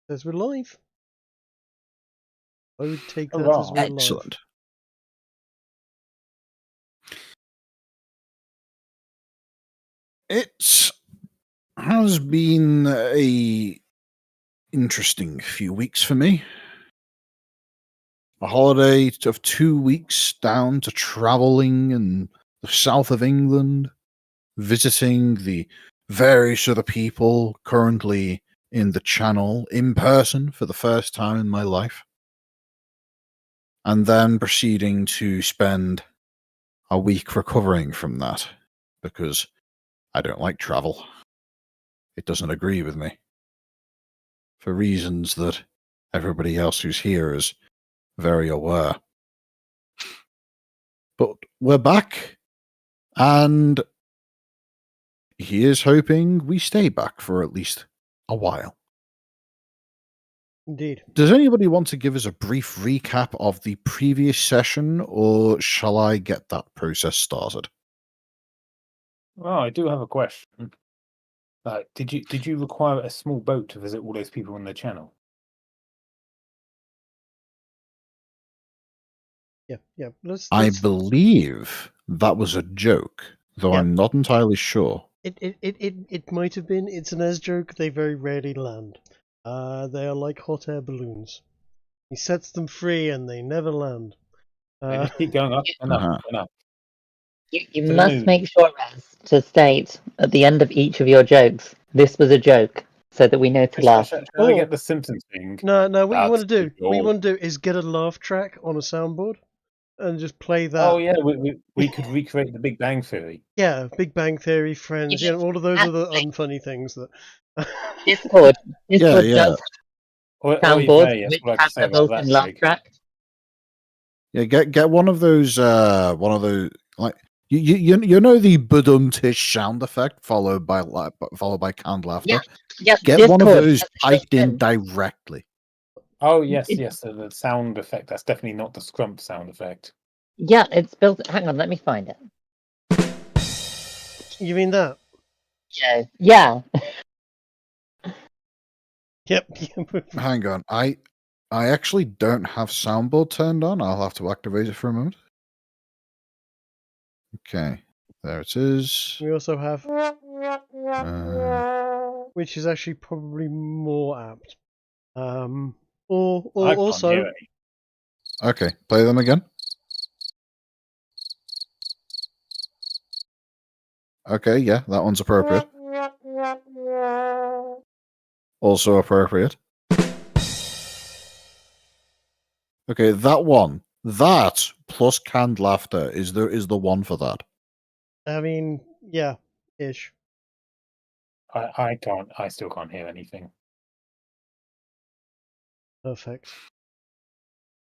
Says we're live. I would take that Hurrah. as we're live. Excellent. It has been a interesting few weeks for me. A holiday of 2 weeks down to travelling in the south of England, visiting the various other people currently in the channel in person for the first time in my life, and then proceeding to spend a week recovering from that because I don't like travel. It doesn't agree with me. For reasons that everybody else who's here is very aware. But we're back, and he is hoping we stay back for at least a while. Indeed. Does anybody want to give us a brief recap of the previous session, or shall I get that process started? Well, I do have a question. Did you require a small boat to visit all those people on the channel? Yeah. I believe that was a joke, though Yeah. I'm not entirely sure. It might have been. It's an as joke. They very rarely land. They are like hot air balloons. He sets them free and they never land. They just keep going up and up and up. You To the must moon. make sure, Raz, to state at the end of each of your jokes, this was a joke, so that we know to laugh. Should I get the Simpsons thing? No. What you want to That's do? What you want to do is get a laugh track on a soundboard and just play that. Oh yeah, we could recreate the Big Bang Theory. Yeah, Big Bang Theory, Friends, You all of those other exactly. unfunny things that. Discord Yeah. does Or soundboards yes, which what I have can say a about built-in that laugh joke. track. Yeah, get one of those like you know the badum-tish sound effect followed by canned laughter. Yeah, Get Discord one of those has a piped in built-in. directly. Oh yes, the sound effect. That's definitely not the scrump sound effect. Yeah, it's built. Hang on, let me find it. You mean that? Yeah. Yep. Hang on, I actually don't have soundboard turned on. I'll have to activate it for a moment. Okay, there it is. We also have, which is actually probably more apt. Or I can't also. hear any. Okay, play them again. Okay, yeah, that one's appropriate. Also appropriate. Okay, that plus canned laughter is the one for that. I mean, yeah, ish. I can't. I still can't hear anything. Perfect.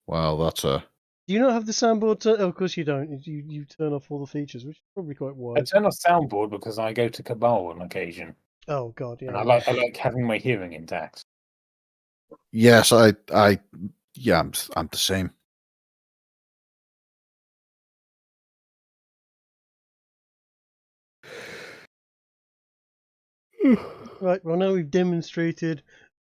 Wow, that's a. Do you not have the soundboard turned? Oh, of course you don't. You turn off all the features, which is probably quite I wise. turn off soundboard because I go to Cabal on occasion, Oh God, yeah. and I like having my hearing intact. Yes, I'm the same. Right. Well, now we've demonstrated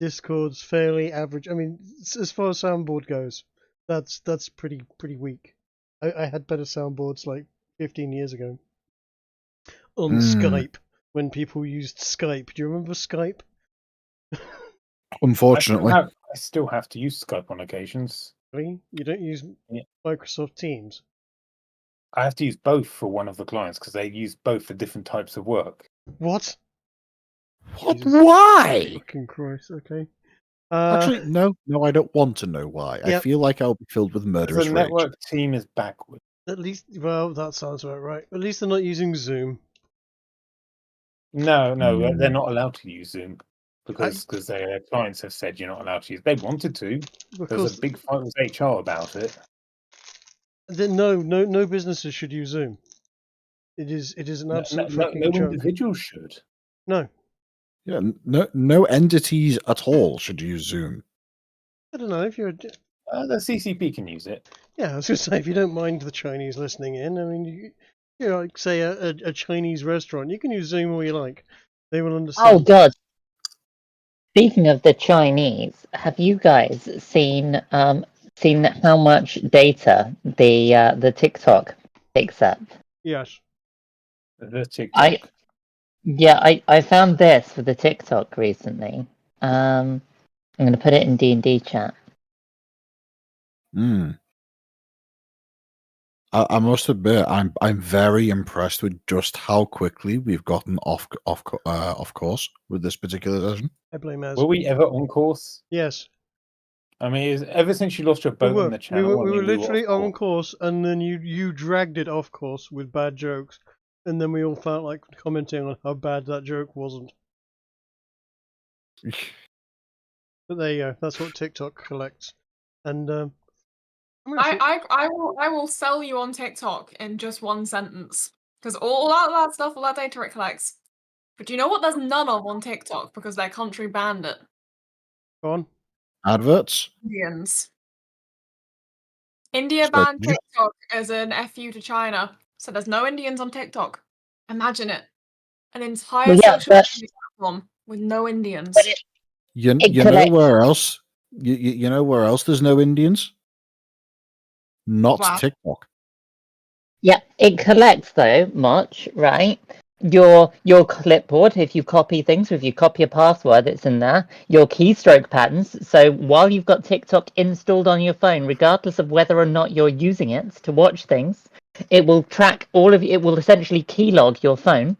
Discord's fairly average. I mean, as far as soundboard goes, that's pretty weak. I had better soundboards like 15 years ago on Skype when people used Skype. Do you remember Skype? Unfortunately, I still have to use Skype on occasions. Really? You don't use Microsoft Teams? I have to use both for one of the clients because they use both for different types of work. What? What? Jesus Why? Fucking Christ! Okay. Actually, no, I don't want to know why. Yep. I feel like I'll be filled with murderous The rage. network team is backward. At least, well, that sounds about right. At least they're not using Zoom. No, they're not allowed to use Zoom because their clients have said you're not allowed to use. They wanted to. There was a big fight with HR about it. No businesses should use Zoom. It is an absolute fucking joke. No individual should. No. Yeah, no entities at all should use Zoom. I don't know if you're. The CCP can use it. Yeah, I was going to say, if you don't mind the Chinese listening in, I mean, you know, like say a Chinese restaurant, you can use Zoom all you like. They will understand. Oh God. Speaking of the Chinese, have you guys seen how much data the TikTok takes up? Yes. The TikTok. I found this for the TikTok recently. I'm going to put it in D&D chat. I must admit, I'm very impressed with just how quickly we've gotten off course with this particular session. I blame Az. Were we ever on course? Yes. I mean, ever since you lost your boat in the channel, we were literally off on course, and then you dragged it off course with bad jokes, and then we all felt like commenting on how bad that joke wasn't. But there you go. That's what TikTok collects, and I will sell you on TikTok in just one sentence because all that stuff, all that data it collects. But you know what? There's none of on TikTok because their country banned it. Go on. Adverts? Indians. India So banned did you- TikTok as an FU to China, so there's no Indians on TikTok. Imagine it. An entire Well, yeah, social but- media platform with no Indians. But You know collects- where else? You know where else there's no Indians? Not Wow. TikTok. Yeah, it collects though much, right? Your clipboard, if you copy things, if you copy a password that's in there, your keystroke patterns. So while you've got TikTok installed on your phone, regardless of whether or not you're using it to watch things, it will track it will essentially keylog your phone,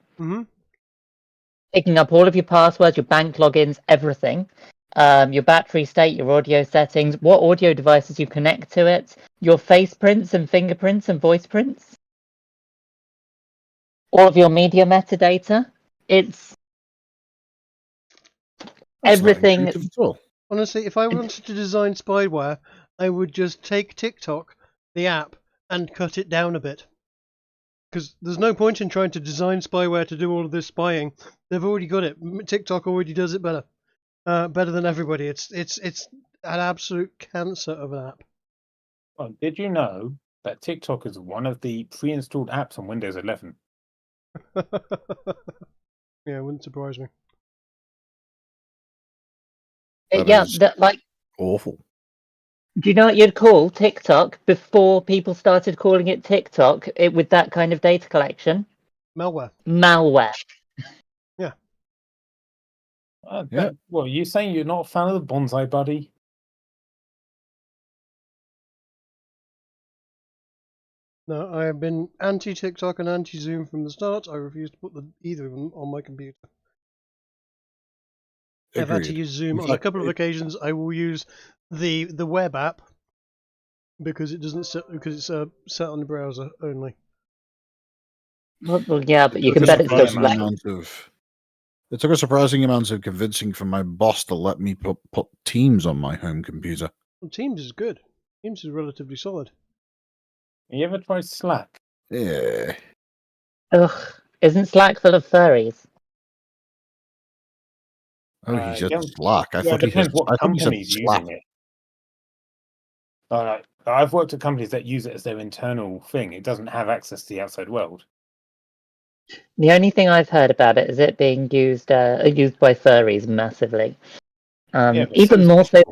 picking up all of your passwords, your bank logins, everything. Your battery state, your audio settings, what audio devices you connect to it, your face prints and fingerprints and voice prints, all of your media metadata. It's That's not everything. intuitive at all. Honestly, if I wanted to design spyware, I would just take TikTok, the app, and cut it down a bit. Because there's no point in trying to design spyware to do all of this spying. They've already got it. TikTok already does it better. Better than everybody. It's an absolute cancer of an app. Well, did you know that TikTok is one of the pre-installed apps on Windows 11? Yeah, it wouldn't surprise me. That is awful. Do you know what you'd call TikTok before people started calling it TikTok with that kind of data collection? Malware. Malware. Yeah. Well, you saying you're not a fan of the Bonsai Buddy? No, I have been anti-TikTok and anti-Zoom from the start. I refuse to put either of them on my computer. I've had to use Zoom on a couple of occasions. I will use the web app because it doesn't because it's set on the browser only. Well, yeah, but you can bet it's still black. It took a surprising amount of convincing from my boss to let me put Teams on my home computer. Well, Teams is good. Teams is relatively solid. You ever tried Slack? Yeah. Ugh, isn't Slack full of furries? Oh, he said Slack. I thought he said using it. I've worked at companies that use it as their internal thing. It doesn't have access to the outside world. The only thing I've heard about it is it being used by furries massively. Even more so.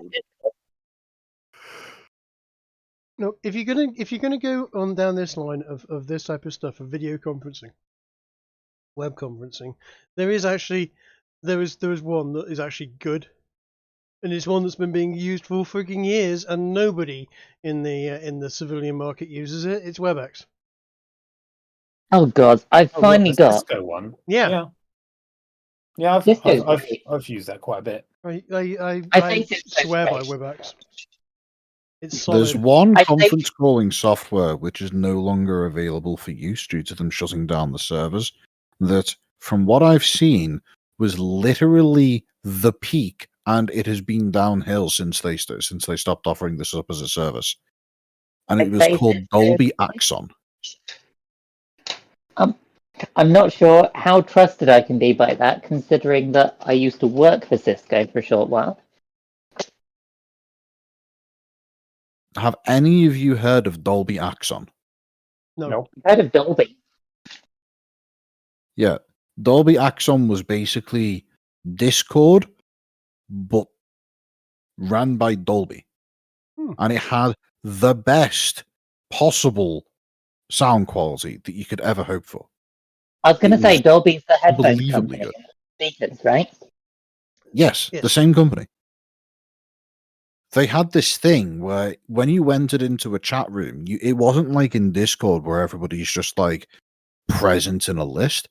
No, if you're gonna go on down this line of this type of stuff, of video conferencing, web conferencing, there is one that is actually good, and it's one that's been being used for freaking years, and nobody in the civilian market uses it. It's WebEx. Oh God, I've finally got Cisco one. Yeah. Yeah, I've used that quite a bit. I swear by WebEx. It's solid. There's one conference calling software which is no longer available for use due to them shutting down the servers. That, from what I've seen, was literally the peak, and it has been downhill since they stopped offering this up as a service. And it was called Dolby Axon. I'm not sure how trusted I can be by that, considering that I used to work for Cisco for a short while. Have any of you heard of Dolby Axon? No. I've heard of Dolby. Yeah. Dolby Axon was basically Discord, but ran by Dolby. Hmm. And it had the best possible sound quality that you could ever hope for. I was going to It say was Dolby's the headphone unbelievably company. good. Speakers, right? Yes, the Yes. same company. They had this thing where when you entered into a chat room, it wasn't like in Discord where everybody's just like present in a list.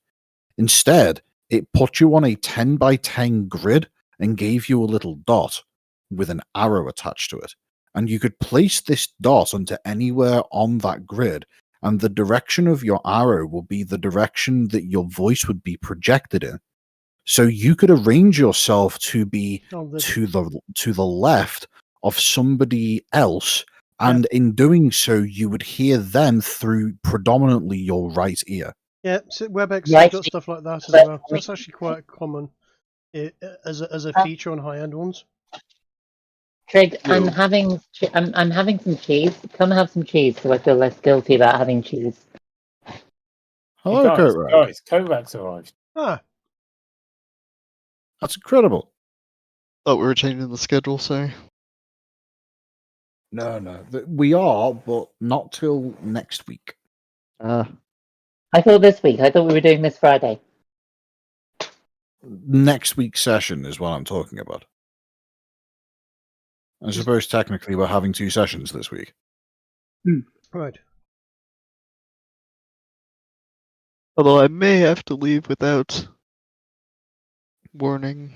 Instead, it put you on a 10 by 10 grid and gave you a little dot with an arrow attached to it. And you could place this dot onto anywhere on that grid, and the direction of your arrow will be the direction that your voice would be projected in. So you could arrange yourself to be to the left of somebody else, and in doing so, you would hear them through predominantly your right ear. Yeah, so WebEx Right. has got stuff like that as well. That's actually quite common as a feature on high-end ones. Trig, I'm having some cheese. Come have some cheese, so I feel less guilty about having cheese. Hello, Coatrack. Guys, Coatrack's arrived. Ah, That's incredible. Oh, we were changing the schedule, sorry. No. We are, but not till next week. I thought this week. I thought we were doing this Friday. Next week's session is what I'm talking about. I suppose technically we're having 2 sessions this week. right. Although I may have to leave without warning.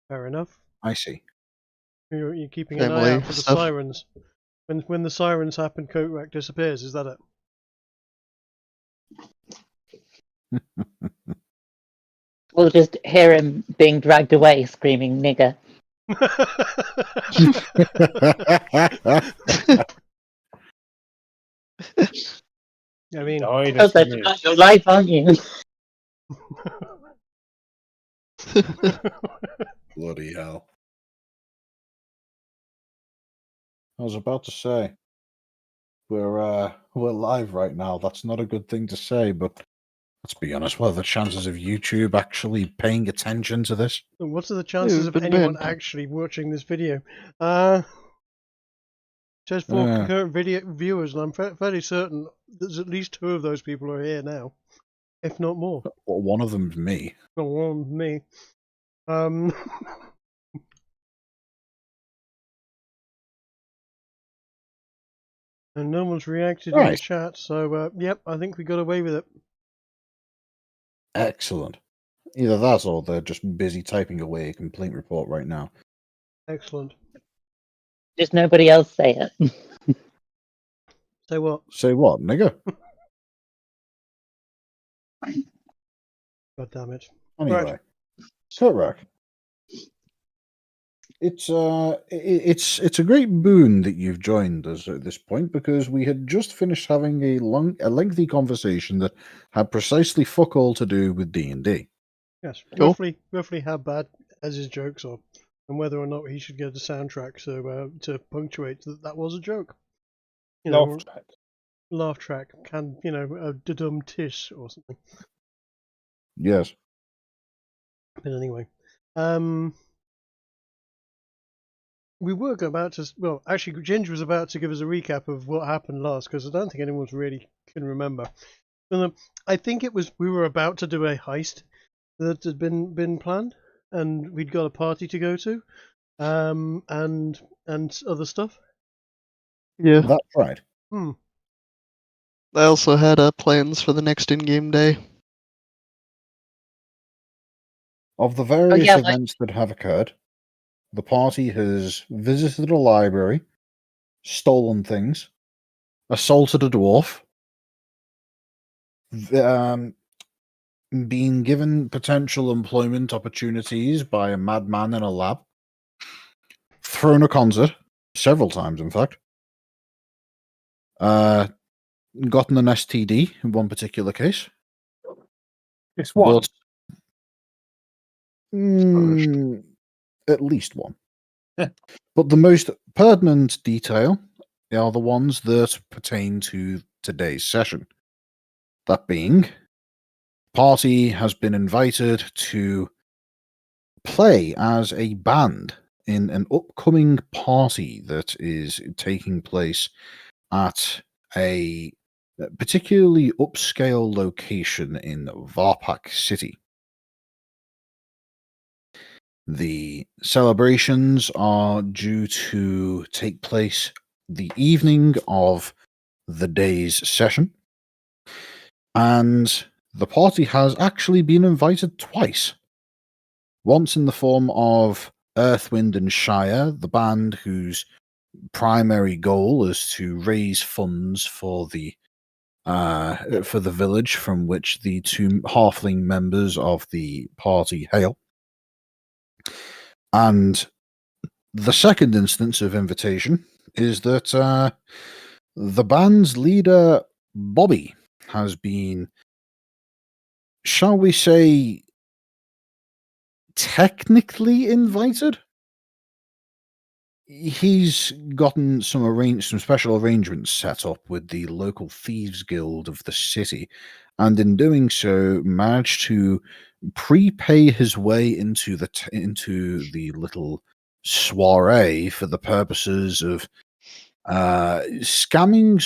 Fair enough. I see. You're keeping an eye Family out for the stuff. sirens. When the sirens happen, Coatrack disappears. Is that it? We'll just hear him being dragged away, screaming "nigger." I mean, You're live, aren't you? Bloody hell. I was about to say, we're live right now. That's not a good thing to say, but let's be honest, what are the chances of YouTube actually paying attention to this? what are the chances of anyone actually watching this video? Just for concurrent video viewers, and I'm fairly certain there's at least 2 of those people are here now, if not more. Well, one of them's me. Well, one me. And no one's reacted in the chat, so yep, I think we got away with it. Excellent. Either that or they're just busy typing away a complaint report right now. Excellent. Just nobody else say it. Say what? Say what, nigga? God damn it. Anyway, Coatrack. It's a great boon that you've joined us at this point, because we had just finished having a lengthy conversation that had precisely fuck all to do with D&D. Yes, cool. roughly how bad as his jokes are, and whether or not he should get a soundtrack to punctuate that was a joke. You know, laugh track can a dum tish or something. Yes. But anyway, we were about to. Well, actually, Ginger was about to give us a recap of what happened last, because I don't think anyone's really can remember. And, I think we were about to do a heist that had been planned, and we'd got a party to go to, and other stuff. Yeah, that's right. I also had plans for the next in-game day. Of the various events that have occurred, the party has visited a library, stolen things, assaulted a dwarf, being given potential employment opportunities by a madman in a lab, thrown a concert, several times in fact, gotten an STD in one particular case. It's one. At least one. But the most pertinent detail are the ones that pertain to today's session. That being, party has been invited to play as a band in an upcoming party that is taking place at a particularly upscale location in Varpak City. The celebrations are due to take place the evening of the day's session, and the party has actually been invited twice. Once in the form of Earth, Wind and Shire, the band whose primary goal is to raise funds for the village from which the two halfling members of the party hail. And the second instance of invitation is that the band's leader, Bobby, has been, shall we say, technically invited. He's gotten some special arrangements set up with the local thieves guild of the city, and in doing so, managed to prepay his way into the little soiree for the purposes of scamming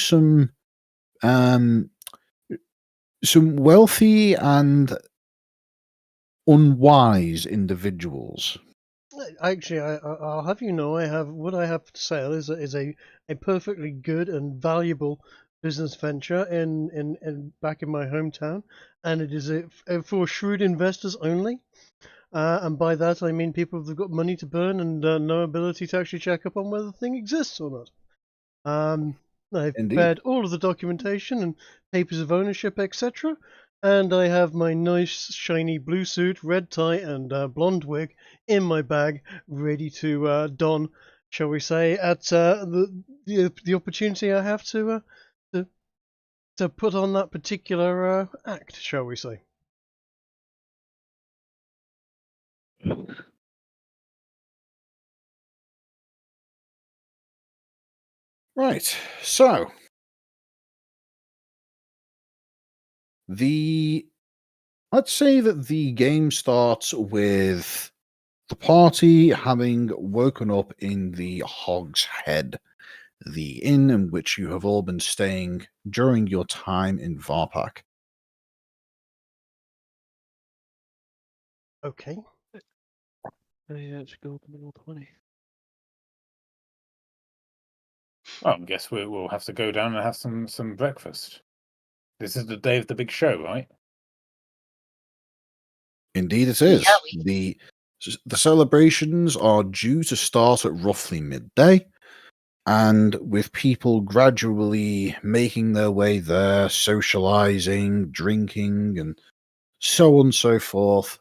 some wealthy and unwise individuals. Actually, I'll have you know, what I have for sale is a perfectly good and valuable business venture in back in my hometown, and it is for shrewd investors only. And by that I mean people who've got money to burn and no ability to actually check up on whether the thing exists or not. I've Indeed. prepared all of the documentation and papers of ownership, etc. And I have my nice shiny blue suit, red tie, and blonde wig in my bag, ready to don, shall we say, at the opportunity I have to put on that particular act, shall we say. Right, so let's say that the game starts with the party having woken up in the Hog's Head, the inn in which you have all been staying during your time in Varpak. Okay. Yeah, it should go up in the roll 20. Well, I guess we'll have to go down and have some breakfast. This is the day of the big show, right? Indeed it is. Yeah, The celebrations are due to start at roughly midday, and with people gradually making their way there, socializing, drinking, and so on and so forth.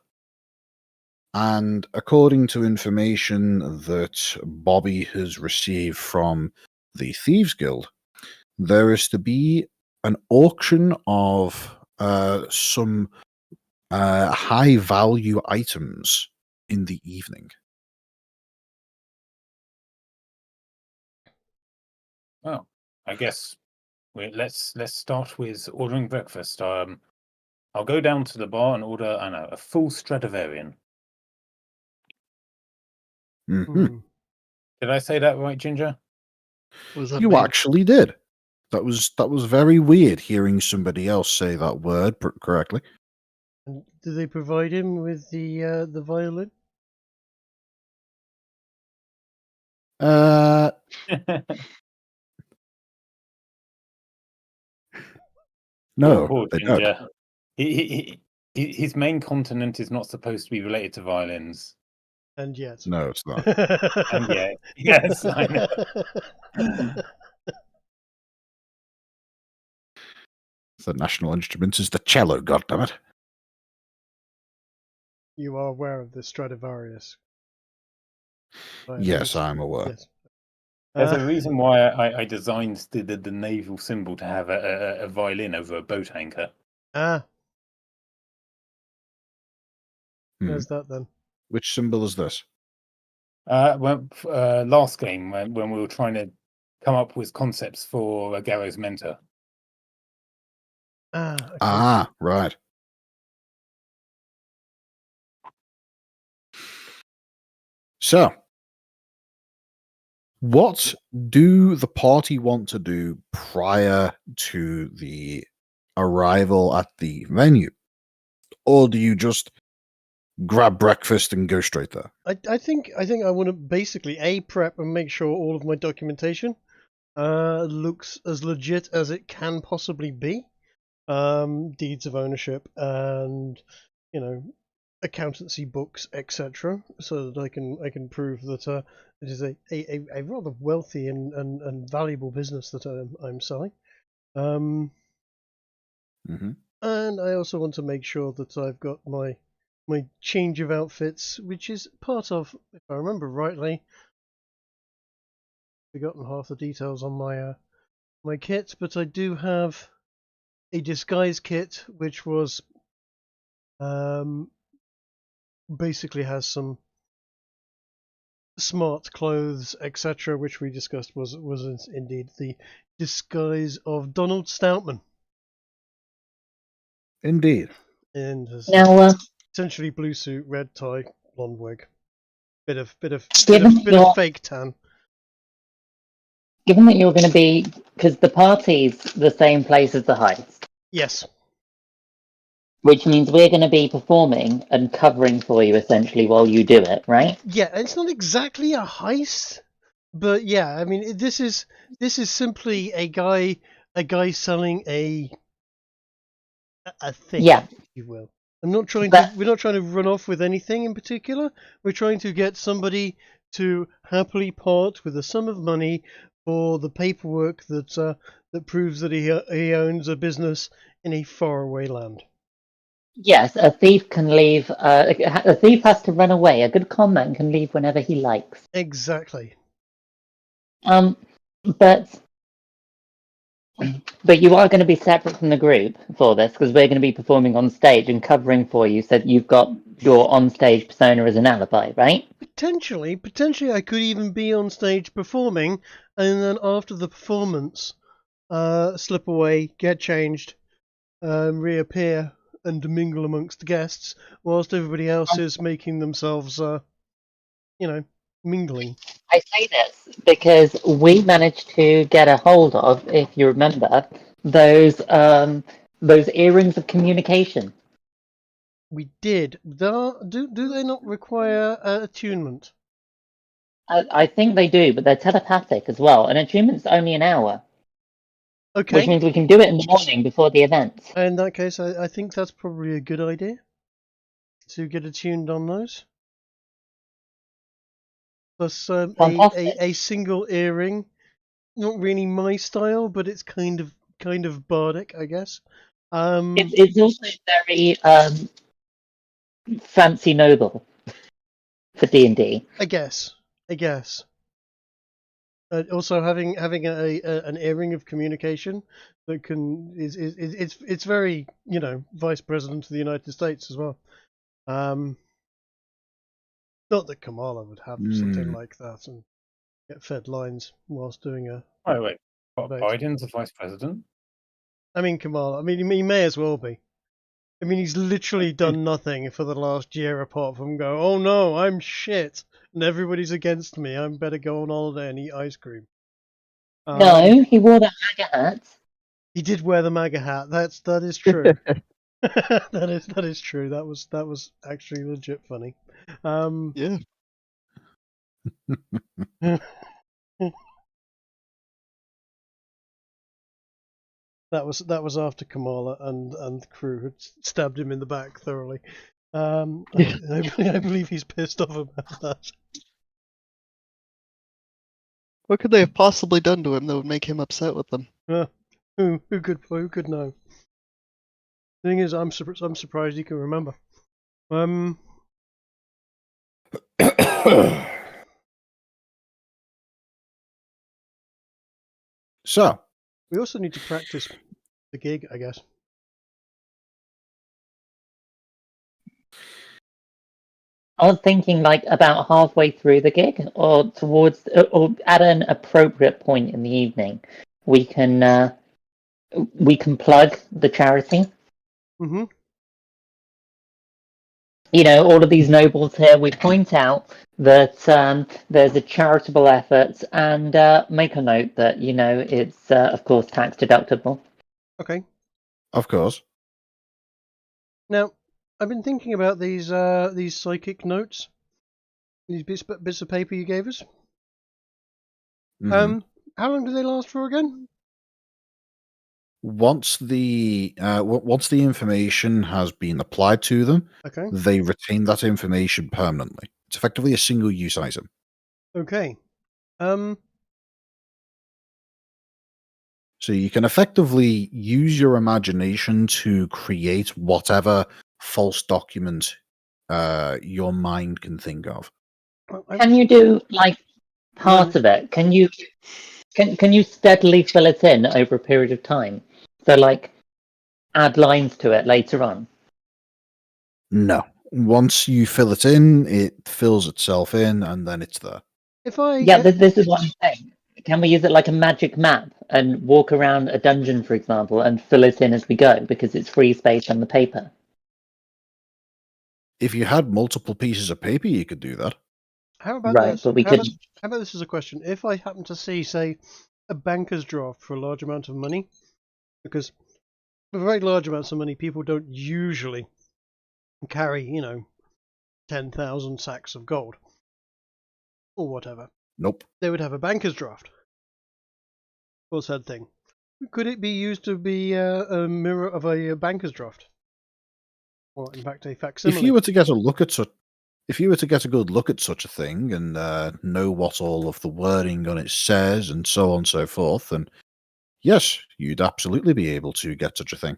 And according to information that Bobby has received from the Thieves Guild, there is to be an auction of some high value items in the evening. Well, I guess let's start with ordering breakfast. I'll go down to the bar and order, I know, a full Stradivarian. Mhm. Did I say that right, Ginger? Was that You made? actually did. That was very weird hearing somebody else say that word correctly. And do they provide him with the violin? No, Poor they don't. Ginger. His main continent is not supposed to be related to violins. And yet. No, it's not. And yet, yes, I know. The national instrument is the cello, goddammit. You are aware of the Stradivarius? Yes, I'm aware. Yes. There's a reason why I designed the naval symbol to have a violin over a boat anchor. There's that then. Which symbol is this? Last game when we were trying to come up with concepts for Garrow's mentor. Ah, right. So, what do the party want to do prior to the arrival at the venue? Or do you just grab breakfast and go straight there? I think I want to basically prep and make sure all of my documentation looks as legit as it can possibly be. Deeds of ownership and accountancy books, etc., so that I can prove that it is a rather wealthy and valuable business that I'm selling. And I also want to make sure that I've got my change of outfits, which is part of, if I remember rightly, forgotten half the details on my kit, but I do have a disguise kit, which was basically has some smart clothes, etc., which we discussed was indeed the disguise of Donald Stoutman. Indeed. And Now, essentially blue suit, red tie, blonde wig, bit of fake tan. Given that you're going to be, because the party's the same place as the heist. Yes. Which means we're going to be performing and covering for you essentially while you do it, right? Yeah, it's not exactly a heist, but yeah, I mean this is simply a guy selling a thing, Yeah. if you will. We're not trying to run off with anything in particular. We're trying to get somebody to happily part with a sum of money for the paperwork that proves that he owns a business in a faraway land. Yes, a thief can leave. A thief has to run away. A good con man can leave whenever he likes. Exactly. But you are going to be separate from the group for this because we're going to be performing on stage and covering for you, so that you've got your on-stage persona as an alibi, right? Potentially, I could even be on stage performing, and then after the performance, slip away, get changed, reappear, and mingle amongst the guests, whilst everybody else is making themselves, mingling. I say this because we managed to get a hold of, if you remember, those earrings of communication. We did. Do they not require attunement? I think they do, but they're telepathic as well. And attunement's only an hour. Okay. Which means we can do it in the morning before the event. In that case, I think that's probably a good idea to get attuned on those. Plus a single earring, not really my style, but it's kind of bardic, I guess. It's also very fancy noble for D&D. I guess. Also, having an earring of communication that it's very Vice President of the United States as well. Not that Kamala would have something like that and get fed lines whilst doing a. Wait. Biden's the vice president? I mean, Kamala. I mean, he may as well be. I mean, he's literally done nothing for the last year apart from go, oh no, I'm shit, and everybody's against me. I better go on holiday and eat ice cream. No, he wore that MAGA hat. He did wear the MAGA hat. That is true. that is true. That was actually legit funny. Yeah. That was after Kamala and the crew had stabbed him in the back thoroughly. I believe he's pissed off about that. What could they have possibly done to him that would make him upset with them? Who could know? The thing is, I'm surprised he can remember. So we also need to practice the gig, I guess. I was thinking like about halfway through the gig, or at an appropriate point in the evening, we can plug the charity. Mm-hmm. all of these nobles here, we point out that there's a charitable effort and make a note that, it's, of course, tax deductible. Okay. Of course. Now, I've been thinking about these psychic notes, these bits of paper you gave us. Mhm. How long do they last for again? Once the information has been applied to them, Okay. they retain that information permanently. It's effectively a single-use item. Okay. So you can effectively use your imagination to create whatever false document your mind can think of. Can you do like part of it? Can you steadily fill it in over a period of time? So like add lines to it later on? No. Once you fill it in, it fills itself in, and then it's there. This is what I'm saying. Can we use it like a magic map and walk around a dungeon, for example, and fill it in as we go because it's free space on the paper? If you had multiple pieces of paper, you could do that. How about Right, this? but we how, could. about, how about this as a question? If I happen to see, say, a banker's draft for a large amount of money, because for very large amounts of money, people don't usually carry, 10,000 sacks of gold or whatever. Nope. They would have a banker's draft for said thing. Could it be used to be a mirror of a banker's draft, or in fact a facsimile? If you were to get a look at if you were to get a good look at such a thing and know what all of the wording on it says and so on and so forth, then yes, you'd absolutely be able to get such a thing.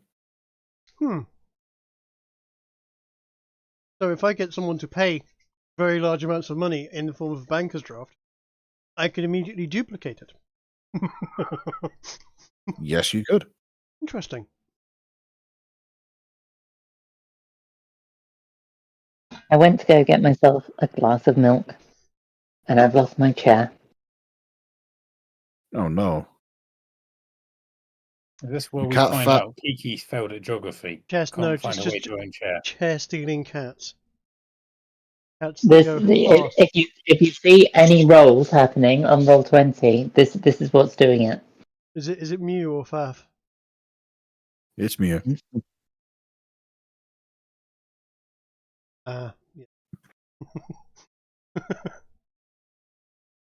So if I get someone to pay very large amounts of money in the form of a banker's draft, I could immediately duplicate it. Yes, you could. Interesting. I went to go get myself a glass of milk, and I've lost my chair. Oh no. Is this where You we can't find fa- out Kiki failed at geography? Chest, Can't no, find just a way to own chair. chair stealing cats. Cats that go fast. If you see any rolls happening on roll 20, this is what's doing it. Is it Mew or Faf? It's Mew. Yeah.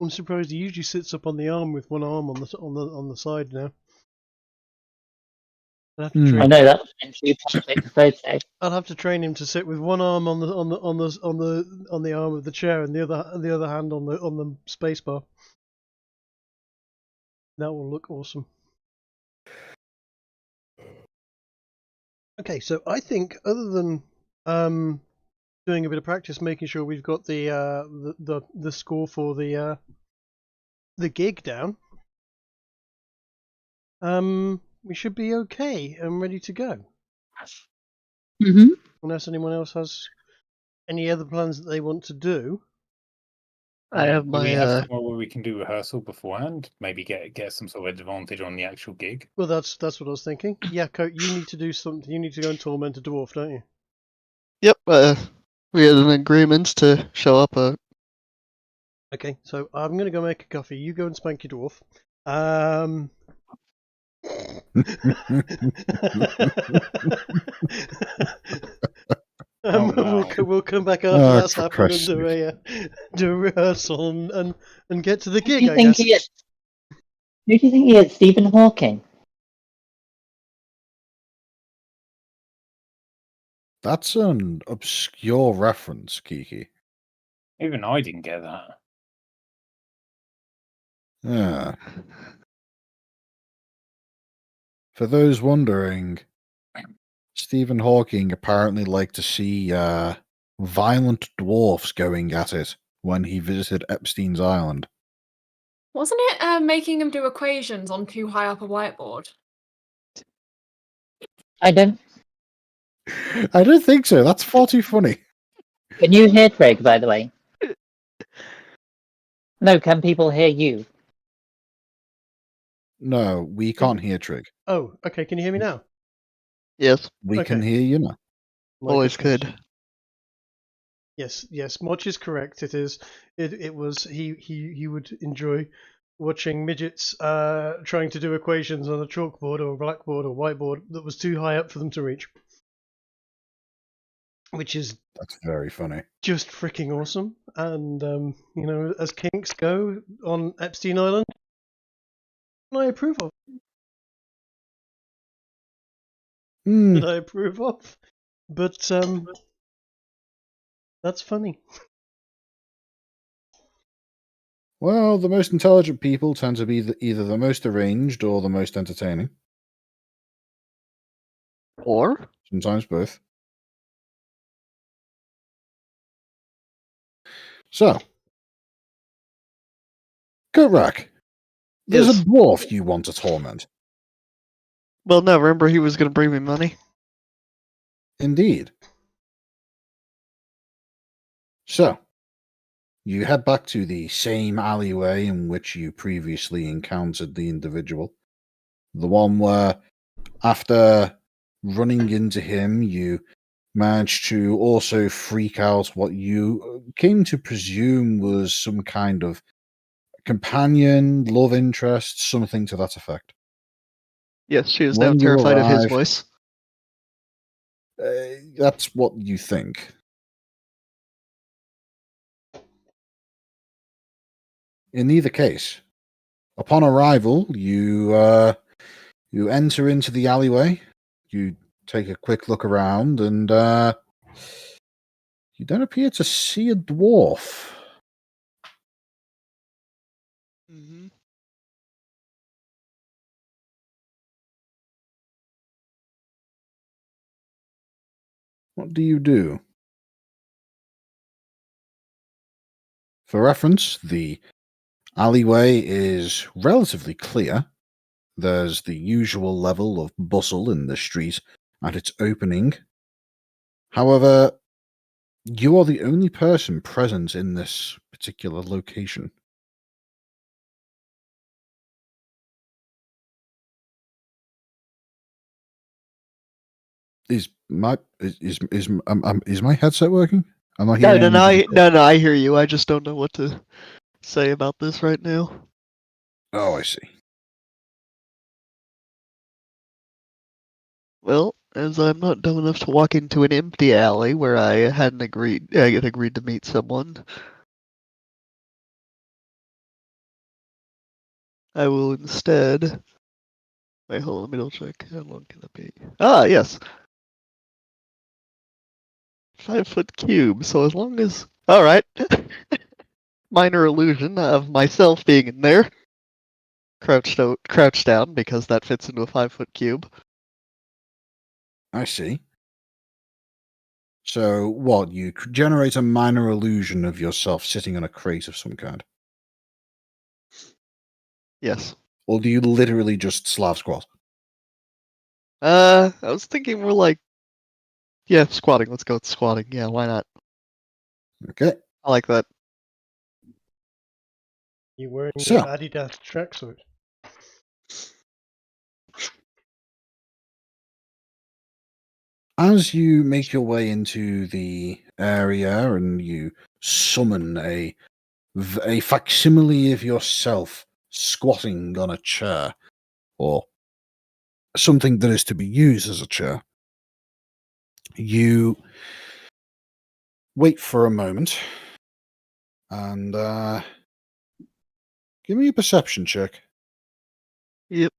I'm surprised he usually sits up on the arm with one arm on the side now. I know that was meant to be perfect photo. I'll have to train him to sit with one arm on the arm of the chair and the other hand on the space bar. That will look awesome. Okay, so I think other than doing a bit of practice, making sure we've got the score for the gig down, we should be okay and ready to go. Mm-hmm. Unless anyone else has any other plans that they want to do. I have Do we my have somewhere where we can do rehearsal beforehand? Maybe get some sort of advantage on the actual gig. Well, that's what I was thinking. Yeah, Coat, you need to do something. You need to go and torment a dwarf, don't you? Yep, we had an agreement to show up. Okay, so I'm going to go make a coffee. You go and spank your dwarf. Um, Oh, no. we'll come back after that's happened and do a rehearsal and get to the gig, I guess. Who do you think he is? Stephen Hawking? That's an obscure reference, Kiki. Even I didn't get that. Yeah. For those wondering, Stephen Hawking apparently liked to see violent dwarfs going at it when he visited Epstein's Island. Wasn't it making him do equations on too high up a whiteboard? I don't think so. That's far too funny. Can you hear Craig, by the way? No, can people hear you? No, we can't hear Trig. Oh, okay. Can you hear me now? Yes, We can Okay. hear you now. My always goodness. could. Yes, Motch is correct. It is. It was. He would enjoy watching midgets trying to do equations on a chalkboard or a blackboard or whiteboard that was too high up for them to reach, which is That's very funny. just freaking awesome. And as kinks go on Epstein Island, I approve of. That I approve of, but that's funny. Well, the most intelligent people tend to be either the most arranged or the most entertaining. Or Sometimes both. So, Coatrack, there's Yes. a dwarf you want to torment. Well, no, remember he was going to bring me money? Indeed. So, you head back to the same alleyway in which you previously encountered the individual. The one where, after running into him, you managed to also freak out what you came to presume was some kind of companion, love interest, something to that effect. Yes, she is now When you terrified of his arrive, voice. that's what you think. In either case, upon arrival, you enter into the alleyway. You take a quick look around, and you don't appear to see a dwarf. Mm-hmm. What do you do? For reference, the alleyway is relatively clear. There's the usual level of bustle in the street at its opening. However, you are the only person present in this particular location. Is my headset working? Am I No, hearing no, you? no, I hear you. I just don't know what to say about this right now. Oh, I see. Well, as I'm not dumb enough to walk into an empty alley where I had agreed to meet someone, I will instead. Wait, hold on, let me double check. How long can that be? Ah, yes. 5-foot cube. So as long as, all right, minor illusion of myself being in there, crouched down because that fits into a 5-foot cube. I see. So, what, you generate a minor illusion of yourself sitting on a crate of some kind? Yes. Or do you literally just Slav squat? I was thinking more like, yeah, squatting. Let's go with squatting. Yeah, why not? Okay. I like that. You wearing So, your Adidas tracksuit? as you make your way into the area and you summon a facsimile of yourself squatting on a chair, or something that is to be used as a chair, you wait for a moment and give me a perception check. Yep.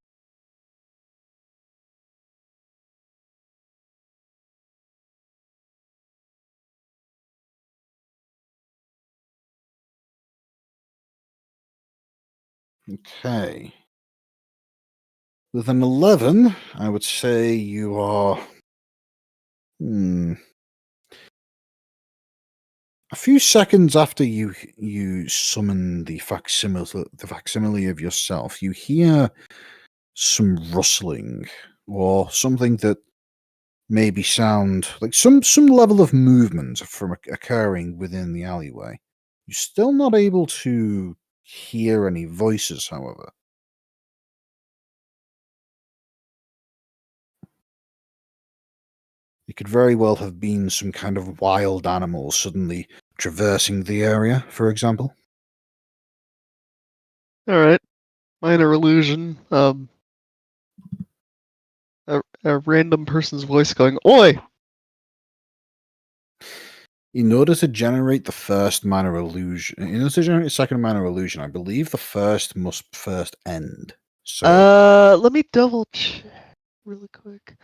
Okay. With an 11, I would say you are a few seconds after you summon the facsimile of yourself, you hear some rustling or something that maybe sound like some level of movement from occurring within the alleyway. You're still not able to hear any voices, however. It could very well have been some kind of wild animal suddenly traversing the area, for example. All right. Minor illusion. A random person's voice going, "Oi!" In order to generate the first minor illusion, in order to generate the second minor illusion, I believe the first must first end. So, Let me double check really quick.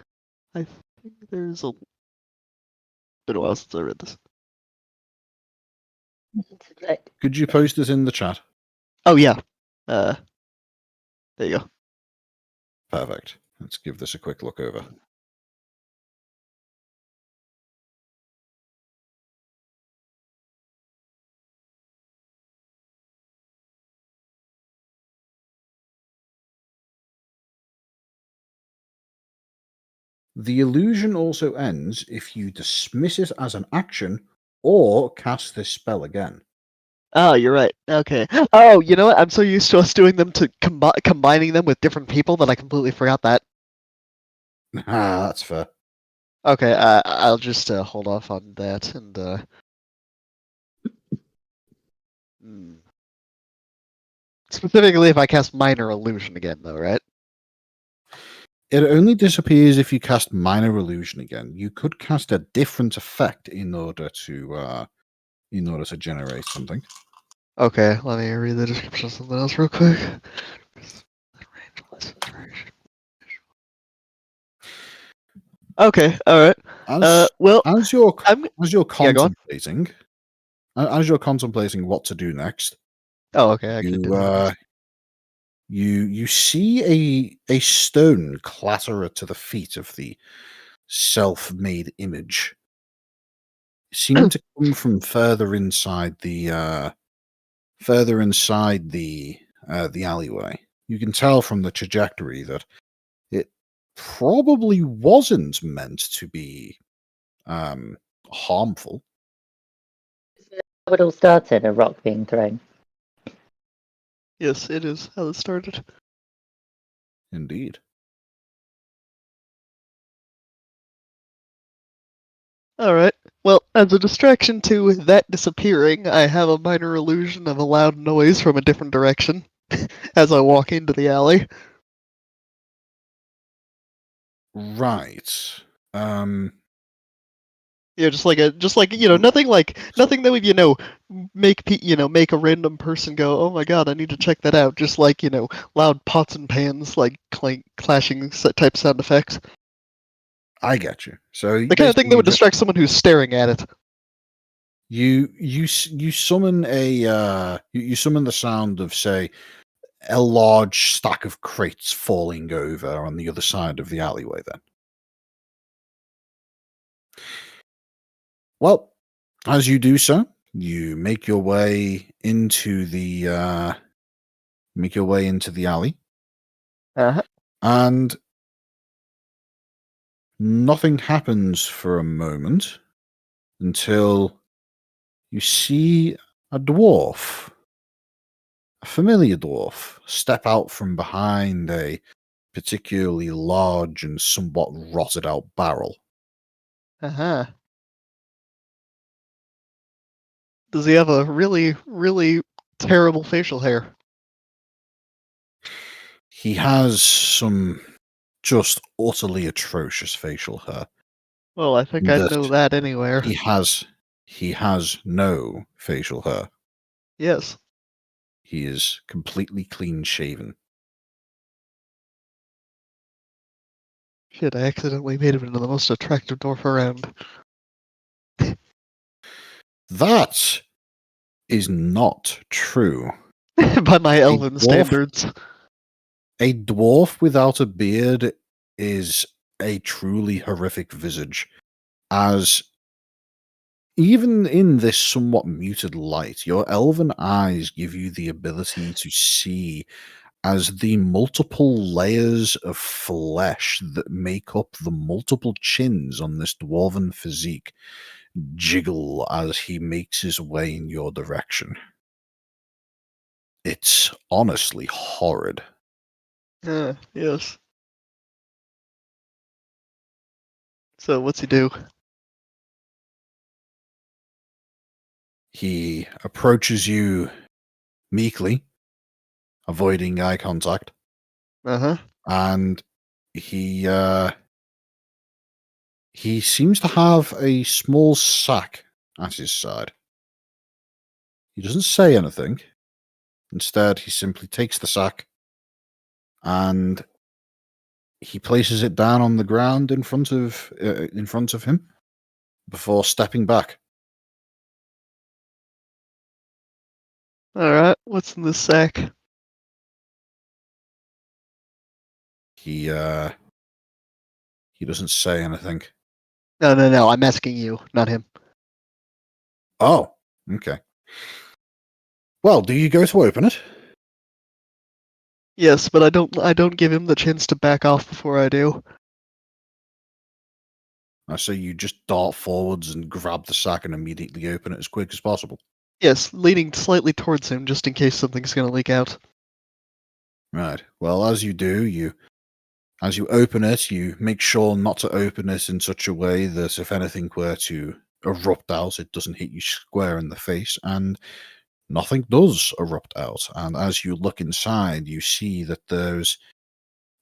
I think there's a been a while since I read this. could you post this in the chat? Oh yeah. There you go. Perfect. Let's give this a quick look over. The illusion also ends if you dismiss it as an action or cast this spell again. Oh, you're right. Okay. Oh, you know what? I'm so used to us doing them to combining them with different people that I completely forgot that. Ah, that's fair. Okay, I'll just hold off on that and specifically if I cast minor illusion again, though, right? It only disappears if you cast minor illusion again. You could cast a different effect in order to generate something. Okay, let me read the description of something else real quick. Okay, all right. Well, as you're Yeah, go on. contemplating what to do next, Oh, okay. I can do that. you see a stone clatter to the feet of the self-made image. Seem to come from further inside the alleyway. You can tell from the trajectory that it probably wasn't meant to be harmful. How it all started, a rock being thrown. Yes, it is how it started. Indeed. Alright. Well, as a distraction to that disappearing, I have a minor illusion of a loud noise from a different direction as I walk into the alley. Right. Yeah, just like nothing that would make a random person go, "Oh my god, I need to check that out." Just like loud pots and pans like clashing type sound effects. I get you. So The kind of thing that would distract someone who's staring at it. You summon you summon the sound of, say, a large stack of crates falling over on the other side of the alleyway. Then, well, as you do so, you make your way into the alley, and nothing happens for a moment until you see a dwarf, a familiar dwarf, step out from behind a particularly large and somewhat rotted out barrel. Uh-huh. Does he have a really, really terrible facial hair? He has some just utterly atrocious facial hair. Well, I think I'd know that anywhere. He has no facial hair. Yes. He is completely clean shaven. Shit, I accidentally made him into the most attractive dwarf around. That is not true. By my elven standards. A dwarf without a beard is a truly horrific visage, as even in this somewhat muted light, your elven eyes give you the ability to see as the multiple layers of flesh that make up the multiple chins on this dwarven physique jiggle as he makes his way in your direction. It's honestly horrid. Yes. So what's he do? He approaches you meekly, avoiding eye contact, Uh-huh. and he seems to have a small sack at his side. He doesn't say anything. Instead, he simply takes the sack and he places it down on the ground in front of him before stepping back. Alright, what's in this sack? He doesn't say anything. No, I'm asking you, not him. Oh, okay. Well, do you go to open it? Yes, but I don't give him the chance to back off before I do. I say you just dart forwards and grab the sack and immediately open it as quick as possible. Yes, leaning slightly towards him just in case something's gonna leak out. Right. Well, as you do, as you open it, you make sure not to open it in such a way that if anything were to erupt out, it doesn't hit you square in the face, and nothing does erupt out. And as you look inside, you see that there's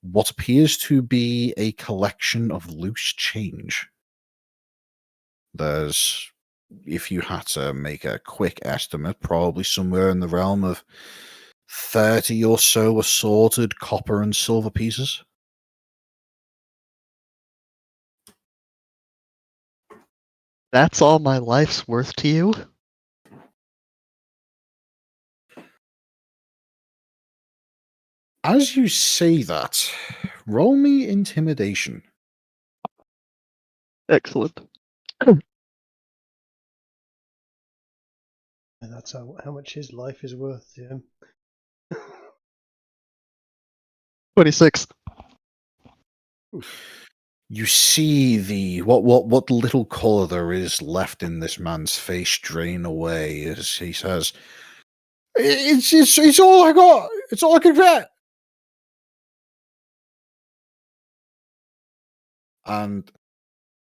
what appears to be a collection of loose change. There's, if you had to make a quick estimate, probably somewhere in the realm of 30 or so assorted copper and silver pieces. That's all my life's worth to you? As you say that, roll me intimidation. Excellent. And that's how much his life is worth to him. 26. You see the what little color there is left in this man's face drain away as he says, "It's all I got. It's all I can get." And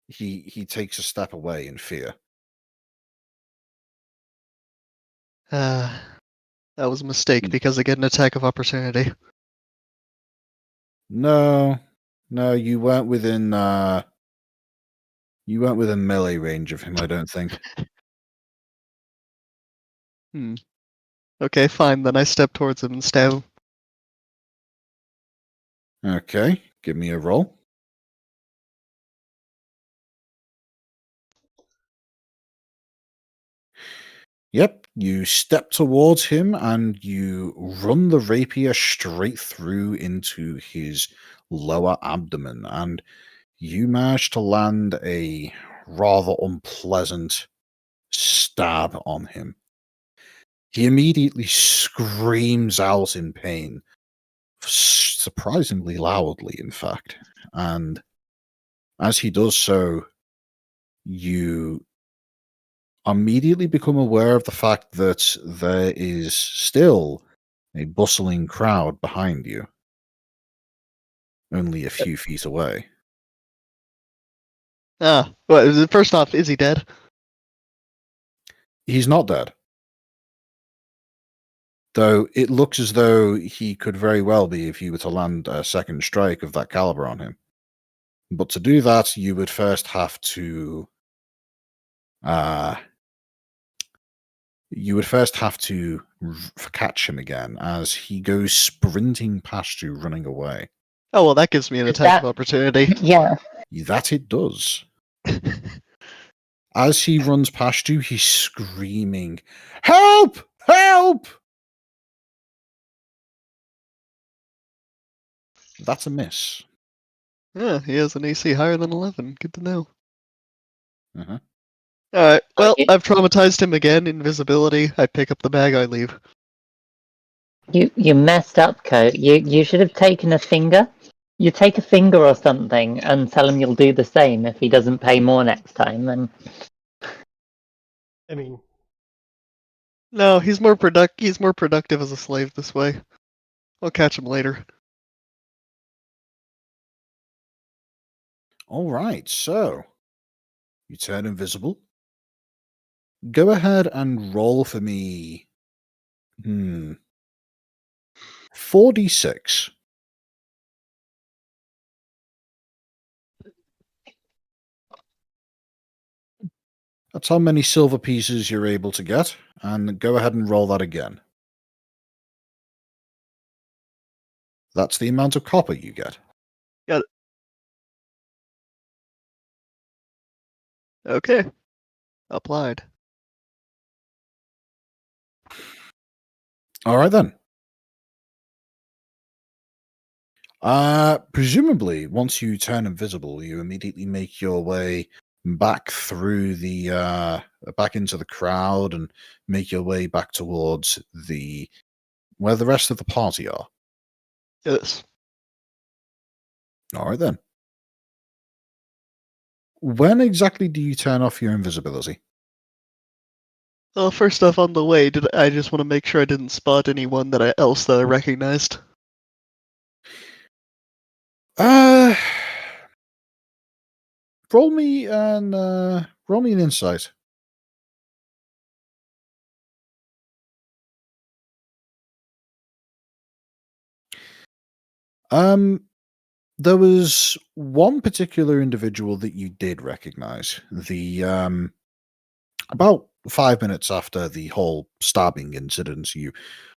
he takes a step away in fear. That was a mistake because I get an attack of opportunity. No, you weren't within melee range of him, I don't think. Okay, fine, then I step towards him and stab him. Okay, give me a roll. Yep, you step towards him and you run the rapier straight through into his lower abdomen, and you manage to land a rather unpleasant stab on him. He immediately screams out in pain, surprisingly loudly, in fact. And as he does so, you immediately become aware of the fact that there is still a bustling crowd behind you, only a few feet away. Well, first off, is he dead? He's not dead. Though it looks as though he could very well be if you were to land a second strike of that caliber on him. But to do that, you would first have to catch him again as he goes sprinting past you, running away. Oh, well, that gives me an attack of opportunity. Yeah. That it does. As he runs past you, he's screaming, "Help! Help!" That's a miss. Yeah, he has an AC higher than 11. Good to know. Uh-huh. Alright, well, I've traumatized him again. Invisibility. I pick up the bag, I leave. You messed up, Coat. You should have taken a finger. You take a finger or something and tell him you'll do the same if he doesn't pay more next time. And I mean, No, he's more productive as a slave this way. I'll catch him later. All right, so you turn invisible. Go ahead and roll for me. 4d6. That's how many silver pieces you're able to get, and go ahead and roll that again. That's the amount of copper you get. Got it. Okay. Applied. All right then. Presumably, once you turn invisible, you immediately make your way back through the back into the crowd and make your way back towards where the rest of the party are. Yes. All right then. When exactly do you turn off your invisibility? Well, first off, on the way, I just want to make sure I didn't spot anyone else that I recognized. Roll me an insight. There was one particular individual that you did recognize. About 5 minutes after the whole stabbing incident, you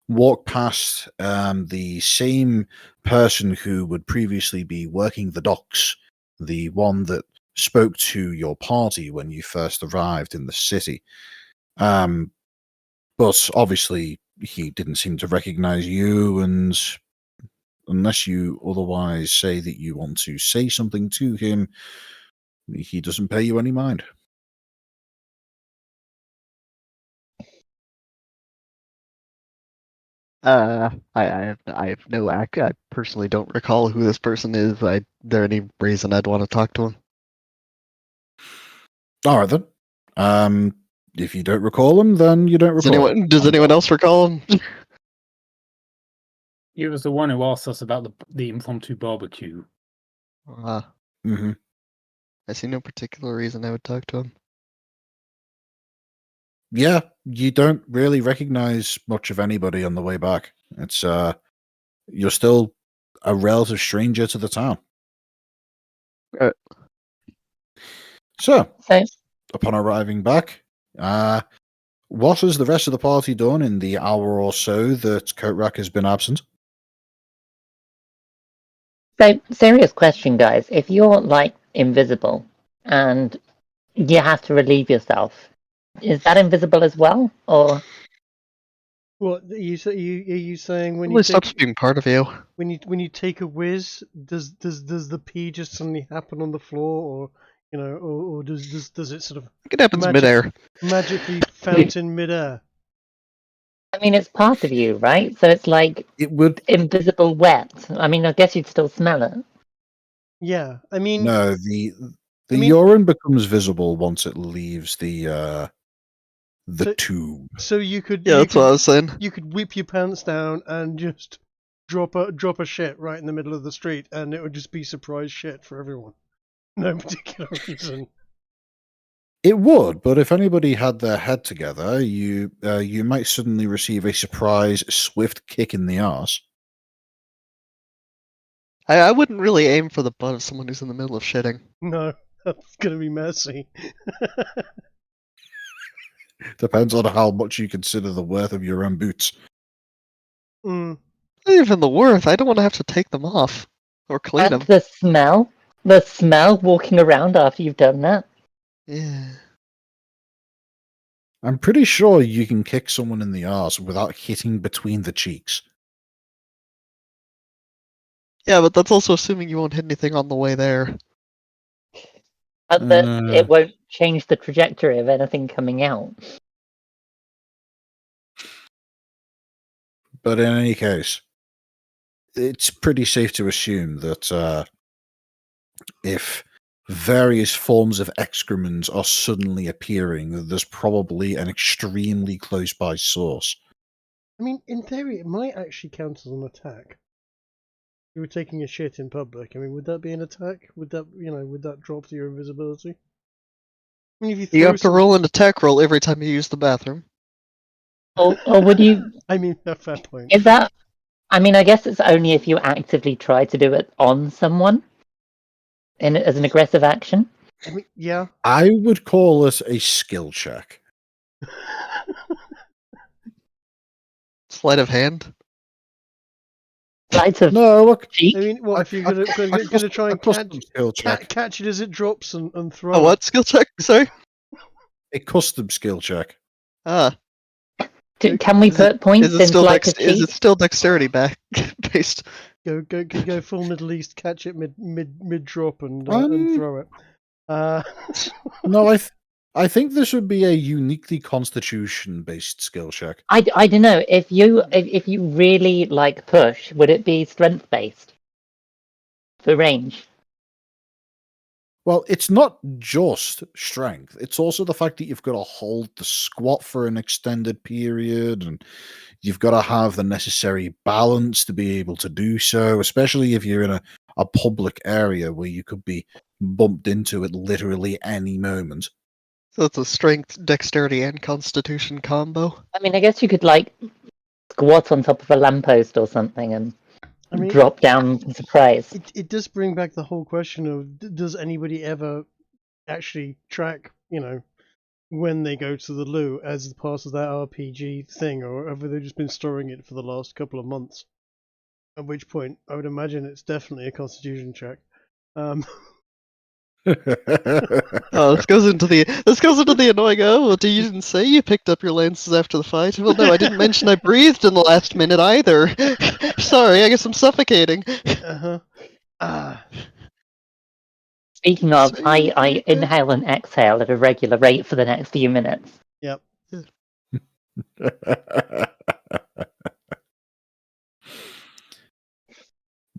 walk past the same person who would previously be working the docks, the one that spoke to your party when you first arrived in the city. But obviously, he didn't seem to recognize you, and unless you otherwise say that you want to say something to him, he doesn't pay you any mind. I have no act. I personally don't recall who this person is. There any reason I'd want to talk to him? All right then. If you don't recall him, then you don't recall. Does anyone else recall him? He was the one who asked us about the impromptu barbecue. Mm-hmm. I see no particular reason I would talk to him. Yeah, you don't really recognize much of anybody on the way back. It's you're still a relative stranger to the town. So, upon arriving back, what has the rest of the party done in the hour or so that Coatrack has been absent? So, serious question, guys. If you're like invisible and you have to relieve yourself, is that invisible as well, or? What are you saying when Well, you it stops being part of you. when you take a whiz, does the pee just suddenly happen on the floor, or or does it sort of It happens midair. magically fountain midair? I mean, it's part of you, right? So it's like It would invisible wet. I mean, I guess you'd still smell it. Yeah, I mean, no the urine becomes visible once it leaves the tube. So you could that's what I was saying. You could whip your pants down and just drop a shit right in the middle of the street, and it would just be surprise shit for everyone. No particular reason. It would, but if anybody had their head together, you might suddenly receive a surprise swift kick in the arse. I wouldn't really aim for the butt of someone who's in the middle of shitting. No, that's gonna be messy. Depends on how much you consider the worth of your own boots. Mm. Not even the worth. I don't want to have to take them off or clean And them. the smell walking around after you've done that. Yeah. I'm pretty sure you can kick someone in the arse without hitting between the cheeks. Yeah, but that's also assuming you won't hit anything on the way there. But that it won't change the trajectory of anything coming out. But in any case, it's pretty safe to assume that if various forms of excrement are suddenly appearing, there's probably an extremely close by source. I mean, in theory, it might actually count as an attack. you were taking a shit in public. I mean, would that be an attack? Would that drop your invisibility? I mean, if You throw have to roll an attack roll every time you use the bathroom. Or would you? I mean, a fair point. Is that? I mean, I guess it's only if you actively try to do it on someone, as an aggressive action. I mean, yeah. I would call it a skill check. Sleight of hand. Sleight of No, look. cheek. I mean, what if you're gonna try and catch it as it drops and throw A it? what skill check? Sorry. A custom skill check. Ah. Can we put points Is it in still sleight of cheek? Is it still dexterity based? Go full Middle East, catch it mid drop and throw it. No, I think this would be a uniquely constitution based skill check. I don't know if you really like push, would it be strength based for range? Well, it's not just strength. It's also the fact that you've got to hold the squat for an extended period, and you've got to have the necessary balance to be able to do so, especially if you're in a public area where you could be bumped into at literally any moment. So it's a strength, dexterity, and constitution combo. I mean, I guess you could like squat on top of a lamppost or something and drop down in surprise. It does bring back the whole question of, does anybody ever actually track, when they go to the loo as part of that RPG thing, or have they just been storing it for the last couple of months? At which point, I would imagine it's definitely a constitution check. This goes into the annoying. Oh, well, you didn't say you picked up your lances after the fight. Well, no, I didn't mention I breathed in the last minute either. Sorry, I guess I'm suffocating. Speaking of, I inhale and exhale at a regular rate for the next few minutes. Yep.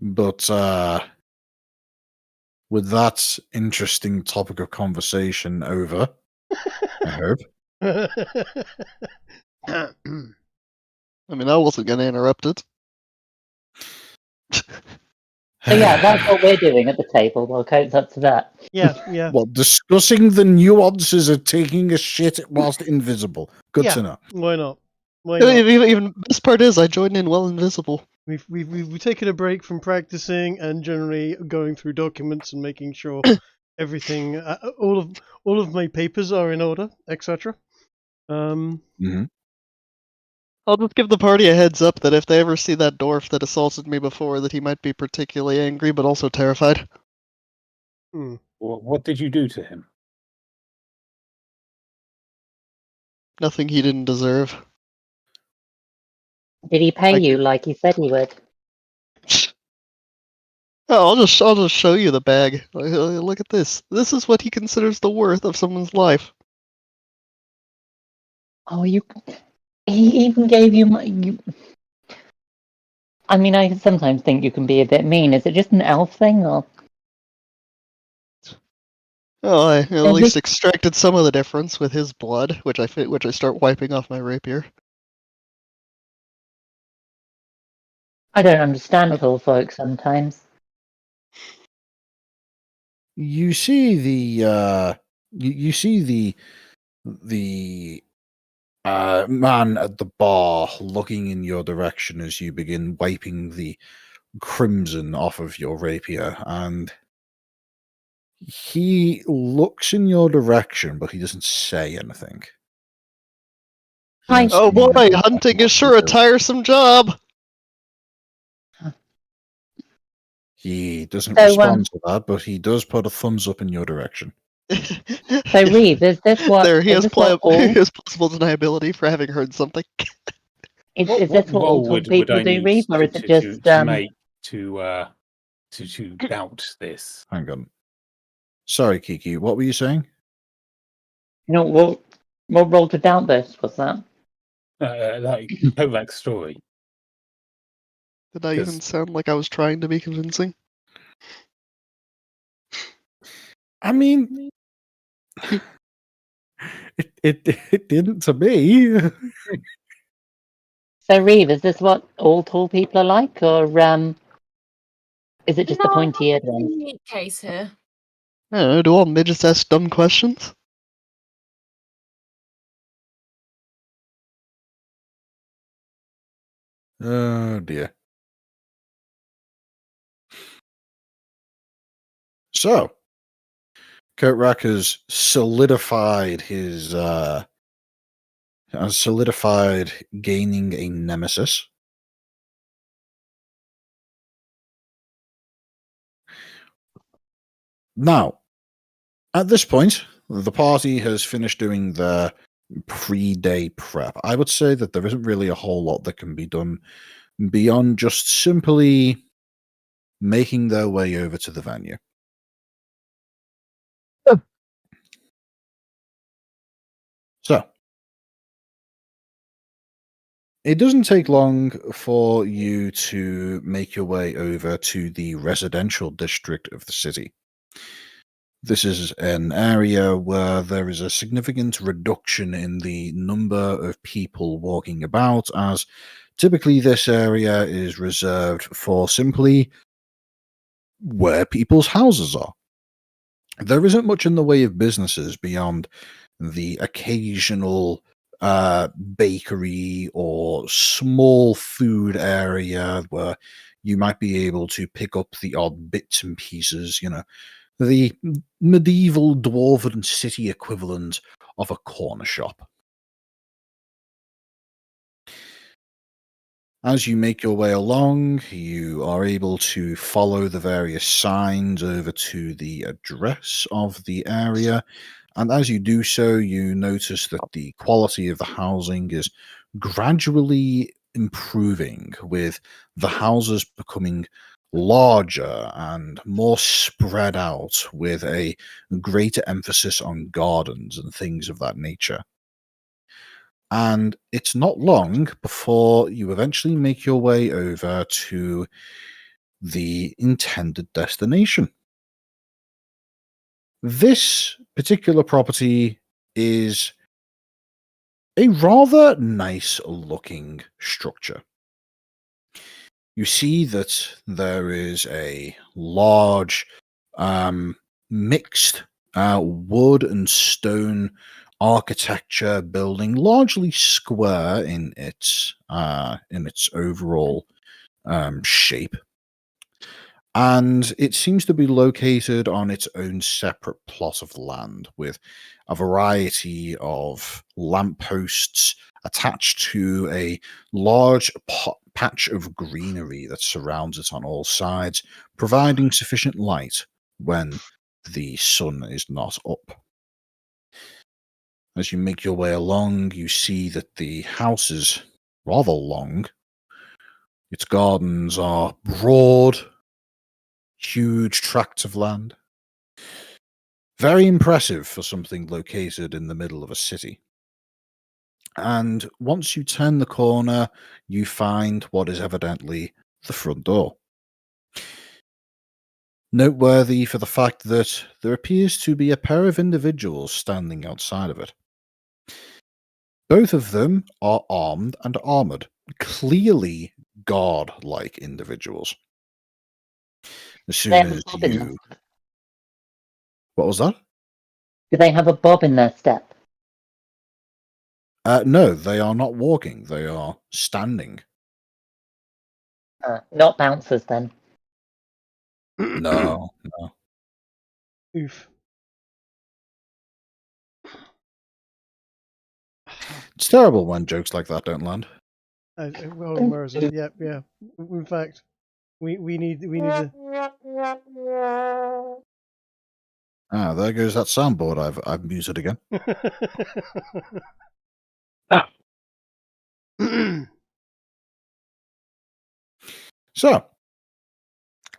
But with that interesting topic of conversation over, I hope. I mean, I wasn't going to interrupt it. So yeah, that's what we're doing at the table. Well, Coates up to that. Yeah. Well, discussing the nuances of taking a shit whilst invisible. Good to know. Why not? Even best part is I joined in while invisible. We've taken a break from practicing and generally going through documents and making sure everything, all of my papers are in order, etc. I'll just give the party a heads up that if they ever see that dwarf that assaulted me before, that he might be particularly angry, but also terrified. What did you do to him? Nothing he didn't deserve. Did he pay you like he said he would? Oh, I'll just show you the bag. Look at this. This is what he considers the worth of someone's life. Oh, he even gave you money. I mean, I sometimes think you can be a bit mean. Is it just an elf thing, or? Oh, I at least extracted some of the difference with his blood, which I start wiping off my rapier. I don't understand tall folk sometimes. You see the man at the bar looking in your direction as you begin wiping the crimson off of your rapier, and he looks in your direction, but he doesn't say anything. Oh boy, hunting is sure a tiresome job. He doesn't respond to that, but he does put a thumbs up in your direction. So, Reeve, is this what? There, he has possible deniability for having heard something. Is this what all tall people do, Reeve, or is it just to doubt this? Hang on. Sorry, Kiki. What were you saying? What role to doubt this was that? Like Coatrack's story. Did I even sound like I was trying to be convincing? I mean, it didn't to me. So, Reeve, is this what all tall people are like, or Is it just the pointy-eared that's a ones? unique case here. I don't know, do all midgets ask dumb questions? Oh dear. So, Coatrack has solidified gaining a nemesis. Now, at this point, the party has finished doing their pre-day prep. I would say that there isn't really a whole lot that can be done beyond just simply making their way over to the venue. Oh. So, it doesn't take long for you to make your way over to the residential district of the city. This is an area where there is a significant reduction in the number of people walking about, as typically this area is reserved for simply where people's houses are. There isn't much in the way of businesses beyond the occasional bakery or small food area where you might be able to pick up the odd bits and pieces, the medieval dwarven city equivalent of a corner shop. As you make your way along, you are able to follow the various signs over to the address of the area, and as you do so, you notice that the quality of the housing is gradually improving, with the houses becoming larger and more spread out, with a greater emphasis on gardens and things of that nature. And it's not long before you eventually make your way over to the intended destination. This particular property is a rather nice looking structure. You see that there is a large mixed wood and stone architecture building, largely square in its overall shape, and it seems to be located on its own separate plot of land, with a variety of lampposts attached to a large patch of greenery that surrounds it on all sides, providing sufficient light when the sun is not up. As you make your way along, you see that the house is rather long. Its gardens are broad, huge tracts of land. Very impressive for something located in the middle of a city. And once you turn the corner, you find what is evidently the front door. Noteworthy for the fact that there appears to be a pair of individuals standing outside of it. Both of them are armed and armored, clearly god-like individuals. As soon They have a as bob in their you... step. What was that? Do they have a bob in their step? No, they are not walking. They are standing. Not bouncers, then. No. Oof. It's terrible when jokes like that don't land. Well, where is it? Yeah. In fact, we need a... Ah, there goes that soundboard I've muted again. So,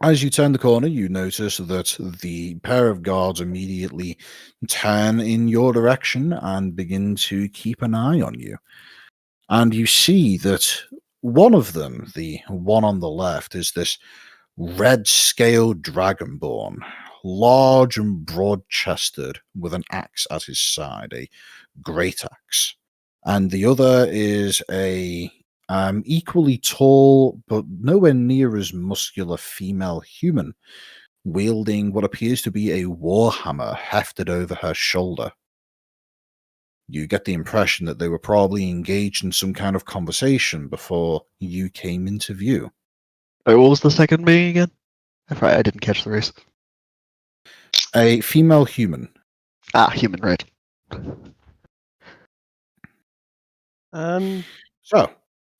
as you turn the corner, you notice that the pair of guards immediately turn in your direction and begin to keep an eye on you. And you see that one of them, the one on the left, is this red-scaled dragonborn, large and broad-chested, with an axe at his side, a great axe. And the other is a equally tall, but nowhere near as muscular female human, wielding what appears to be a warhammer hefted over her shoulder. You get the impression that they were probably engaged in some kind of conversation before you came into view. What was the second being again? I didn't catch the race. A female human. Ah, human, right. So,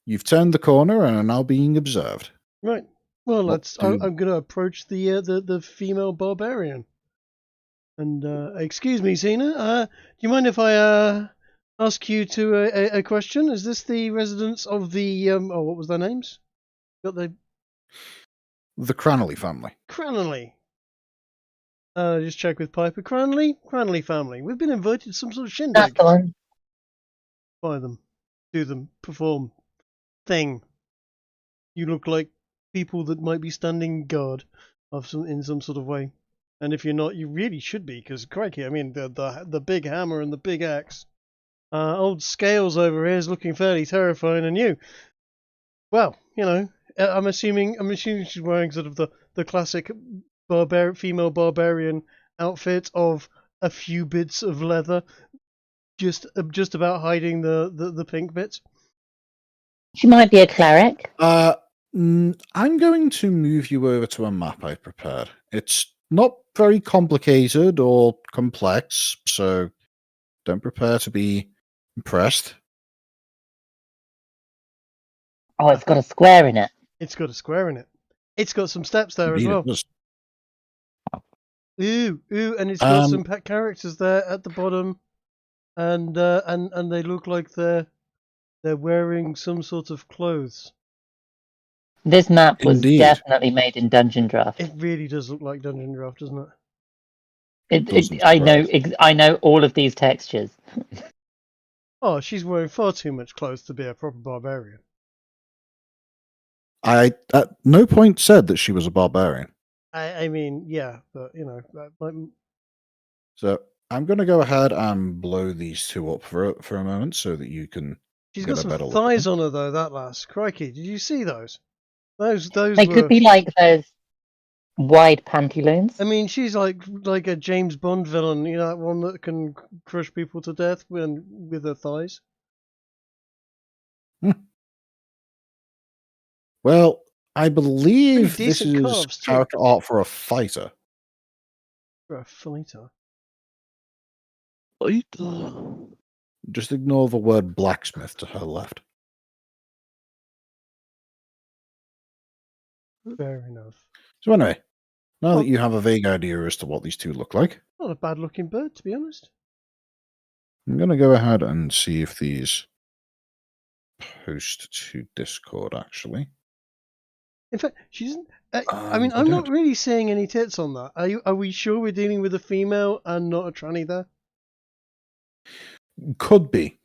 you've turned the corner and are now being observed. Right. Well, I'm going to approach the female barbarian. And excuse me, Xena. Do you mind if I ask you a question? Is this the residence of the what was their names? Got the Cranley family. Cranley. Just check with Piper. Cranley family. We've been invited to some sort of shindig. That's the one. By them, do them, perform, thing. You look like people that might be standing guard in some sort of way. And if you're not, you really should be, because crikey, I mean, the big hammer and the big axe. Old Scales over here is looking fairly terrifying, and you, well, you know, I'm assuming she's wearing sort of the classic female barbarian outfit of a few bits of leather, just about hiding the pink bits. She might be a cleric. I'm going to move you over to a map I prepared. It's not very complicated or complex, so don't prepare to be impressed. Oh, it's got a square in it. It's got a square in it. It's got some steps there Indeed, as well. it does. Ooh, and it's got some pet characters there at the bottom, and they look like they're wearing some sort of clothes. This map was Indeed. definitely made in Dungeon Draft. It really does look like Dungeon Draft, doesn't it? I know all of these textures. Oh, she's wearing far too much clothes to be a proper barbarian. I at no point said that she was a barbarian. I mean, yeah, but you know, So I'm going to go ahead and blow these two up for a moment so that you can. She's get got a some better look. thighs on her though. That last, crikey! Did you see those? Those They were... could be like those wide pantaloons. I mean, she's like a James Bond villain, you know, that one that can crush people to death with her thighs. Well, I believe Pretty this decent is calves, too. character art for a fighter. For a fighter. Just ignore the word blacksmith to her left. Fair enough. So anyway, now that you have a vague idea as to what these two look like, Not a bad looking bird, to be honest. I'm going to go ahead and see if these post to Discord, actually. In fact, she doesn't. I mean, I'm not really seeing any tits on that. Are we sure we're dealing with a female and not a tranny there? Could be.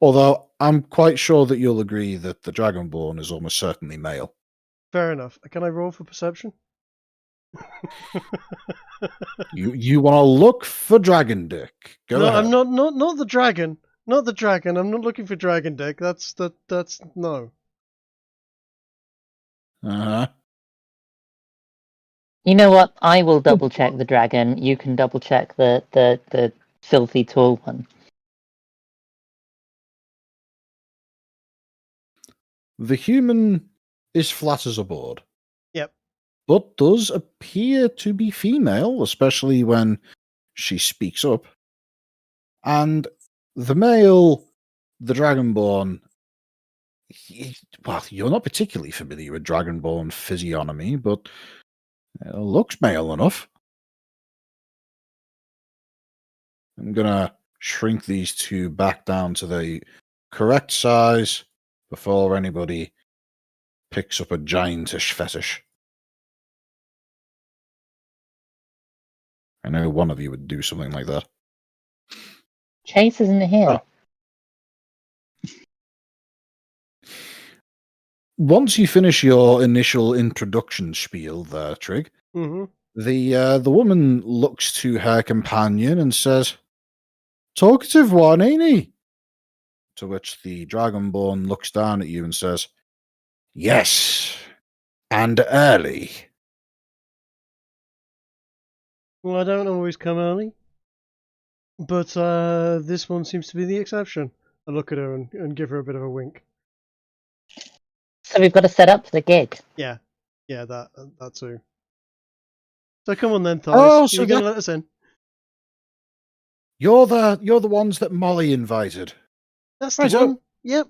Although I'm quite sure that you'll agree that the Dragonborn is almost certainly male. Fair enough. Can I roll for perception? You want to look for dragon dick? Go ahead. I'm not the dragon. Not the dragon. I'm not looking for dragon dick. That's no. Uh-huh. You know what? I will double check the dragon. You can double check the filthy tall one. The human is flat as a board. Yep. But does appear to be female, especially when she speaks up. And the male, the Dragonborn, well, you're not particularly familiar with Dragonborn physiognomy, but it looks male enough. I'm going to shrink these two back down to the correct size before anybody picks up a giantish fetish. I know one of you would do something like that. Chase isn't here. Oh. Once you finish your initial introduction spiel there, Trig, the woman looks to her companion and says, "Talkative one, ain't he? To which the Dragonborn looks down at you and says, "Yes, and early." Well, I don't always come early, but this one seems to be the exception. I look at her and give her a bit of a wink. So we've got to set up for the gig. Yeah, that too. So come on then, Thighs. Oh, so You're going to let us in? You're the ones that Molly invited. That's the Right, one. Yep.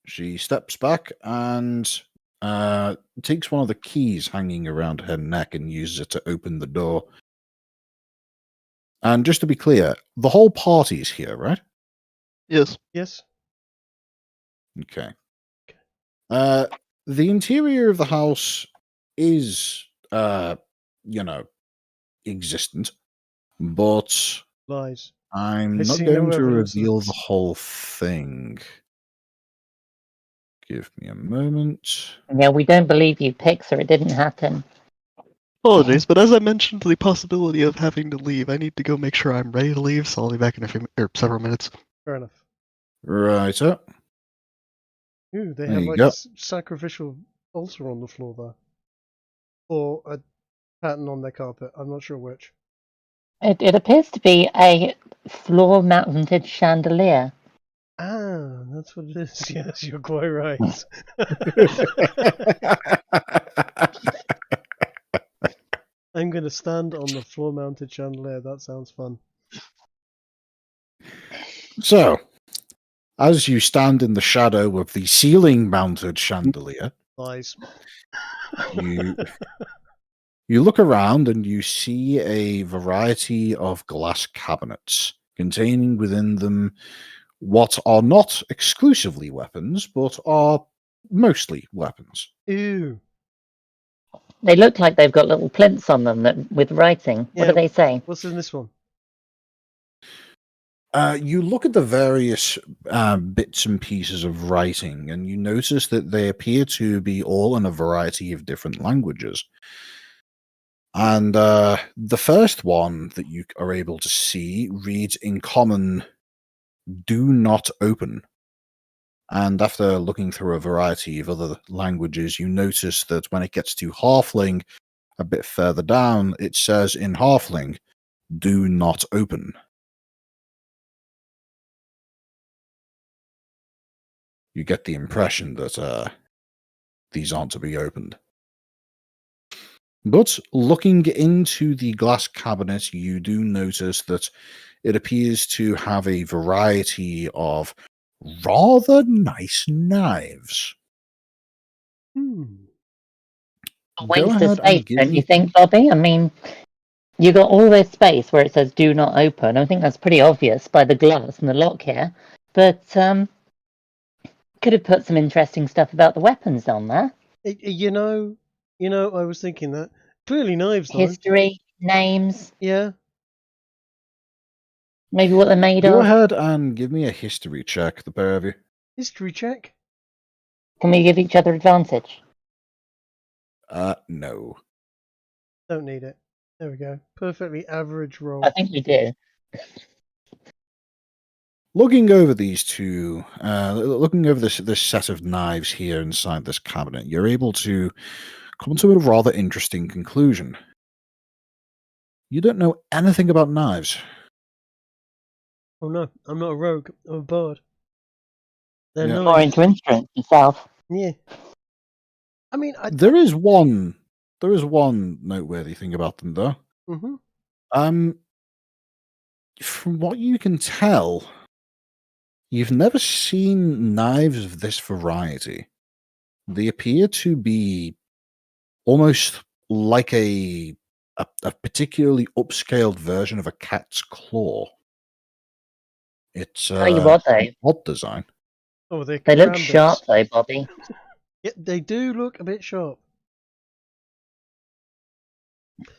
She steps back and takes one of the keys hanging around her neck and uses it to open the door. And just to be clear, the whole party's here, right? Yes. Yes. Okay. The interior of the house is, existent, but Lies. I'm I not see going no to evidence of reveal this. the whole thing. Give me a moment. Yeah, we don't believe you, Pixar. It didn't happen. Apologies, but as I mentioned the possibility of having to leave, I need to go make sure I'm ready to leave, so I'll be back in several minutes. Fair enough. Right up. Ooh, they There have you like go. a sacrificial altar on the floor there. Or a pattern on their carpet. I'm not sure which. It appears to be a floor-mounted chandelier. Ah, that's what it is. Yes, you're quite right. I'm going to stand on the floor-mounted chandelier. That sounds fun. So, as you stand in the shadow of the ceiling-mounted chandelier, Lies. you look around and you see a variety of glass cabinets containing within them what are not exclusively weapons, but are mostly weapons. Ew. They look like they've got little plinths on them with writing. What Yeah. do they say? What's in this one? You look at the various bits and pieces of writing, and you notice that they appear to be all in a variety of different languages. And the first one that you are able to see reads in common, "Do not open." And after looking through a variety of other languages, you notice that when it gets to Halfling, a bit further down, it says in Halfling, "Do not open." You get the impression that these aren't to be opened. But looking into the glass cabinet, you do notice that it appears to have a variety of rather nice knives. Hmm. A Go waste of ahead space, and give don't me. you think, Bobby? I mean, you got all this space where it says "Do not open." I think that's pretty obvious by the glass and the lock here. But could have put some interesting stuff about the weapons on there. You know, I was thinking that. Clearly knives, though. History, names, Yeah. maybe what they're made Go of. ahead and give me a history check, the pair of you. History check. Can we give each other advantage? No. Don't need it. There we go. Perfectly average roll. I think we do. Looking over these two, looking over this set of knives here inside this cabinet, you're able to come to a rather interesting conclusion. You don't know anything about knives. Oh no, I'm not a rogue. I'm a bard. They're Yeah. More knives. into instruments yourself. Yeah. I mean, There is one noteworthy thing about them, though. Mhm. From what you can tell, you've never seen knives of this variety. They appear to be almost like a particularly upscaled version of a cat's claw. It's Tell you what, though, an odd design. Oh, they're they look karambits. sharp, though, Bobby. Yeah, they do look a bit sharp.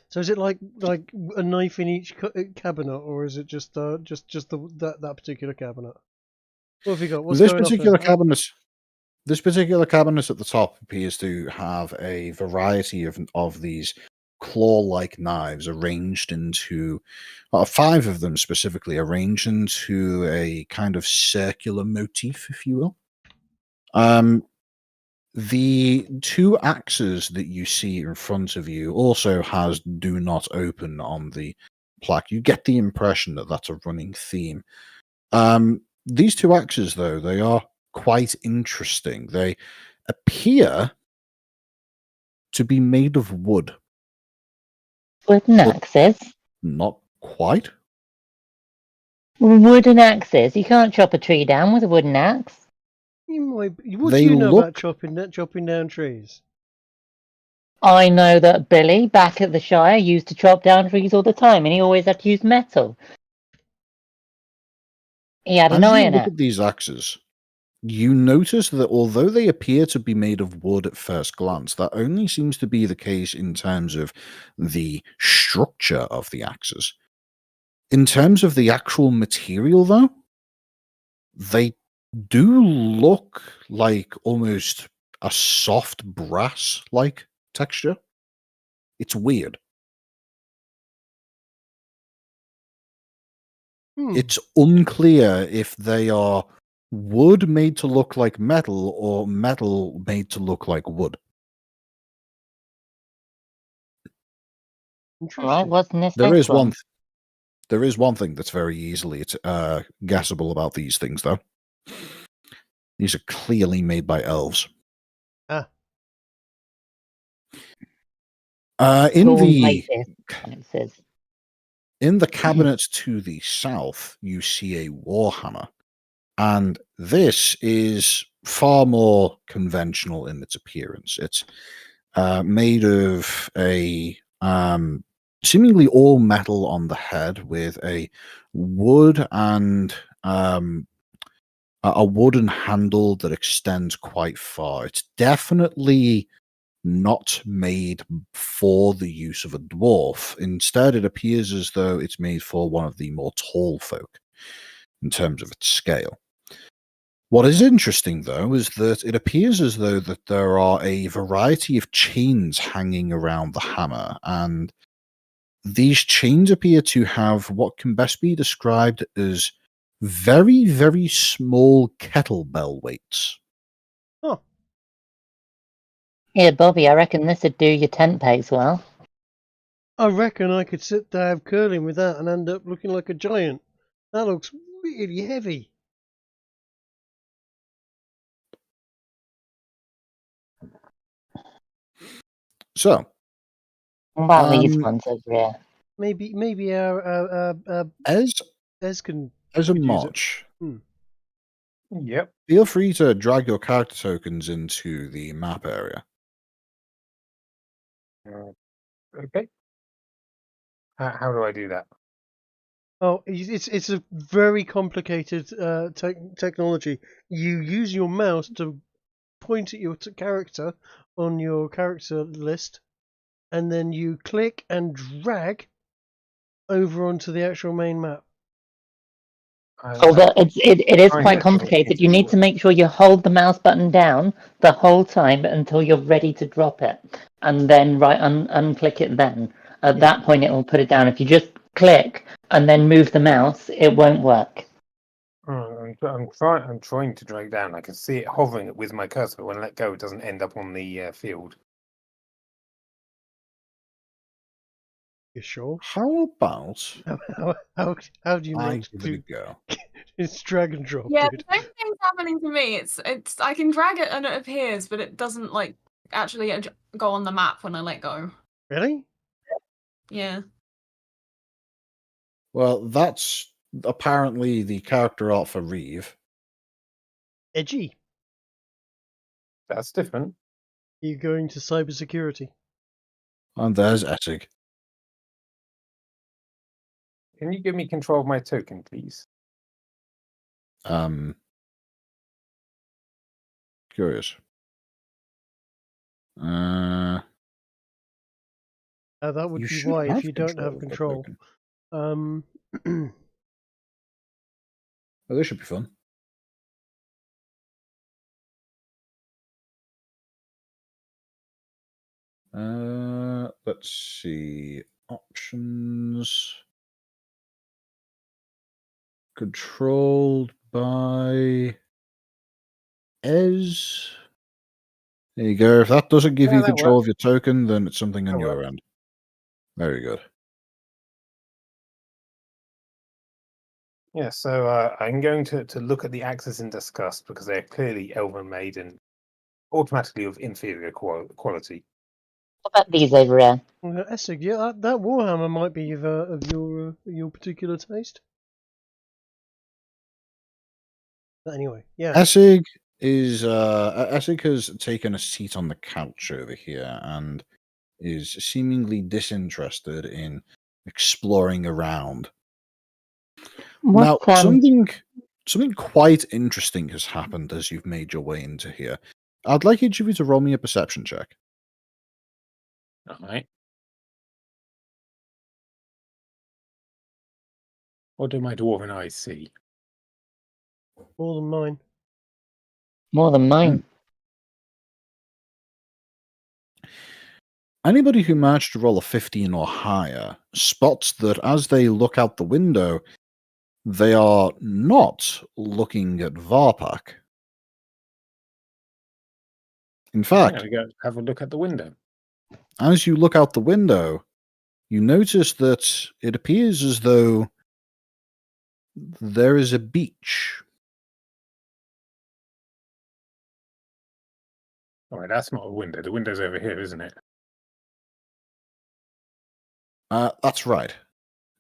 So is it like a knife in each cabinet, or is it just that particular cabinet? What have you got? What's This going particular up there? This particular cabinet at the top appears to have a variety of these claw-like knives arranged into 5 of them specifically arranged into a kind of circular motif, if you will. The 2 axes that you see in front of you also has "Do Not Open" on the plaque. You get the impression that that's a running theme. These 2 axes, though, they are quite interesting. They appear to be made of wood. Wooden axes? Not quite. Wooden axes? You can't chop a tree down with a wooden axe. What They do you know about look- chopping down trees? I know that Billy, back at the Shire, used to chop down trees all the time, and he always had to use metal. He had an As you iron look axe. at these axes, you notice that although they appear to be made of wood at first glance, that only seems to be the case in terms of the structure of the axes. In terms of the actual material, though, they do look like almost a soft brass-like texture. It's weird. It's unclear if they are wood made to look like metal or metal made to look like wood. Why Interesting. wasn't this There is one? there is one thing that's very easily guessable about these things, though. These are clearly made by elves. Ah. In All the native axes. in the cabinet to the south, you see a warhammer, and this is far more conventional in its appearance. It's made of a seemingly all metal on the head with a wood and a wooden handle that extends quite far. It's definitely not made for the use of a dwarf. Instead, it appears as though it's made for one of the more tall folk in terms of its scale. What is interesting, though, is that it appears as though that there are a variety of chains hanging around the hammer, and these chains appear to have what can best be described as very, very small kettlebell weights. Oh, Here, Bobby, I reckon this would do your tent pegs well. I reckon I could sit there have curling with that and end up looking like a giant. That looks really heavy. So, Well, these ones over here. Maybe our as Ez can a could use it. Motch, Yep. feel free to drag your character tokens into the map area. Okay. How do I do that? Oh, it's a very complicated technology. You use your mouse to point at your character on your character list, and then you click and drag over onto the actual main map. Although it is Oh, quite yes, complicated. You need to make sure you hold the mouse button down the whole time until you're ready to drop it, and then unclick it. Then at that point, it will put it down. If you just click and then move the mouse, it won't work. I'm trying to drag down. I can see it hovering with my cursor, but when I let go, it doesn't end up on the field. You sure? How about How do you I make give it a go? It's drag and drop, Yeah, dude. the same thing's happening to me. It's I can drag it and it appears, but it doesn't like actually go on the map when I let go. Really? Yeah. Well, that's apparently the character art for Reeve. Edgy. That's different. You're going to cybersecurity. And there's Ettig. Can you give me control of my token, please? Curious. That would You be should why if have you don't have of that control. token. Oh, this should be fun. Let's let's see. Options. Controlled by Ez. There you go. If that doesn't give Yeah, you that control works. of your token, then it's something on That your works. end. Very good. Yeah, so I'm going to look at the axes in disgust because they're clearly elven made and automatically of inferior quality. What about these over here? Essig, yeah, that warhammer might be of your particular taste. But anyway, yeah. Essig has taken a seat on the couch over here and is seemingly disinterested in exploring around. Now, something quite interesting has happened as you've made your way into here. I'd like each of you to roll me a perception check. All right. What do my dwarven eyes see? More than mine. More than mine. Anybody who managed to roll a 15 or higher spots that as they look out the window, they are not looking at Varpak. In I'm fact, going to go have a look at the window. as you look out the window, you notice that it appears as though there is a beach. All right, that's not a window. The window's over here, isn't it? That's right.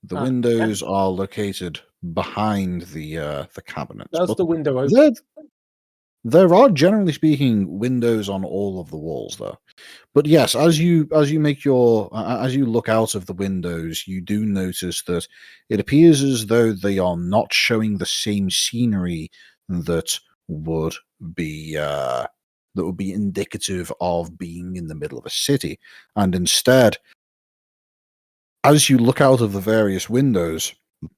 The windows are located behind the cabinets. Does But the window open? there are, generally speaking, windows on all of the walls, though. But yes, as you make your as you look out of the windows, you do notice that it appears as though they are not showing the same scenery that would be indicative of being in the middle of a city, and instead, as you look out of the various windows,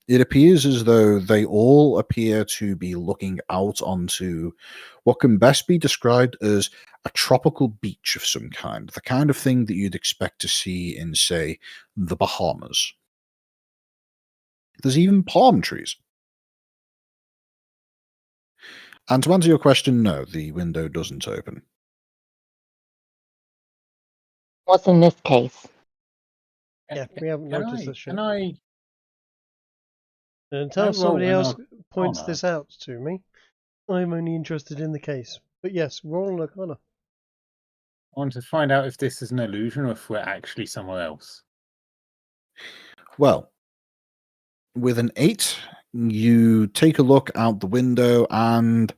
it appears as though they all appear to be looking out onto what can best be described as a tropical beach of some kind, the kind of thing that you'd expect to see in, say, the Bahamas. There's even palm trees. And to answer your question, no, the window doesn't open. What's in this case? Yeah, we haven't noticed this shit. Can I Until roll somebody an else points Arcana? this out to me, I'm only interested in the case. But yes, roll an Arcana. I want to find out if this is an illusion or if we're actually somewhere else. Well, with an 8, you take a look out the window and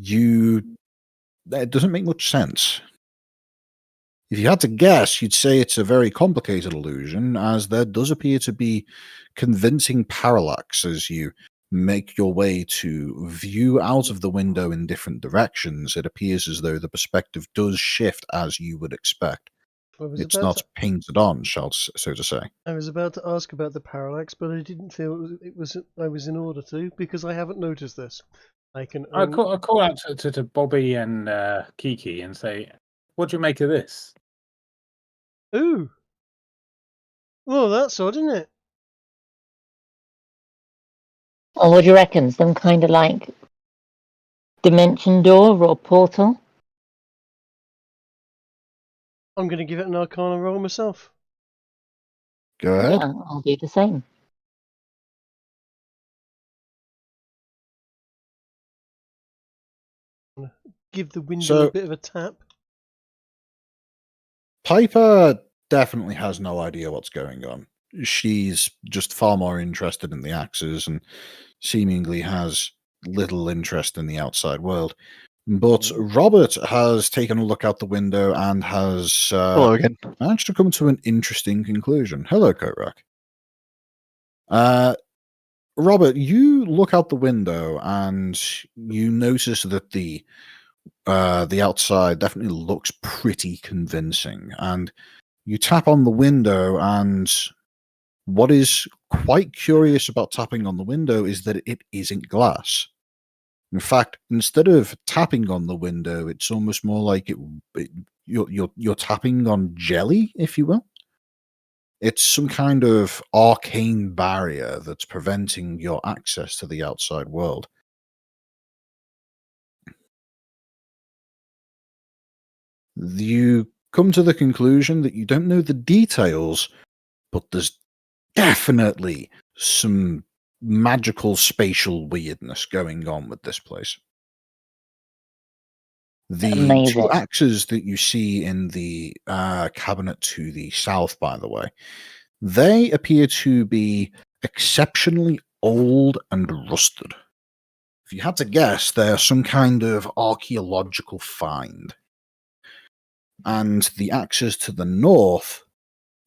it doesn't make much sense. If you had to guess, you'd say it's a very complicated illusion, as there does appear to be convincing parallax as you make your way to view out of the window in different directions. It appears as though the perspective does shift as you would expect. It's not painted on, so to say. I was about to ask about the parallax, but I didn't feel I was in order to, because I haven't noticed this. I call out to Bobby and Kiki and say, "What do you make of this?" Ooh. Well, that's odd, isn't it? Or what do you reckon? Some kind of like dimension door or portal? I'm going to give it an Arcana roll myself. Go ahead. Yeah, I'll do the same. Give the window a bit of a tap. Piper definitely has no idea what's going on. She's just far more interested in the axes and seemingly has little interest in the outside world. But Robert has taken a look out the window and has Hello again. managed to come to an interesting conclusion. Hello, Coatrack. Robert, you look out the window and you notice that the outside definitely looks pretty convincing, and you tap on the window, and what is quite curious about tapping on the window is that it isn't glass. In fact, instead of tapping on the window, it's almost more like you're tapping on jelly, if you will. It's some kind of arcane barrier that's preventing your access to the outside world. You come to the conclusion that you don't know the details, but there's definitely some magical spatial weirdness going on with this place. The Amazing. two axes that you see in the cabinet to the south, by the way, they appear to be exceptionally old and rusted. If you had to guess, they're some kind of archaeological find. And the axes to the north,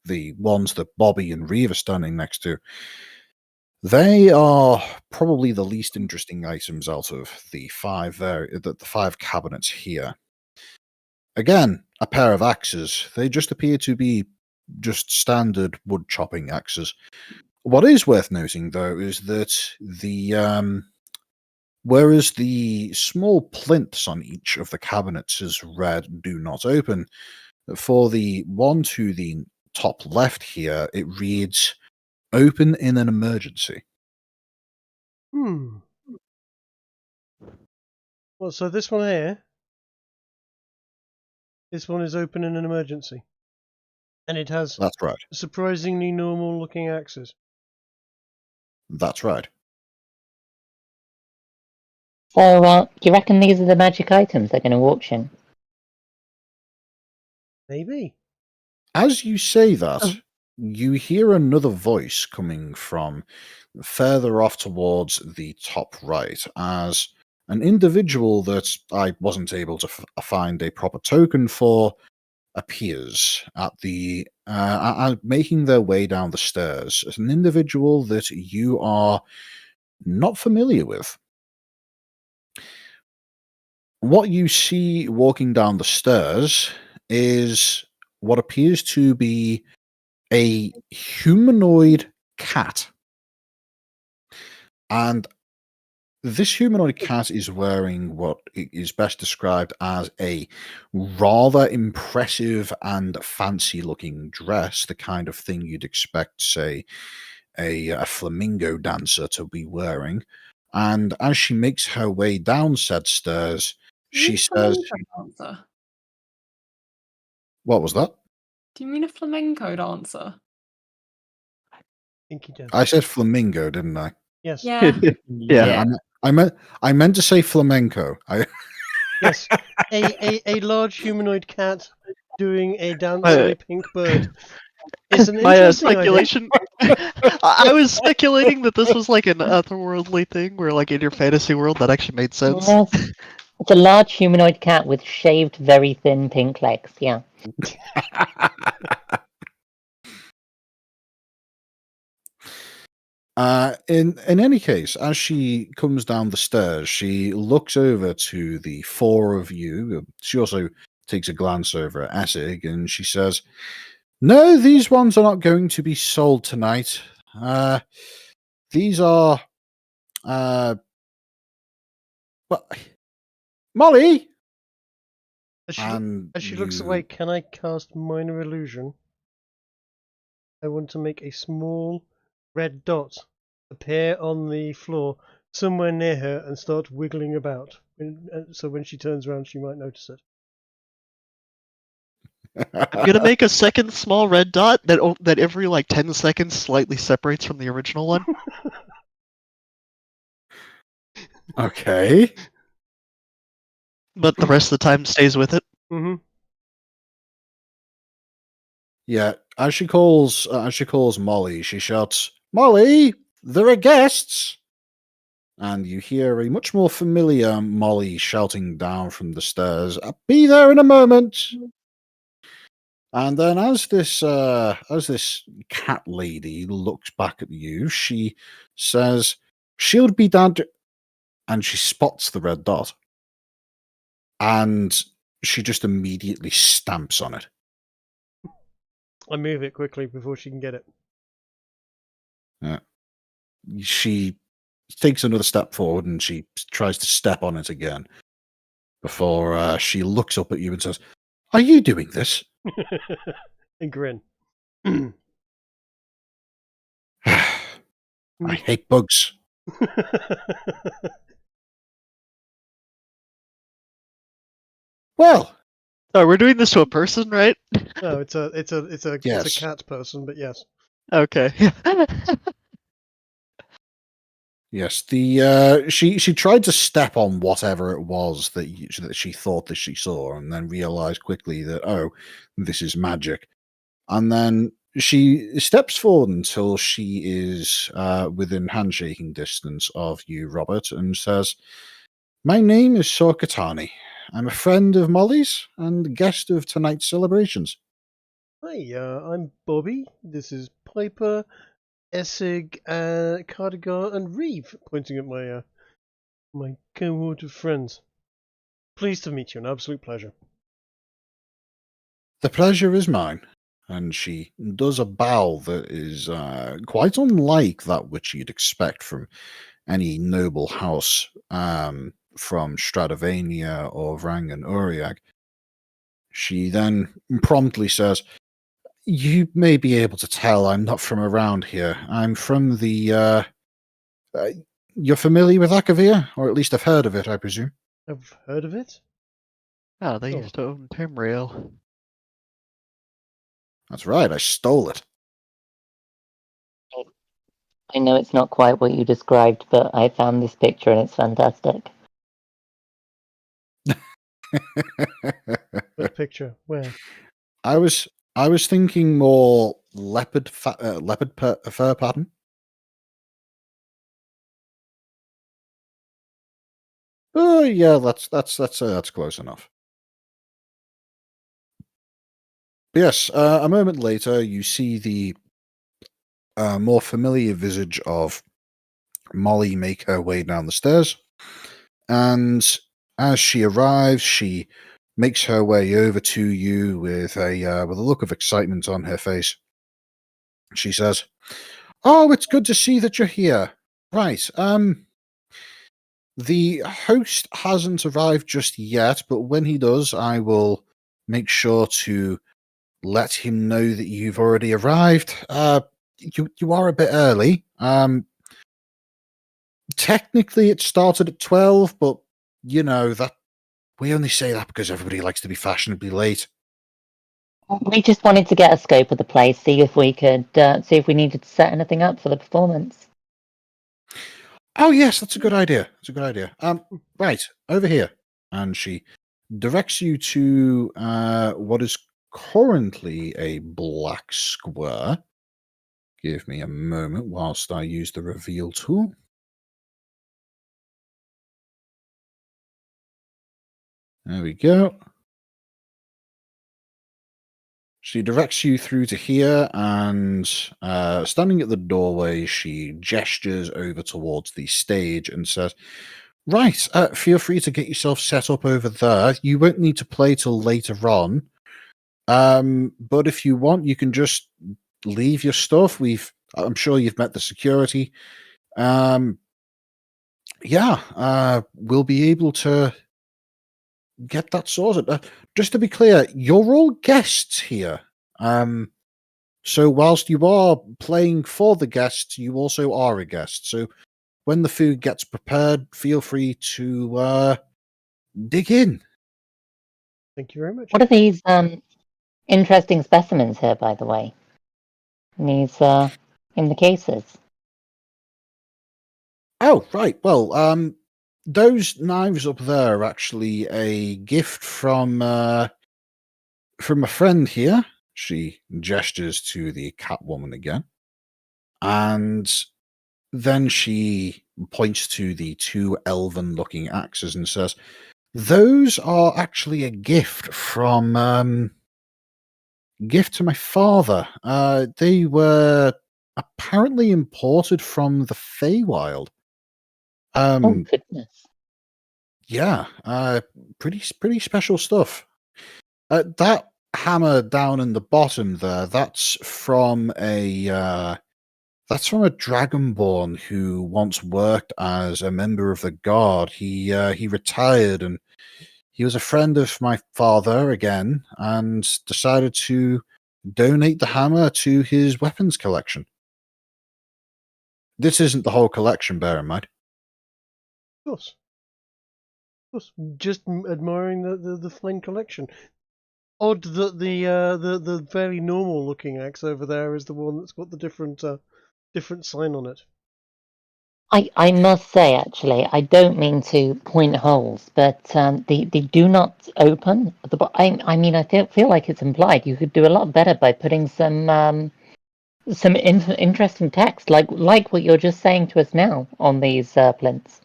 the ones that Bobby and Reeve are standing next to, they are probably the least interesting items out of the five cabinets here. Again, a pair of axes. They just appear to be just standard wood chopping axes. What is worth noting, though, is that whereas the small plinths on each of the cabinets is read "Do not open," for the one to the top left here, it reads "Open in an emergency." Well, so this one here, this one is open in an emergency. And it has That's right. surprisingly normal looking axes. That's right. So, do you reckon these are the magic items they're going to auction? Maybe. As you say that, you hear another voice coming from further off towards the top right, as an individual that I wasn't able to find a proper token for appears at the making their way down the stairs. As an individual that you are not familiar with. What you see walking down the stairs is what appears to be a humanoid cat. And this humanoid cat is wearing what is best described as a rather impressive and fancy-looking dress, the kind of thing you'd expect, say, a flamingo dancer to be wearing. And as she makes her way down said stairs, she says... Dancer? What was that? Do you mean a flamenco dancer? I think he does. I said flamingo, didn't I? Yes. Yeah. Yeah. I meant to say flamenco. Yes. A large humanoid cat doing a dance on a pink bird. It's an My interesting idea. speculation. I was speculating that this was like an otherworldly thing, where like in your fantasy world that actually made sense. Yes. It's a large humanoid cat with shaved, very thin pink legs. Yeah. In any case, as she comes down the stairs, she looks over to the four of you. She also takes a glance over at Essig, and she says, "No, these ones are not going to be sold tonight. These are, but Molly." As she looks away, can I cast minor illusion? I want to make a small red dot appear on the floor somewhere near her and start wiggling about. So when she turns around, she might notice it. I'm gonna make a second small red dot that every like 10 seconds slightly separates from the original one. Okay. But the rest of the time stays with it. Mm-hmm. Yeah, as she calls Molly, she shouts, "Molly, there are guests!" And you hear a much more familiar Molly shouting down from the stairs, "I'll be there in a moment." And then as this cat lady looks back at you, she says, "She'll be down to..." And she spots the red dot. And she just immediately stamps on it. I move it quickly before she can get it. Yeah. She takes another step forward and she tries to step on it again before she looks up at you and says, "Are you doing this?" And grin. I hate bugs. Well, Oh, we're doing this to a person, right? No, it's a Yes. cat person, but yes. Okay. Yes, the she tried to step on whatever it was that she thought that she saw, and then realized quickly that, oh, this is magic. And then she steps forward until she is within handshaking distance of you, Robert, and says, "My name is Sorkatani. I'm a friend of Molly's and guest of tonight's celebrations." Hi, I'm Bobby. This is Piper, Essig, Cardigan, and Reeve, pointing at my cohort of friends. Pleased to meet you, an absolute pleasure. The pleasure is mine. And she does a bow that is quite unlike that which you'd expect from any noble house from Stratovania or Vrang and Uriag. She then promptly says, "You may be able to tell I'm not from around here. I'm from the... you're familiar with Akavir? Or at least have heard of it, I presume?" I've heard of it. Oh, they Oh. used to own Timrail. That's right, I stole it. I know it's not quite what you described, but I found this picture and it's fantastic. What picture? Where? I was thinking more leopard fur pattern. Oh yeah, that's close enough. Yes, a moment later, you see the more familiar visage of Molly make her way down the stairs, and as she arrives, she makes her way over to you with a look of excitement on her face. She says, "Oh, it's good to see that you're here. Right, the host hasn't arrived just yet, but when he does, I will make sure to let him know that you've already arrived. You are a bit early. Technically, it started at 12, but you know that we only say that because everybody likes to be fashionably late." We just wanted to get a scope of the place, see if we could, see if we needed to set anything up for the performance. "Oh yes, that's a good idea. That's a good idea. Right over here," and she directs you to what is currently a black square. Give me a moment whilst I use the reveal tool. There we go. She directs you through to here, and standing at the doorway, she gestures over towards the stage and says, "Right, feel free to get yourself set up over there. You won't need to play till later on. But if you want, you can just leave your stuff. I'm sure you've met the security. We'll be able to get that sorted. Just to be clear, you're all guests here. So whilst you are playing for the guests, you also are a guest. So when the food gets prepared, feel free to dig in." Thank you very much. What are these interesting specimens here, by the way? These in the cases. Oh, right. Well, those knives up there are actually a gift from a friend here. She gestures to the cat woman again. And then she points to the two elven-looking axes and says, "Those are actually a gift from gift to my father. They were apparently imported from the Feywild. Oh goodness! Yeah, pretty special stuff. That hammer down in the bottom there, that's from a dragonborn who once worked as a member of the guard. He retired, and he was a friend of my father again, and decided to donate the hammer to his weapons collection." This isn't the whole collection, bear in mind. Of course. Of course. Just admiring the Flame collection. Odd that the fairly normal looking axe over there is the one that's got the different sign on it. I must say, actually, I don't mean to point holes, but they do not open. I mean, I feel like it's implied. You could do a lot better by putting some interesting text, like what you're just saying to us now on these plinths.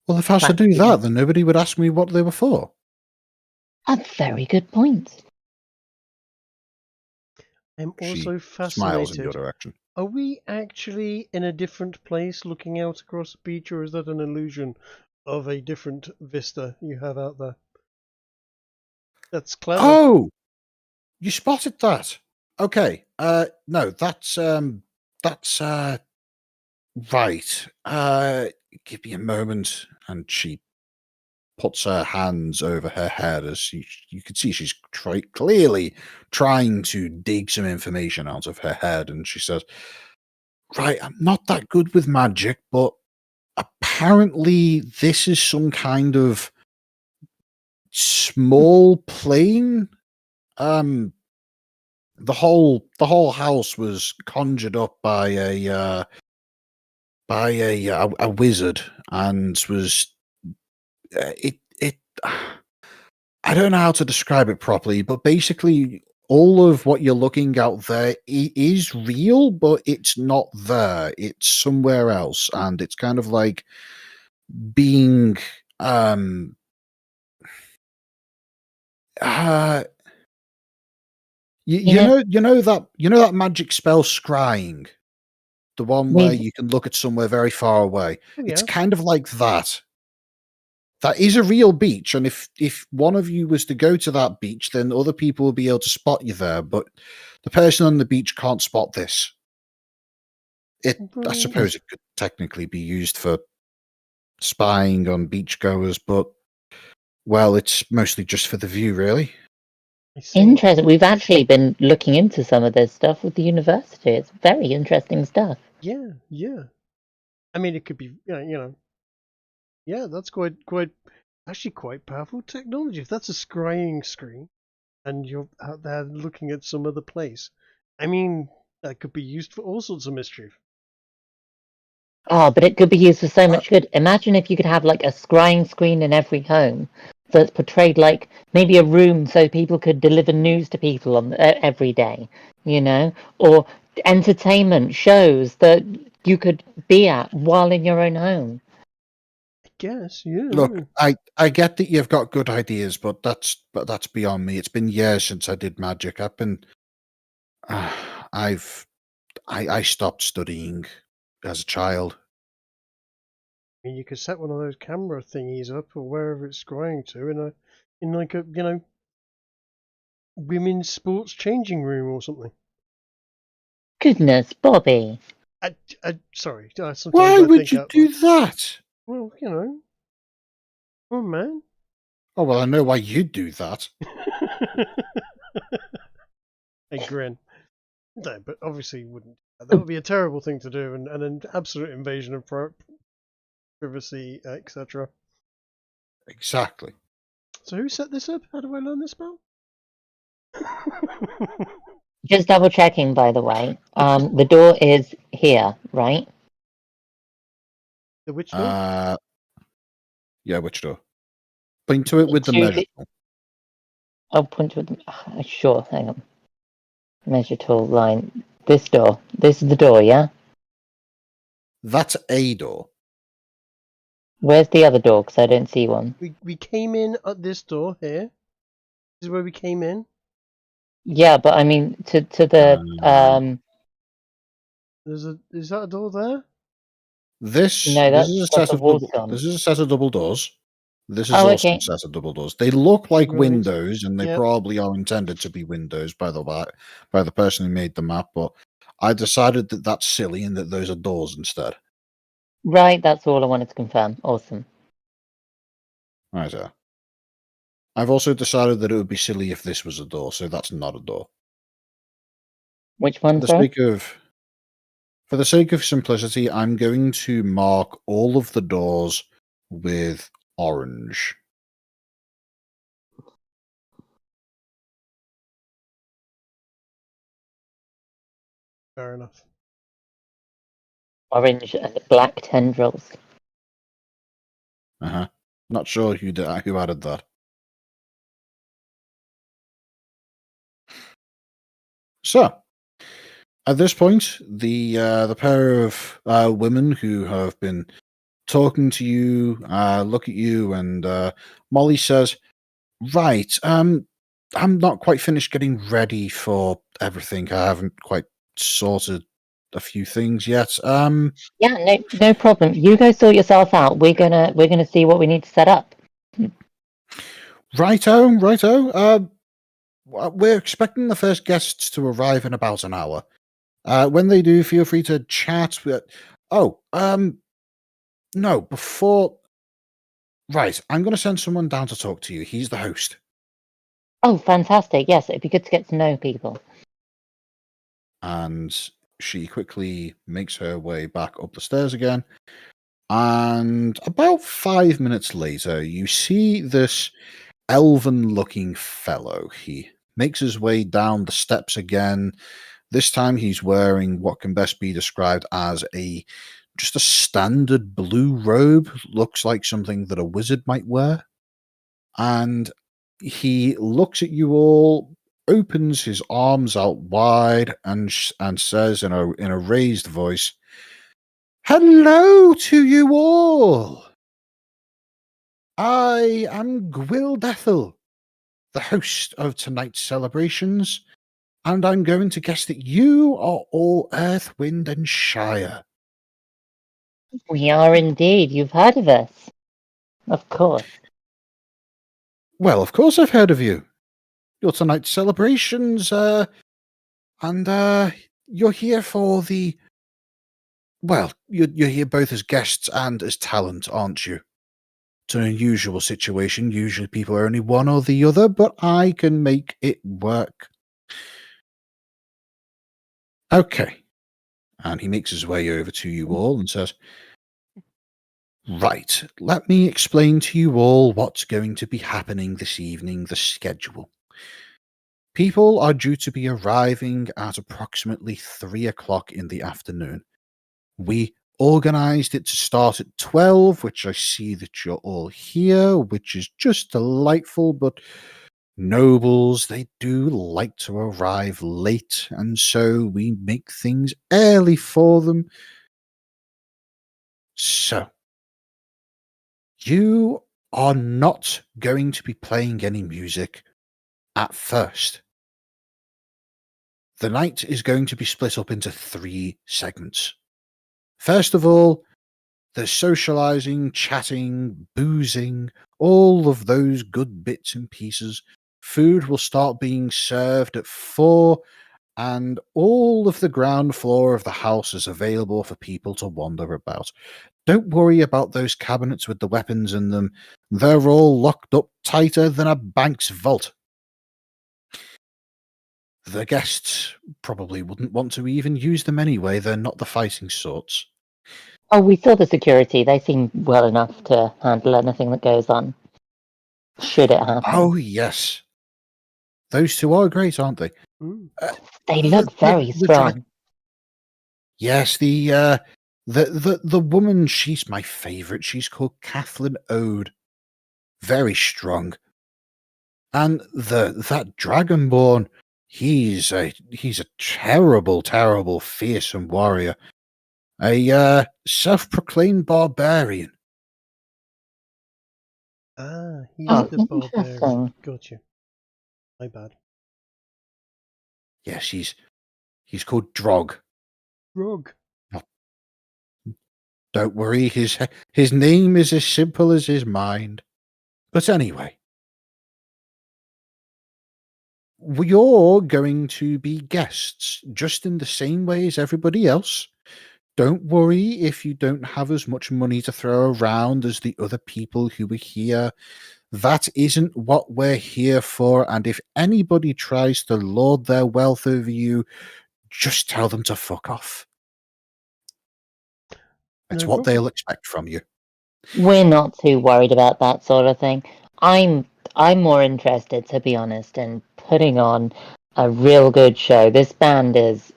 Well, if I was to do that, then nobody would ask me what they were for. A very good point. I'm also smiles in your fascinated. direction. Are we actually in a different place looking out across the beach, or is that an illusion of a different vista you have out there? That's clever. Oh! You spotted that. Okay. No, that's right. Give me a moment. And she puts her hands over her head as you can see she's clearly trying to dig some information out of her head. And she says, right, I'm not that good with magic, but apparently this is some kind of small plane. The whole house was conjured up by a wizard, and was it. I don't know how to describe it properly, but basically, all of what you're looking out there is real, but it's not there. It's somewhere else, and it's kind of like being you know that magic spell scrying, the one where you can look at somewhere very far away. Oh, yeah. It's kind of like that. That is a real beach, and if one of you was to go to that beach, then other people will be able to spot you there. But the person on the beach can't spot this. I suppose it could technically be used for spying on beachgoers, but well, it's mostly just for the view, really. Interesting. We've actually been looking into some of this stuff with the university. It's very interesting stuff. Yeah. I mean, it could be, yeah, that's quite powerful technology. If that's a scrying screen, and you're out there looking at some other place, I mean, that could be used for all sorts of mischief. Oh, but it could be used for so much good. Imagine if you could have like a scrying screen in every home that's portrayed like maybe a room so people could deliver news to people on every day, or entertainment shows that you could be at while in your own home. I guess, yeah. Look, I get that you've got good ideas, but that's beyond me. It's been years since I did magic. I stopped studying as a child. I mean, you could set one of those camera thingies up or wherever it's scrying to in like a women's sports changing room or something. Goodness, Bobby. Sorry. Why would you do that? Well, come on, man. Oh well, I know why you'd do that. I grin. No, but obviously you wouldn't. That would be a terrible thing to do, and an absolute invasion of privacy, etc. Exactly. So who set this up? How do I learn this spell? Just double checking, by the way. The door is here, right? The which door? Yeah, which door? Point to it with the measure tool. I'll point to it. Sure, hang on. Measure tool line. This door. This is the door, yeah? That's a door. Where's the other door? Because I don't see one. We came in at this door here. This is where we came in. Yeah, but I mean to the Is that a door there? This is a set of double doors. This is also a set of double doors. They look like windows, and they probably are intended to be windows by the person who made the map. But I decided that that's silly and that those are doors instead. Right, that's all I wanted to confirm. Awesome. Right there. I've also decided that it would be silly if this was a door, so that's not a door. Which one, For the sake of For the sake of simplicity, I'm going to mark all of the doors with orange. Fair enough. Orange and black tendrils. Not sure who added that. So, at this point, the pair of women who have been talking to you look at you, and Molly says, "Right, I'm not quite finished getting ready for everything. I haven't quite sorted a few things yet. Yeah, no problem. You go sort yourself out. We're gonna see what we need to set up. Righto. We're expecting the first guests to arrive in about an hour. When they do, feel free to chat. No, before. Right, I'm going to send someone down to talk to you. He's the host." Oh, fantastic! Yes, it'd be good to get to know people. And she quickly makes her way back up the stairs again. And about 5 minutes later, you see this elven-looking fellow. He makes his way down the steps again. This time he's wearing what can best be described as just a standard blue robe. Looks like something that a wizard might wear. And he looks at you all, opens his arms out wide, and says in a raised voice, "Hello to you all. I am Gwildethel, the host of tonight's celebrations, and I'm going to guess that you are all Earth, Wind, and Shire." We are indeed. You've heard of us, of course. "Well, of course I've heard of you. Your tonight's celebrations, and you're here for the... Well, you're here both as guests and as talent, aren't you? It's an unusual situation. Usually people are only one or the other, but I can make it work." Okay. And he makes his way over to you all and says, "Right, let me explain to you all what's going to be happening this evening, the schedule. People are due to be arriving at approximately 3 o'clock in the afternoon. We organised it to start at 12, which I see that you're all here, which is just delightful, but nobles, they do like to arrive late, and so we make things early for them. So, you are not going to be playing any music at first. The night is going to be split up into 3 segments. First of all, there's socializing, chatting, boozing, all of those good bits and pieces. Food will start being served at 4, and all of the ground floor of the house is available for people to wander about. Don't worry about those cabinets with the weapons in them. They're all locked up tighter than a bank's vault. The guests probably wouldn't want to even use them anyway. They're not the fighting sorts. Oh, we saw the security. They seem well enough to handle anything that goes on, should it happen. Oh, yes. Those two are great, aren't they? They look very strong. Yes, the woman, she's my favourite. She's called Kathleen Ode. Very strong. And that Dragonborn, he's a terrible, fearsome warrior. A self-proclaimed barbarian. He's Oh, the barbarian. interesting. Got you. My bad. Yes, he's called Drog. Drog. Don't worry, his name is as simple as his mind. But anyway, you're going to be guests, just in the same way as everybody else. Don't worry if you don't have as much money to throw around as the other people who are here. That isn't what we're here for, and if anybody tries to lord their wealth over you, just tell them to fuck off. It's No what problem. they'll expect from you. We're not too worried about that sort of thing. I'm more interested, to be honest, in putting on a real good show. This band is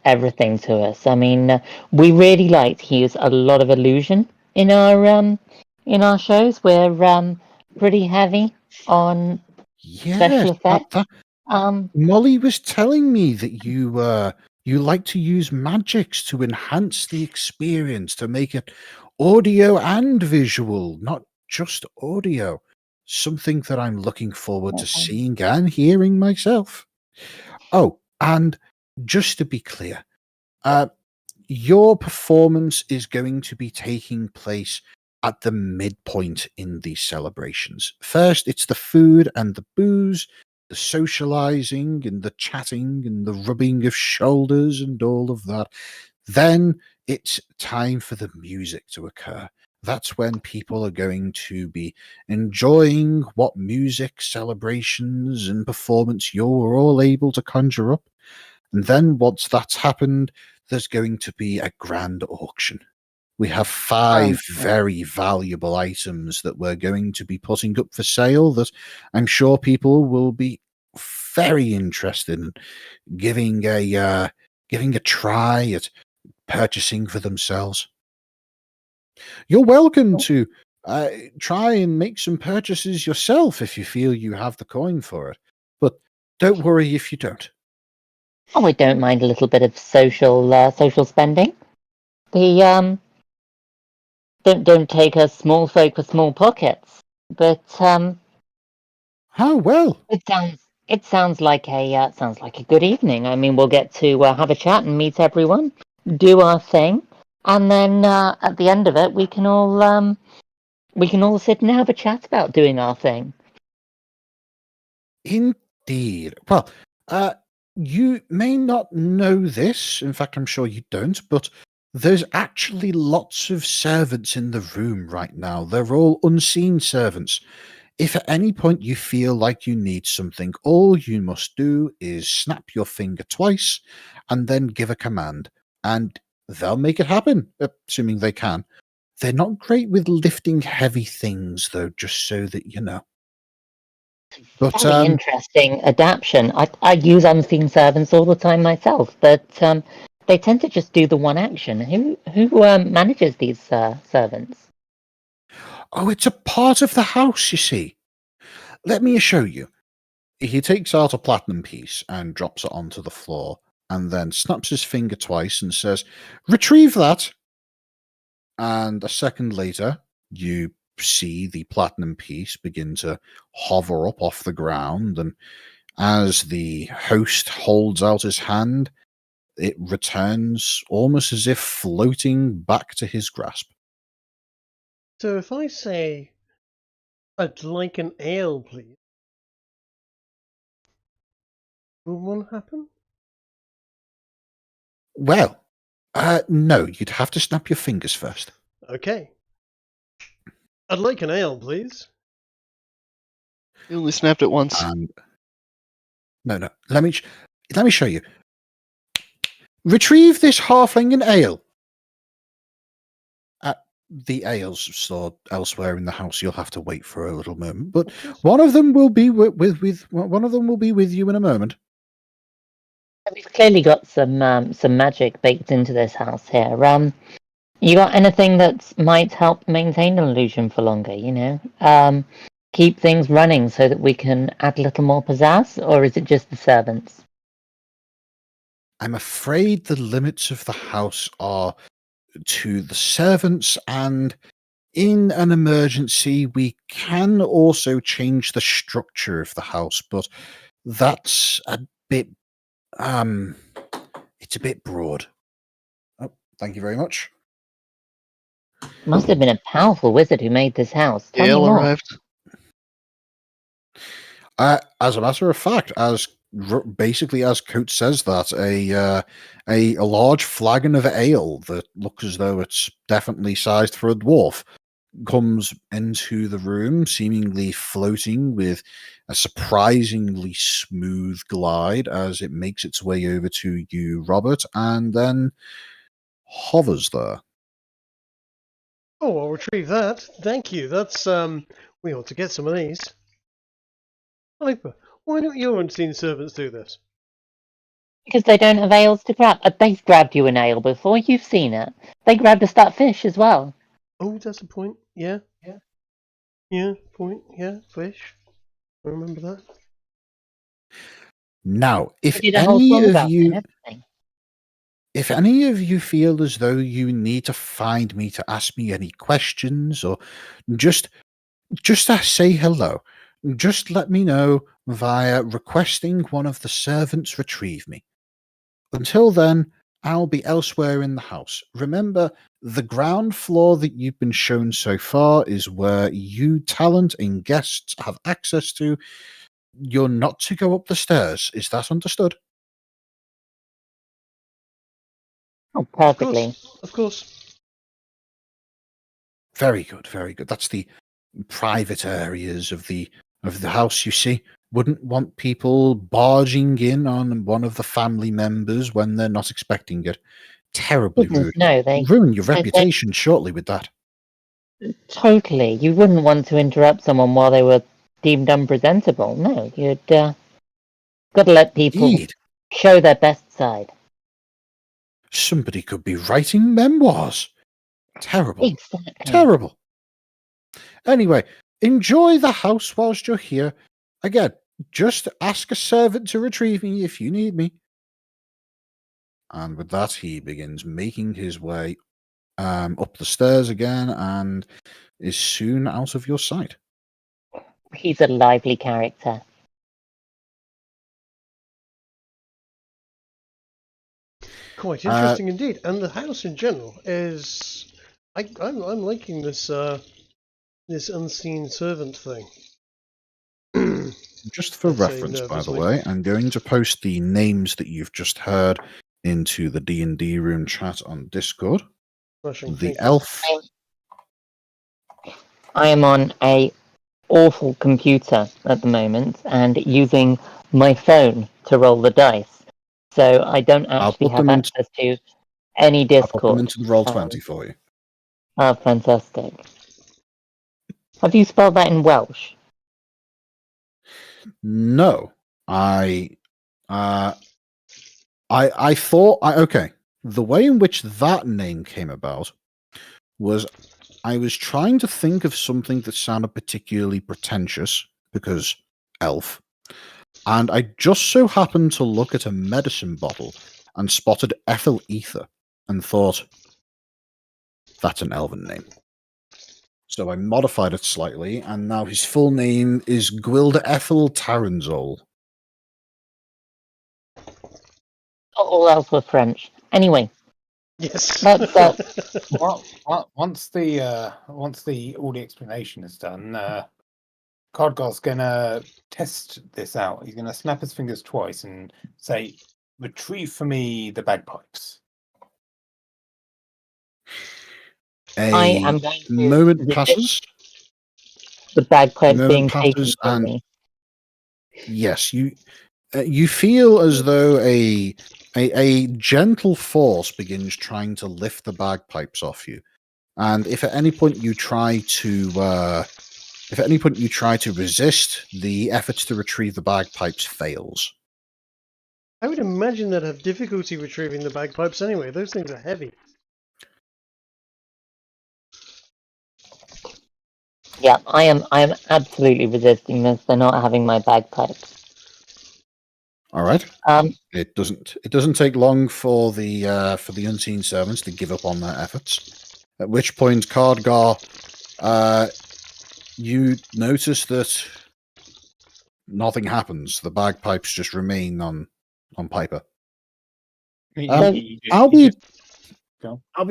everything to us. I mean, we really like to use a lot of illusion in our shows. We're pretty heavy on Yes, special effects. Molly was telling me that you like to use magics to enhance the experience, to make it audio and visual, not just audio. Something that I'm looking forward to seeing and hearing myself. Oh, and just to be clear, your performance is going to be taking place at the midpoint in these celebrations. First, it's the food and the booze, the socializing and the chatting and the rubbing of shoulders and all of that. Then it's time for the music to occur. That's when people are going to be enjoying what music, celebrations, and performance you're all able to conjure up. And then once that's happened, there's going to be a grand auction. We have 5 very valuable items that we're going to be putting up for sale that I'm sure people will be very interested in giving a try at purchasing for themselves. You're welcome to try and make some purchases yourself if you feel you have the coin for it, but don't worry if you don't. Oh, I don't mind a little bit of social spending. The don't take us small folk with small pockets, but how well it sounds like a good evening. I mean, we'll get to have a chat and meet everyone, do our thing, and then at the end of it, we can all sit and have a chat about doing our thing. Indeed. Well, you may not know this. In fact, I'm sure you don't, but there's actually lots of servants in the room right now. They're all unseen servants. If at any point you feel like you need something, all you must do is snap your finger twice and then give a command, and they'll make it happen, assuming they can. They're not great with lifting heavy things, though, just so that you know. But Very interesting adaptation. I use unseen servants all the time myself, but they tend to just do the one action. Who manages these servants? Oh, it's a part of the house, you see. Let me show you. He takes out a platinum piece and drops it onto the floor, and then snaps his finger twice and says, "Retrieve that." And a second later, you see the platinum piece begin to hover up off the ground, and as the host holds out his hand, it returns almost as if floating back to his grasp. So if I say, "I'd like an ale, please," will one happen? Well, no, you'd have to snap your fingers first. Okay. I'd like an ale, please. You only snapped it once. No. Let me show you. Retrieve this halfling and ale. The ales stored elsewhere in the house. You'll have to wait for a little moment, but one of them will be one of them will be with you in a moment. We've clearly got some magic baked into this house here. You got anything that might help maintain an illusion for longer? You know, keep things running so that we can add a little more pizzazz, or is it just the servants? I'm afraid the limits of the house are to the servants, and in an emergency, we can also change the structure of the house, but that's a bit, it's a bit broad. Oh, thank you very much. Must have been a powerful wizard who made this house. Tell me Ale more. arrived. As a matter of fact, basically as Coach says that, a large flagon of ale that looks as though it's definitely sized for a dwarf comes into the room, seemingly floating with a surprisingly smooth glide as it makes its way over to you, Robert, and then hovers there. Oh, I'll retrieve that. Thank you. That's we ought to get some of these. Hyper, why don't your unseen servants do this? Because they don't have ales to grab. They've grabbed you an ale before. You've seen it. They grabbed a stat fish as well. Oh, that's a point. Yeah. Yeah, point. Yeah, fish. I remember that. Now, if They did a whole any song of about it and you, everything. if any of you feel as though you need to find me to ask me any questions or just to say hello, just let me know via requesting one of the servants retrieve me. Until then, I'll be elsewhere in the house. Remember, the ground floor that you've been shown so far is where you talent and guests have access to. You're not to go up the stairs. Is that understood? Oh, perfectly. Of course. Very good, very good. That's the private areas of the house, you see. Wouldn't want people barging in on one of the family members when they're not expecting it. Terribly Goodness, rude. no, they Ruin your they- reputation shortly with that. totally. You wouldn't want to interrupt someone while they were deemed unpresentable. No, you'd got to let people Indeed. show their best side. Somebody could be writing memoirs. Terrible. Exactly. Terrible. Anyway, enjoy the house whilst you're here. Again, just ask a servant to retrieve me if you need me. And with that, he begins making his way up the stairs again and is soon out of your sight. He's a lively character. Quite interesting indeed. And the house in general is I'm liking this this unseen servant thing. Just for I'd say reference, by the nervously. way, I'm going to post the names that you've just heard into the D&D room chat on Discord. Smashing, The thank you. elf. I am on a awful computer at the moment and using my phone to roll the dice. So I don't I'll actually put have them into, access to any I'll put them Discord. into the Roll20 for you. Oh, fantastic. Have you spelled that in Welsh? No, I thought okay. The way in which that name came about was I was trying to think of something that sounded particularly pretentious because elf, and I just so happened to look at a medicine bottle and spotted ethyl ether and thought that's an elven name. So I modified it slightly, and now his full name is Gwilda Ethel Taranzol. All else were French. Anyway, Yes. that's Once all the explanation is done, Cardgar's gonna test this out. He's gonna snap his fingers twice and say, "Retrieve for me the bagpipes." I A am going to moment resist passes. the bagpipes Moment being taken passes, from and me. yes, you feel as though a gentle force begins trying to lift the bagpipes off you, and if at any point you try to resist, the efforts to retrieve the bagpipes fails. I would imagine they'd have difficulty retrieving the bagpipes anyway. Those things are heavy. Yeah, I am absolutely resisting this. They're not having my bagpipes. All right. Um, It doesn't take long for the unseen servants to give up on their efforts. At which point, Cardgar, you notice that nothing happens. The bagpipes just remain on Piper. I'll be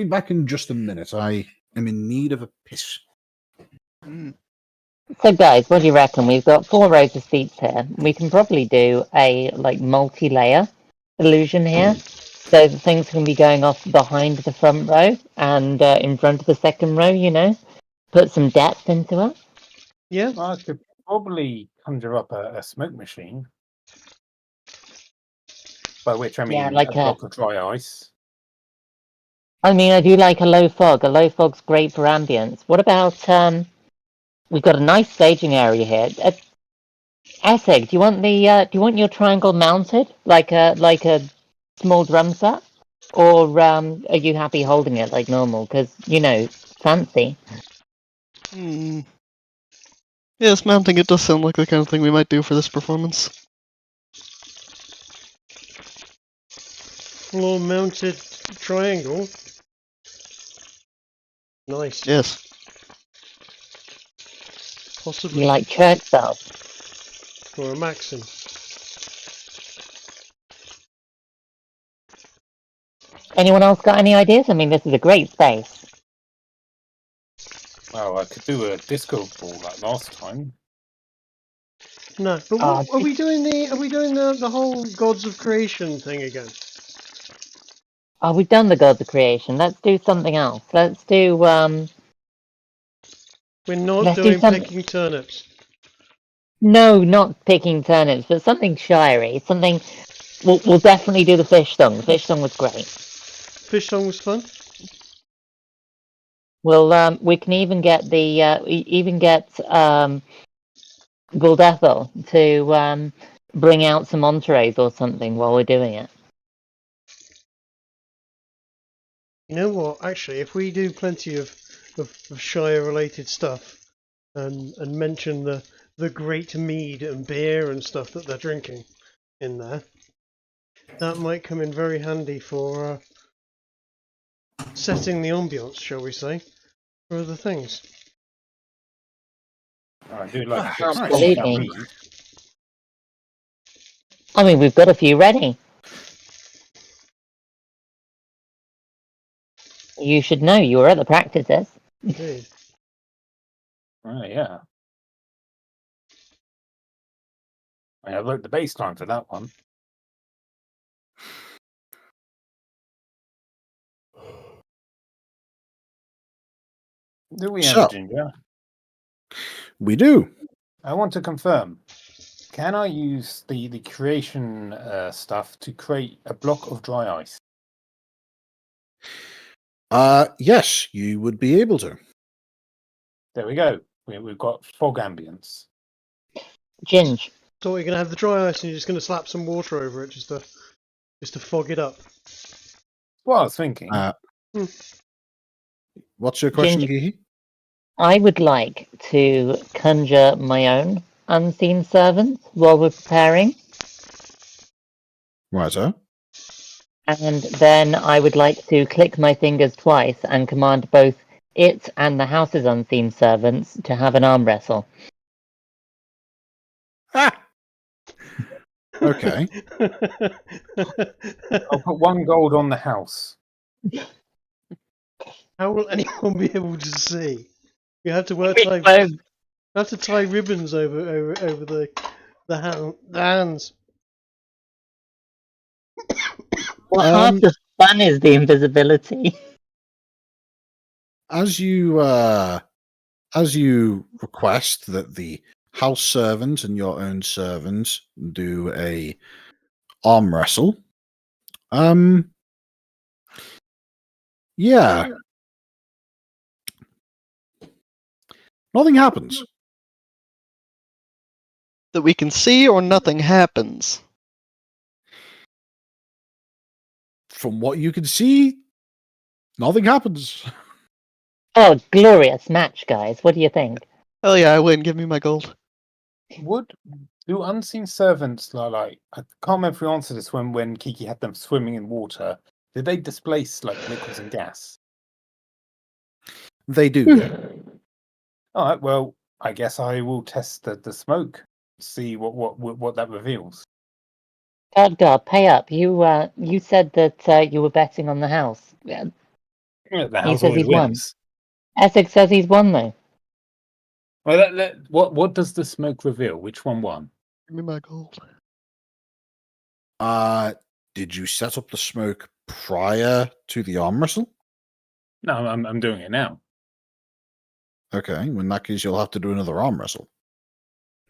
back in just a minute. I am in need of a piss. So guys, what do you reckon? We've got 4 rows of seats here. We can probably do a multi-layer illusion here. So the things can be going off behind the front row and in front of the second row, you know? Put some depth into it. Yeah. I could probably conjure up a smoke machine. By which I mean Yeah, like a block of dry ice. I mean, I do like a low fog. A low fog's great for ambience. What about we've got a nice staging area here. Essig, do you want your triangle mounted like a small drum set, or are you happy holding it like normal? Because fancy. Yes, mounting it does sound like the kind of thing we might do for this performance. Floor mounted triangle. Nice. Yes. Possibly. You like church style. Or a maxim. Anyone else got any ideas? I mean, this is a great space. Well, I could do a disco ball like last time. No, but are we doing the whole gods of creation thing again? Oh, we've done the gods of creation. Let's do something else. Let's do We're not Let's do doing some- picking turnips. no, not picking turnips, but something shirey. Something. We'll definitely do the fish song. The fish song was great. Fish song was fun. Well, we can even get Guldethel to bring out some entrees or something while we're doing it. You know what? Actually, if we do plenty of Shire related stuff and mention the great mead and beer and stuff that they're drinking in there, that might come in very handy for setting the ambiance, shall we say, for other things. I do like a bit of Absolutely. strong mead. I mean, we've got a few ready. You should know. You were at the practices. Indeed. Right, yeah. I wrote the bass line for that one. Do we have So- a ginger? We do. I want to confirm. Can I use the creation stuff to create a block of dry ice? Yes, you would be able to. There we go. We've got fog ambience. Ginge. So you're gonna have the dry ice and you're just gonna slap some water over it just to fog it up. What I was thinking. What's your question, Ginger. Geehy? I would like to conjure my own unseen servant while we're preparing. Righto. And then I would like to click my fingers twice and command both it and the house's unseen servants to have an arm wrestle. Ah! Okay. I'll put 1 gold on the house. How will anyone be able to see? You have to tie ribbons over the hands. Well, half the fun is the invisibility. As you request that the house servant and your own servant do a arm wrestle, yeah, nothing happens. That we can see, or nothing happens. From what you can see, nothing happens. Oh, glorious match, guys. What do you think? Hell yeah, I win. Give me my gold. Do unseen servants like I can't remember if we answered this when Kiki had them swimming in water. Did they displace like liquids and gas? They do. Yeah. All right. Well, I guess I will test the smoke. See what that reveals. God, pay up. You said that you were betting on the house. Yeah, the He house says always he's won. wins. Essex says he's won, though. Well, what does the smoke reveal? Which one won? Give me my gold. Did you set up the smoke prior to the arm wrestle? No, I'm doing it now. Okay, in that case, you'll have to do another arm wrestle.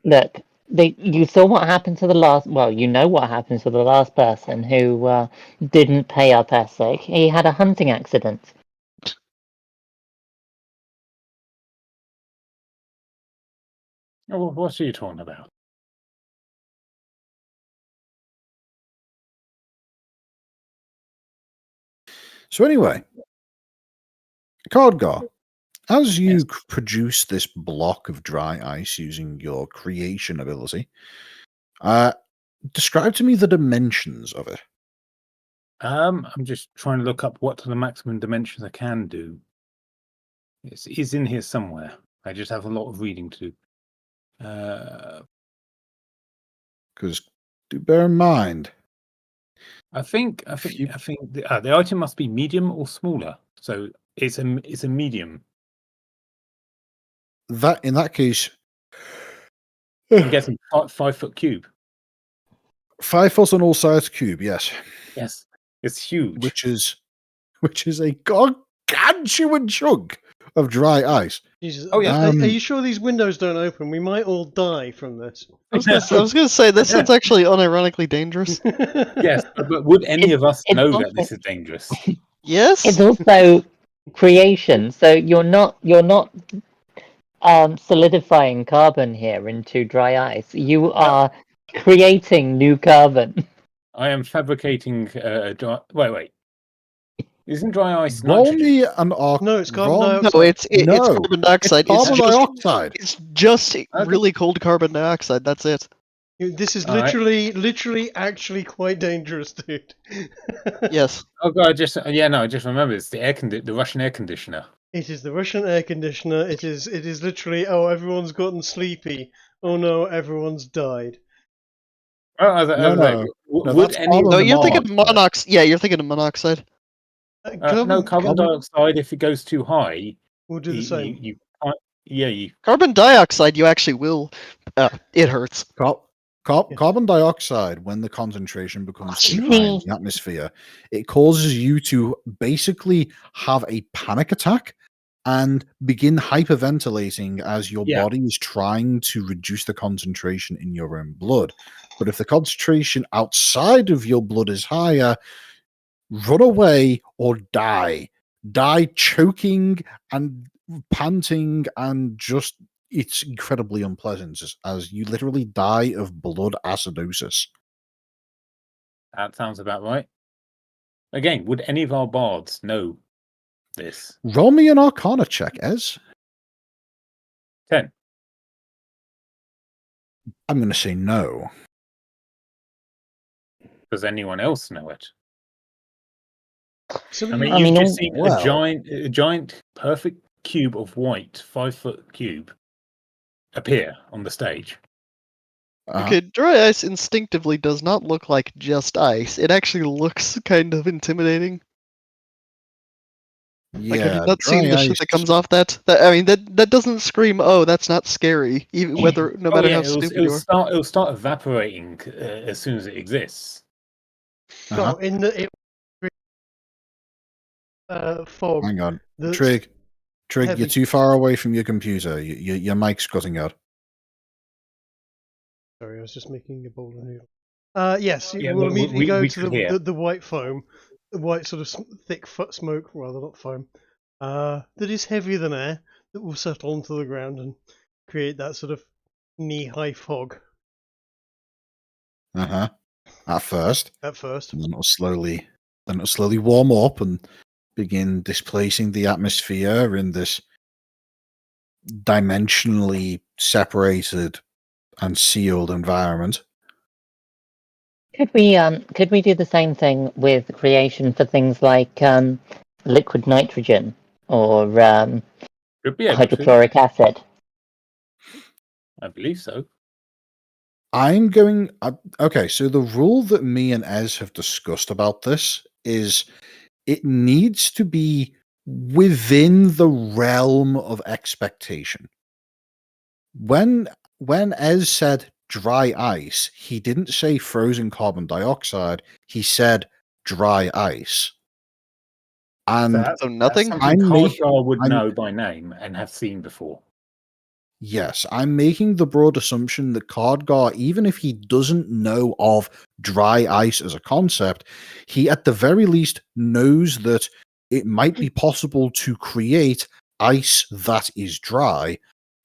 Look, You saw what happened to the last. Well, you know what happened to the last person who didn't pay up Essek. He had a hunting accident. Oh, what are you talking about? So anyway, Cardgar, as you produce this block of dry ice using your creation ability, describe to me the dimensions of it. I'm just trying to look up what are the maximum dimensions I can do. It's in here somewhere. I just have a lot of reading to do. Because do bear in mind, I think the item must be medium or smaller. So it's a medium. that in that case, I'm guessing 5 foot cube. 5 foot on all sides cube, yes, Yes, it's huge. which is a gargantuan chunk of dry ice. Jesus. Oh, yeah. Are you sure these windows don't open? We might all die from this. I was gonna say that sounds actually unironically dangerous. Yes, but would any of us it's know also- that this is dangerous? Yes. It's also creation, so you're not solidifying carbon here into dry ice. You are creating new carbon. I am fabricating wait. Isn't dry ice Roll nitrogen? me an arc. No, it's carbon roll- dioxide. No, it's No, carbon dioxide. It's carbon just, dioxide. It's just really cold carbon dioxide. That's it. This is All right. literally, actually quite dangerous, dude. Yes. Oh god, I just remembered it's the Russian air conditioner. It is the Russian air conditioner. It is literally. Oh, everyone's gotten sleepy. Oh no, everyone's died. Oh, No, would that's any carbon of No, the you're thinking monoxide. monoxide. Yeah, you're thinking of monoxide. no carbon dioxide? If it goes too high, We'll do the same. you can't. Yeah, you. Carbon dioxide, you actually will. It hurts. Carbon dioxide, when the concentration becomes too See? high in the atmosphere, it causes you to basically have a panic attack and begin hyperventilating as your Yeah. body is trying to reduce the concentration in your own blood. But if the concentration outside of your blood is higher, run away or die. Die choking and panting, and just it's incredibly unpleasant as you literally die of blood acidosis. That sounds about right. Again, would any of our bards know this? Roll me an Arcana check, Ez. 10. I'm going to say no. Does anyone else know it? So I mean, I you've mean, just seen well- a giant, perfect cube of white, 5 foot cube, appear on the stage. Okay, dry ice instinctively does not look like just ice. It actually looks kind of intimidating. Like, have you not seen the shit that comes off that? I mean, that doesn't scream, "Oh, that's not scary," even no matter how stupid you are. It'll start evaporating as soon as it exists. well, in the fog. Hang on. that's Trig, you're heavy. too far away from your computer. Your mic's cutting out. Sorry, I was just making a bowl of noodle. Yes, Yeah, we'll immediately go we to could hear. the white foam, the white sort of thick smoke, rather not foam, that is heavier than air, that will settle onto the ground and create that sort of knee-high fog At first, at first. and then it'll slowly warm up and begin displacing the atmosphere in this dimensionally separated and sealed environment. Could we do the same thing with creation for things like liquid nitrogen or Should be able to. hydrochloric acid? I believe so. I'm going. Okay, so the rule that me and Ez have discussed about this is it needs to be within the realm of expectation. When Ez said dry ice, he didn't say frozen carbon dioxide. He said dry ice. And So nothing? That's something I'm me- Cardgar would I'm- know by name and have seen before. Yes, I'm making the broad assumption that Khadgar, even if he doesn't know of dry ice as a concept, he at the very least knows that it might be possible to create ice that is dry,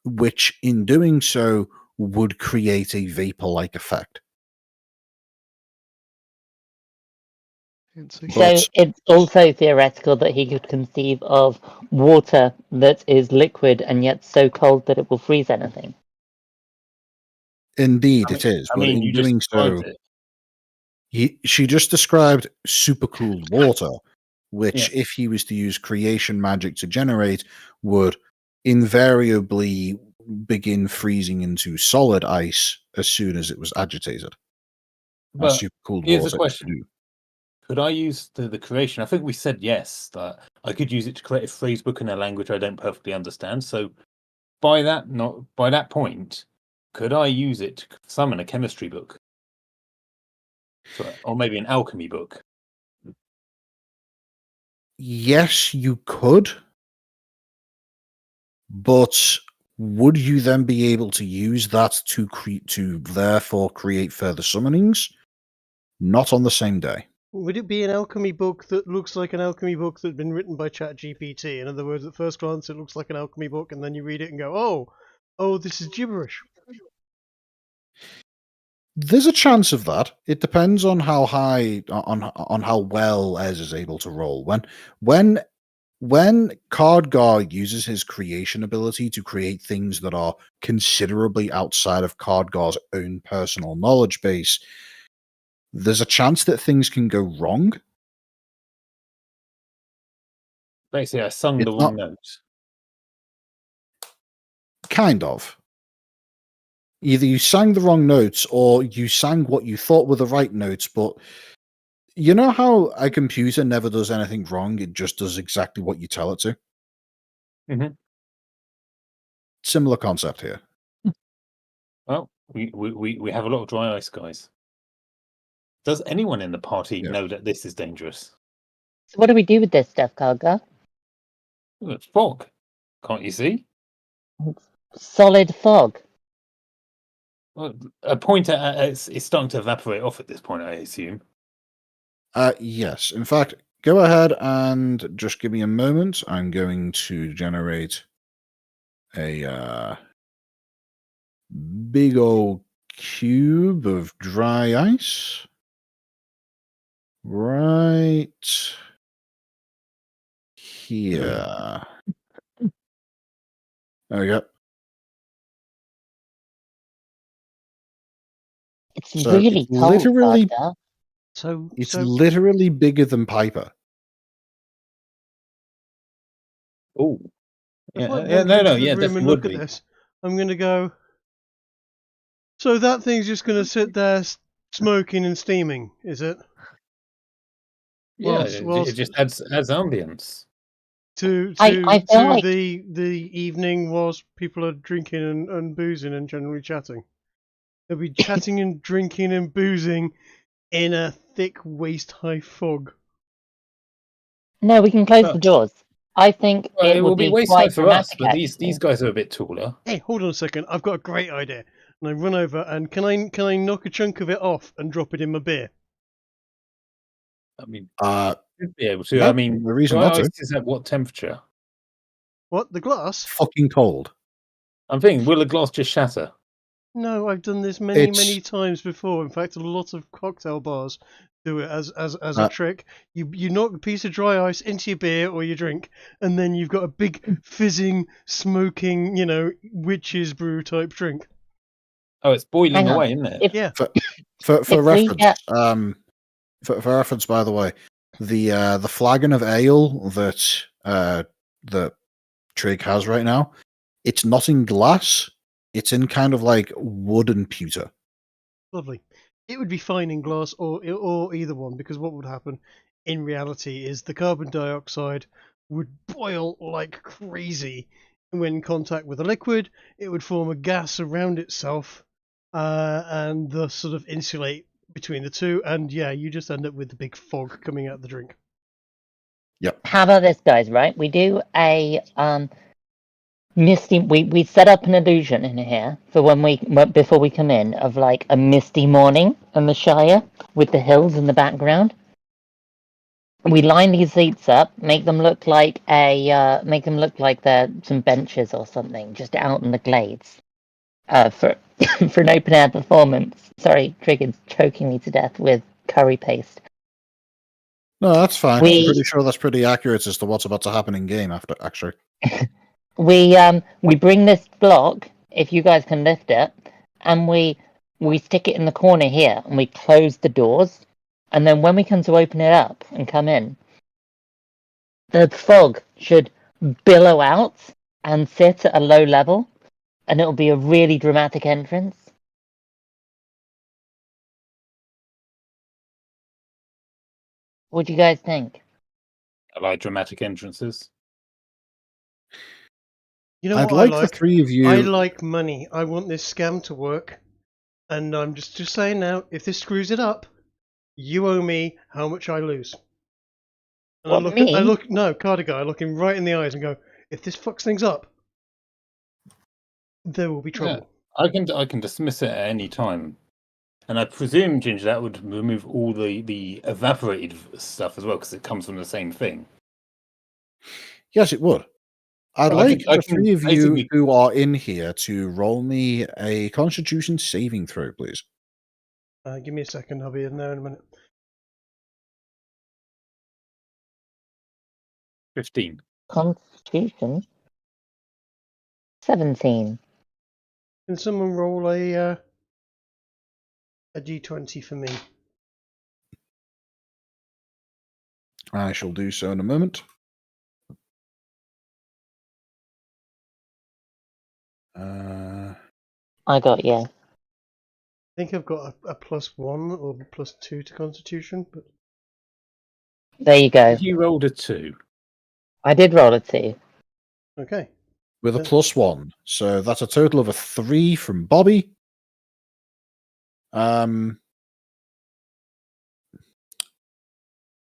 which in doing so would create a vapor-like effect. Fancy. So But it's also theoretical that he could conceive of water that is liquid and yet so cold that it will freeze anything. indeed it is, but in you just doing described so, it. she just described supercooled water, which, Yeah. if he was to use creation magic to generate, would invariably begin freezing into solid ice as soon as it was agitated. As But supercooled here's water a question. do. Could I use the creation? I think we said yes, that I could use it to create a phrase book in a language I don't perfectly understand. So by that point, could I use it to summon a chemistry book? Or maybe an alchemy book? Yes, you could, but would you then be able to use that to therefore create further summonings? Not on the same day. Would it be an alchemy book that looks like an alchemy book that's been written by ChatGPT? In other words, at first glance, it looks like an alchemy book, and then you read it and go, oh, this is gibberish. There's a chance of that. It depends on how high, on how well Ez is able to roll. When Khadgar uses his creation ability to create things that are considerably outside of Khadgar's own personal knowledge base, there's a chance that things can go wrong. Basically, I sung the It's wrong not notes. kind of. Either you sang the wrong notes or you sang what you thought were the right notes, but you know how a computer never does anything wrong, it just does exactly what you tell it to? Mhm. Similar concept here. Well, we have a lot of dry ice, guys. Does anyone in the party Yeah. know that this is dangerous? So what do we do with this stuff, Karga? Well, it's fog. Can't you see? Solid fog. Well, a point it's starting to evaporate off at this point, I assume. Yes. In fact, go ahead and just give me a moment. I'm going to generate a big old cube of dry ice. Right here. There we go. It's So really it's cold, literally Karga. it's literally bigger than Piper. Oh, If I yeah, wander into the yeah, room definitely and would look at be. this, I'm going to go, so that thing's just going to sit there smoking and steaming, is it? Yeah, Whilst, it whilst just adds ambience. I feel like the evening whilst people are drinking and boozing and generally chatting. They'll be chatting and drinking and boozing in a thick waist-high fog. no, we can close Well, the doors. I think Well, it it would will be be waist high quite for us, dramatic, but these actually. guys are a bit taller. Hey, hold on a second! I've got a great idea. And I run over and can I knock a chunk of it off and drop it in my beer? I mean, Uh, should be able to. no, I mean, no reason dry not ice to. is at what temperature? What, the glass? Fucking cold. I'm thinking, will the glass just shatter? No, I've done this many It's times before. In fact, a lot of cocktail bars do it as a uh, trick. You knock a piece of dry ice into your beer or your drink, and then you've got a big fizzing, smoking, witch's brew type drink. Oh, it's boiling Hang on. away, isn't it? If Yeah. for If we reference. get- For reference, by the way, the flagon of ale that Trig has right now, it's not in glass. It's in kind of like wood and pewter. Lovely. It would be fine in glass or either one, because what would happen in reality is the carbon dioxide would boil like crazy when in contact with a liquid. It would form a gas around itself and thus sort of insulate between the two. And yeah, you just end up with the big fog coming out of the drink. Yep. How about this, guys? Right, we do a misty. We set up an illusion in here for before we come in of like a misty morning in the Shire with the hills in the background. We line these seats up, make them look like they're some benches or something, just out in the glades, for for an open air performance. Sorry, Trigger's choking me to death with curry paste. No, that's fine. I'm pretty sure that's pretty accurate as to what's about to happen in game after, actually. We bring this block, if you guys can lift it, and we stick it in the corner here, and we close the doors, and then when we come to open it up and come in, the fog should billow out and sit at a low level, and it'll be a really dramatic entrance. What do you guys think? I like dramatic entrances. You know I'd what like I like? the three of you. I like money. I want this scam to work. And I'm just saying now, if this screws it up, you owe me how much I lose. And What, me? Carter guy, I look him right in the eyes and go, if this fucks things up, there will be trouble. Yeah, I can dismiss it at any time. And I presume, Ginger, that would remove all the evaporated stuff as well, because it comes from the same thing. Yes, it would. I'd Well, like the can three of you basically- who are in here to roll me a Constitution saving throw, please. Give me a second, I'll be in there in a minute. 15. Constitution? 17. Can someone roll a d20 for me? I shall do so in a moment. I got you. I think I've got a +1 or +2 to Constitution, but There you go. You rolled a 2. I did roll a 2. okay. With a Yeah. +1. So that's a total of a 3 from Bobby.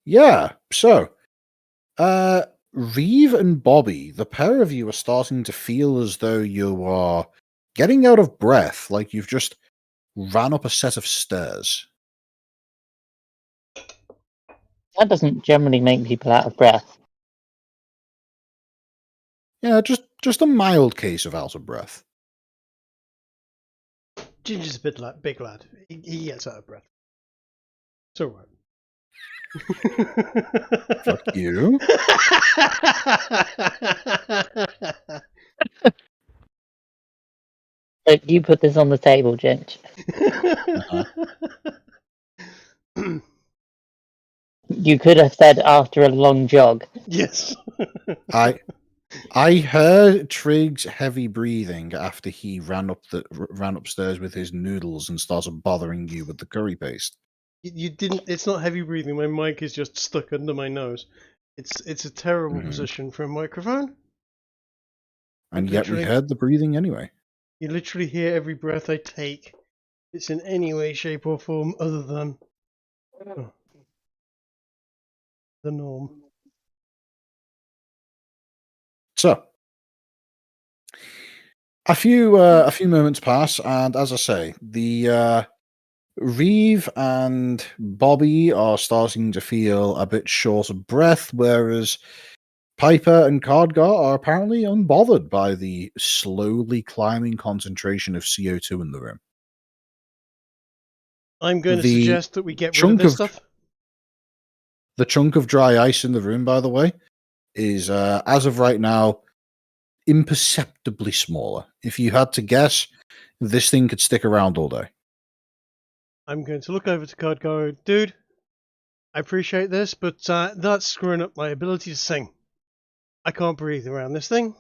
Yeah, so Reeve and Bobby, the pair of you are starting to feel as though you are getting out of breath, like you've just ran up a set of stairs. That doesn't generally make people out of breath. Yeah, just a mild case of out of breath. Ginger's a big lad. He gets out of breath. It's alright. Fuck you. Look, you put this on the table, Ginge. You could have said after a long jog. Yes. I heard Trig's heavy breathing after he ran upstairs with his noodles and started bothering you with the curry paste. You didn't. It's not heavy breathing. My mic is just stuck under my nose. It's a terrible position for a microphone. And yet we heard the breathing anyway. You literally hear every breath I take. It's in any way, shape, or form other than the norm. So, a few moments pass, and as I say, the Reeve and Bobby are starting to feel a bit short of breath, whereas Piper and Cardgar are apparently unbothered by the slowly climbing concentration of CO2 in the room. I'm going to suggest that we get rid of this stuff. The chunk of dry ice in the room, by the way, is, as of right now, imperceptibly smaller. If you had to guess, this thing could stick around all day. I'm going to look over to Cardgar. Dude, I appreciate this, but that's screwing up my ability to sing. I can't breathe around this thing.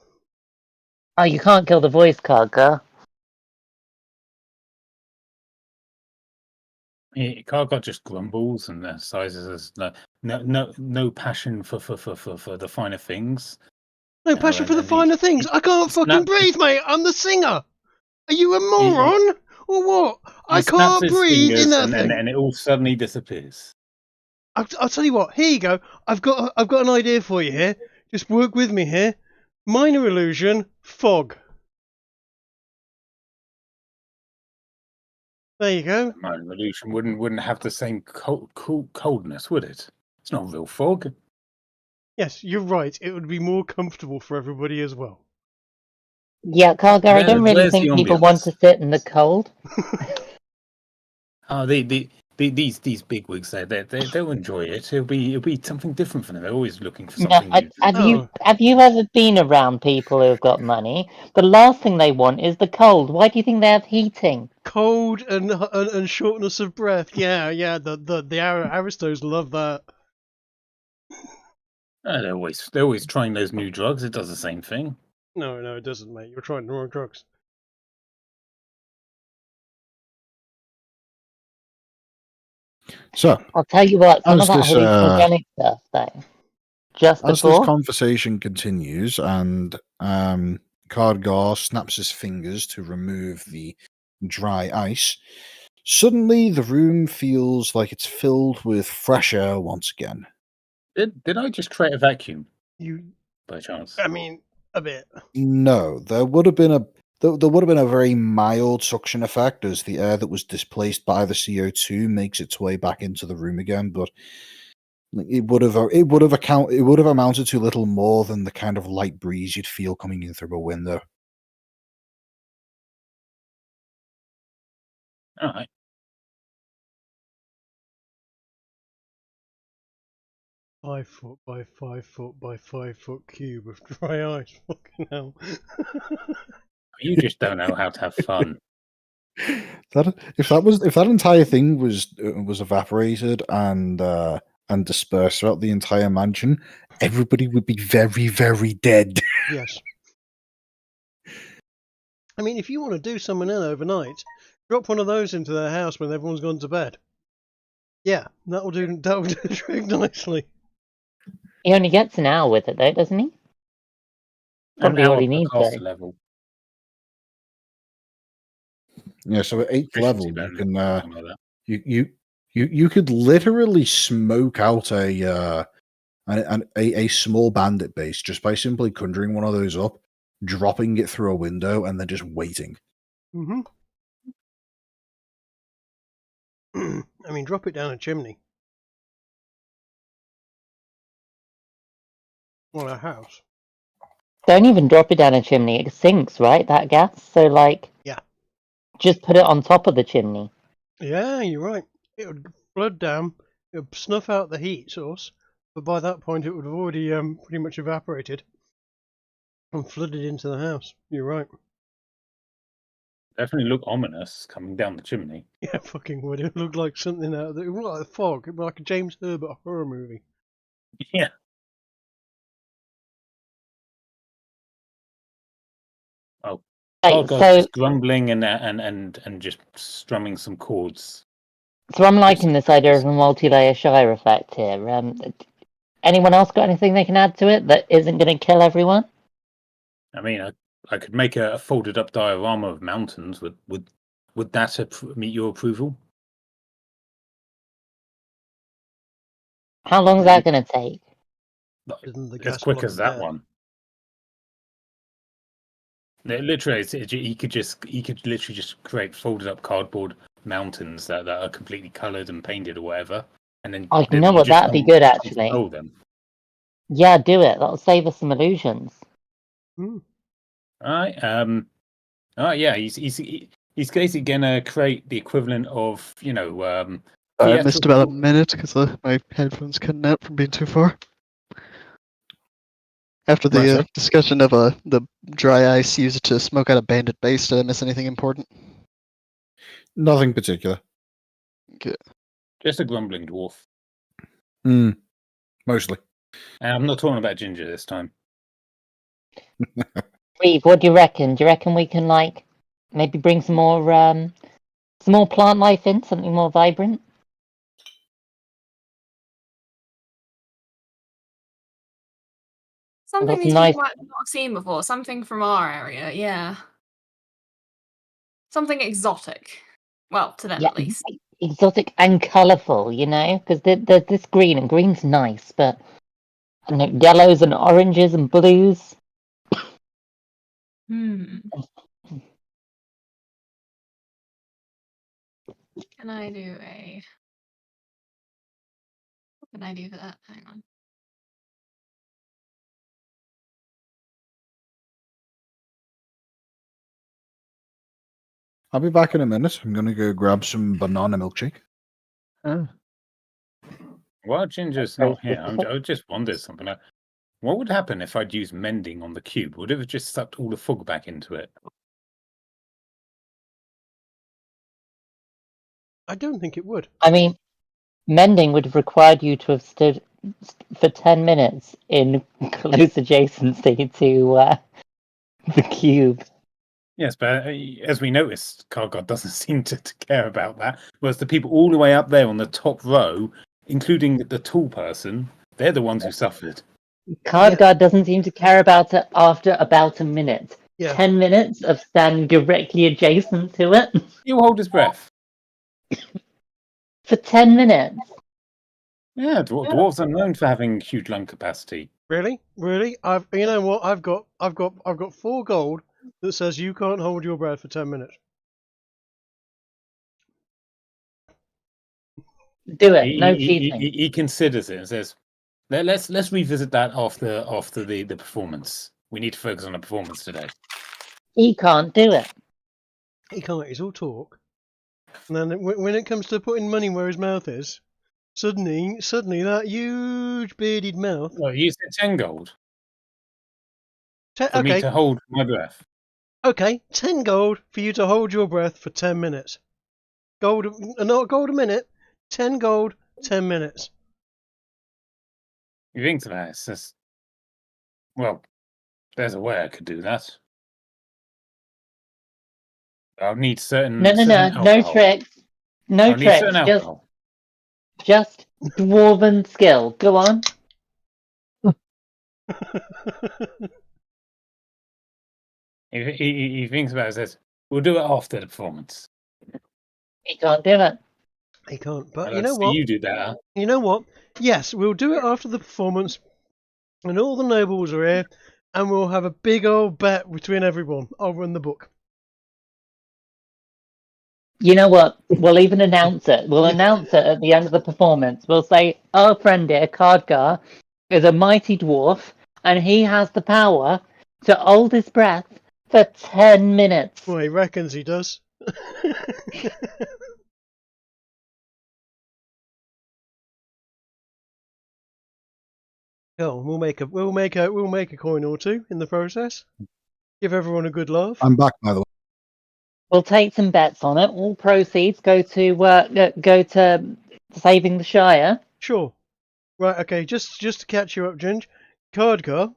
Oh, you can't kill the voice card, girl. Cargot just grumbles and sizes no passion for the finer things. No passion for the finer things. I can't fucking breathe, mate. I'm the singer. Are you a moron or what? I can't breathe in that thing. And it all suddenly disappears. I'll tell you what. Here you go. I've got an idea for you here. Just work with me here. Minor illusion, fog. There you go. Minor illusion wouldn't have the same coldness, would it? It's not real fog. Yes, you're right. It would be more comfortable for everybody as well. Yeah, Cargo, I don't really Where's the think people want ambience? to sit in the cold. Oh, these bigwigs they'll enjoy it. It'll be something different for them. They're always looking for No, something new. have you ever been around people who've got money? The last thing they want is the cold. Why do you think they have heating? Cold and shortness of breath. Yeah. The aristos love that. They're always trying those new drugs. It does the same thing. No, it doesn't, mate. You're trying the wrong drugs. So, I'll tell you what, some as of that this, hallucinogenic stuff, though. Just as this before, conversation continues and Cardgar snaps his fingers to remove the dry ice, suddenly the room feels like it's filled with fresh air once again. Did I just create a vacuum You, by chance? I mean, a bit. No, there would have been a very mild suction effect as the air that was displaced by the CO2 makes its way back into the room again, but it would have amounted to little more than the kind of light breeze you'd feel coming in through a window. All right. Five foot by 5 foot by 5 foot cube of dry ice. Fucking hell. You just don't know how to have fun. If that entire thing was evaporated and dispersed throughout the entire mansion, everybody would be very, very dead. Yes. I mean, if you want to do someone in overnight, drop one of those into their house when everyone's gone to bed. Yeah, that'll do the trick nicely. he only gets an hour with it, though, doesn't he? Probably An all hour he per needs, caster though. level. Yeah, so at 8th level, Efficiency you bonus, can something like you could literally smoke out a small bandit base just by simply conjuring one of those up, dropping it through a window, and then just waiting. Mm-hmm. I mean, drop it down a chimney. Well, a house. Don't even drop it down a chimney. It sinks, right? That gas. So, like, Yeah. just put it on top of the chimney. Yeah, you're right. It would flood down. It would snuff out the heat source, but by that point, it would have already pretty much evaporated and flooded into the house. You're right. Definitely look ominous coming down the chimney. Yeah, fucking would. It looked like something out of the. It looked like the fog. It would be like a James Herbert horror movie. Yeah. Oh, Right, Cardguard's so, just grumbling and just strumming some chords. so I'm liking this idea of a multi-layer Shire effect here. Anyone else got anything they can add to it that isn't going to kill everyone? I mean, I could make a folded up diorama of mountains. Would that meet your approval? How long is that going to take? Isn't the As gas quick block as that there? one. Literally, he could literally just create folded up cardboard mountains that are completely coloured and painted or whatever, and then Oh, you know what? That'd be good, actually. Oh, them. Yeah, do it. That'll save us some illusions. Mm. All right. Yeah. He's basically gonna create the equivalent of I missed about a minute because my headphones cutting out from being too far. After the discussion of the dry ice used to smoke out a bandit base, did I miss anything important? Nothing particular. Good. Just a grumbling dwarf. Mostly. And I'm not talking about Ginger this time. Reeve, what do you reckon? Do you reckon we can, like, maybe bring some more plant life in, something more vibrant? Something That's these nice. people might not have seen before. Something from our area, yeah. Something exotic. Well, to them Yeah, at least. exotic and colourful, you know? Because there's this green, and green's nice, but I don't know, yellows and oranges and blues. Can I do a... What can I do for that? Hang on. I'll be back in a minute. I'm going to go grab some banana milkshake. Oh. While Ginger's not here, I just wondered something. What would happen if I'd used mending on the cube? Would it have just sucked all the fog back into it? I don't think it would. I mean, mending would have required you to have stood for 10 minutes in close adjacency to the cube. Yes, but as we noticed, Cargod doesn't seem to care about that. Whereas the people all the way up there on the top row, including the tall person, they're the ones who suffered. Cardguard doesn't seem to care about it after about a minute. Yeah. 10 minutes of standing directly adjacent to it. He'll hold his breath. For 10 minutes. Yeah, dwarves are known for having huge lung capacity. Really? You know what? I've got 4 gold that says you can't hold your breath for 10 minutes. Do it. No cheating. He considers it and says, "Let's revisit that after the performance. We need to focus on the performance today." He can't do it. He can't. He's all talk. And then when it comes to putting money where his mouth is, suddenly that huge bearded mouth. Well, you said 10 gold for Okay. me to hold my breath. Okay, 10 gold for you to hold your breath for 10 minutes. Not gold a minute. 10 gold, 10 minutes. You think that? It's just... Well, there's a way I could do that. I'll need certain. No alcohol. tricks. No I'll need tricks. certain alcohol. Just dwarven skill. Go on. He thinks about it and says, "We'll do it after the performance." He can't do it. He can't. But I'd you know see what? You do that. Huh? You know what? Yes, we'll do it after the performance, and all the nobles are here, and we'll have a big old bet between everyone. I'll run the book. You know what? We'll even announce it. We'll announce it at the end of the performance. We'll say, our friend here, Cardgar, is a mighty dwarf, and he has the power to hold his breath for 10 minutes. Well, he reckons he does. Oh, we'll make a coin or two in the process. Give everyone a good laugh. I'm back, by the way. We'll take some bets on it. All proceeds go to saving the Shire. Sure. Right. Okay. Just to catch you up, Ginge. Cardgar,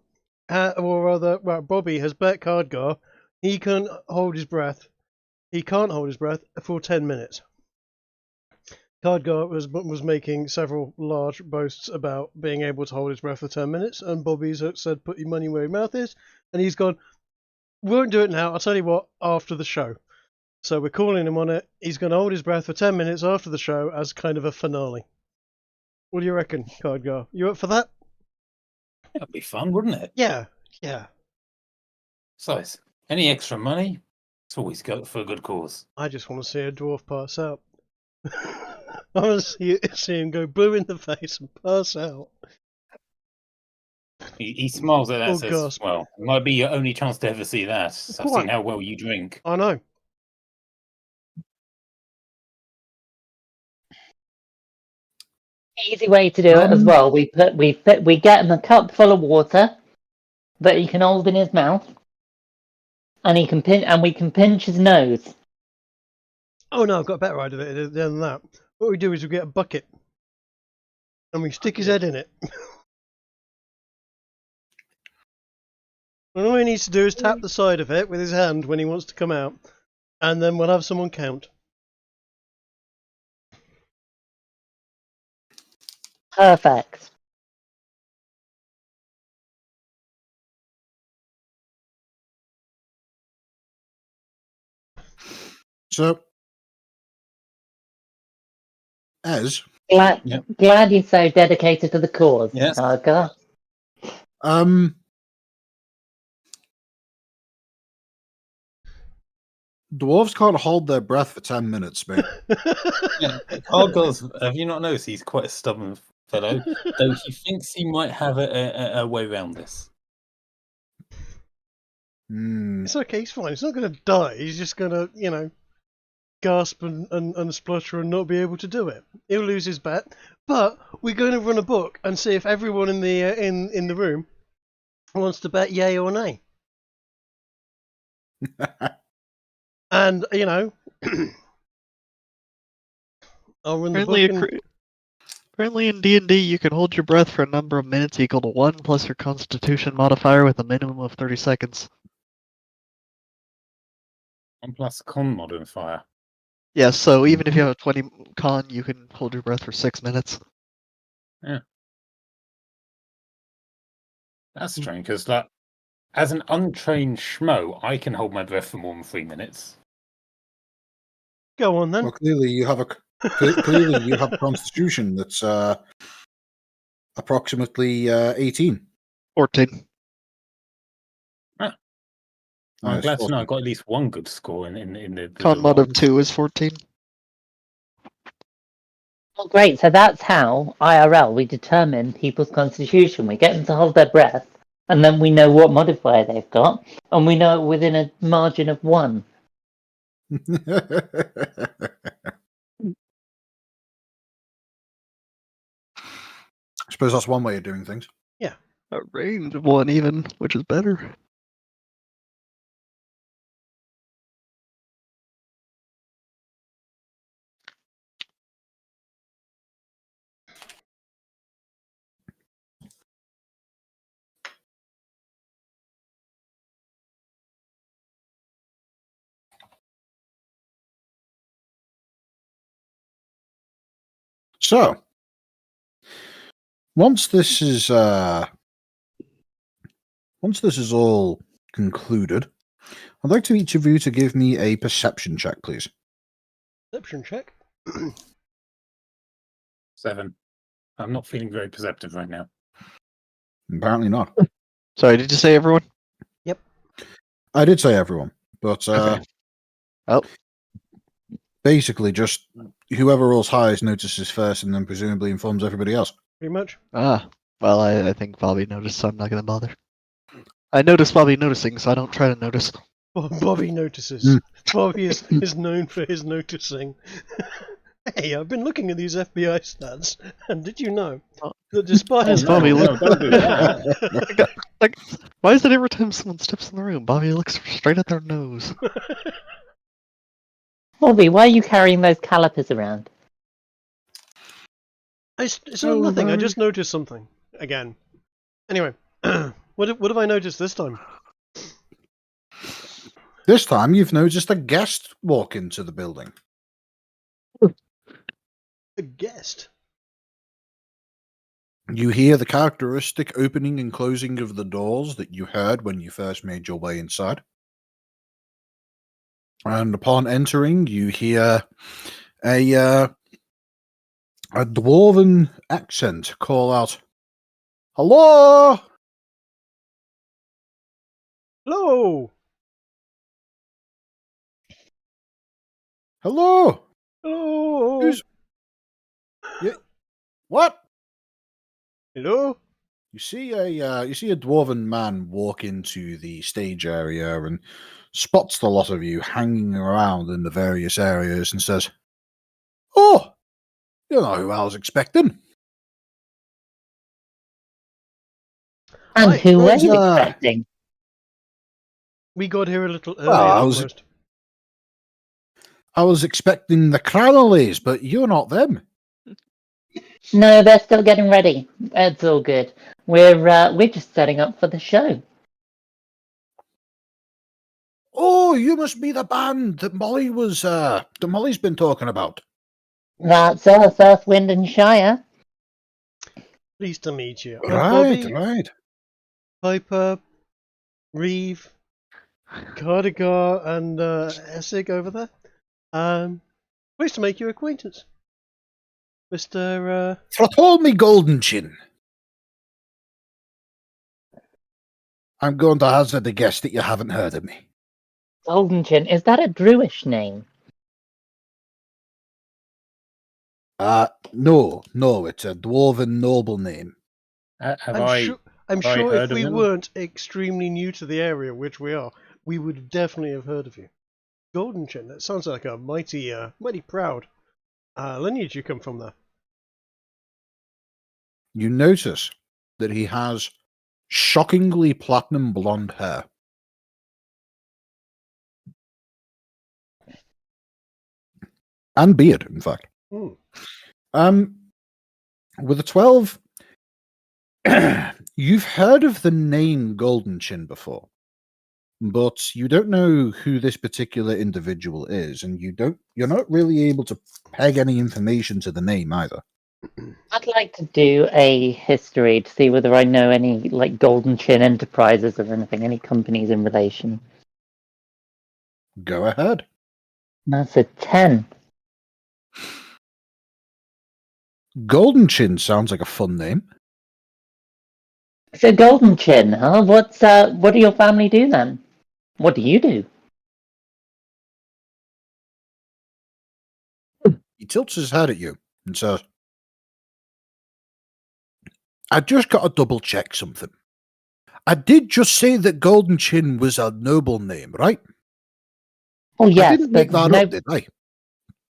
or rather, Bobby has bet Cardgar. He can hold his breath. He can't hold his breath for 10 minutes. Cardgar was making several large boasts about being able to hold his breath for 10 minutes, and Bobby's said, "Put your money where your mouth is," and he's gone, "Won't do it now. I'll tell you what, after the show." So we're calling him on it. He's going to hold his breath for 10 minutes after the show as kind of a finale. What do you reckon, Cardgar? You up for that? That'd be fun, wouldn't it? Yeah. So, any extra money? It's always go for a good cause. I just want to see a dwarf pass out. I want to see him go blue in the face and pass out. He smiles at that and says, gasp. "Well, it might be your only chance to ever see that. I've seen how well you drink." I know. Easy way to do it as well. We get him a cup full of water that he can hold in his mouth, and we can pinch his nose. Oh no, I've got a better idea than that. What we do is we get a bucket and we stick his head in it. And all he needs to do is tap the side of it with his hand when he wants to come out, and then we'll have someone count. Perfect. So, Ez, Glad you're so dedicated to the cause, Yes. Cardgar. Dwarves can't hold their breath for 10 minutes, mate. Yeah, Cargill's, have you not noticed he's quite a stubborn fellow, though he thinks he might have a way around this. It's okay, he's fine. He's not going to die. He's just going to, gasp and splutter and not be able to do it. He'll lose his bet. But we're going to run a book and see if everyone in the in the room wants to bet yay or nay. And I'll run the book. Apparently in D&D you can hold your breath for a number of minutes equal to 1 plus your Constitution modifier with a minimum of 30 seconds. 1 plus con modifier. Yeah, so even if you have a 20 con, you can hold your breath for 6 minutes. Yeah. That's strange, because as an untrained schmo, I can hold my breath for more than 3 minutes. Go on then. Well, clearly you have a constitution that's approximately 18. 14. I'm glad to know I got at least one good score in the Con mod of 2 is 14. Oh, great. So that's how IRL we determine people's constitution. We get them to hold their breath, and then we know what modifier they've got, and we know it within a margin of 1. I suppose that's one way of doing things. Yeah. A range of 1 even, which is better. So, once this is all concluded, I'd like to each of you to give me a perception check, please. Perception check. 7. I'm not feeling very perceptive right now. Apparently not. Sorry, did you say everyone? Yep. I did say everyone, but Okay. Oh. Basically just whoever rolls highest notices first and then presumably informs everybody else. Pretty much. Well, I think Bobby noticed, so I'm not going to bother. I noticed Bobby noticing, so I don't try to notice. Bobby notices. Bobby is known for his noticing. Hey, I've been looking at these FBI stats, and did you know that despite his Bobby, no, don't do that. Like, why is it every time someone steps in the room, Bobby looks straight at their nose? Bobby, why are you carrying those calipers around? It's not nothing. I just noticed something again. Anyway, what have I noticed this time? This time you've noticed a guest walk into the building. A guest? You hear the characteristic opening and closing of the doors that you heard when you first made your way inside. And upon entering, you hear a dwarven accent call out, "Hello! Hello! Hello! Hello! Who's... What?" Hello? You see a dwarven man walk into the stage area and spots the lot of you hanging around in the various areas and says, "Oh, you know who I was expecting." And Right, who were right, you expecting? We got here a little earlier Well, than most. I was expecting the Cranleys, but you're not them. No, they're still getting ready. It's all good. We're just setting up for the show. Oh, you must be the band that Molly's been talking about. That's us, Earth, Wind, and Shire. Pleased to meet you. I'm Right, Bobby, right. Piper, Reeve, Cardigar, and Essig over there. Pleased to make your acquaintance. Mr. Throttle me, Golden Chin. I'm going to hazard a guess that you haven't heard of me. Golden Chin, is that a Druish name? No, it's a dwarven noble name. Have I I'm I sure if heard of we him? weren't extremely new to the area, which we are, we would definitely have heard of you. Golden Chin, that sounds like a mighty proud lineage you come from there. You notice that he has shockingly platinum blonde hair. And beard, in fact. With a 12, you've heard of the name Golden Chin before, but you don't know who this particular individual is, and you're not really able to peg any information to the name either. I'd like to do a history to see whether I know any like Golden Chin enterprises or anything, any companies in relation. Go ahead. That's a 10. Golden Chin sounds like a fun name. So Golden Chin, huh? What do your family do then? What do you do? He tilts his head at you and says, I just got to double check something. I did just say that Golden Chin was a noble name, right? Oh yes, I didn't make that up, did I?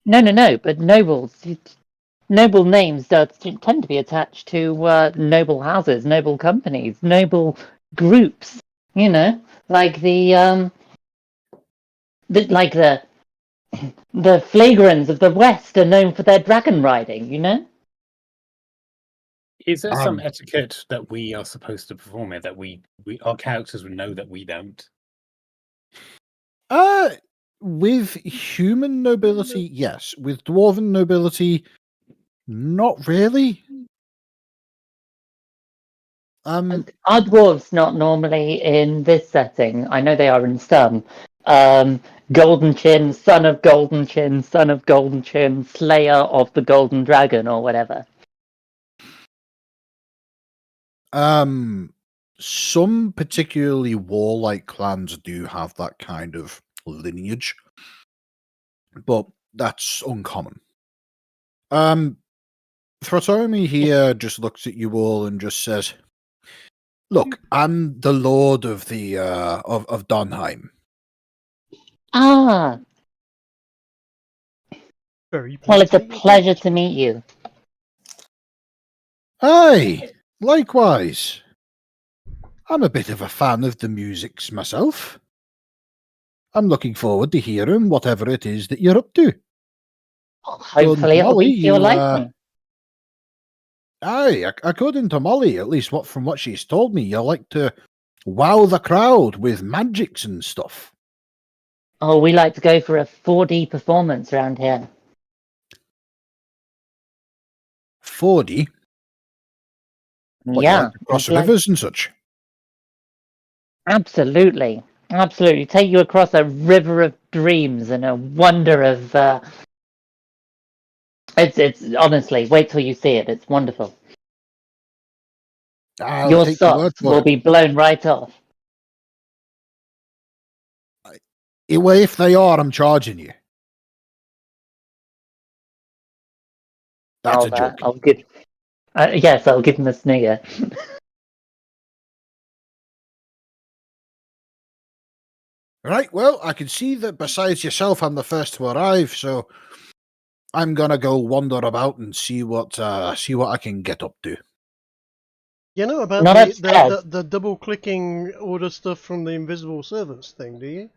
No, but noble names tend to be attached to noble houses, noble companies, noble groups. You know, like the flagrants of the West are known for their dragon riding. You know. Is there some etiquette that we are supposed to perform here that we our characters would know that we don't? With human nobility, yes. With dwarven nobility, not really. Are dwarves not normally in this setting? I know they are in some. Golden Chin, son of Golden Chin, son of Golden Chin, slayer of the Golden Dragon, or whatever. Some particularly warlike clans do have that kind of lineage, but that's uncommon. Throtomi here just looks at you all and just says, "Look, I'm the Lord of the of Donheim." Ah, Very well, it's a pleased to meet you. pleasure to meet you. Aye, likewise. I'm a bit of a fan of the musics myself. I'm looking forward to hearing whatever it is that you're up to. Hopefully it'll be to your liking. Aye, according to Molly, at least from what she's told me, you like to wow the crowd with magics and stuff. Oh, we like to go for a 4D performance around here. 4D? What, Yeah. you like to cross rivers and such? Absolutely. Absolutely. Take you across a river of dreams and a wonder of... It's honestly, wait till you see it. It's wonderful. Your socks will be blown right off. Well, if they are, I'm charging you. That's a joke. I'll give... yes, I'll give him a snigger. Right, well, I can see that besides yourself, I'm the first to arrive, so I'm gonna go wander about and see what I can get up to. You know about Not the double clicking order stuff from the invisible servants thing, do you?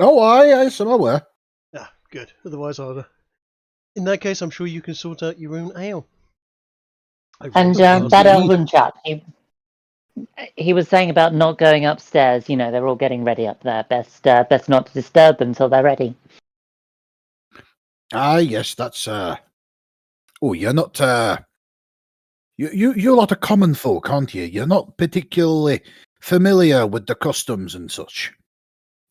Oh, aye, I'm aware. Ah, good. Otherwise, in that case, I'm sure you can sort out your own ale. And that elven chap, he was saying about not going upstairs. You know, they're all getting ready up there. Best not to disturb them till they're ready. Ah, yes, that's Oh, you're not you're a lot of common folk, aren't you? You're not particularly familiar with the customs and such.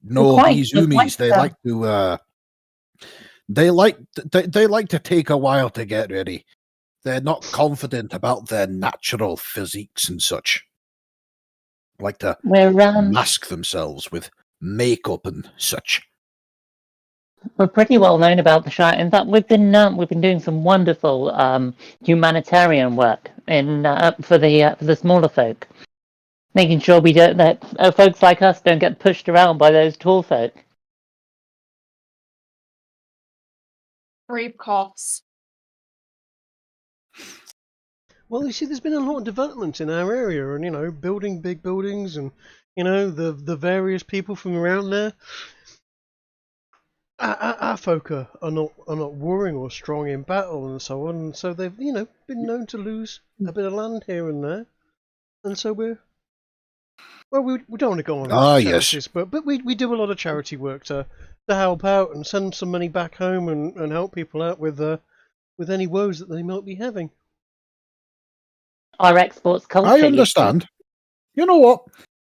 No, these Umis, they like to they like to take a while to get ready. They're not confident about their natural physiques and such. Like to mask themselves with makeup and such. We're pretty well known about the Shire. In fact, we've been doing some wonderful humanitarian work for the smaller folk, making sure we don't that folks like us don't get pushed around by those tall folk. Rape coughs. Well, you see, there's been a lot of development in our area, and building big buildings, and the various people from around there. Our folk are not warring or strong in battle and so on, and so they've been known to lose a bit of land here and there, and so we don't want to go on charities, yes. but we do a lot of charity work to help out and send some money back home and help people out with any woes that they might be having. Our exports culture. I understand. You know what?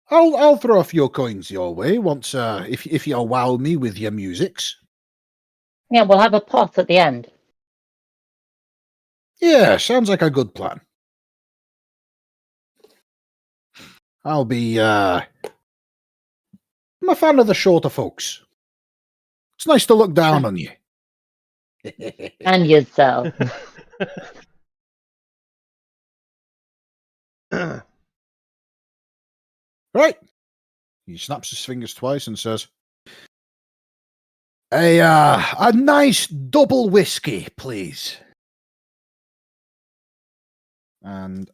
I'll throw a few coins your way once if you wow me with your musics. Yeah, we'll have a pot at the end. Yeah, sounds like a good plan. I'll be I'm a fan of the shorter folks. It's nice to look down on you. And yourself. Right. He snaps his fingers twice and says, a nice double whiskey, please. And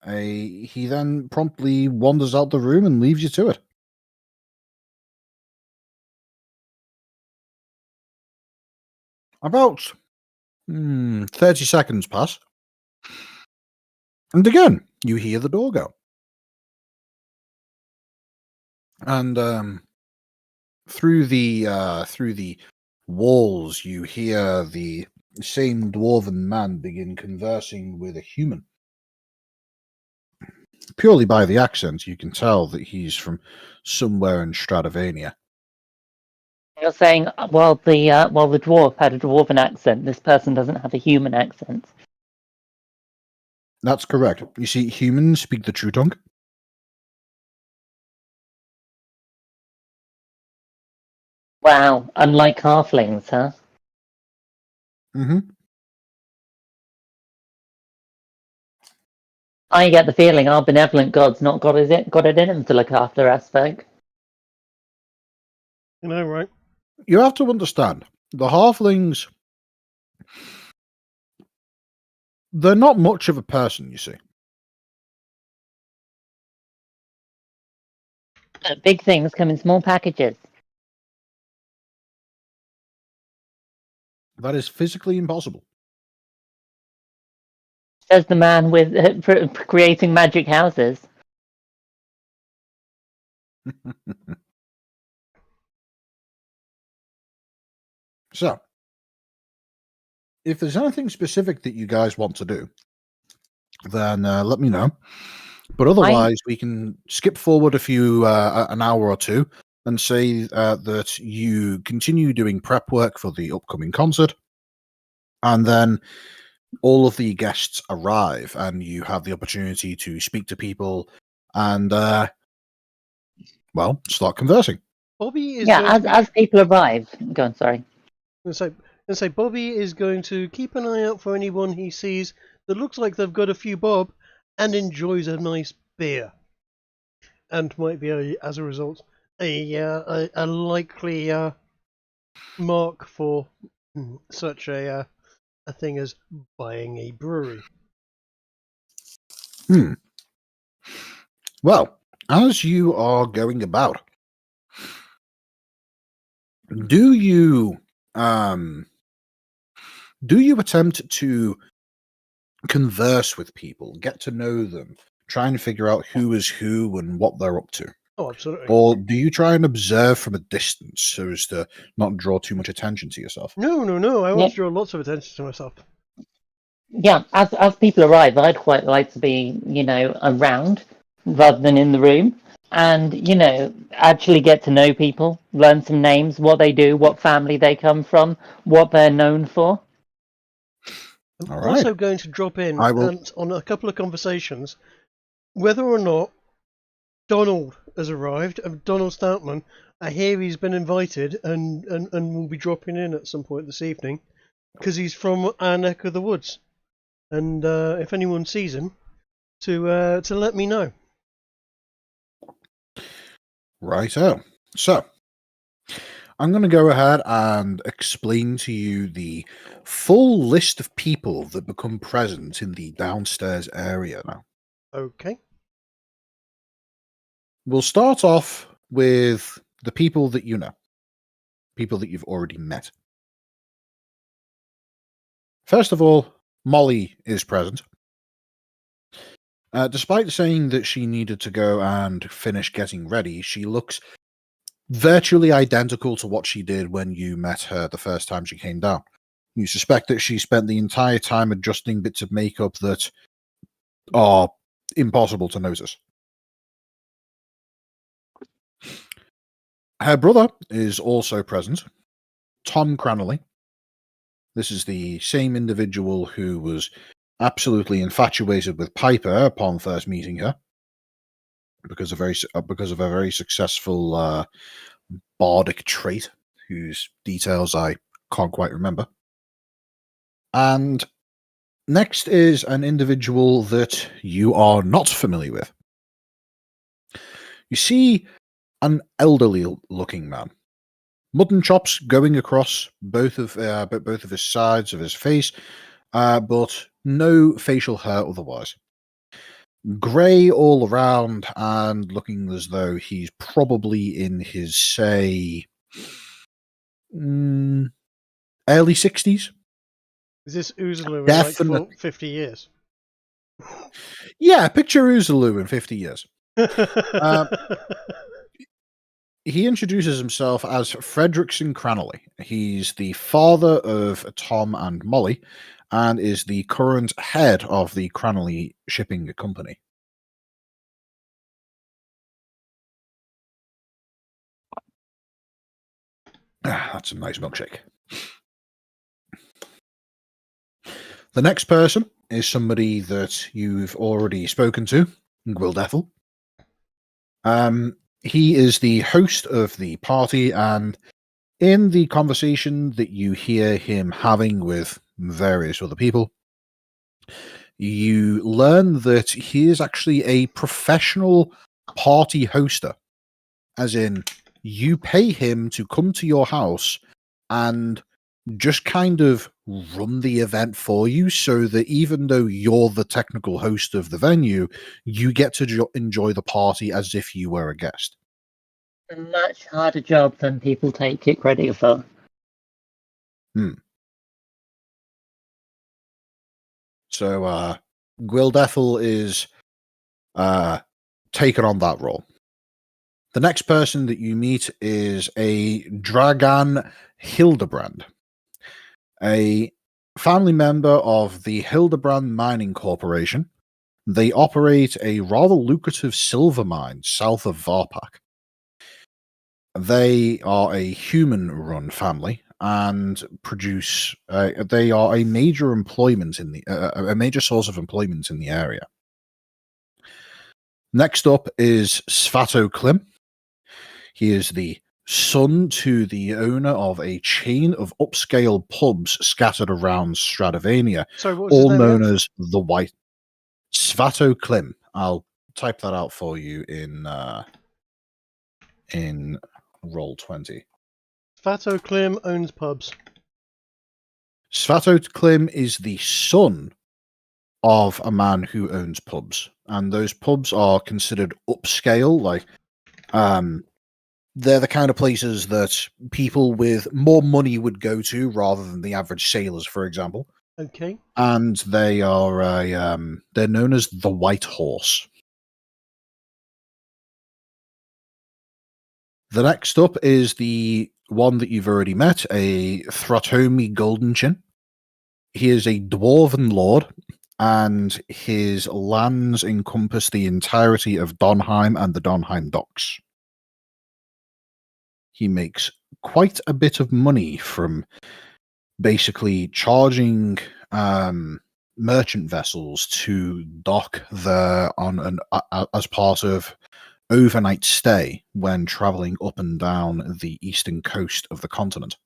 he then promptly wanders out the room and leaves you to it. About 30 seconds pass. And again, you hear the door go. And through the walls, you hear the same dwarven man begin conversing with a human. Purely by the accent, you can tell that he's from somewhere in Stratovania. You're saying while the dwarf had a dwarven accent, this person doesn't have a human accent. That's correct. You see, humans speak the true tongue. Wow, unlike halflings, huh? Mm-hmm. I get the feeling our benevolent god's not got it in him to look after us folk. Right? You have to understand, the halflings, they're not much of a person, you see. Big things come in small packages. That is physically impossible. Says the man with creating magic houses. So, if there's anything specific that you guys want to do, then let me know. But otherwise, we can skip forward an hour or two and say that you continue doing prep work for the upcoming concert, and then all of the guests arrive, and you have the opportunity to speak to people and, start conversing. Bobby is as people arrive. Go on, sorry. So Bobby is going to keep an eye out for anyone he sees that looks like they've got a few bob and enjoys a nice beer, and might be as a result a likely mark for such a thing as buying a brewery. Well, as you are going about, do you attempt to converse with people, get to know them, try and figure out who is who and what they're up to? Oh, absolutely. Or do you try and observe from a distance so as to not draw too much attention to yourself? No. I want to draw lots of attention to myself. Yeah, as people arrive, I'd quite like to be, around rather than in the room, and actually get to know people, learn some names, what they do, what family they come from, what they're known for. I'm also going to drop in on a couple of conversations, whether or not Donald has arrived. Donald Stoutman. I hear he's been invited and will be dropping in at some point this evening because he's from our neck of the woods. And if anyone sees him, to let me know. Righto. So, I'm going to go ahead and explain to you the full list of people that become present in the downstairs area now. Okay. We'll start off with the people that you know, people that you've already met. First of all, Molly is present. Despite saying that she needed to go and finish getting ready, she looks virtually identical to what she did when you met her the first time she came down. You suspect that she spent the entire time adjusting bits of makeup that are impossible to notice. Her brother is also present, Tom Cranley. This is the same individual who was absolutely infatuated with Piper upon first meeting her, because of a very successful bardic trait, whose details I can't quite remember. And next is an individual that you are not familiar with. You see an elderly-looking man, mutton chops going across both of his sides of his face, but no facial hair otherwise. Grey all around and looking as though he's probably in his, say, early 60s. Is this Uzulu in like 50 years? Yeah, picture Uzulu in 50 years. He introduces himself as Fredrickson Cranley. He's the father of Tom and Molly and is the current head of the Cranley Shipping Company. That's a nice milkshake. The next person is somebody that you've already spoken to, Gwildethel. He is the host of the party, and in the conversation that you hear him having with various other people, you learn that he is actually a professional party hoster. As in, you pay him to come to your house and just kind of run the event for you, so that even though you're the technical host of the venue, you get to enjoy the party as if you were a guest. A much harder job than people take it credit for. So Gwildethel is taken on that role. The next person that you meet is a Dragan Hildebrand, a family member of the Hildebrand Mining Corporation. They operate a rather lucrative silver mine south of Varpak. They are a human-run family and produce. They are a major employment in the a major source of employment in the area. Next up is Svato Klim. He is the son to the owner of a chain of upscale pubs scattered around Stradivania, Sorry, what was all his name known again? as the White. Svato Klim. I'll type that out for you in Roll20. Svato Klim owns pubs. Svato Klim is the son of a man who owns pubs, and those pubs are considered upscale. Like, they're the kind of places that people with more money would go to rather than the average sailors, for example. Okay. And they are they're known as the White Horse. The next up is the one that you've already met, a Thratomi Goldenchin. He is a dwarven lord, and his lands encompass the entirety of Donheim and the Donheim docks. He makes quite a bit of money from basically charging merchant vessels to dock there on as part of overnight stay when traveling up and down the eastern coast of the continent.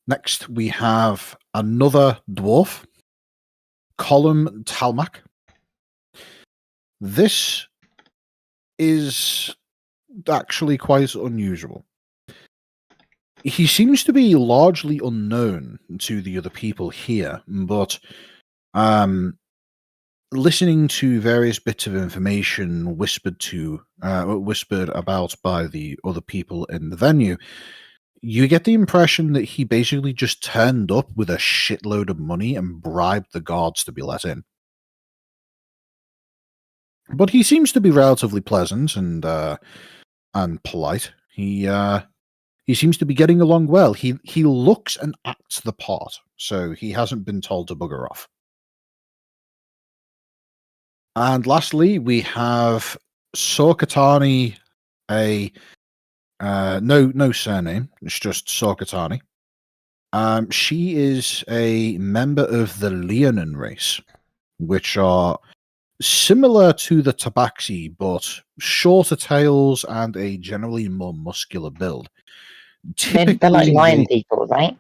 Next, we have another dwarf, Colum Talmac. This is actually quite unusual. He seems to be largely unknown to the other people here, but listening to various bits of information whispered about by the other people in the venue, you get the impression that he basically just turned up with a shitload of money and bribed the guards to be let in. But he seems to be relatively pleasant and polite. He seems to be getting along well. He looks and acts the part, so he hasn't been told to bugger off. And lastly, we have Sorkatani, no surname. It's just Sorkatani. She is a member of the Leonin race, which are similar to the Tabaxi, but shorter tails and a generally more muscular build. They're like lion people, right?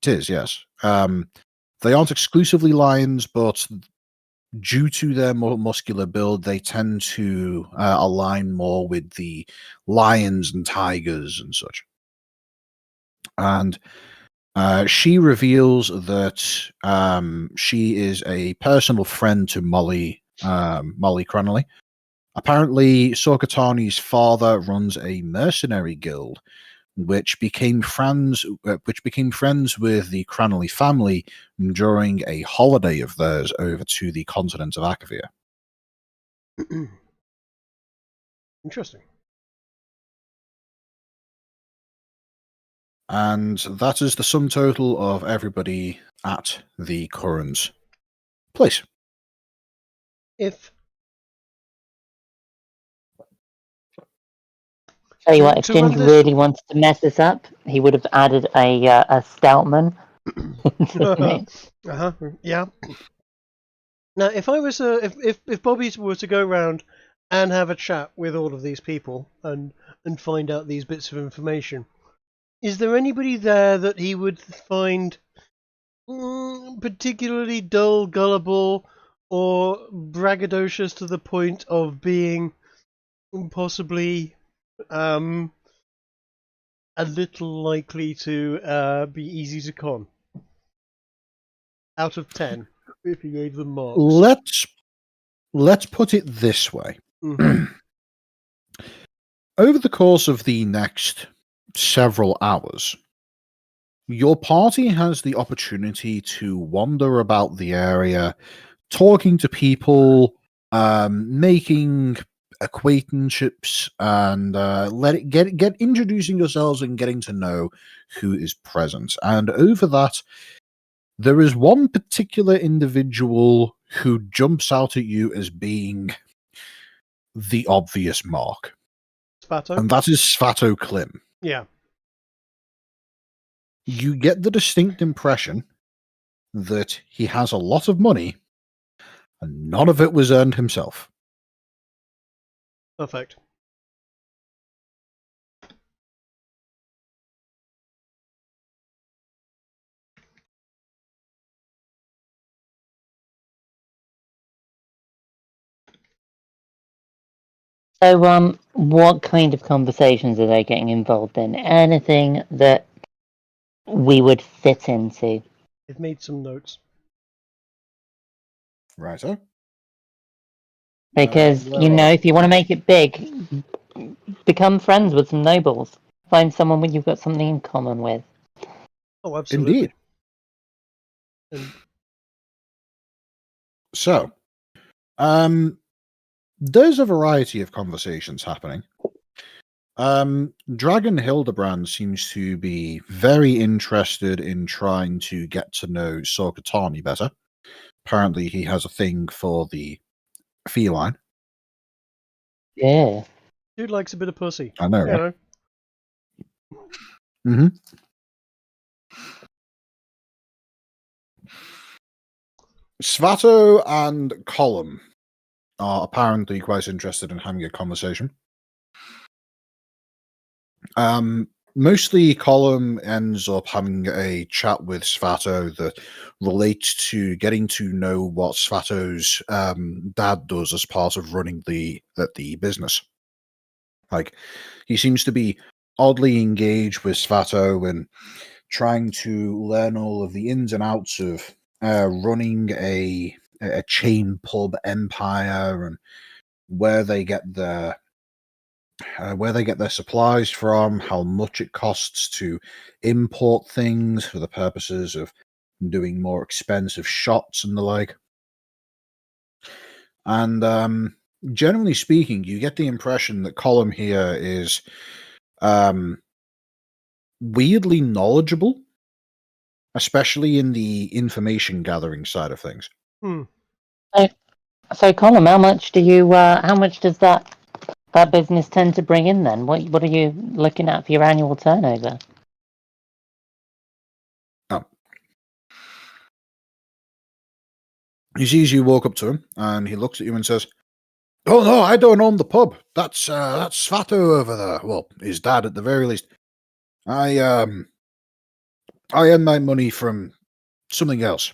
It is, yes. They aren't exclusively lions, but due to their more muscular build, they tend to align more with the lions and tigers and such. And she reveals that she is a personal friend to Molly Cranley. Apparently, Sorkatani's father runs a mercenary guild, which became friends with the Cranley family during a holiday of theirs over to the continent of Akavir. Interesting. And that is the sum total of everybody at the current place. Tell you what, if Jin really wanted to mess this up, he would have added a stoutman. Yeah. Now, if I was if Bobby were to go around and have a chat with all of these people and find out these bits of information, is there anybody there that he would find particularly dull, gullible, or braggadocious to the point of being possibly a little likely to be easy to con? Out of 10, if you gave them marks. Let's put it this way. Mm-hmm. Over the course of the next several hours, your party has the opportunity to wander about the area, talking to people, making acquaintanceships, and get introducing yourselves and getting to know who is present. And over that, there is one particular individual who jumps out at you as being the obvious mark. Svato? And that is Svato Klim. Yeah. You get the distinct impression that he has a lot of money and none of it was earned himself. Perfect. So, what kind of conversations are they getting involved in? Anything that we would fit into? I've made some notes. Righto. Because, if you want to make it big, become friends with some nobles. Find someone you've got something in common with. Oh, absolutely. Indeed. So, there's a variety of conversations happening. Dragon Hildebrand seems to be very interested in trying to get to know Sorkatani better. Apparently, he has a thing for the feline. Yeah. Dude likes a bit of pussy. I know, right? Svato and Column are apparently quite interested in having a conversation. Mostly Column ends up having a chat with Svato that relates to getting to know what Svato's dad does as part of running the business. Like, he seems to be oddly engaged with Svato and trying to learn all of the ins and outs of running a chain pub empire and where they get their supplies from, how much it costs to import things for the purposes of doing more expensive shots and the like. And generally speaking, you get the impression that Column here is weirdly knowledgeable, especially in the information gathering side of things. So Colin, how much does that business tend to bring in then? What are you looking at for your annual turnover? Oh. He sees you walk up to him and he looks at you and says, "Oh no, I don't own the pub. That's Svato over there. Well, his dad at the very least. I earn my money from something else.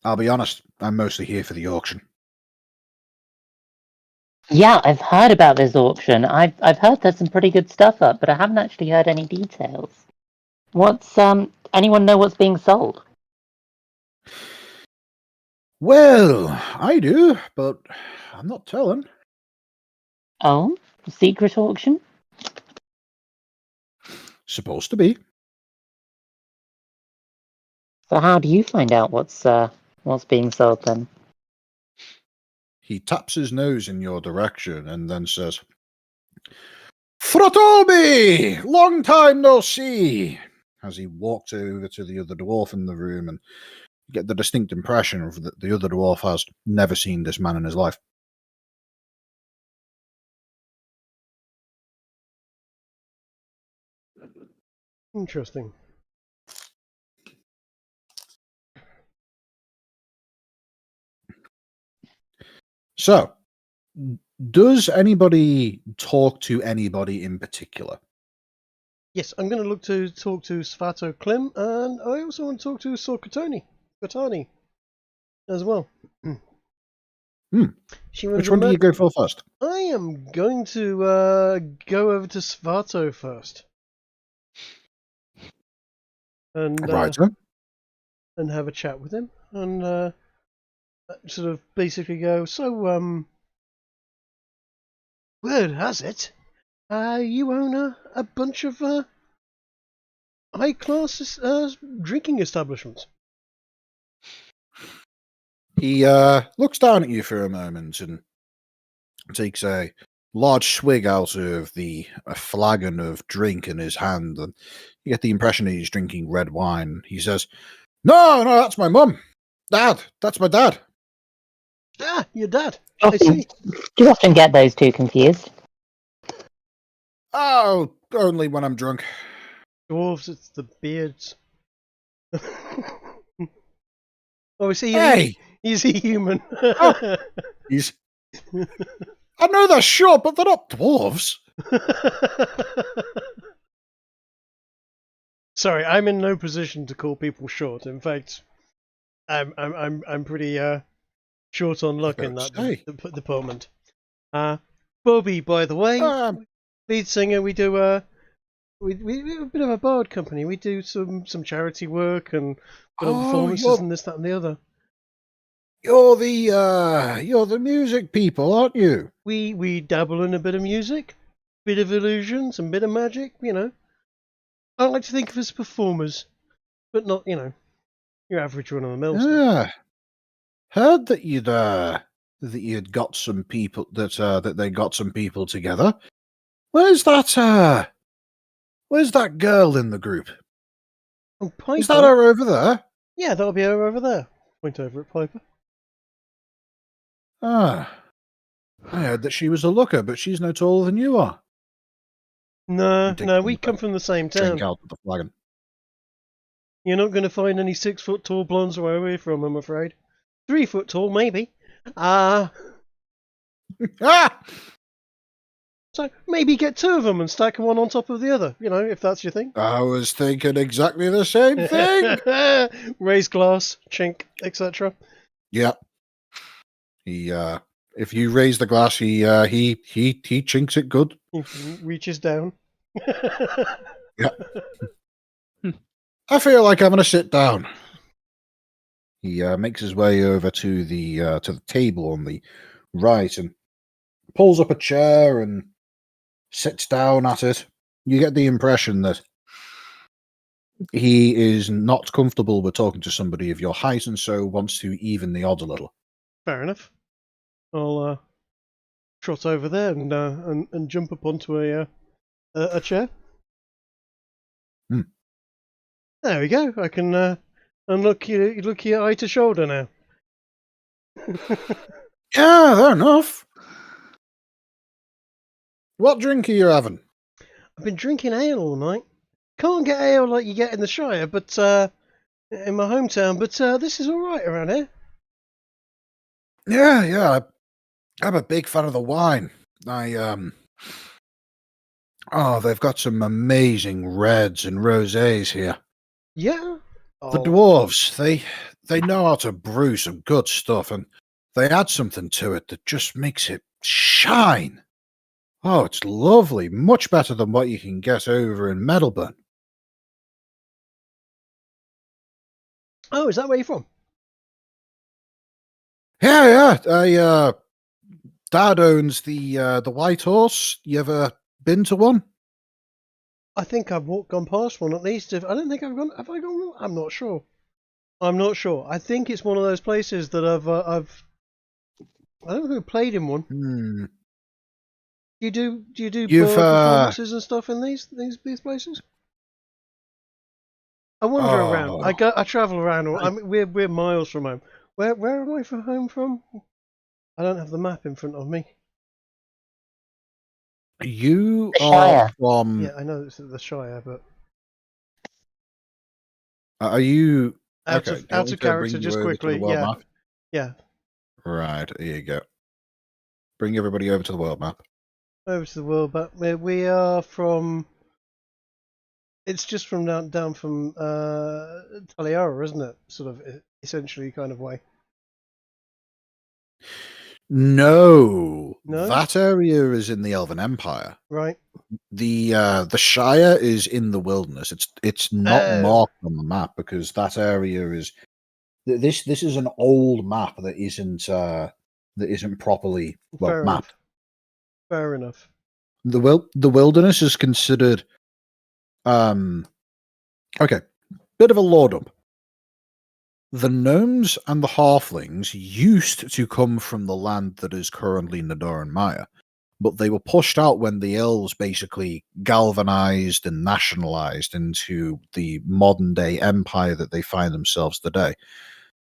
I'll be honest, I'm mostly here for the auction." Yeah, I've heard about this auction. I've heard there's some pretty good stuff up, but I haven't actually heard any details. What's anyone know what's being sold? Well, I do, but I'm not telling. Oh, secret auction? Supposed to be. So how do you find out what's being sold then? He taps his nose in your direction and then says, "Frotobi! Long time no see!" As he walks over to the other dwarf in the room, and you get the distinct impression that the other dwarf has never seen this man in his life. Interesting. So, does anybody talk to anybody in particular? Yes, I'm going to look to talk to Svato Klim, and I also want to talk to Katani as well. Which one do you go for first? I am going to go over to Svato first. And Right, sir. and have a chat with him, and sort of basically go, so, word has it, you own a bunch of high-class drinking establishments. He looks down at you for a moment and takes a large swig out of a flagon of drink in his hand, and you get the impression that he's drinking red wine. He says, No, that's my mum. Dad, that's my dad. Ah, your dad. I see. Do you often get those two confused? Oh, only when I'm drunk. Dwarves, it's the beards. Oh, is he? Hey! Is he human? Oh, he's... I know they're short, but they're not dwarves. Sorry, I'm in no position to call people short. In fact, I'm pretty short on luck in that department. Bobby, by the way, lead singer. We do we a bit of a bard company. We do some charity work and performances and this, that, and the other. You're the music people, aren't you? We dabble in a bit of music, bit of illusions, and bit of magic. You know, I like to think of us as performers, but not your average run of the mill. Yeah, heard that you'd got some people that they got some people together. Where's that girl in the group? Oh, Piper. Is that her over there? Yeah, that'll be her over there. Point over at Piper. Ah, I heard that she was a looker, but she's no taller than you are. No, we come from the same town. Drink out of the flagon. You're not going to find any 6 foot tall blondes where we're from, I'm afraid. 3 foot tall, maybe. Ah! So maybe get 2 of them and stack them one on top of the other, if that's your thing. I was thinking exactly the same thing. Raise glass, chink, etc. Yeah. He if you raise the glass, he chinks it good. He reaches down. Yeah. I feel like having a sit down. He makes his way over to the table on the right and pulls up a chair and sits down at it. You get the impression that he is not comfortable with talking to somebody of your height and so wants to even the odds a little. Fair enough. I'll trot over there and jump up onto a chair. Hmm. There we go. I can look you eye to shoulder now. Yeah, fair enough. What drink are you having? I've been drinking ale all night. Can't get ale like you get in the Shire, but in my hometown. But this is all right around here. Yeah. I'm a big fan of the wine. They've got some amazing reds and rosés here. Yeah. The dwarves, they know how to brew some good stuff, and they add something to it that just makes it shine. Oh, it's lovely. Much better than what you can get over in Meadowburn. Oh, is that where you're from? Yeah. Dad owns the White Horse. You ever been to one? I think I've gone past one at least. I don't think I've gone. Have I gone? I'm not sure. I think it's one of those places that I've. I don't know who played in one. Hmm. Do you do bird performances and stuff in these places? I wander around. I travel around. We're miles from home. Where am I from home from? I don't have the map in front of me. You The are Shire. from. Yeah, I know it's the Shire, but Are you out okay? of character just quickly. Yeah, map? yeah. Right, here you go. Bring everybody over to the world map. Over to the world, but we are from. It's just from down from Taliara, isn't it? Sort of essentially kind of way. No, No? that area is in the Elven Empire. Right. The Shire is in the wilderness. It's not Oh. marked on the map because that area is. This is an old map that isn't properly Fair mapped. enough. Fair enough. The wilderness is considered. Okay, bit of a lore dump. The gnomes and the halflings used to come from the land that is currently Nador and Maya, but they were pushed out when the elves basically galvanized and nationalized into the modern day empire that they find themselves today.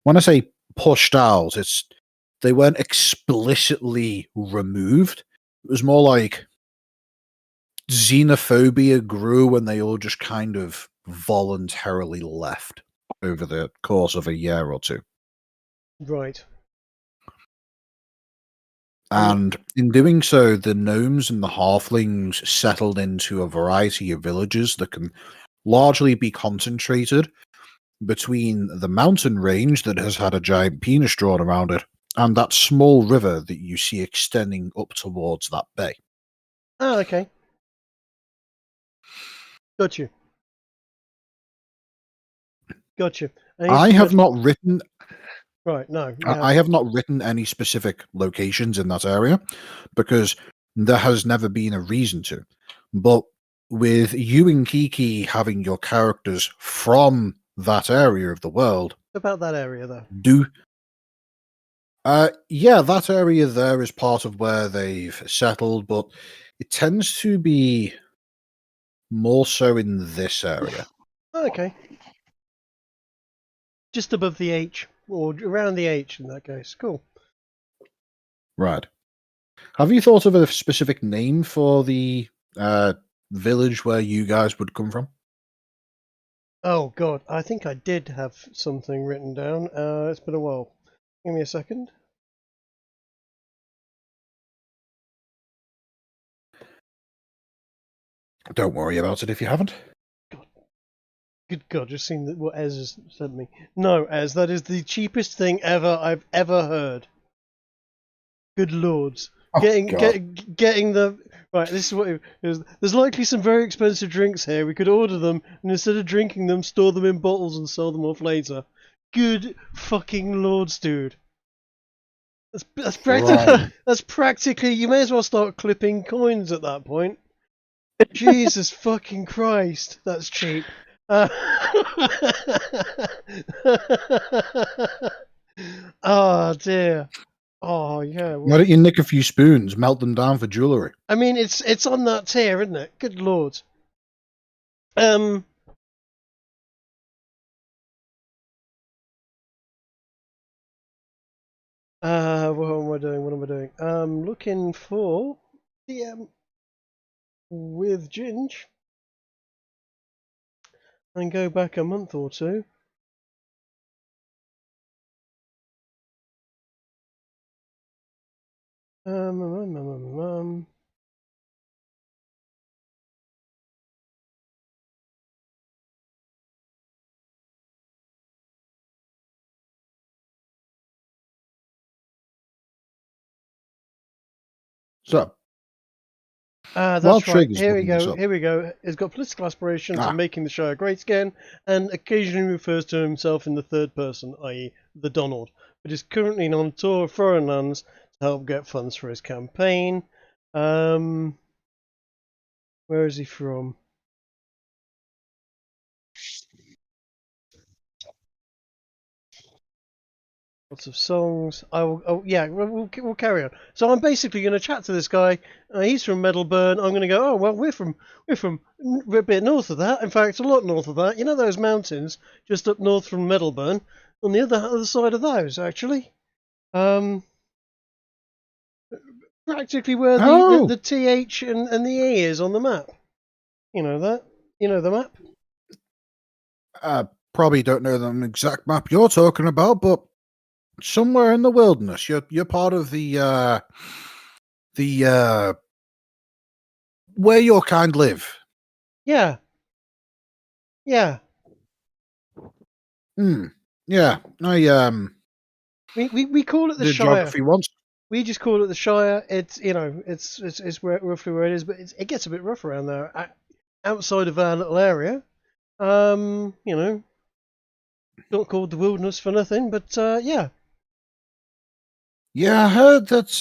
When I say pushed out, they weren't explicitly removed. It was more like xenophobia grew when they all just kind of voluntarily left over the course of a year or two. Right. And in doing so, the gnomes and the halflings settled into a variety of villages that can largely be concentrated between the mountain range that has had a giant penis drawn around it and that small river that you see extending up towards that bay. Oh, okay. Got you. I have not written. Right, no. I have not written any specific locations in that area because there has never been a reason to. But with you and Kiki having your characters from that area of the world, About that area, though. that area there is part of where they've settled, but it tends to be more so in this area. Okay. Just above the H, or around the H in that case. Cool. Right. Have you thought of a specific name for the village where you guys would come from? Oh God, I think I did have something written down. It's been a while. Give me a second. Don't worry about it if you haven't. Good God, just seen what Ez has sent me. No, Ez, that is the cheapest thing ever I've ever heard. Good lords. Oh, Getting the right. This is what it is. There's likely some very expensive drinks here. We could order them and instead of drinking them, store them in bottles and sell them off later. Good fucking lords, dude. That's practically Right. that's practically. You may as well start clipping coins at that point. Jesus fucking Christ, that's cheap. Oh dear. Oh yeah. Why don't you nick a few spoons, melt them down for jewellery? I mean, it's on that tier, isn't it? Good lord. What am I doing? What am I doing? Looking for DM with Ginge, and go back a month or two. So, That's while right. Trigger's Here we looking this go. up. Here we go. He's got political aspirations of Ah. making the Shire great again, and occasionally refers to himself in the third person, i.e., the Donald. But is currently on tour of foreign lands to help get funds for his campaign. Where is he from? Lots of songs. Oh yeah, we'll carry on. So I'm basically going to chat to this guy. He's from Meadowburn. I'm going to go. Oh well, we're a bit north of that. In fact, a lot north of that. You know those mountains just up north from Meadowburn. On the other side of those, actually. Practically where the TH and the E is on the map. You know that. You know the map. Probably don't know the exact map you're talking about, but somewhere in the wilderness. You're part of the where your kind live. Yeah. Yeah. Yeah. We call it the did Shire. geography once. We just call it the Shire. It's it's roughly where it is, but it gets a bit rough around there. Outside of our little area, not called the wilderness for nothing, but yeah. Yeah, I heard that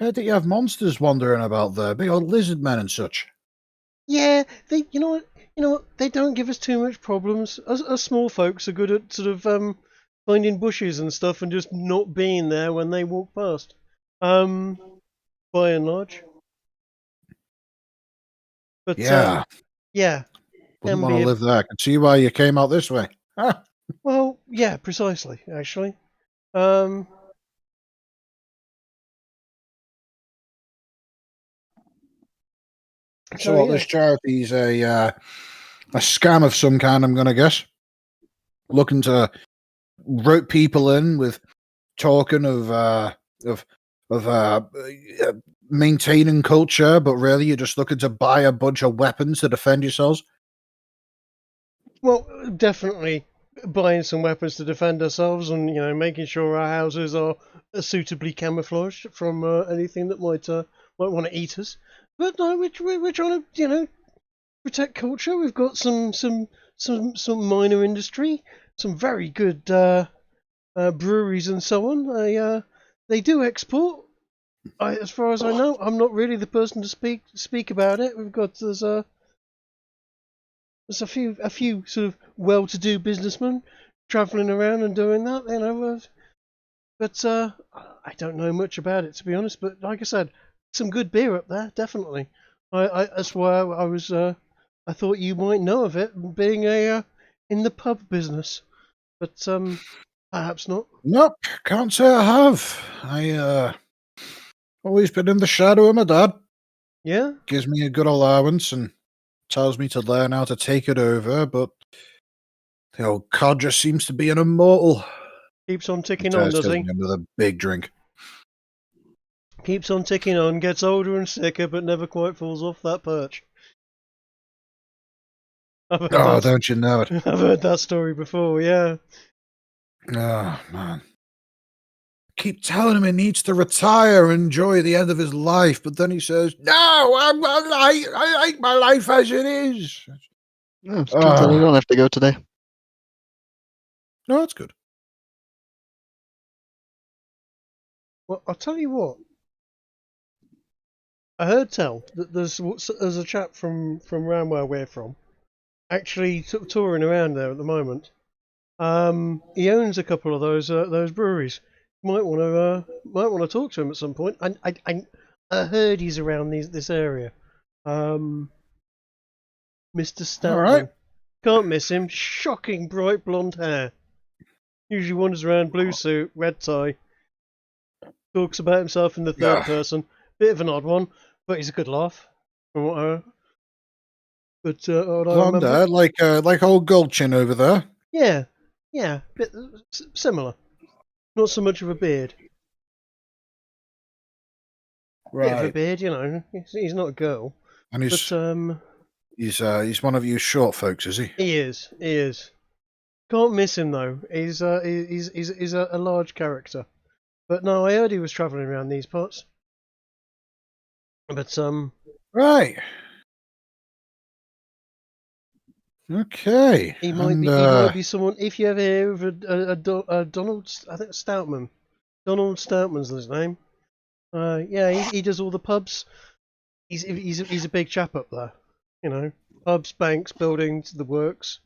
you have monsters wandering about there, big old lizard men and such. Yeah, you know what, they don't give us too much problems. Us small folks are good at sort of finding bushes and stuff and just not being there when they walk past. By and large. But Yeah. yeah. Wouldn't want to live there. I can see why you came out this way. Well, yeah, precisely, actually. So what, this charity's a scam of some kind, I'm going to guess. Looking to rope people in with talking of maintaining culture, but really you're just looking to buy a bunch of weapons to defend yourselves. Well, definitely buying some weapons to defend ourselves, and making sure our houses are suitably camouflaged from anything that might want to eat us. But no, we're trying to protect culture. We've got some minor industry, some very good breweries and so on. They do export. As far as I know, I'm not really the person to speak about it. There's a few sort of well-to-do businessmen travelling around and doing that, but I don't know much about it, to be honest. But like I said, some good beer up there, definitely. That's why I was I thought you might know of it, being in the pub business, but perhaps not. Nope, can't say I have. I always been in the shadow of my dad. Yeah. Gives me a good allowance and tells me to learn how to take it over, but the old codger seems to be an immortal. Keeps on ticking on, does he? Another big drink. Keeps on ticking on, gets older and sicker, but never quite falls off that perch. Oh, don't you know it? I've heard that story before, yeah. Oh, man. Keep telling him he needs to retire and enjoy the end of his life, but then he says, "No, I like my life as it is." No, it turns out you don't have to go today. No, that's good. Well, I'll tell you what. I heard tell that there's a chap from around where we're from, actually touring around there at the moment. He owns a couple of those breweries. Might want to talk to him at some point. I heard he's around this area. Mr. Stoutman. All right. Can't miss him. Shocking bright blonde hair. Usually wanders around, blue suit, red tie. Talks about himself in the third person. Bit of an odd one, but he's a good laugh. From what I Blonde hair, like old Goldchin over there. Yeah, bit similar. Not so much of a beard. Right. Bit of a beard, you know. He's not a girl. And he's one of you short folks, is he? He is. Can't miss him though. He's a large character. But no, I heard he was travelling around these parts. But right. Okay. He might be someone. If you ever hear of a Donald, I think Stoutman. Donald Stoutman's his name. Yeah, he does all the pubs. He's a big chap up there. You know, pubs, banks, buildings, the works.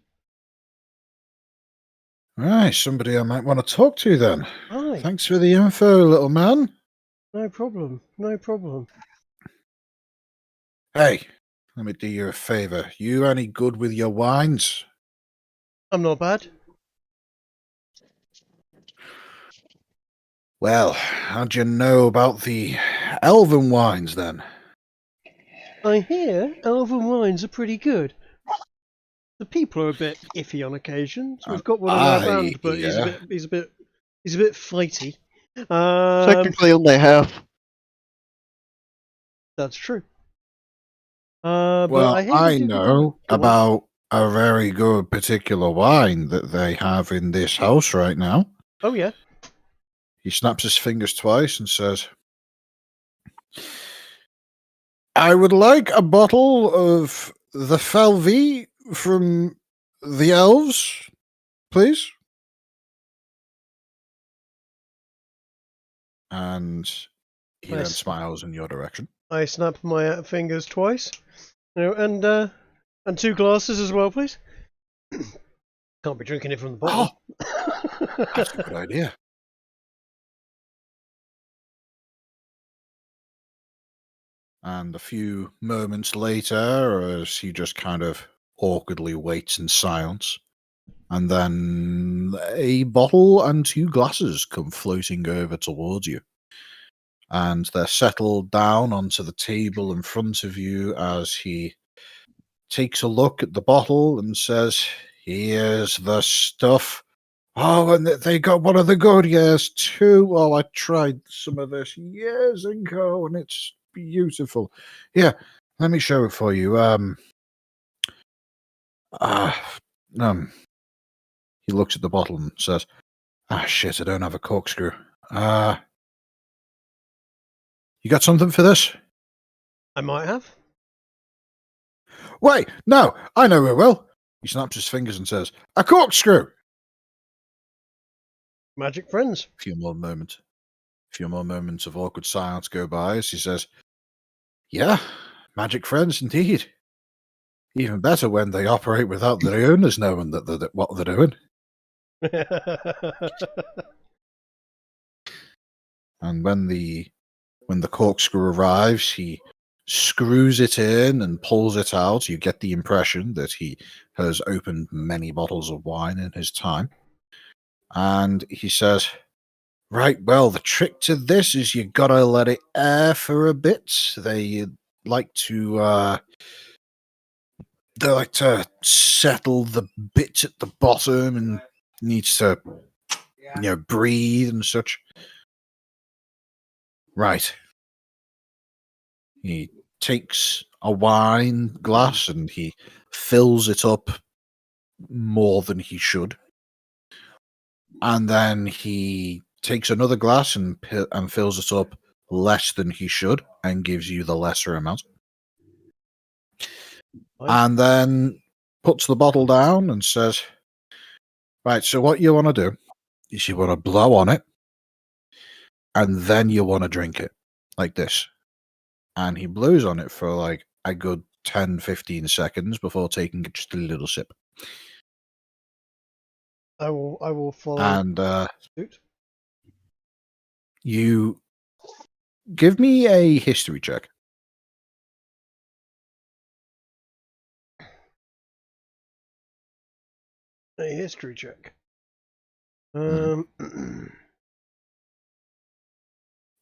Right, somebody I might want to talk to then. Hi. Thanks for the info, little man. No problem. Hey, let me do you a favour. You any good with your wines? I'm not bad. Well, how'd you know about the elven wines then? I hear elven wines are pretty good. The people are a bit iffy on occasions. We've got one in our band, but he's a bit fighty. Technically only half. That's true. Well, I know about a very good particular wine that they have in this house right now. Oh, yeah? He snaps his fingers twice and says, "I would like a bottle of the Falvey from the elves, please." And he then smiles in your direction. I snap my fingers twice. You know, and 2 glasses as well, please. Can't be drinking it from the bottle. Oh, that's a good idea. And a few moments later, as he just kind of awkwardly waits in silence, and then a bottle and 2 glasses come floating over towards you. And they're settled down onto the table in front of you as he takes a look at the bottle and says, "Here's the stuff." Oh, and they got one of the good years too. Well, I tried some of this years ago, and it's beautiful. Here, let me show it for you. He looks at the bottle and says, shit, I don't have a corkscrew. You got something for this? I might have. Wait, no, I know who will. He snaps his fingers and says, "A corkscrew!" Magic friends. A few more moments of awkward silence go by as he says, "Yeah, magic friends indeed. Even better when they operate without the owners knowing what they're doing." And when the corkscrew arrives, he screws it in and pulls it out. You get the impression that he has opened many bottles of wine in his time. And he says, "Right, well, the trick to this is you gotta let it air for a bit. They like to they like to settle the bits at the bottom and needs to, breathe and such. Right. He takes a wine glass and he fills it up more than he should. And then he takes another glass and fills it up less than he should and gives you the lesser amount. And then puts the bottle down and says, right, so what you want to do is you want to blow on it and then you want to drink it like this. And he blows on it for like a good 10-15 seconds before taking just a little sip. I will follow. And suit. you give me a history check. A history check.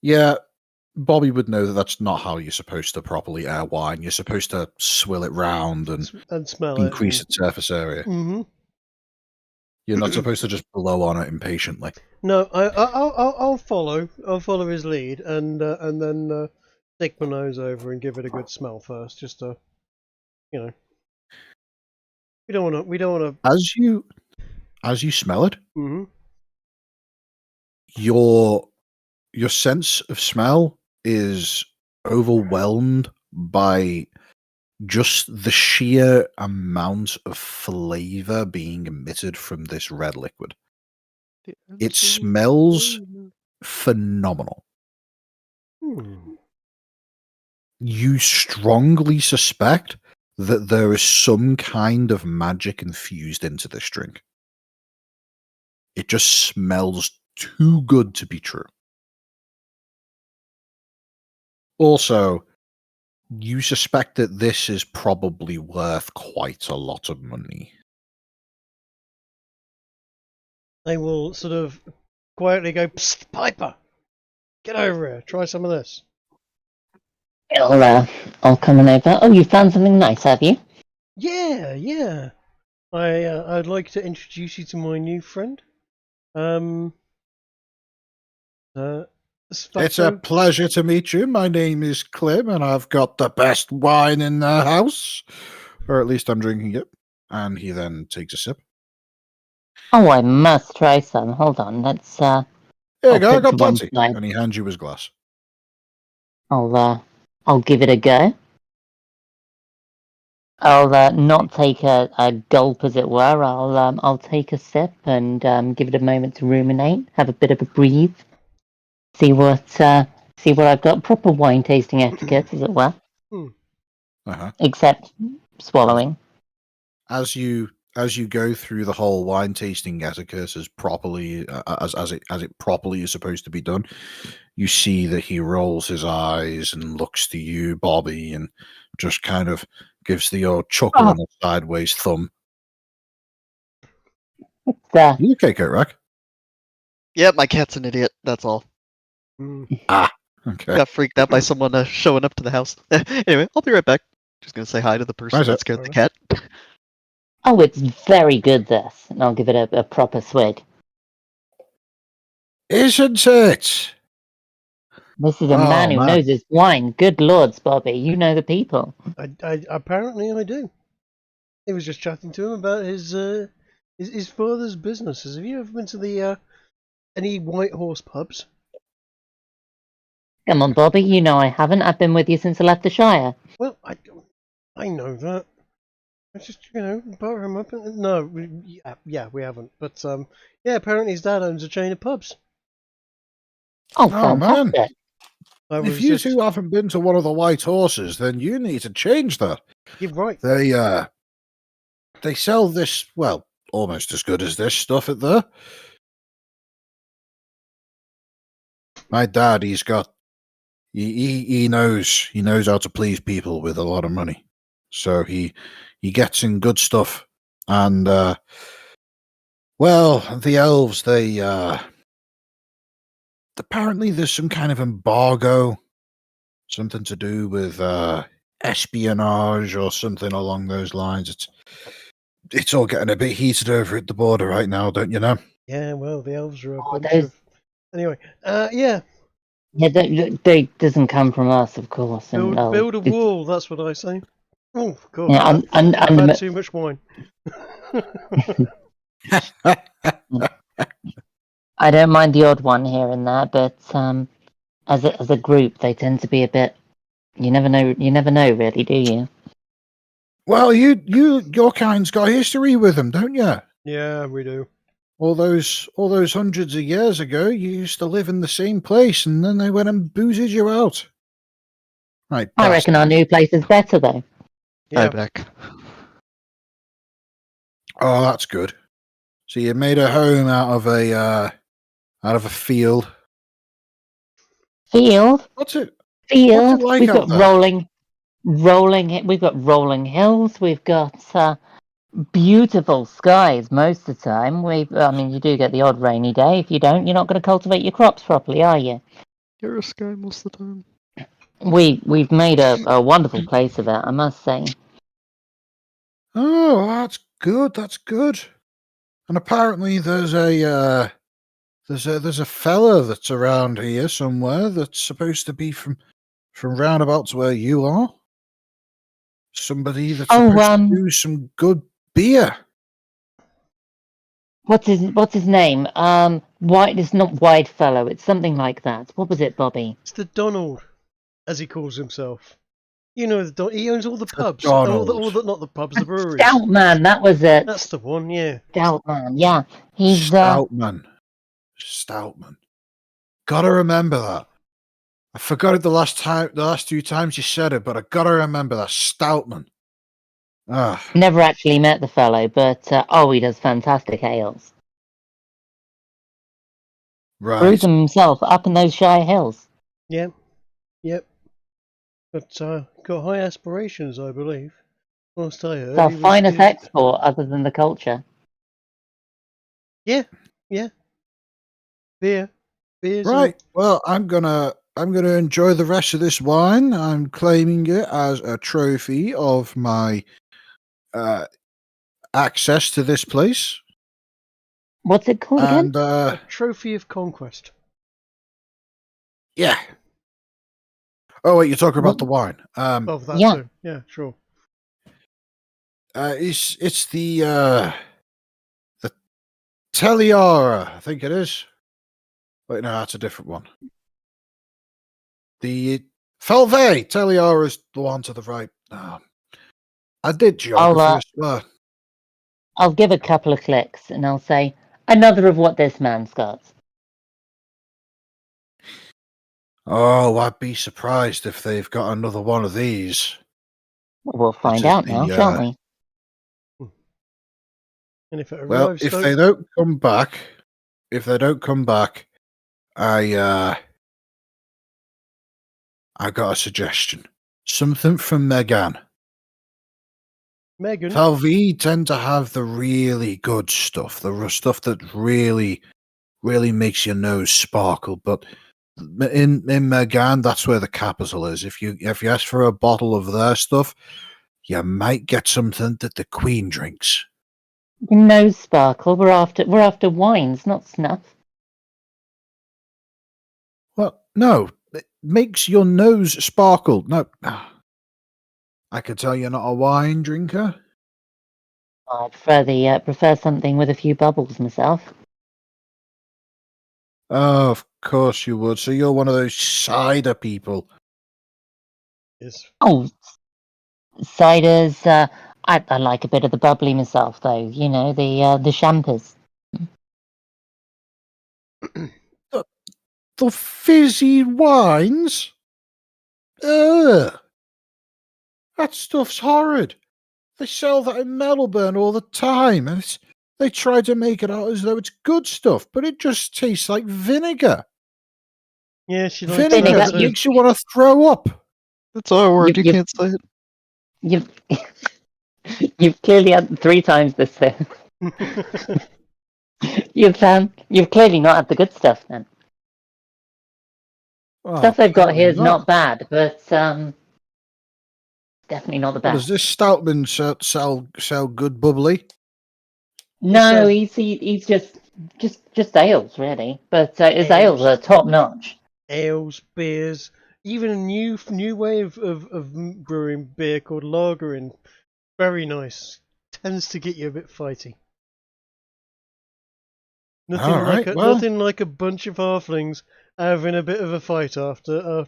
Yeah, Bobby would know that that's not how you're supposed to properly air wine. You're supposed to swill it round and smell increase it. its surface area. Mm-hmm. You're not supposed to just blow on it impatiently. No, I'll follow. I'll follow his lead and then stick my nose over and give it a good smell first, just to, we don't want to. As you smell it, Mm-hmm. your sense of smell is overwhelmed by just the sheer amount of flavor being emitted from this red liquid. It smells phenomenal. You strongly suspect that there is some kind of magic infused into this drink. It just smells too good to be true. Also, you suspect that this is probably worth quite a lot of money. They will sort of quietly go, "Psst, Piper, get over here. Try some of this." I'll come on over. Oh, you found something nice, have you? Yeah. I'd like to introduce you to my new friend. It's a pleasure to meet you. My name is Clem, and I've got the best wine in the house. Or at least I'm drinking it. And he then takes a sip. Oh, I must try some. Hold on, let's Here you go, I got plenty. Side. And he hands you his glass. I'll give it a go. I'll not take a gulp, as it were. I'll take a sip and give it a moment to ruminate, have a bit of a breathe, see what I've got. Proper wine tasting etiquette, as it were. Except swallowing. As you go through the whole wine tasting etiquette as properly as it properly is supposed to be done, you see that he rolls his eyes and looks to you, Bobby, and just kind of gives the old chuckle and a sideways thumb. You okay, Coatrack? Yeah, my cat's an idiot. That's all. Ah, okay. Got freaked out by someone showing up to the house. Anyway, I'll be right back. Just gonna say hi to the person that scared the cat. Oh, it's very good, this. And I'll give it a proper swig. Isn't it? This is a man who knows his wine. Good lords, Bobby. You know the people. I apparently I do. He was just chatting to him about his father's businesses. Have you ever been to the any White Horse pubs? Come on, Bobby. You know I haven't. I've been with you since I left the Shire. Well, I know that. I just butter him up. No, yeah, we haven't. But yeah, apparently his dad owns a chain of pubs. Oh, fantastic! Man. If you two haven't been to one of the White Horses, then you need to change that. You're right. They sell this, well, almost as good as this stuff at there. My dad, he knows how to please people with a lot of money. So he gets in good stuff. And well, the elves, they apparently there's some kind of embargo, something to do with espionage or something along those lines. It's all getting a bit heated over at the border right now, don't you know? Yeah, well, the elves are a Oh, bunch those- of. Anyway, yeah. Yeah, they doesn't come from us, of course. And Build a it's- wall. That's what I say. Oh God, Yeah, I've and had too much wine. I don't mind the odd one here and there, but as a group, they tend to be a bit. You never know. You never know, really, do you? Well, your kind's got history with them, don't you? Yeah, we do. All those hundreds of years ago, you used to live in the same place, and then they went and booted you out. Right, I reckon our new place is better, though. Yeah. Hi, Beck. Oh, that's good. So you made a home out of a field. Field, What's it field. like We've out got there? rolling. We've got rolling hills. We've got beautiful skies most of the time. I mean, you do get the odd rainy day. If you don't, you're not going to cultivate your crops properly, are you? You're a sky most of the time. We've made a wonderful place of it, I must say. Oh, that's good. That's good. And apparently, there's a fella that's around here somewhere that's supposed to be from roundabouts where you are. Somebody that's supposed to do some good beer. What's his name? White. It's not White Fellow. It's something like that. What was it, Bobby? It's the Donald, as he calls himself. You know, he owns all the pubs. Donald. Not the pubs, the breweries. Stout Man. That was it. That's the one. Yeah. Stout Man. Yeah, he's Stoutman. Gotta remember that. I forgot it the last two times you said it, but I gotta remember that. Stoutman. Ah, never actually met the fellow, but he does fantastic ales. Brews right. them himself up in those Shire hills. Yeah. Yep. But got high aspirations, I believe. Last I heard, It's our he was- finest he was- export, other than the culture. Yeah. Beer's Right. Well, I'm gonna enjoy the rest of this wine. I'm claiming it as a trophy of my access to this place. What's it called again? And a trophy of conquest. yeah. Oh wait, you're talking about the wine. Oh, that yeah. too. Yeah, sure. It's the Teliara, I think it is. Wait, no, that's a different one. The Felve Teliara is the one to the right. I did geography as well. I'll give a couple of clicks and I'll say another of what this man's got. Oh, I'd be surprised if they've got another one of these. We'll find out now, shan't we? And if it arrives, Well, if they don't come back, I got a suggestion. Something from Megan. Falvi tend to have the really good stuff, the stuff that really, really makes your nose sparkle. But in Megan, that's where the capital is. If you ask for a bottle of their stuff, you might get something that the Queen drinks. Your nose sparkle. We're after wines, not snuff. Well, no, it makes your nose sparkle. No, I can tell you're not a wine drinker. I prefer something with a few bubbles myself. Oh, of course you would. So you're one of those cider people. Yes. Oh, ciders. I like a bit of the bubbly myself, though. You know, the champers. The fizzy wines? Ugh. That stuff's horrid. They sell that in Melbourne all the time, and they try to make it out as though it's good stuff, but it just tastes like vinegar. Yeah, she likes vinegar that. that makes you want to throw up. That's our word. You can't say it. You've clearly had 3 times this thing. You've clearly not had the good stuff then. Oh, Stuff they've got here is apparently not bad, but Definitely not the What does best. this Stoutman sell good bubbly? No, he's just ales really, but his ales Ales. are top notch. ales, beers, even a new way of brewing beer called lagering. Very nice. Tends to get you a bit fighty. Nothing All like right, well. nothing like a bunch of halflings having a bit of a fight after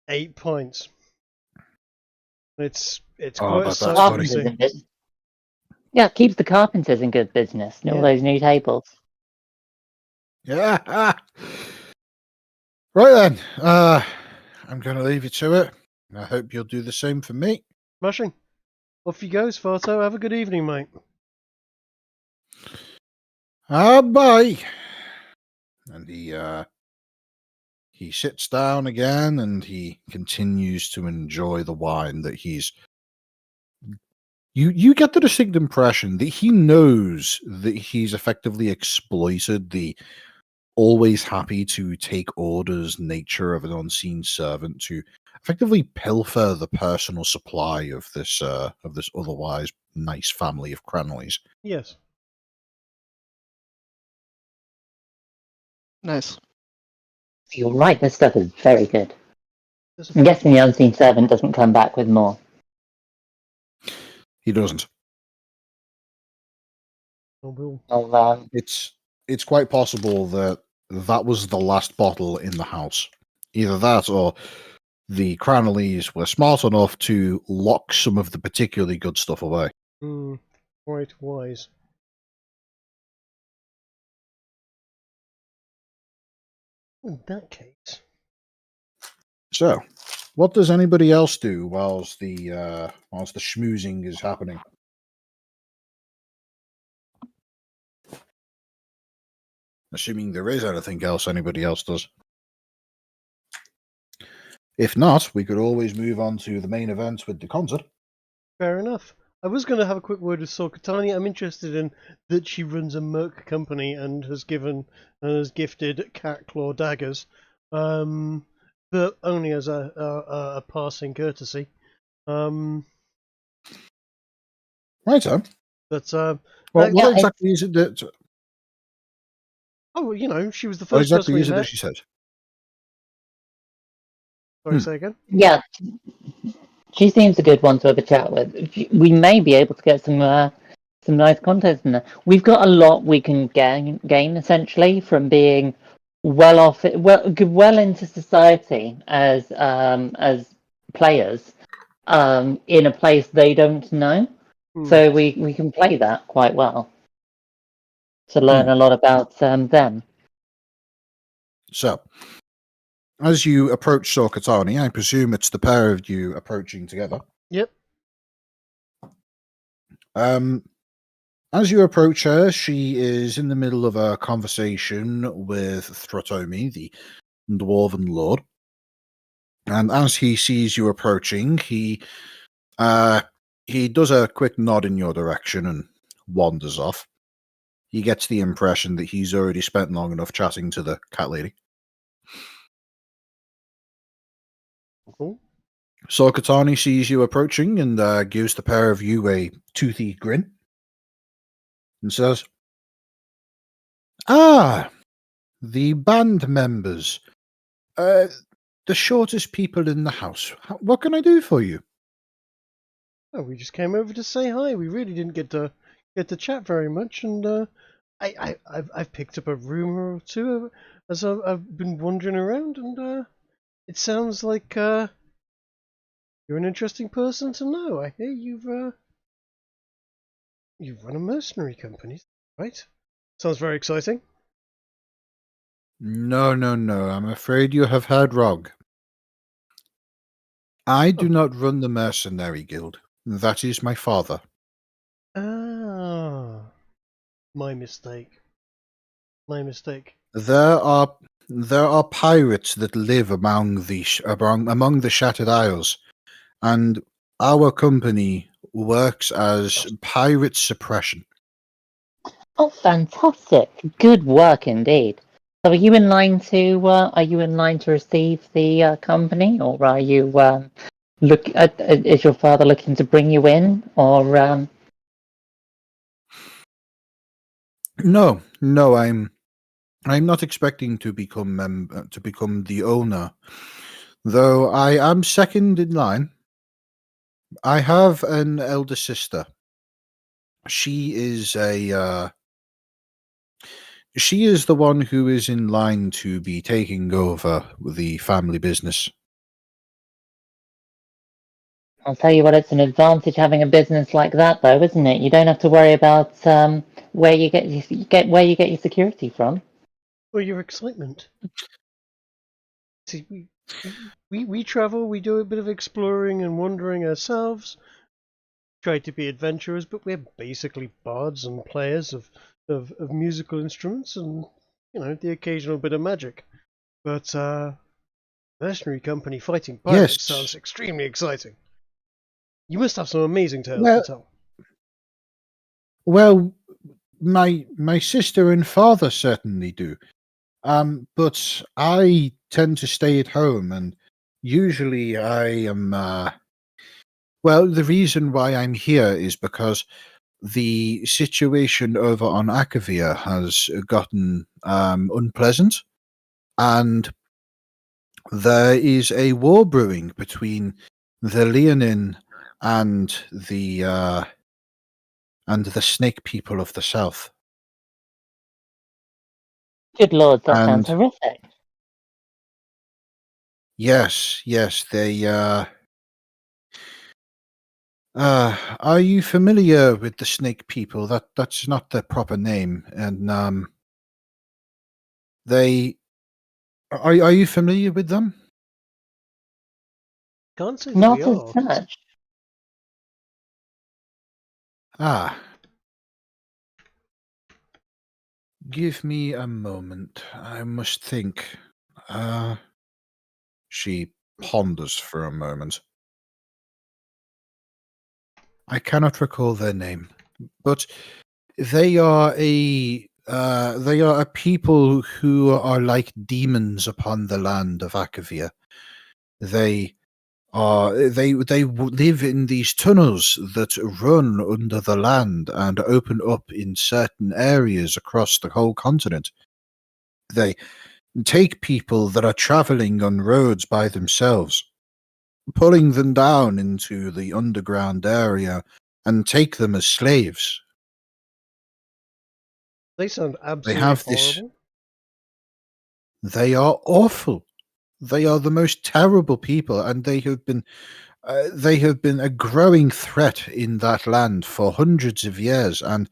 8 pints. It's Oh, quite a but sight that's to funny. see. Yeah, keeps the carpenters in good business. And all Yeah. those new tables. Yeah. Right then. I'm going to leave you to it. I hope you'll do the same for me. Smashing. Off you go, Sfarto. Have a good evening, mate. Bye. And he sits down again and he continues to enjoy the wine that he's. You get the distinct impression that he knows that he's effectively exploited the always happy to take orders nature of an unseen servant to effectively pilfer the personal supply of this otherwise nice family of Cranleys. Yes. Nice. You're right, this stuff is very good. There's a I'm guessing the unseen servant doesn't come back with more. He doesn't. Well, It's quite possible that was the last bottle in the house. Either that or the Cranleys were smart enough to lock some of the particularly good stuff away. Quite wise. In that case. So, what does anybody else do whilst the schmoozing is happening? Assuming there is anything else anybody else does. If not, we could always move on to the main event with the concert. Fair enough. I was going to have a quick word with Sorkatani. I'm interested in that she runs a merc company and has gifted cat claw daggers, but only as a passing courtesy. Right, so. But What exactly is it that? Oh, she was the What first person exactly we is it that met. she said? Sorry, say again. yeah, she seems a good one to have a chat with. We may be able to get some nice content in there. We've got a lot we can gain essentially from being well into society as players in a place they don't know. So we can play that quite well to learn a lot about them. So, as you approach Sorkatani, I presume it's the pair of you approaching together. Yep. As you approach her, she is in the middle of a conversation with Throtomi, the dwarven lord. And as he sees you approaching, he does a quick nod in your direction and wanders off. He gets the impression that he's already spent long enough chatting to the cat lady. Cool. Sorkatani sees you approaching and gives the pair of you a toothy grin and says, "Ah, the band members. The shortest people in the house. What can I do for you?" Oh, we just came over to say hi. We really didn't get to chat very much, and I've picked up a rumor or two as I've been wandering around, and it sounds like you're an interesting person to know. I hear you run a mercenary company, right? Sounds very exciting. No. I'm afraid you have heard wrong. I do not run the mercenary guild. That is my father. Ah, my mistake. There are pirates that live among the Shattered Isles, and our company works as pirate suppression. Oh, fantastic! Good work indeed. So, are you in line to receive the company, or are you Look, is your father looking to bring you in, or No, I'm not expecting to become the owner, though I am second in line. I have an elder sister. She is she is the one who is in line to be taking over the family business. I'll tell you what, it's an advantage having a business like that, though, isn't it? You don't have to worry about where you get your security from. Or your excitement. See, we travel, we do a bit of exploring and wandering ourselves, try to be adventurers, but we're basically bards and players of musical instruments and, the occasional bit of magic. But mercenary company fighting pirates Yes. sounds extremely exciting. You must have some amazing tales Well- to tell. Well, my sister and father certainly do. But I tend to stay at home, and usually I am. Well, the reason why I'm here is because the situation over on Akavir has gotten unpleasant, and there is a war brewing between the Leonin and the snake people of the south. Good lord, that sounds And horrific. yes, they are you familiar with the snake people? That's not their proper name. And they are you familiar with them? Can't say that Not we as are. such. Ah. Give me a moment. I must think. She ponders for a moment. I cannot recall their name, but they are a people who are like demons upon the land of Akavir. They live in these tunnels that run under the land and open up in certain areas across the whole continent. They take people that are traveling on roads by themselves, pulling them down into the underground area, and take them as slaves. They sound They absolutely have this. horrible. They are awful. They are the most terrible people, and they have been a growing threat in that land for hundreds of years. And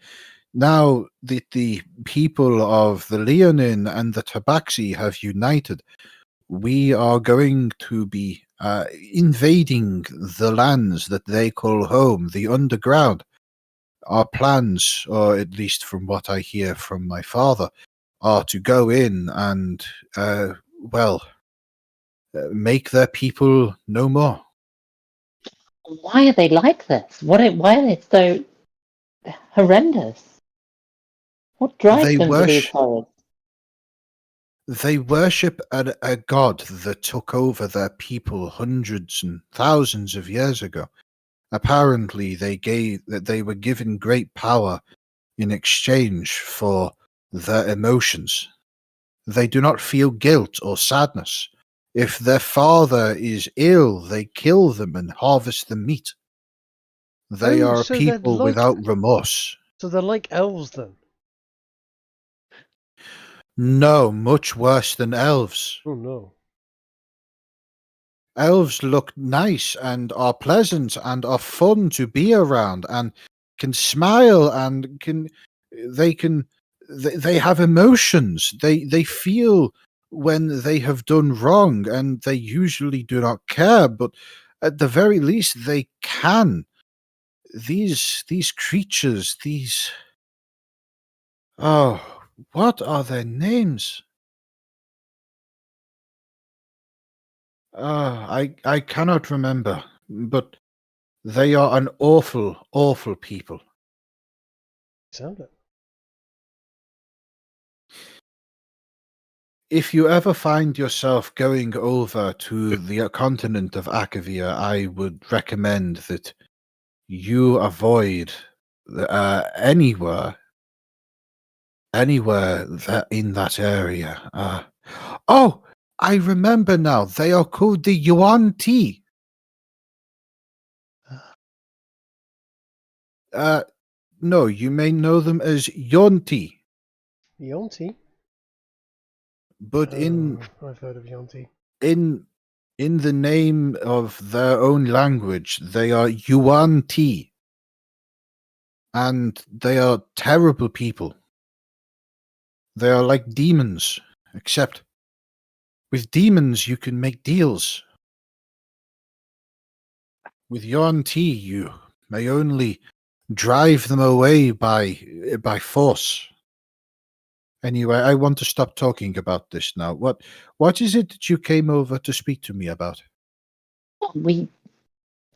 now the people of the Leonin and the Tabaxi have united. We are going to be invading the lands that they call home, the underground. Our plans, or at least from what I hear from my father, are to go in and, make their people no more. Why are they like this? Why are they so horrendous? What drives They them to these worship. horrors? They worship a god that took over their people hundreds and thousands of years ago. Apparently, they were given great power in exchange for their emotions. They do not feel guilt or sadness. If their father is ill, they kill them and harvest the meat. They Oh, are so they're people like without remorse. so they're like elves then. No, much worse than elves. Oh no. Elves look nice and are pleasant and are fun to be around and can smile and they can they have emotions. They feel when they have done wrong, and they usually do not care, but at the very least they can. These creatures, these oh, what are their names? I cannot remember, but they are an awful, awful people. Sound it. if you ever find yourself going over to the continent of Akavia, I would recommend that you avoid anywhere in that area. Oh, I remember now. They are called the Yuan Ti. No, you may know them as Yonti, Yonti? but I've heard of Yonti. in the name of their own language, they are Yuan Ti, and they are terrible people. They are like demons, except with demons you can make deals. With Yuan Ti, you may only drive them away by force. Anyway, I want to stop talking about this now. What is it that you came over to speak to me about? We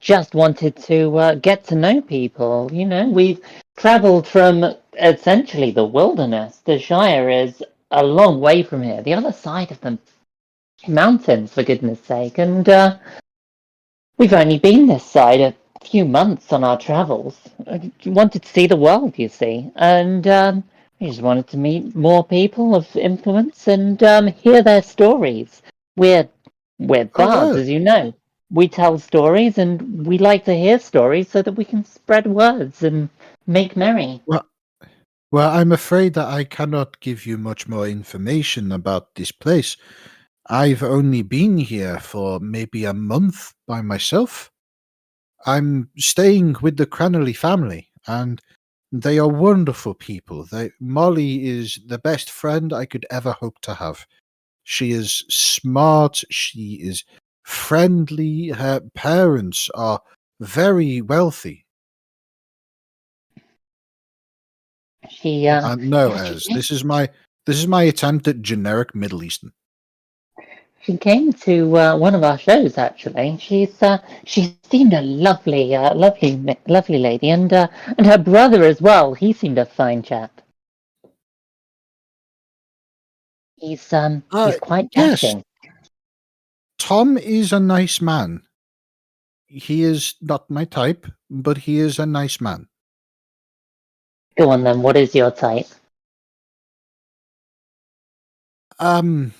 just wanted to get to know people. You know, we've travelled from essentially the wilderness. The Shire is a long way from here, the other side of the mountains, for goodness sake. And we've only been this side a few months on our travels. Wanted to see the world, you see. And we just wanted to meet more people of influence and hear their stories. We're bards, well. as you know. We tell stories, and we like to hear stories so that we can spread words and make merry. Well, I'm afraid that I cannot give you much more information about this place. I've only been here for maybe a month by myself. I'm staying with the Cranley family, and they are wonderful people. Molly is the best friend I could ever hope to have. She is smart, she is friendly, her parents are very wealthy. She No, Ez, this is my attempt at generic Middle Eastern. She came to one of our shows actually. She seemed a lovely lady, and her brother as well. He seemed a fine chap. He's quite Yes, dashing. Tom is a nice man. He is not my type, but he is a nice man. Go on then. What is your type? You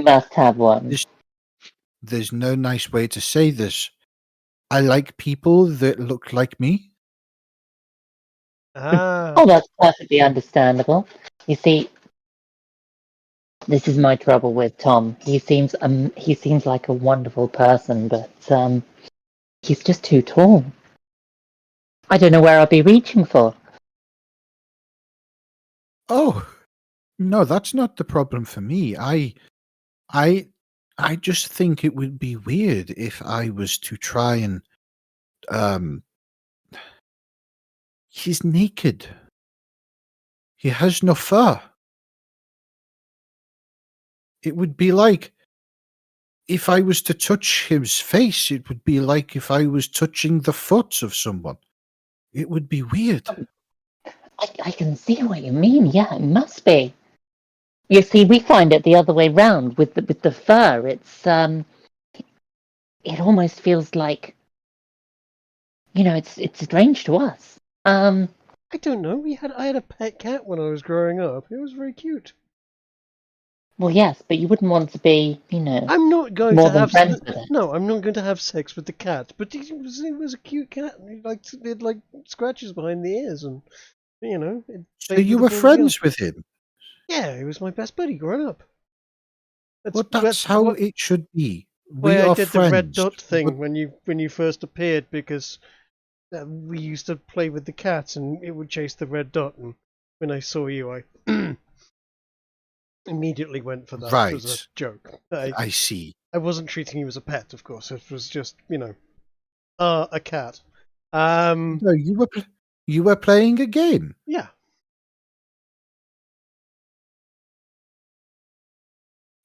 must have one. There's no nice way to say this. I like people that look like me. Oh, that's perfectly understandable. You see, this is my trouble with Tom. He seems like a wonderful person, but he's just too tall. I don't know where I'll be reaching for. Oh, no, that's not the problem for me. I just think it would be weird if I was to try and he's naked. He has no fur. It would be like if I was to touch his face, it would be like if I was touching the foot of someone. It would be weird. I can see what you mean. Yeah, it must be. You see, we find it the other way round with the fur. It almost feels like, it's strange to us. I don't know. I had a pet cat when I was growing up. It was very cute. Well, yes, but you wouldn't want to be, I'm not going more to than have friends with it. No, I'm not going to have sex with the cat. But it was a cute cat. It had like scratches behind the ears, and So you were friends with him? Yeah, he was my best buddy growing up. That's how it should be. We are I did friends. the red dot thing when you first appeared, because we used to play with the cat and it would chase the red dot, and when I saw you, I immediately went for that. Right. It was a joke. I see. I wasn't treating you as a pet, of course. It was just a cat. No, you were playing a game. Yeah.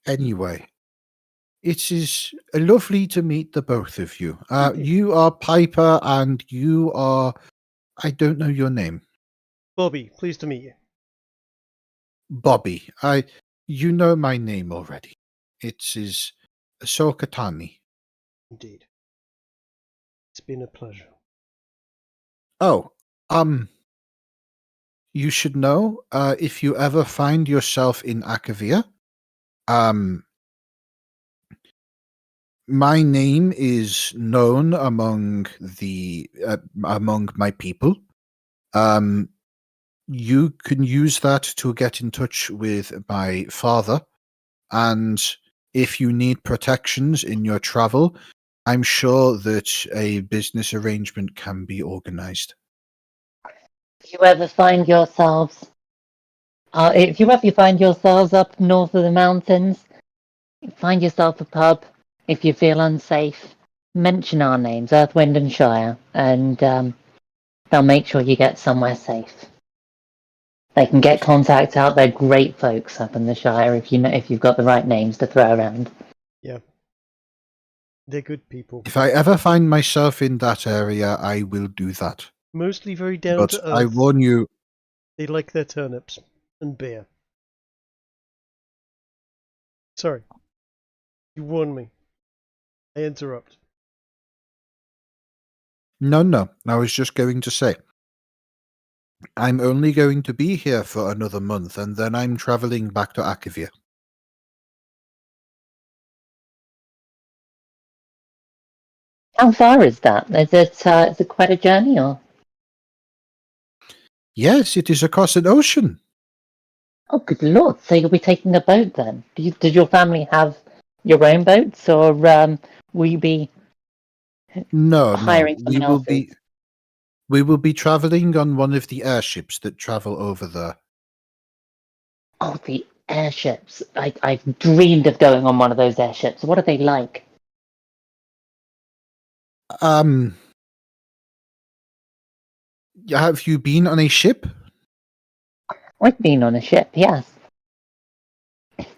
Anyway, It is lovely to meet the both of you. Indeed. You are Piper, and you are... I don't know your name. Bobby, pleased to meet you. Bobby. You know my name already. It is Sokatani. Indeed. It's been a pleasure. Oh, you should know, if you ever find yourself in Akavia, my name is known among among my people. You can use that to get in touch with my father, and if you need protections in your travel, I'm sure that a business arrangement can be organized. If you ever find yourselves up north of the mountains, find yourself a pub. If you feel unsafe, mention our names, Earthwind and Shire, and they'll make sure you get somewhere safe. They can get contact out. They're great folks up in the Shire if you've got the right names to throw around. Yeah. They're good people. If I ever find myself in that area, I will do that. Mostly very down But to earth. I warn you, They like their turnips and beer. Sorry. You warned me. I interrupt. no, I was just going to say, I'm only going to be here for another month, and then I'm traveling back to Akavia. How far is that? Is it quite a journey, or? Yes, it is across an ocean. Oh, good lord! So you'll be taking a boat then? Did your family have your own boats, or will you be No, hiring we someone will else's? we will be traveling on one of the airships that travel over there. Oh, the airships! I've dreamed of going on one of those airships. What are they like? Have you been on a ship? I've been on a ship, yes.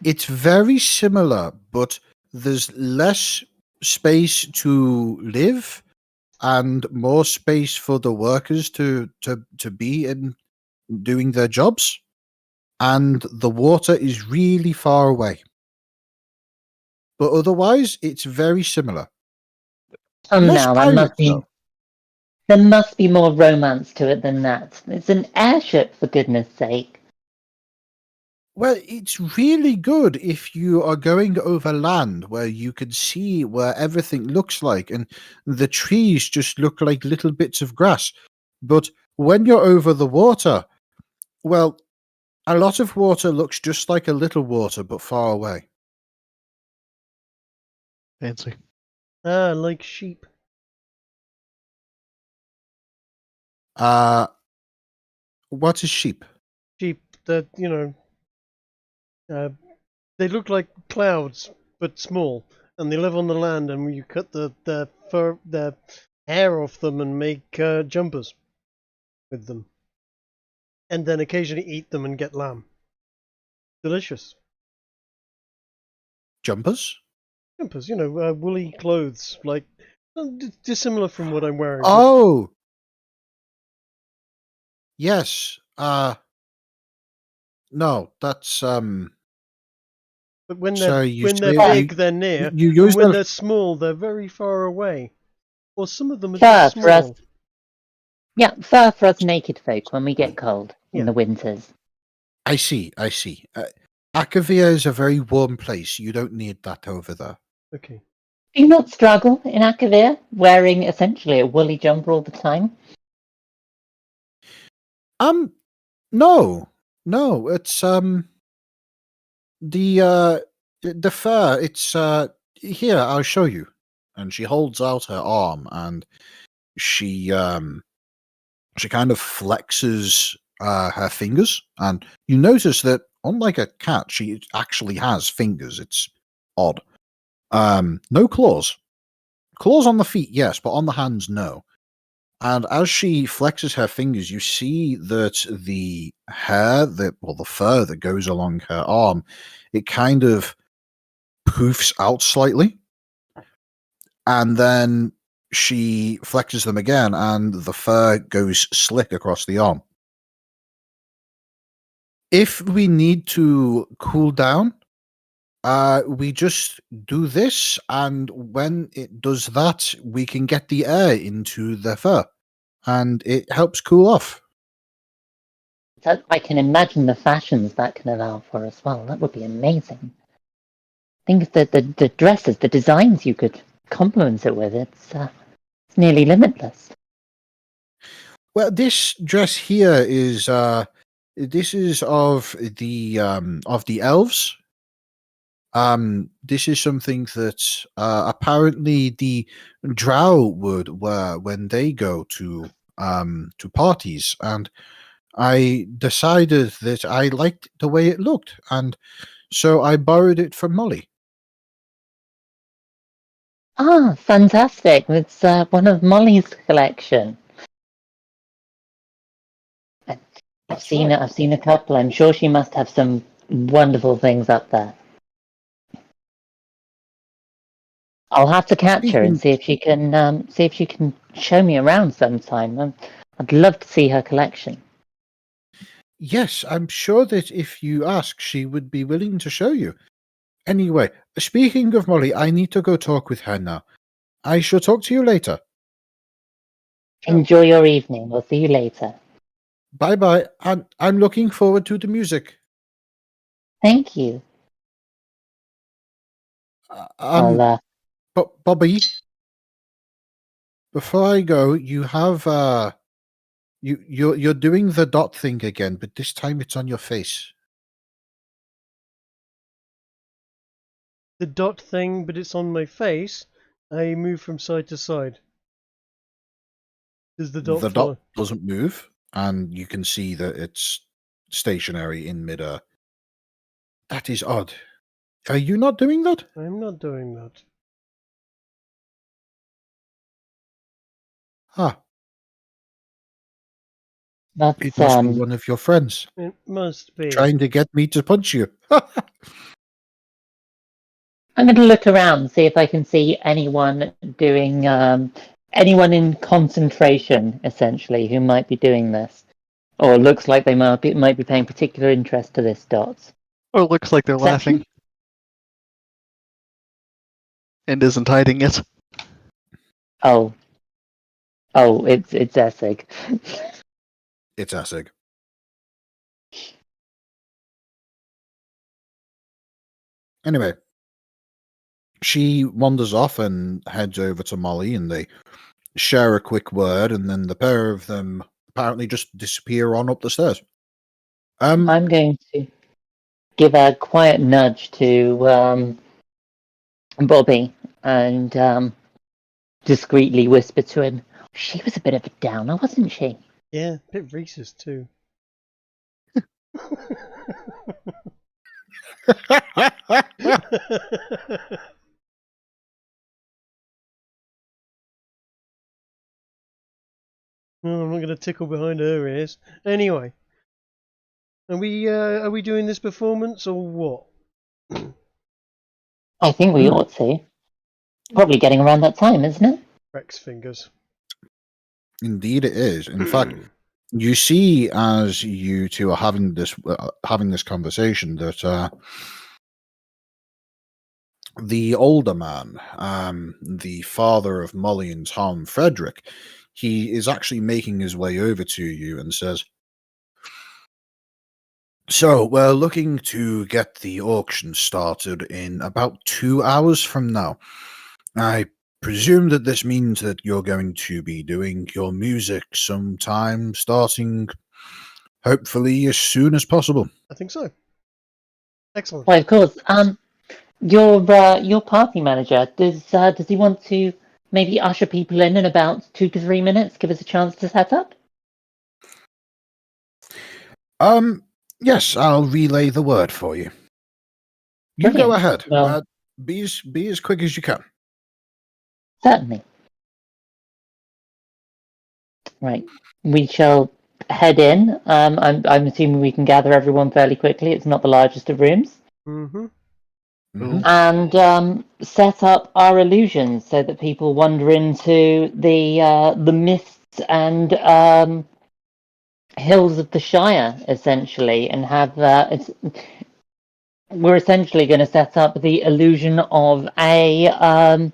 It's very similar, but there's less space to live and more space for the workers to be in doing their jobs. And the water is really far away. But otherwise, it's very similar. Less Now pirates, though. there must be more romance to it than that. It's an airship, for goodness sake. Well, it's really good if you are going over land where you can see where everything looks like, and the trees just look like little bits of grass. But when you're over the water, well, a lot of water looks just like a little water, but far away. Fancy. Ah, like sheep. What is sheep? Sheep that, they look like clouds, but small. And they live on the land, and you cut the hair off them and make jumpers with them. And then occasionally eat them and get lamb. Delicious. Jumpers? Jumpers, woolly clothes, like dissimilar from what I'm wearing. Oh, yes. No, that's But when So they're you when they're say big, they're near. you And use when them. they're small, they're very far away. Or some of them are Fur just for us. small. Yeah, fur for us naked folk when we get cold in Yeah. the winters. I see. Akavia is a very warm place. You don't need that over there. Okay. Do you not struggle in Akavir, wearing essentially a woolly jumper all the time? No. It's the fur. It's here. I'll show you. And she holds out her arm, and she kind of flexes her fingers, and you notice that unlike a cat, she actually has fingers. It's odd. No claws. Claws on the feet, yes, but on the hands, no. And as she flexes her fingers, you see that the hair, the fur that goes along her arm, it kind of poofs out slightly, and then she flexes them again, and the fur goes slick across the arm. If we need to cool down, we just do this, and when it does that, we can get the air into the fur, and it helps cool off. I can imagine the fashions that can allow for as well. That would be amazing. Think of the dresses, the designs you could complement it with. It's nearly limitless. Well, this dress here is this is of the elves. This is something that apparently the drow would wear when they go to parties, and I decided that I liked the way it looked, and so I borrowed it from Molly. Ah, fantastic! It's one of Molly's collection. I've seen it. I've seen a couple. I'm sure she must have some wonderful things up there. I'll have to catch her and see if she can show me around sometime. I'd love to see her collection. Yes, I'm sure that if you ask, she would be willing to show you. Anyway, speaking of Molly, I need to go talk with her now. I shall talk to you later. Enjoy your evening. We'll see you later. Bye-bye, and I'm looking forward to the music. Thank you. Bobby, before I go, you have you're doing the dot thing again, but this time it's on your face. The dot thing, but it's on my face. I move from side to side. Does the dot The follow? dot doesn't move, and you can see that it's stationary in midair. That is odd. Are you not doing that? I'm not doing that. Ah, That's it must be one of your friends It must be. trying to get me to punch you. I'm going to look around, see if I can see anyone doing anyone in concentration, essentially, who might be doing this, or looks like they might be paying particular interest to this dot. Or it looks like they're laughing and isn't hiding it. Oh, it's Essig. It's Essig. Anyway, she wanders off and heads over to Molly, and they share a quick word, and then the pair of them apparently just disappear on up the stairs. I'm going to give a quiet nudge to Bobby and discreetly whisper to him, "She was a bit of a downer, wasn't she?" Yeah, a bit racist too. No, I'm not going to tickle behind her ears. Anyway, are we doing this performance or what? I think we ought to. Probably getting around that time, isn't it? Rex fingers. Indeed, it is. In fact, you see as you two are having this conversation that the older man, the father of Molly and Tom, Frederick, he is actually making his way over to you and says, "So we're looking to get the auction started in about 2 hours from now. I presume that this means that you're going to be doing your music sometime starting, hopefully, as soon as possible." I think so. Excellent. Why, of course. Your party manager, does he want to maybe usher people in about 2 to 3 minutes? Give us a chance to set up. Yes, I'll relay the word for you. You go ahead. Well, Be as quick as you can. certainly. Right. We shall head in. I'm assuming we can gather everyone fairly quickly. It's not the largest of rooms. Mm-hmm. Mhm. and set up our illusions so that people wander into the mists and hills of the Shire, essentially, and have we're essentially going to set up the illusion of a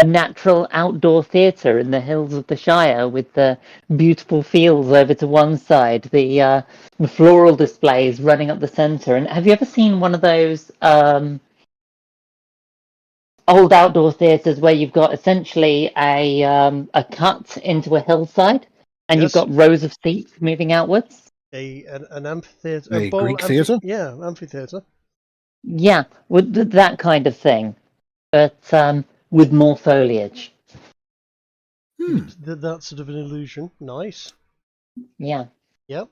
natural outdoor theatre in the hills of the Shire with the beautiful fields over to one side, the floral displays running up the centre. And have you ever seen one of those old outdoor theatres where you've got essentially a cut into a hillside and you've Yes. got rows of seats moving outwards? An amphitheater, A Greek theatre? Yeah, amphitheater. Yeah, with that kind of thing, but with more foliage. Hmm. That sort of an illusion. Nice. Yeah. Yep.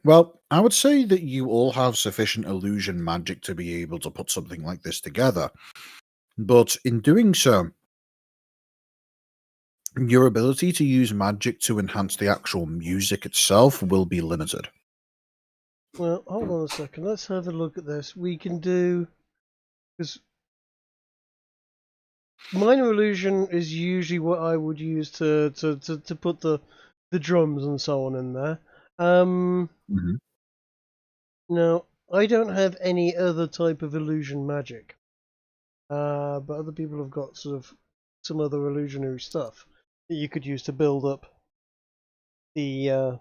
Well, I would say that you all have sufficient illusion magic to be able to put something like this together. But in doing so, your ability to use magic to enhance the actual music itself will be limited. Well, hold on a second. Let's have a look at this. We can do, because minor illusion is usually what I would use to put the drums and so on in there. Mhm. Now I don't have any other type of illusion magic, but other people have got sort of some other illusionary stuff that you could use to build up the.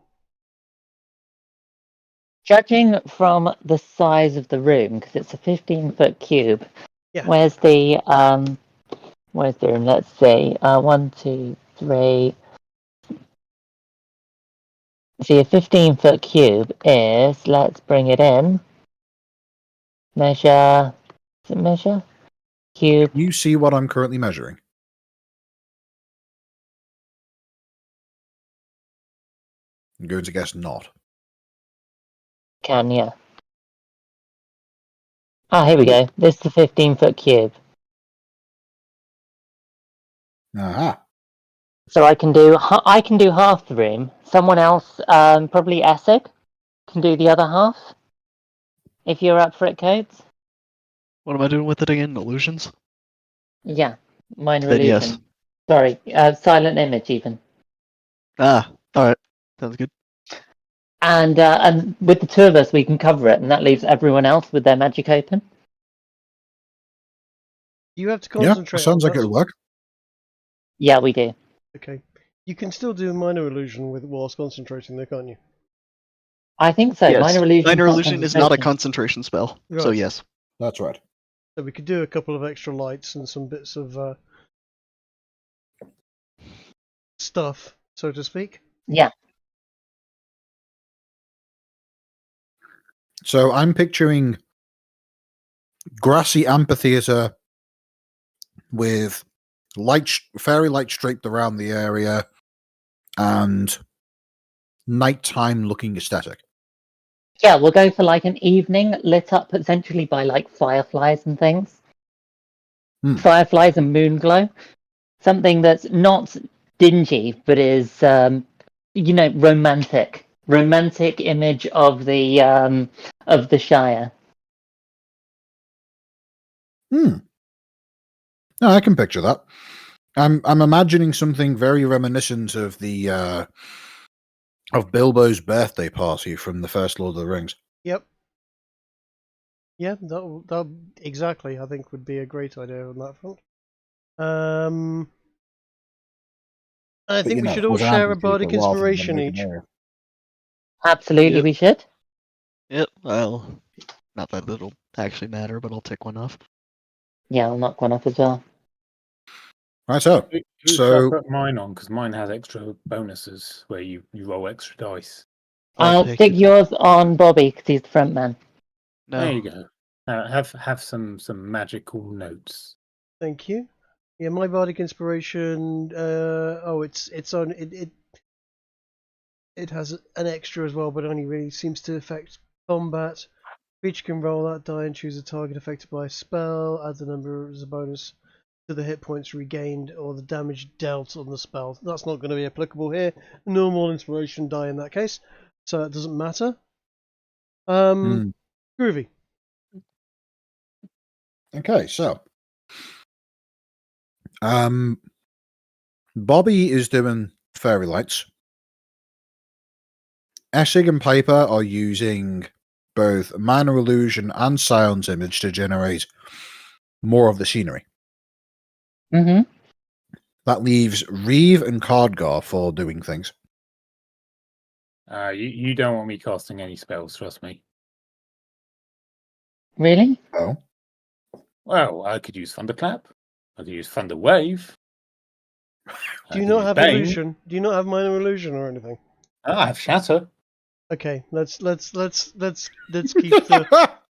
Judging from the size of the room, because it's a 15-foot cube, Yeah. where's the room? Let's see. 1, 2, 3. See, a 15-foot cube is, let's bring it in. Measure. Is it measure? Cube. You see what I'm currently measuring? I'm going to guess not. Can, yeah. Ah, here we go. This is a 15-foot cube. Aha. So I can do half the room. Someone else, probably Essek, can do the other half. If you're up for it, Coates. What am I doing with it again? Illusions? Yeah, minor Then illusion. yes. Sorry, silent image even. Ah, alright. Sounds good. And with the two of us, we can cover it, and that leaves everyone else with their magic open. You have to Yeah, concentrate. sounds on like that. it'll work. Yeah, we do. Okay. You can still do minor illusion whilst concentrating, though, can't you? I think so. Yes. Minor illusion. Minor illusion is not a concentration spell, so Right. yes. That's right. So we could do a couple of extra lights and some bits of stuff, so to speak. Yeah. So I'm picturing grassy amphitheater with fairy light draped around the area and nighttime looking aesthetic. Yeah, we'll go for like an evening lit up essentially by like fireflies and things. Fireflies and moon glow. Something that's not dingy, but is, romantic. Romantic image of the Shire. No, I can picture that. I'm imagining something very reminiscent of the of Bilbo's birthday party from the first Lord of the Rings. Yep. Yeah, that exactly. I think would be a great idea on that front. I think we should all share a bardic inspiration each. Absolutely, Yep. we should. Yep, well, not that it'll actually matter, but I'll take one off. Yeah, I'll knock one off as well. Right, so Who should I put mine on? Because mine has extra bonuses where you roll extra dice. I'll take Stick it. yours on Bobby because he's the front man. No. There you go. Have some magical notes. Thank you. Yeah, my bardic inspiration. It's on it. It has an extra as well, but only really seems to affect combat. Creature can roll that die and choose a target affected by a spell. Add the number as a bonus to the hit points regained or the damage dealt on the spell. That's not going to be applicable here. Normal inspiration die in that case, so it doesn't matter. Groovy. Okay, so Bobby is doing fairy lights. Essig and Piper are using both minor illusion and silence image to generate more of the scenery. Mm-hmm. That leaves Reeve and Cardgar for doing things. You don't want me casting any spells, trust me. Really? Oh. Well, I could use Thunderclap. I could use Thunder Wave. Do you not have illusion? Do you not have minor illusion or anything? I have Shatter. Okay, let's keep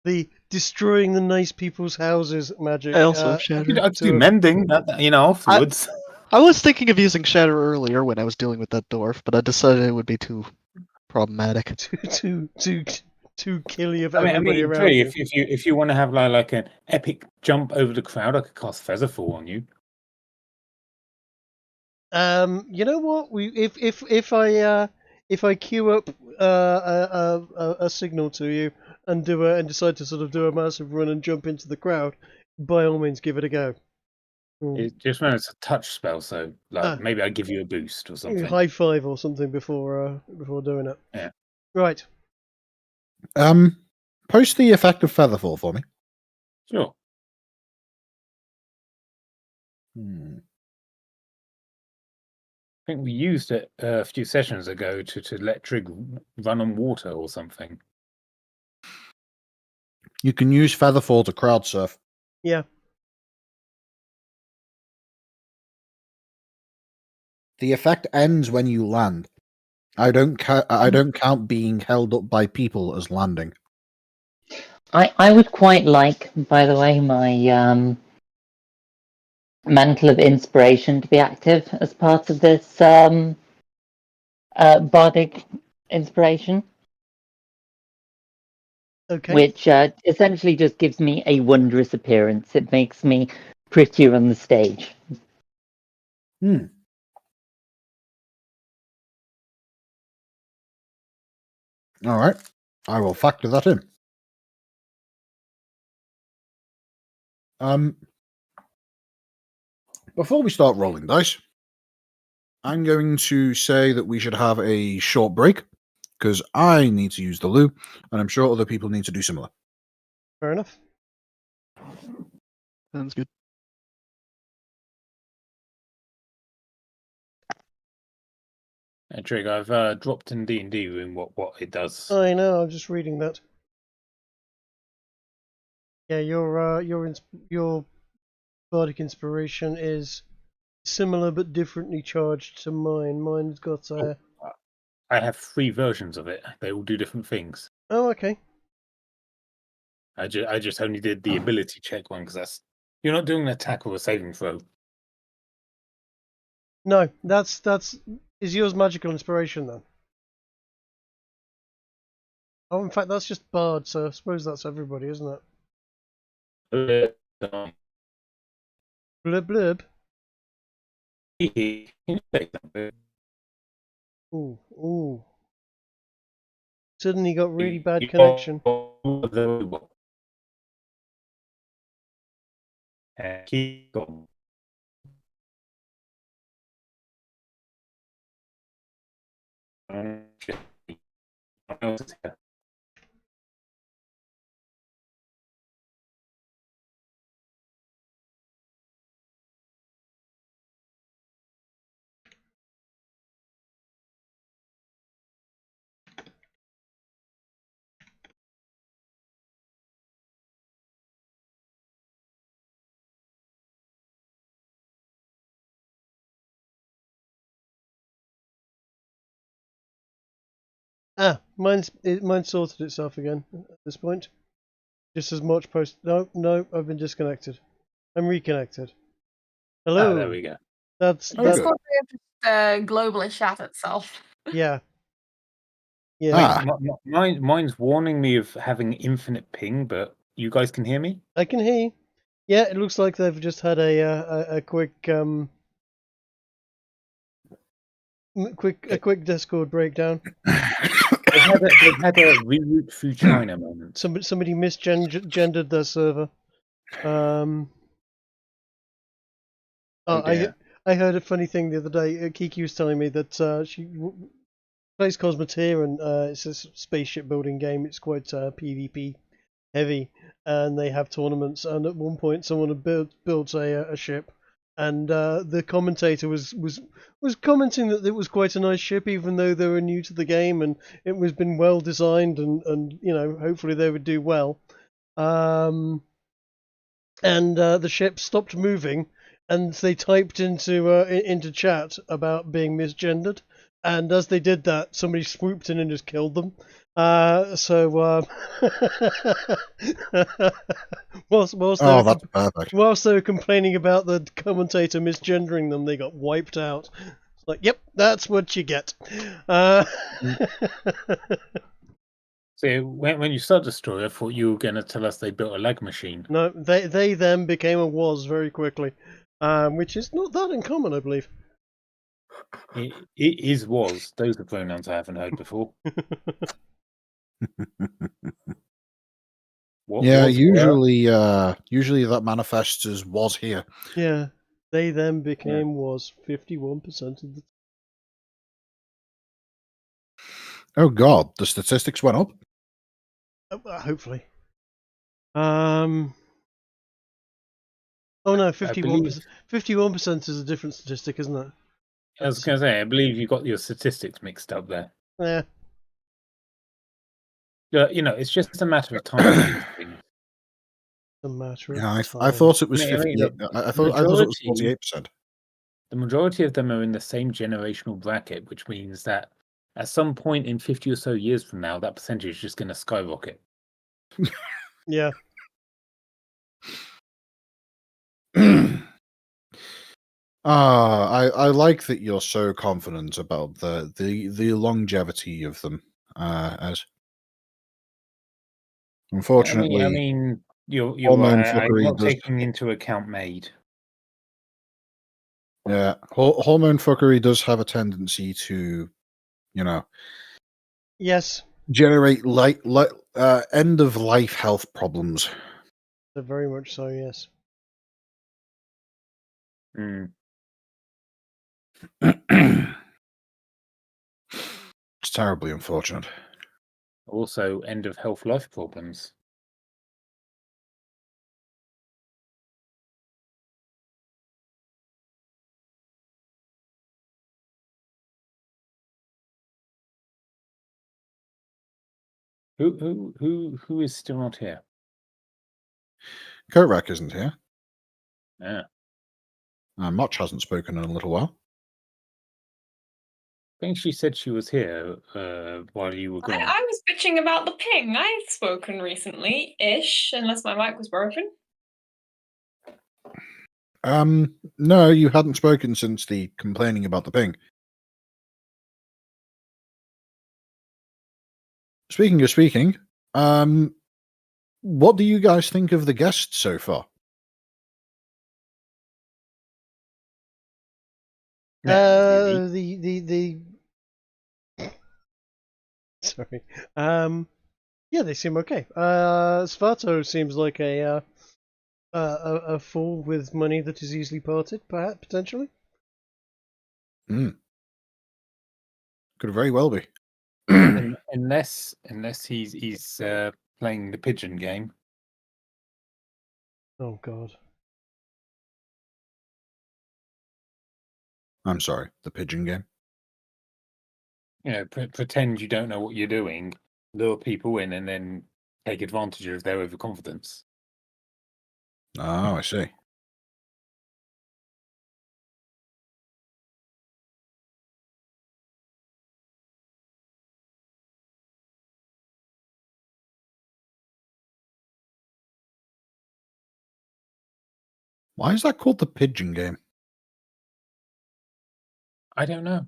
the destroying the nice people's houses magic. I also have Shatter. I could do Mending, afterwards. I was thinking of using Shatter earlier when I was dealing with that dwarf, but I decided it would be too problematic. Too killy of I everybody mean, around Trey, you. if you want to have like an epic jump over the crowd, I could cast Featherfall on you. You know what? If I queue up a signal to you and decide to sort of do a massive run and jump into the crowd, by all means give it a go. Just remember it's a touch spell, so maybe I give you a boost or something. High five or something before doing it. Yeah. Right. Post the effect of Featherfall for me. Sure. I think we used it a few sessions ago to let Trig run on water or something. You can use Featherfall to crowd surf. Yeah. The effect ends when you land. I don't count being held up by people as landing. I would quite like, by the way, my Mantle of Inspiration to be active as part of this bardic inspiration. Okay. Which essentially just gives me a wondrous appearance. It makes me prettier on the stage. All right. I will factor that in. Before we start rolling dice, I'm going to say that we should have a short break because I need to use the loo, and I'm sure other people need to do similar. Fair enough. Sounds good. Trig, I've dropped in D&D room what it does. I know. I'm just reading that. Yeah, your bardic inspiration is similar but differently charged to mine. Mine's got a. I have 3 versions of it. They all do different things. Oh, okay. I just only did the ability check one because you're not doing an attack or a saving throw. No, that's is yours magical inspiration then? Oh, in fact, that's just bard, so I suppose that's everybody, isn't it? Blub blub. Ooh. Suddenly got really bad connection. Mine's sorted itself again at this point. Just as much post. No, I've been disconnected. I'm reconnected. Hello. There we go. That's Discord may have just globally shat itself. Yeah. Mine's warning me of having infinite ping, but you guys can hear me? I can hear you. Yeah, it looks like they've just had a quick quick Discord breakdown. They've had a reroute through China moment. Somebody misgendered their server. I heard a funny thing the other day. Kiki was telling me that she plays Cosmoteer, and it's a spaceship building game. It's quite PvP heavy, and they have tournaments. And at one point, someone had built a ship, and the commentator was commenting that it was quite a nice ship, even though they were new to the game, and it was been well designed, and hopefully they would do well. And the ship stopped moving, and they typed into chat about being misgendered. And as they did that, somebody swooped in and just killed them. Whilst that's perfect. Whilst they were complaining about the commentator misgendering them, they got wiped out. It's like, yep, that's what you get. So when you started the story, I thought you were going to tell us they built a leg machine. No, they then became a was very quickly, which is not that uncommon, I believe. It is was. Those are pronouns I haven't heard before. Usually that manifests as was here. Yeah, they then became was 51% of the. Oh God, the statistics went up. Hopefully. Oh no, 51%. 51% is a different statistic, isn't it? I was going to say, I believe you got your statistics mixed up there. Yeah. It's just a matter of time. A matter of Yeah, time. I thought it was 58. I thought it was 48%. The majority of them are in the same generational bracket, which means that at some point in 50 or so years from now, that percentage is just going to skyrocket. Yeah. I like that you're so confident about the longevity of them. As unfortunately, I mean, you're hormone right. I'm fuckery not does. taking into account maid. Yeah, hormone fuckery does have a tendency to, Yes. generate end of life health problems. Very much so. Yes. It's terribly unfortunate. Also, end of health life problems. Who is still not here? Coatrack isn't here. Yeah. Motch hasn't spoken in a little while. I think she said she was here while you were gone. I was bitching about the ping. I've spoken recently-ish, unless my mic was broken. No, you hadn't spoken since the complaining about the ping. Speaking of speaking, what do you guys think of the guests so far? The sorry. Yeah, they seem okay. Svarto seems like a fool with money that is easily parted, perhaps potentially. Could very well be. unless he's playing the pigeon game. Oh God. I'm sorry, the pigeon game. Pretend you don't know what you're doing, lure people in, and then take advantage of their overconfidence. Oh, I see. Why is that called the pigeon game? I don't know.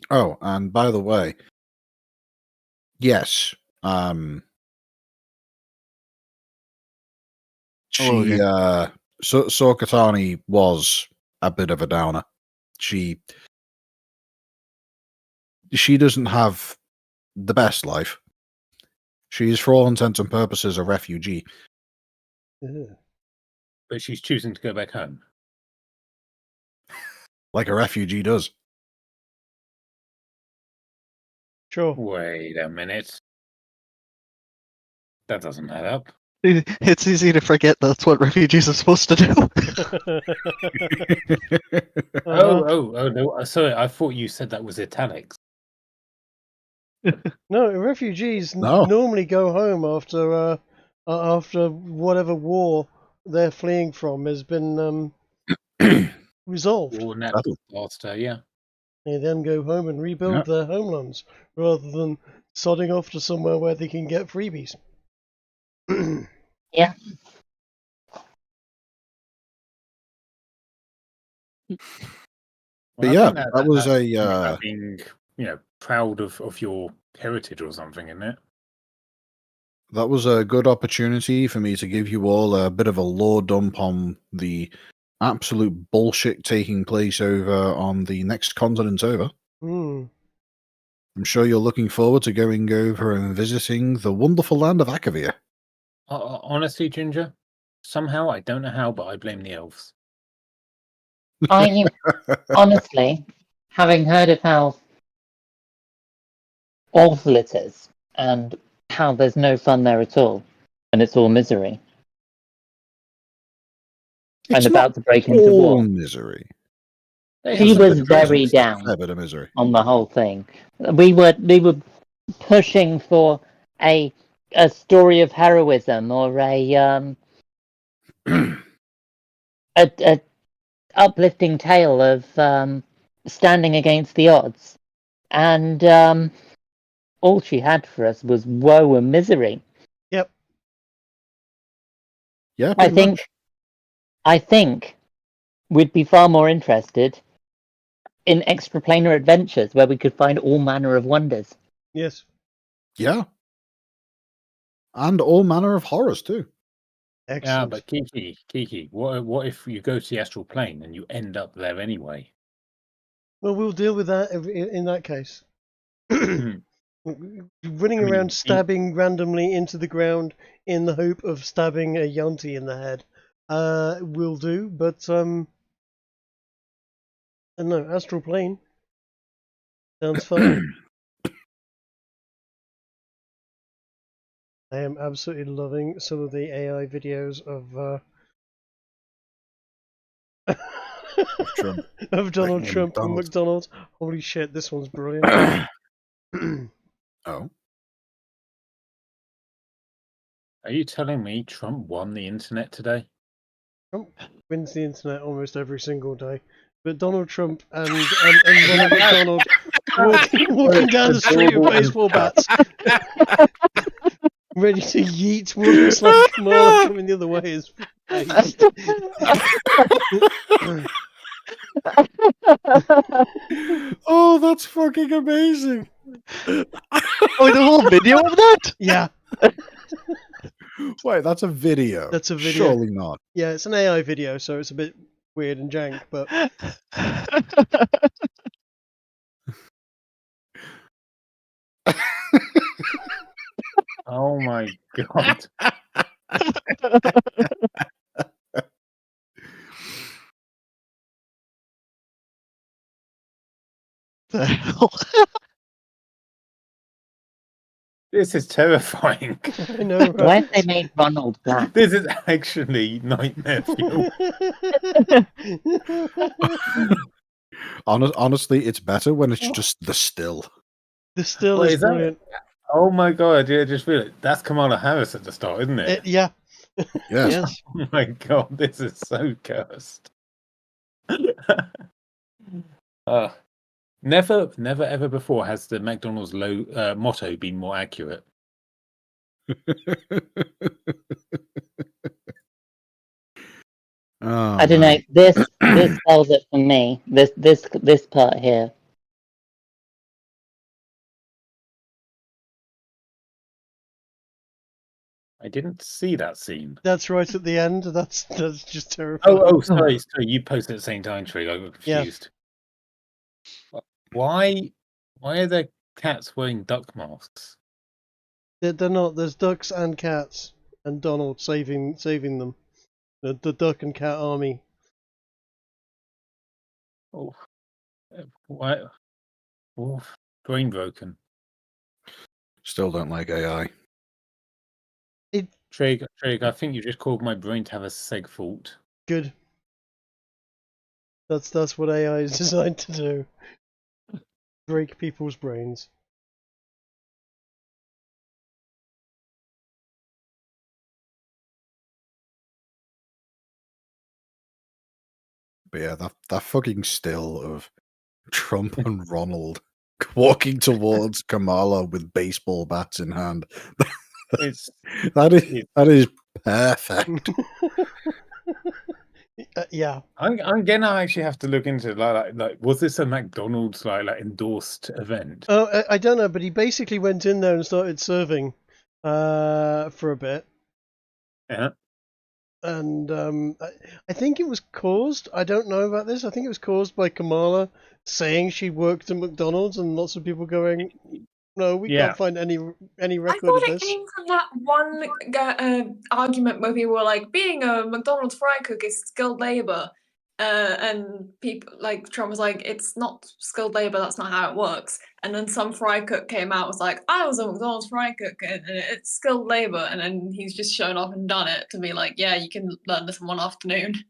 Oh, and by the way, yes, She, Sokatani was a bit of a downer. She doesn't have the best life. She is, for all intents and purposes, a refugee. But she's choosing to go back home. Like a refugee does. Sure. Wait a minute. That doesn't add up. It's easy to forget that's what refugees are supposed to do. Oh, no. Sorry, I thought you said that was italics. No, refugees No. normally go home after whatever war they're fleeing from has been resolved. Or natural disaster, yeah. They then go home and rebuild their homelands rather than sodding off to somewhere where they can get freebies. Yeah. But I yeah, think that was that's a being, proud of your heritage or something, isn't it? that was a good opportunity for me to give you all a bit of a lore dump on the absolute bullshit taking place over on the next continent over. Hmm. I'm sure you're looking forward to going over and visiting the wonderful land of Akavir. Honestly, Ginger, somehow, I don't know how, but I blame the elves. Honestly, having heard of how awful it is and how there's no fun there at all, and it's all misery. It's And not about to break into all war. misery. He There's was a very fair down bit of misery. on the whole thing. We were pushing for a story of heroism or a uplifting tale of standing against the odds, and all she had for us was woe and misery. Yep. Yeah, I pretty much. think we'd be far more interested in extraplanar adventures where we could find all manner of wonders. Yes. Yeah. And all manner of horrors too. Excellent. Yeah, but Kiki, what if you go to the astral plane and you end up there anyway? Well, we'll deal with that in that case. Running around stabbing randomly into the ground in the hope of stabbing a Yonti in the head will do, but no, astral plane sounds fun. I am absolutely loving some of the AI videos of Trump. of Donald Trump and McDonald's. Holy shit, this one's brilliant. Oh. Are you telling me Trump won the internet today? Trump wins the internet almost every single day. But Donald Trump and Ronald McDonald walking down the street with baseball bats, ready to yeet what looks like Kamala coming the other way is Oh, that's fucking amazing. Oh, the whole video of that? Yeah. Wait, that's a video. That's a video. Surely not. Yeah, it's an AI video, so it's a bit weird and jank, but Oh my god. The hell? This is terrifying. I know, right? Why have they made Ronald black? This is actually nightmare fuel. Honestly, it's better when it's just the still. The still Wait, is is that- brilliant. Oh my god, yeah, just feel it. That's Kamala Harris at the start, isn't it? Yeah. Yes. Oh my god, this is so cursed. Never ever before has the McDonald's motto been more accurate. Oh, I don't know. This spells it for me. This part here. I didn't see that scene. That's right at the end. That's just terrifying. Sorry. You posted at the same time, Trig. I got confused. Yeah. Why are there cats wearing duck masks? They're not. There's ducks and cats, and Donald saving them. The duck and cat army. Oh, why? Oh, brain broken. Still don't like AI. Trig, I think you just called my brain to have a seg fault. Good. That's what AI is designed to do. Break people's brains. But yeah, that fucking still of Trump and Ronald walking towards Kamala with baseball bats in hand. That is perfect. Yeah. I'm gonna actually have to look into like was this a McDonald's like endorsed event? Oh, I don't know, but he basically went in there and started serving for a bit. Yeah. And I think it was caused. I don't know about this. I think it was caused by Kamala saying she worked at McDonald's, and lots of people going, "No, we can't find any record of this." I thought it came from that one argument where people were like, "Being a McDonald's fry cook is skilled labor," and people like Trump was like, "It's not skilled labor. That's not how it works." And then some fry cook came out and was like, "I was a McDonald's fry cook, and it's skilled labor." And then he's just shown up and done it to be like, "Yeah, you can learn this in one afternoon."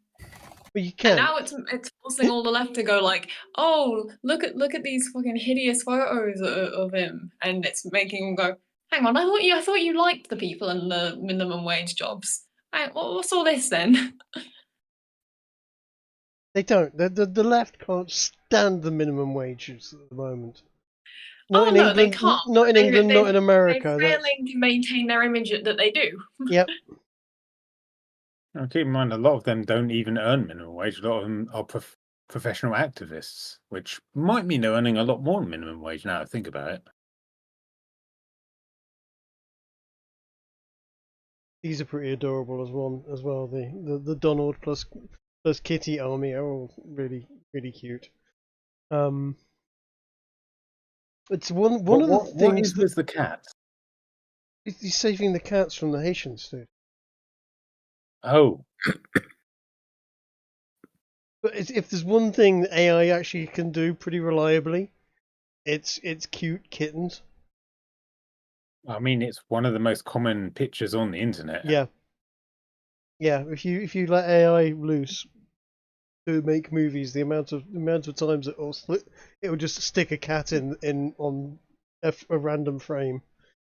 But you can. And now it's forcing all the left to go like, "Oh, look at these fucking hideous photos of him," and it's making them go, "Hang on, I thought you liked the people in the minimum wage jobs. What's all this then?" They don't. The left can't stand the minimum wages at the moment. Not in England. They can't. Not in England. Not in America. They're failing to maintain their image that they do. Yep. Now, keep in mind, a lot of them don't even earn minimum wage. A lot of them are professional activists, which might mean they're earning a lot more than minimum wage now I think about it. These are pretty adorable as well. The Donald plus Kitty army are all really cute. It's one of the things. What is with the cats? He's saving the cats from the Haitians, dude. Oh. But if there's one thing that AI actually can do pretty reliably, it's cute kittens. I mean, it's one of the most common pictures on the internet. Yeah. If you let AI loose to make movies, the amount of times it'll just stick a cat in on a random frame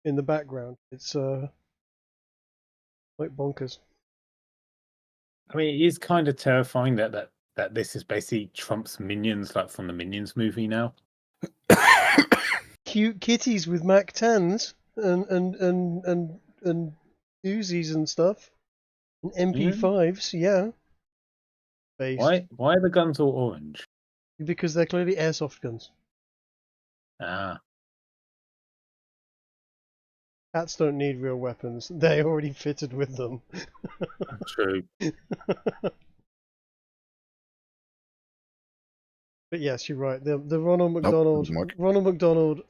in the background. It's quite bonkers. I mean, it is kind of terrifying that this is basically Trump's minions, like from the Minions movie now. Cute kitties with Mac 10s and Uzis and stuff, and MP5s. Yeah. Based. Why are the guns all orange? Because they're clearly airsoft guns. Ah. Cats don't need real weapons. They're already fitted with them. True. But yes, you're right. The Ronald McDonald,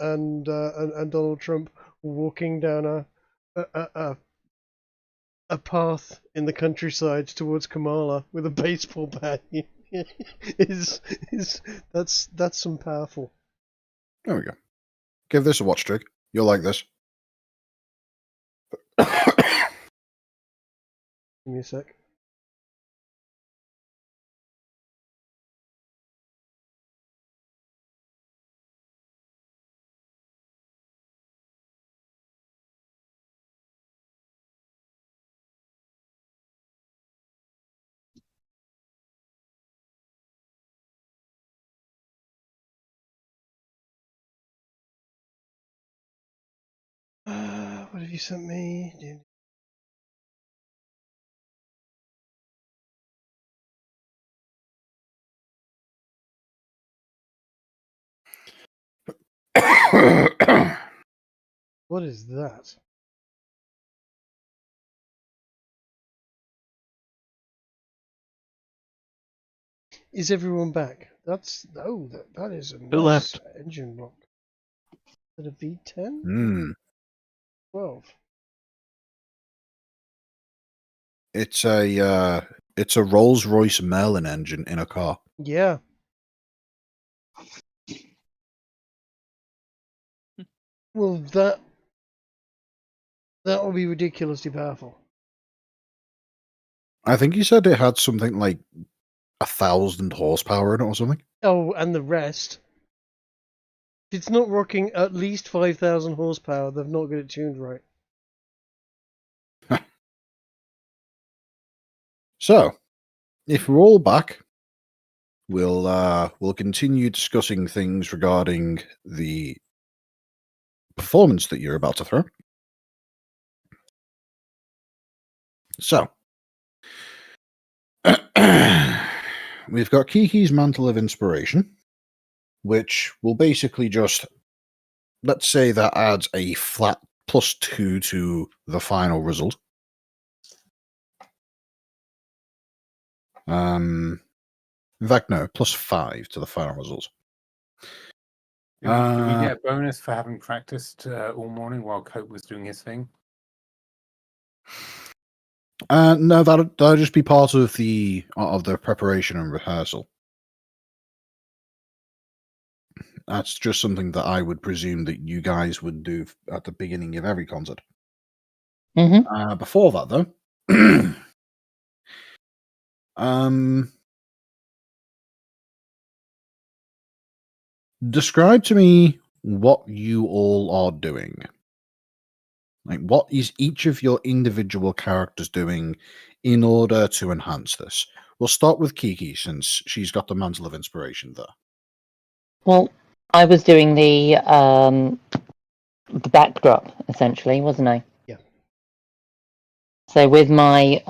and Donald Trump walking down a path in the countryside towards Kamala with a baseball bat that's some powerful. There we go. Give this a watch, Trig. You'll like this. Give me a sec. What have you sent me? What is that? Is everyone back? That is a Who nice left? engine block. Is it a V10? Hmm. 12. It's a Rolls-Royce Merlin engine in a car. Yeah. Well, that will be ridiculously powerful. I think you said it had something like 1,000 horsepower in it or something. Oh, and the rest. If it's not rocking at least 5,000 horsepower, they've not got it tuned right. So, if we're all back, we'll continue discussing things regarding the performance that you're about to throw. So, we've got Kiki's Mantle of Inspiration, which will basically just, let's say that adds a flat +2 to the final result. In fact, no, +5 to the final result. Do we get a bonus for having practiced all morning while Cope was doing his thing? No, that'll just be part of the preparation and rehearsal. That's just something that I would presume that you guys would do at the beginning of every concert. Mm-hmm. Before that, though, describe to me what you all are doing. Like, what is each of your individual characters doing in order to enhance this? We'll start with Kiki, since she's got the Mantle of Inspiration there. Well, I was doing the backdrop, essentially, wasn't I? Yeah. So with my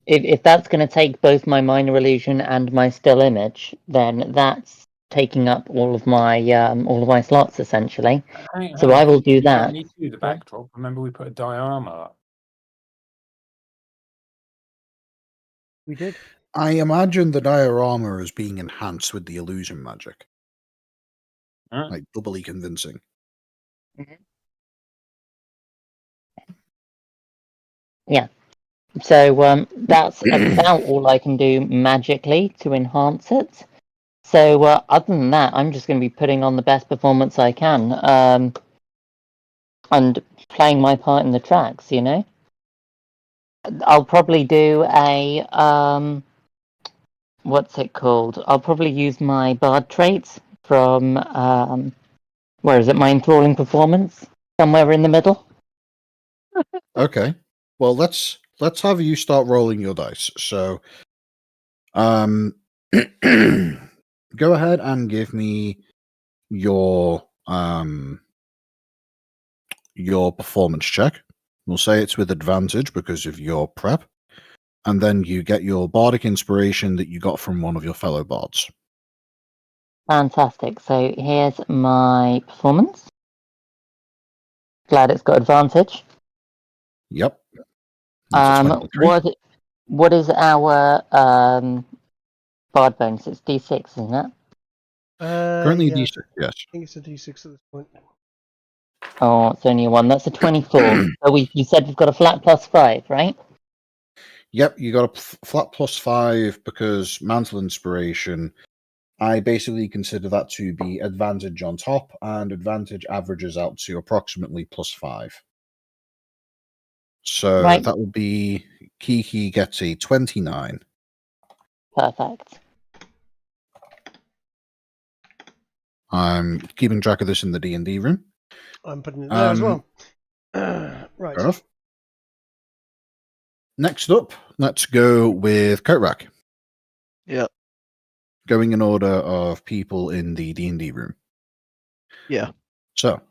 if that's going to take both my minor illusion and my still image, then that's taking up all of my slots, essentially. So I will do You that. don't need to do the backdrop. Remember, we put a diorama up. We did. I imagine the diorama is being enhanced with the illusion magic. Huh? Like, doubly convincing. Yeah. So that's about all I can do magically to enhance it. So other than that, I'm just going to be putting on the best performance I can, and playing my part in the tracks. You know, I'll probably do a what's it called? I'll probably use my bard traits from where is it? My enthralling performance, somewhere in the middle. Okay. Well, let's have you start rolling your dice. So, go ahead and give me your performance check. We'll say it's with advantage because of your prep, and then you get your bardic inspiration that you got from one of your fellow bards. Fantastic. So here's my performance. Glad it's got advantage. Yep. That's a 23. What is our bard bonus? It's D6, isn't it? Currently Yeah, D6, yes. I think it's a D6 at this point. Oh, it's only a 1. That's a 24. So you said we've got a flat +5, right? Yep, you got a flat +5 because Mantle Inspiration. I basically consider that to be advantage on top, and advantage averages out to approximately +5. So Right. that would be Kiki gets a 29. Perfect. I'm keeping track of this in the D&D room. I'm putting it there as well. Right. Fair enough. Next up, let's go with Coatrack. Yeah. Going in order of people in the D&D room. Yeah. So,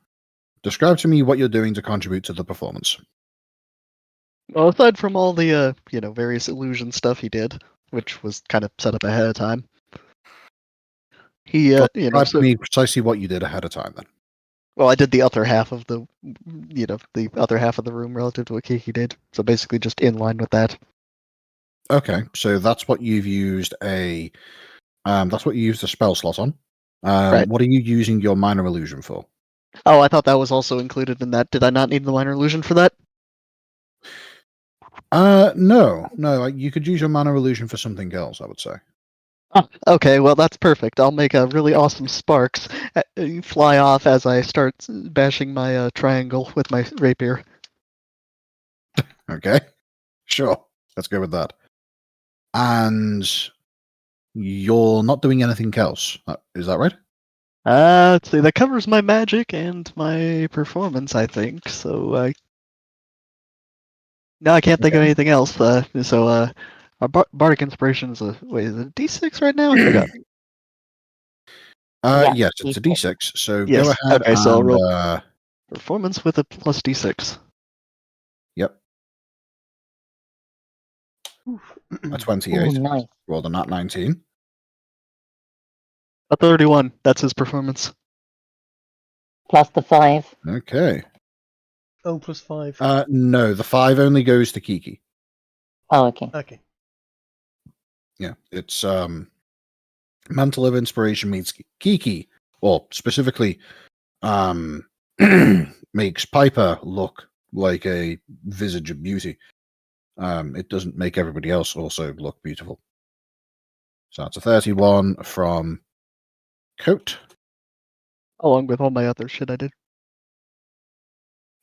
describe to me what you're doing to contribute to the performance. Well, aside from all the various illusion stuff he did, which was kind of set up ahead of time, he Describe to me precisely what you did ahead of time then. well, I did the other half of the the other half of the room relative to what Kiki did, so basically just in line with that. Okay, so that's what you've used a spell slot on. Right. What are you using your minor illusion for? Oh, I thought that was also included in that. Did I not need the minor illusion for that? No. You could use your minor illusion for something else, I would say. Oh, okay, well that's perfect. I'll make a really awesome sparks fly off as I start bashing my triangle with my rapier. Okay, sure. Let's go with that. And you're not doing anything else, is that right? Let's see. That covers my magic and my performance, I think. So now I can't think of anything else. Our bardic inspiration is wait, is it a D6 right now? I forgot. Yeah, Yes, it's a D6. D6. So Yes. go ahead Okay, so I'll roll and performance with a plus D6. yep, a 28. Ooh, nice. Rolled a nat 19. A 31. That's his performance. Plus the 5. Okay. Oh, plus 5. No, the 5 only goes to Kiki. Oh, okay. Okay. Yeah, it's mental of inspiration means Kiki, or specifically makes Piper look like a visage of beauty. It doesn't make everybody else also look beautiful. So that's a 31 from Coat. Along with all my other shit I did.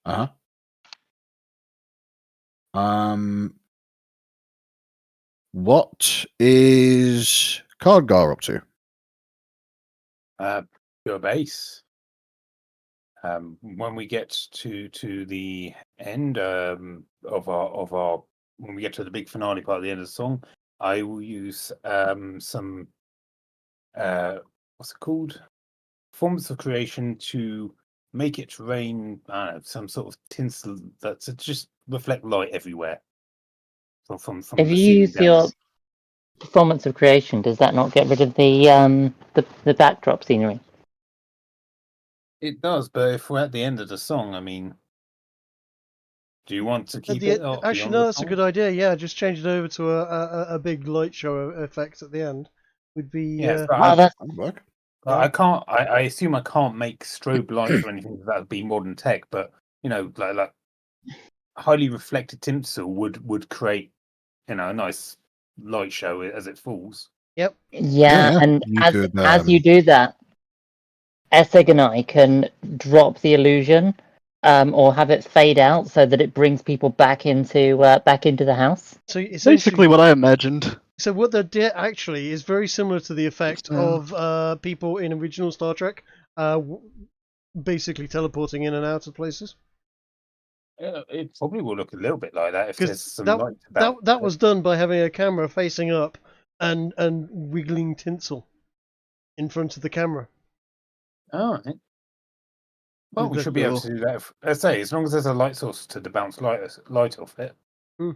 Uh-huh. What is Cardgar up to? Your base. When we get to the end of our when we get to the big finale part at the end of the song, I will use some what's it called? Forms of creation to make it rain. I don't know, some sort of tinsel that's to just reflect light everywhere. From If the you ceiling use down. your performance of creation, does that not get rid of the backdrop scenery? It does, but if we're at the end of the song, I mean, do you want to keep it? Actually, no, that's a good idea. Yeah, just change it over to a big light show effect at the end. Would be Yes, That'd work. I can't. I assume I can't make strobe lights or anything. That would be modern tech, but like highly reflected tinsel would create a nice light show as it falls. Yep. Yeah, and You as could, you do that, Essig and I can drop the illusion, or have it fade out so that it brings people back into the house. So Basically what I imagined. So what they did actually is very similar to the effect of people in original Star Trek, basically teleporting in and out of places. It probably will look a little bit like that if there's some light about. That was done by having a camera facing up and wiggling tinsel in front of the camera. Oh, right. Well, we should be able to do that. Let's say, as long as there's a light source to bounce light off it. Hmm.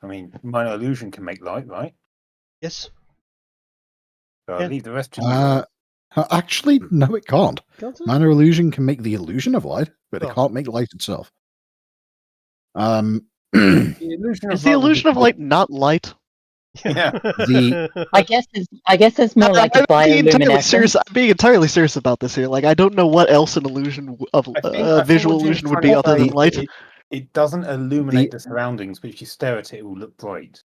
I mean, minor illusion can make light, right? Yes. So I'll leave the rest to you. Actually, no, it can't. Can't it? Minor illusion can make the illusion of light, but it Oh. can't make light itself. The illusion Is the illusion of light not light? Yeah. I guess it's more like a bioluminescence. I'm being entirely serious about this here. Like, I don't know what else an illusion of I think visual what Jim's illusion would trying be to other say than light. is It doesn't illuminate the surroundings, but if you stare at it, it will look bright.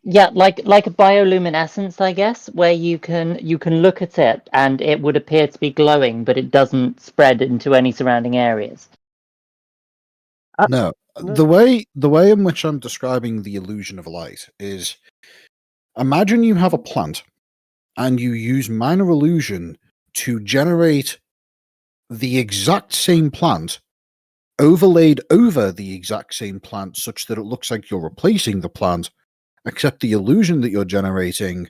Yeah, like a bioluminescence, I guess, where you can look at it and it would appear to be glowing, but it doesn't spread into any surrounding areas. No, the way in which I'm describing the illusion of light is, imagine you have a plant and you use minor illusion to generate the exact same plant overlaid over the exact same plant such that it looks like you're replacing the plant, except the illusion that you're generating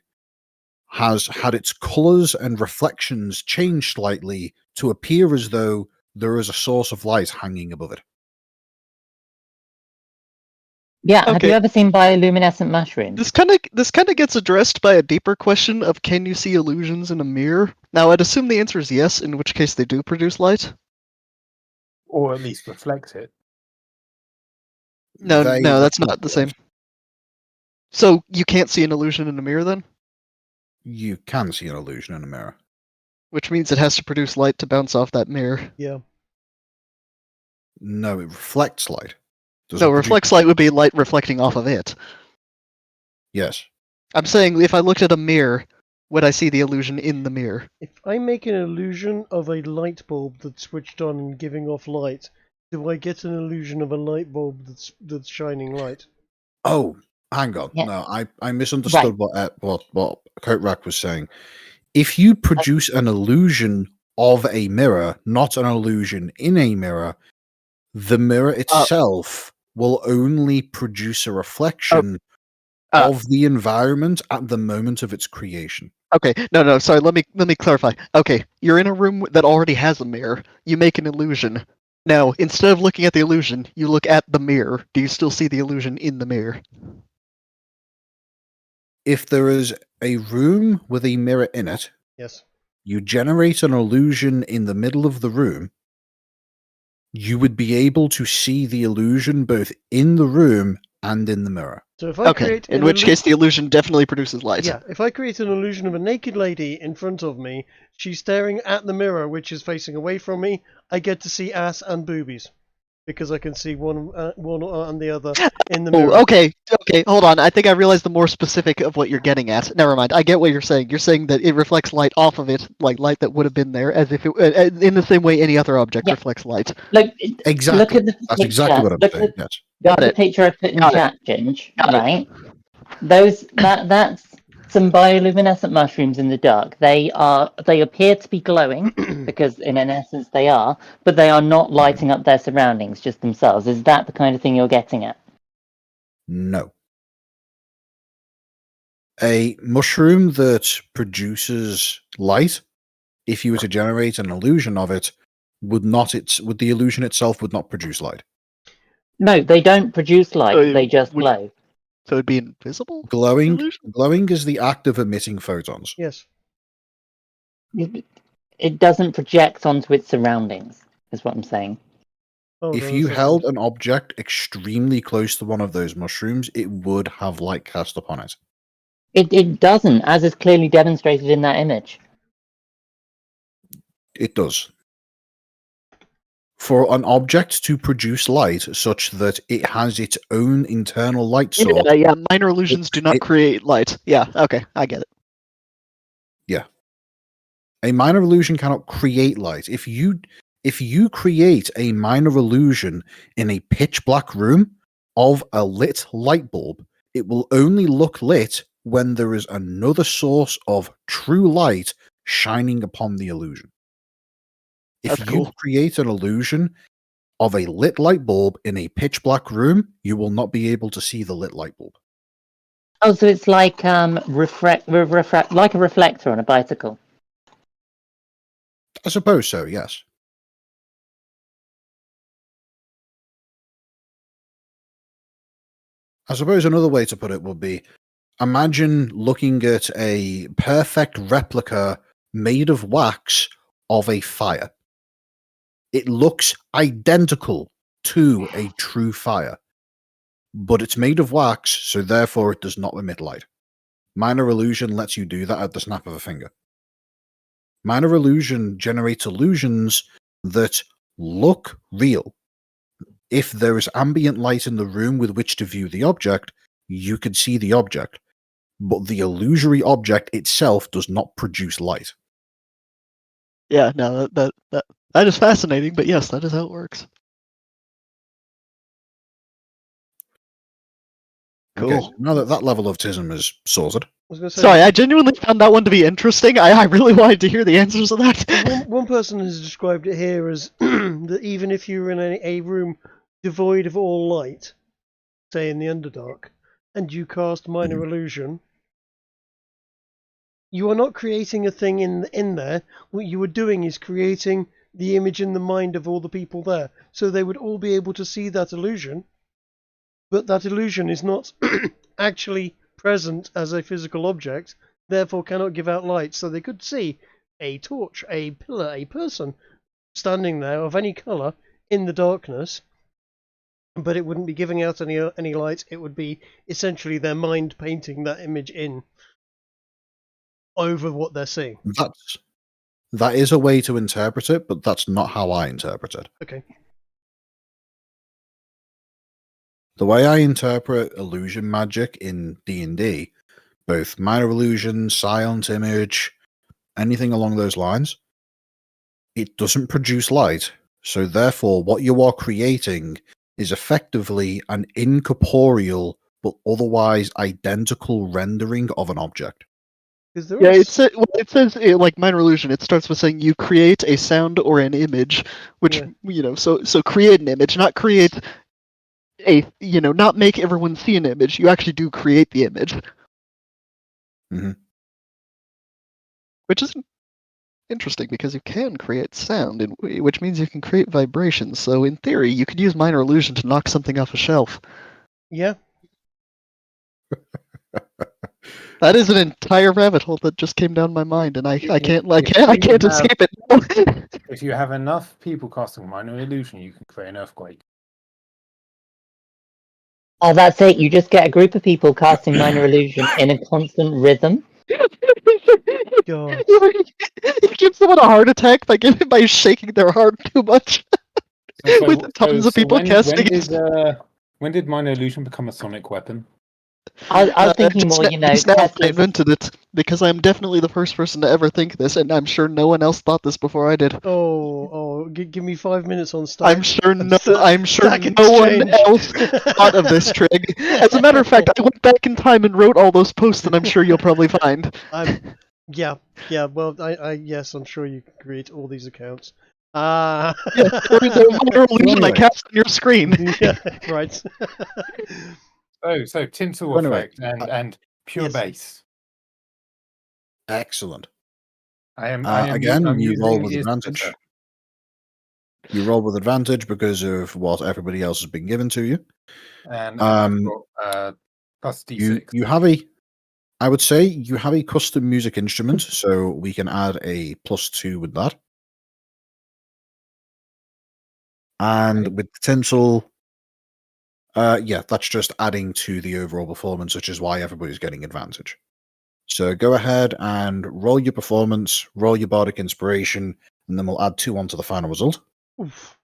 has had its colors and reflections change slightly to appear as though there is a source of light hanging above it. Yeah, have you ever seen bioluminescent mushrooms? This kind of gets addressed by a deeper question of, can you see illusions in a mirror? Now, I'd assume the answer is yes, in which case they do produce light. Or at least reflect it. No, that's not the same. So you can't see an illusion in a mirror then? You can see an illusion in a mirror. Which means it has to produce light to bounce off that mirror. Yeah. No, it reflects light. No, reflects light would be light reflecting off of it. Yes. I'm saying if I looked at a mirror, would I see the illusion in the mirror? If I make an illusion of a light bulb that's switched on and giving off light, do I get an illusion of a light bulb that's shining light? Oh, hang on. Yeah. No, I misunderstood what Coatrack was saying. If you produce an illusion of a mirror, not an illusion in a mirror, the mirror itself will only produce a reflection of the environment at the moment of its creation. Okay, no, sorry. Let me clarify. Okay, you're in a room that already has a mirror. You make an illusion. Now, instead of looking at the illusion, you look at the mirror. Do you still see the illusion in the mirror? If there is a room with a mirror in it, Yes. you generate an illusion in the middle of the room, you would be able to see the illusion both in the room and in the mirror. So if I create in which case the illusion definitely produces light. Yeah, if I create an illusion of a naked lady in front of me, she's staring at the mirror, which is facing away from me, I get to see ass and boobies. Because I can see one and the other in the mirror. Okay, hold on. I think I realized the more specific of what you're getting at. Never mind. I get what you're saying. You're saying that it reflects light off of it, like light that would have been there, as if it, in the same way any other object reflects light. Exactly. Look at the That's picture. exactly what I'm saying. Yes. Got it. The picture I put in chat, Ginge, right? That's some bioluminescent mushrooms in the dark. They appear to be glowing because in essence they are, but they are not lighting up their surroundings, just themselves. Is that the kind of thing you're getting at? No. A mushroom that produces light, if you were to generate an illusion of it, would the illusion itself would not produce light. No, they don't produce light, they just glow. So it'd be invisible? Glowing illusion? is the act of emitting photons. Yes. It doesn't project onto its surroundings, is what I'm saying. If you held an object extremely close to one of those mushrooms, it would have light cast upon it. It doesn't, as is clearly demonstrated in that image. It does. For an object to produce light such that it has its own internal light source... Yeah, minor illusions do not create light. Yeah, okay, I get it. Yeah. A minor illusion cannot create light. If you create a minor illusion in a pitch black room of a lit light bulb, it will only look lit when there is another source of true light shining upon the illusion. If you create an illusion of a lit light bulb in a pitch black room, you will not be able to see the lit light bulb. Oh, so it's like like a reflector on a bicycle. I suppose so, yes. I suppose another way to put it would be, imagine looking at a perfect replica made of wax of a fire. It looks identical to a true fire, but it's made of wax, so therefore it does not emit light. Minor illusion lets you do that at the snap of a finger. Minor illusion generates illusions that look real. If there is ambient light in the room with which to view the object, you can see the object, but the illusory object itself does not produce light. Yeah, no, that is fascinating, but yes, that is how it works. Cool. Okay, now that that level of TISM is sorted. Sorry, I genuinely found that one to be interesting. I really wanted to hear the answers to that. One person has described it here as that even if you're in a room devoid of all light, say in the Underdark, and you cast Minor Illusion, you are not creating a thing in there. What you are doing is creating the image in the mind of all the people there. So they would all be able to see that illusion, but that illusion is not actually present as a physical object, therefore cannot give out light. So they could see a torch, a pillar, a person standing there of any colour in the darkness, but it wouldn't be giving out any light. It would be essentially their mind painting that image in over what they're seeing. That is a way to interpret it, but that's not how I interpret it. Okay. The way I interpret illusion magic in D&D, both minor illusion, silent image, anything along those lines, it doesn't produce light. So therefore, what you are creating is effectively an incorporeal but otherwise identical rendering of an object. Yeah, it says like minor illusion. It starts with saying you create a sound or an image, which so create an image, not create not make everyone see an image. You actually do create the image, which is interesting because you can create sound, which means you can create vibrations. So in theory, you could use minor illusion to knock something off a shelf. Yeah. That is an entire rabbit hole that just came down my mind, and I can't escape it. If you have enough people casting minor illusion, you can create an earthquake. Oh, that's it. You just get a group of people casting minor illusion in a constant rhythm. God. You give someone a heart attack by shaking their arm too much. With tons of people casting it. When did minor illusion become a sonic weapon? I was thinking more, Just now I invented it, because I'm definitely the first person to ever think this, and I'm sure no one else thought this before I did. Give me 5 minutes on Stack. I'm sure no one else thought of this, Trig. As a matter of fact, I went back in time and wrote all those posts, and I'm sure you'll probably find. Yeah. Well, yes, I'm sure you can create all these accounts. Yeah, the minor illusion I cast on your screen. Yeah, right. So tinsel effect and pure bass. Excellent. You roll with advantage. You roll with advantage because of what everybody else has been given to you. And I've got plus D6. You have I would say you have a custom music instrument, so we can add a +2 with that. And with the tinsel, that's just adding to the overall performance, which is why everybody's getting advantage. So go ahead and roll your performance, roll your bardic inspiration, and then we'll add 2 onto the final result. Oof.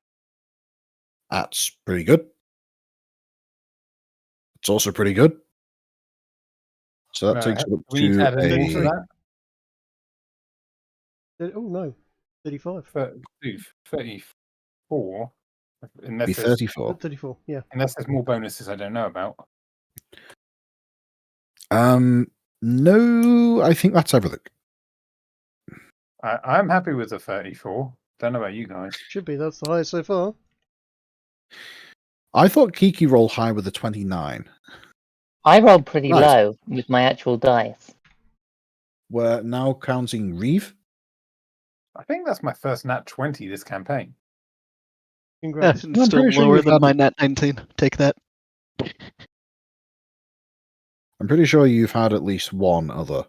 That's pretty good. It's also pretty good. So that takes it up we need to add anything to that? Oh no, 35. 34. Be 34. 34, yeah. Unless there's more bonuses I don't know about. No, I think that's everything. I'm happy with the 34. Don't know about you guys. Should be, that's the highest so far. I thought Kiki rolled high with a 29. I rolled pretty low with my actual dice. We're now counting Reeve. I think that's my first nat 20 this campaign. Congrats. Yeah, still lower than my nat 19. Take that. I'm pretty sure you've had at least one other.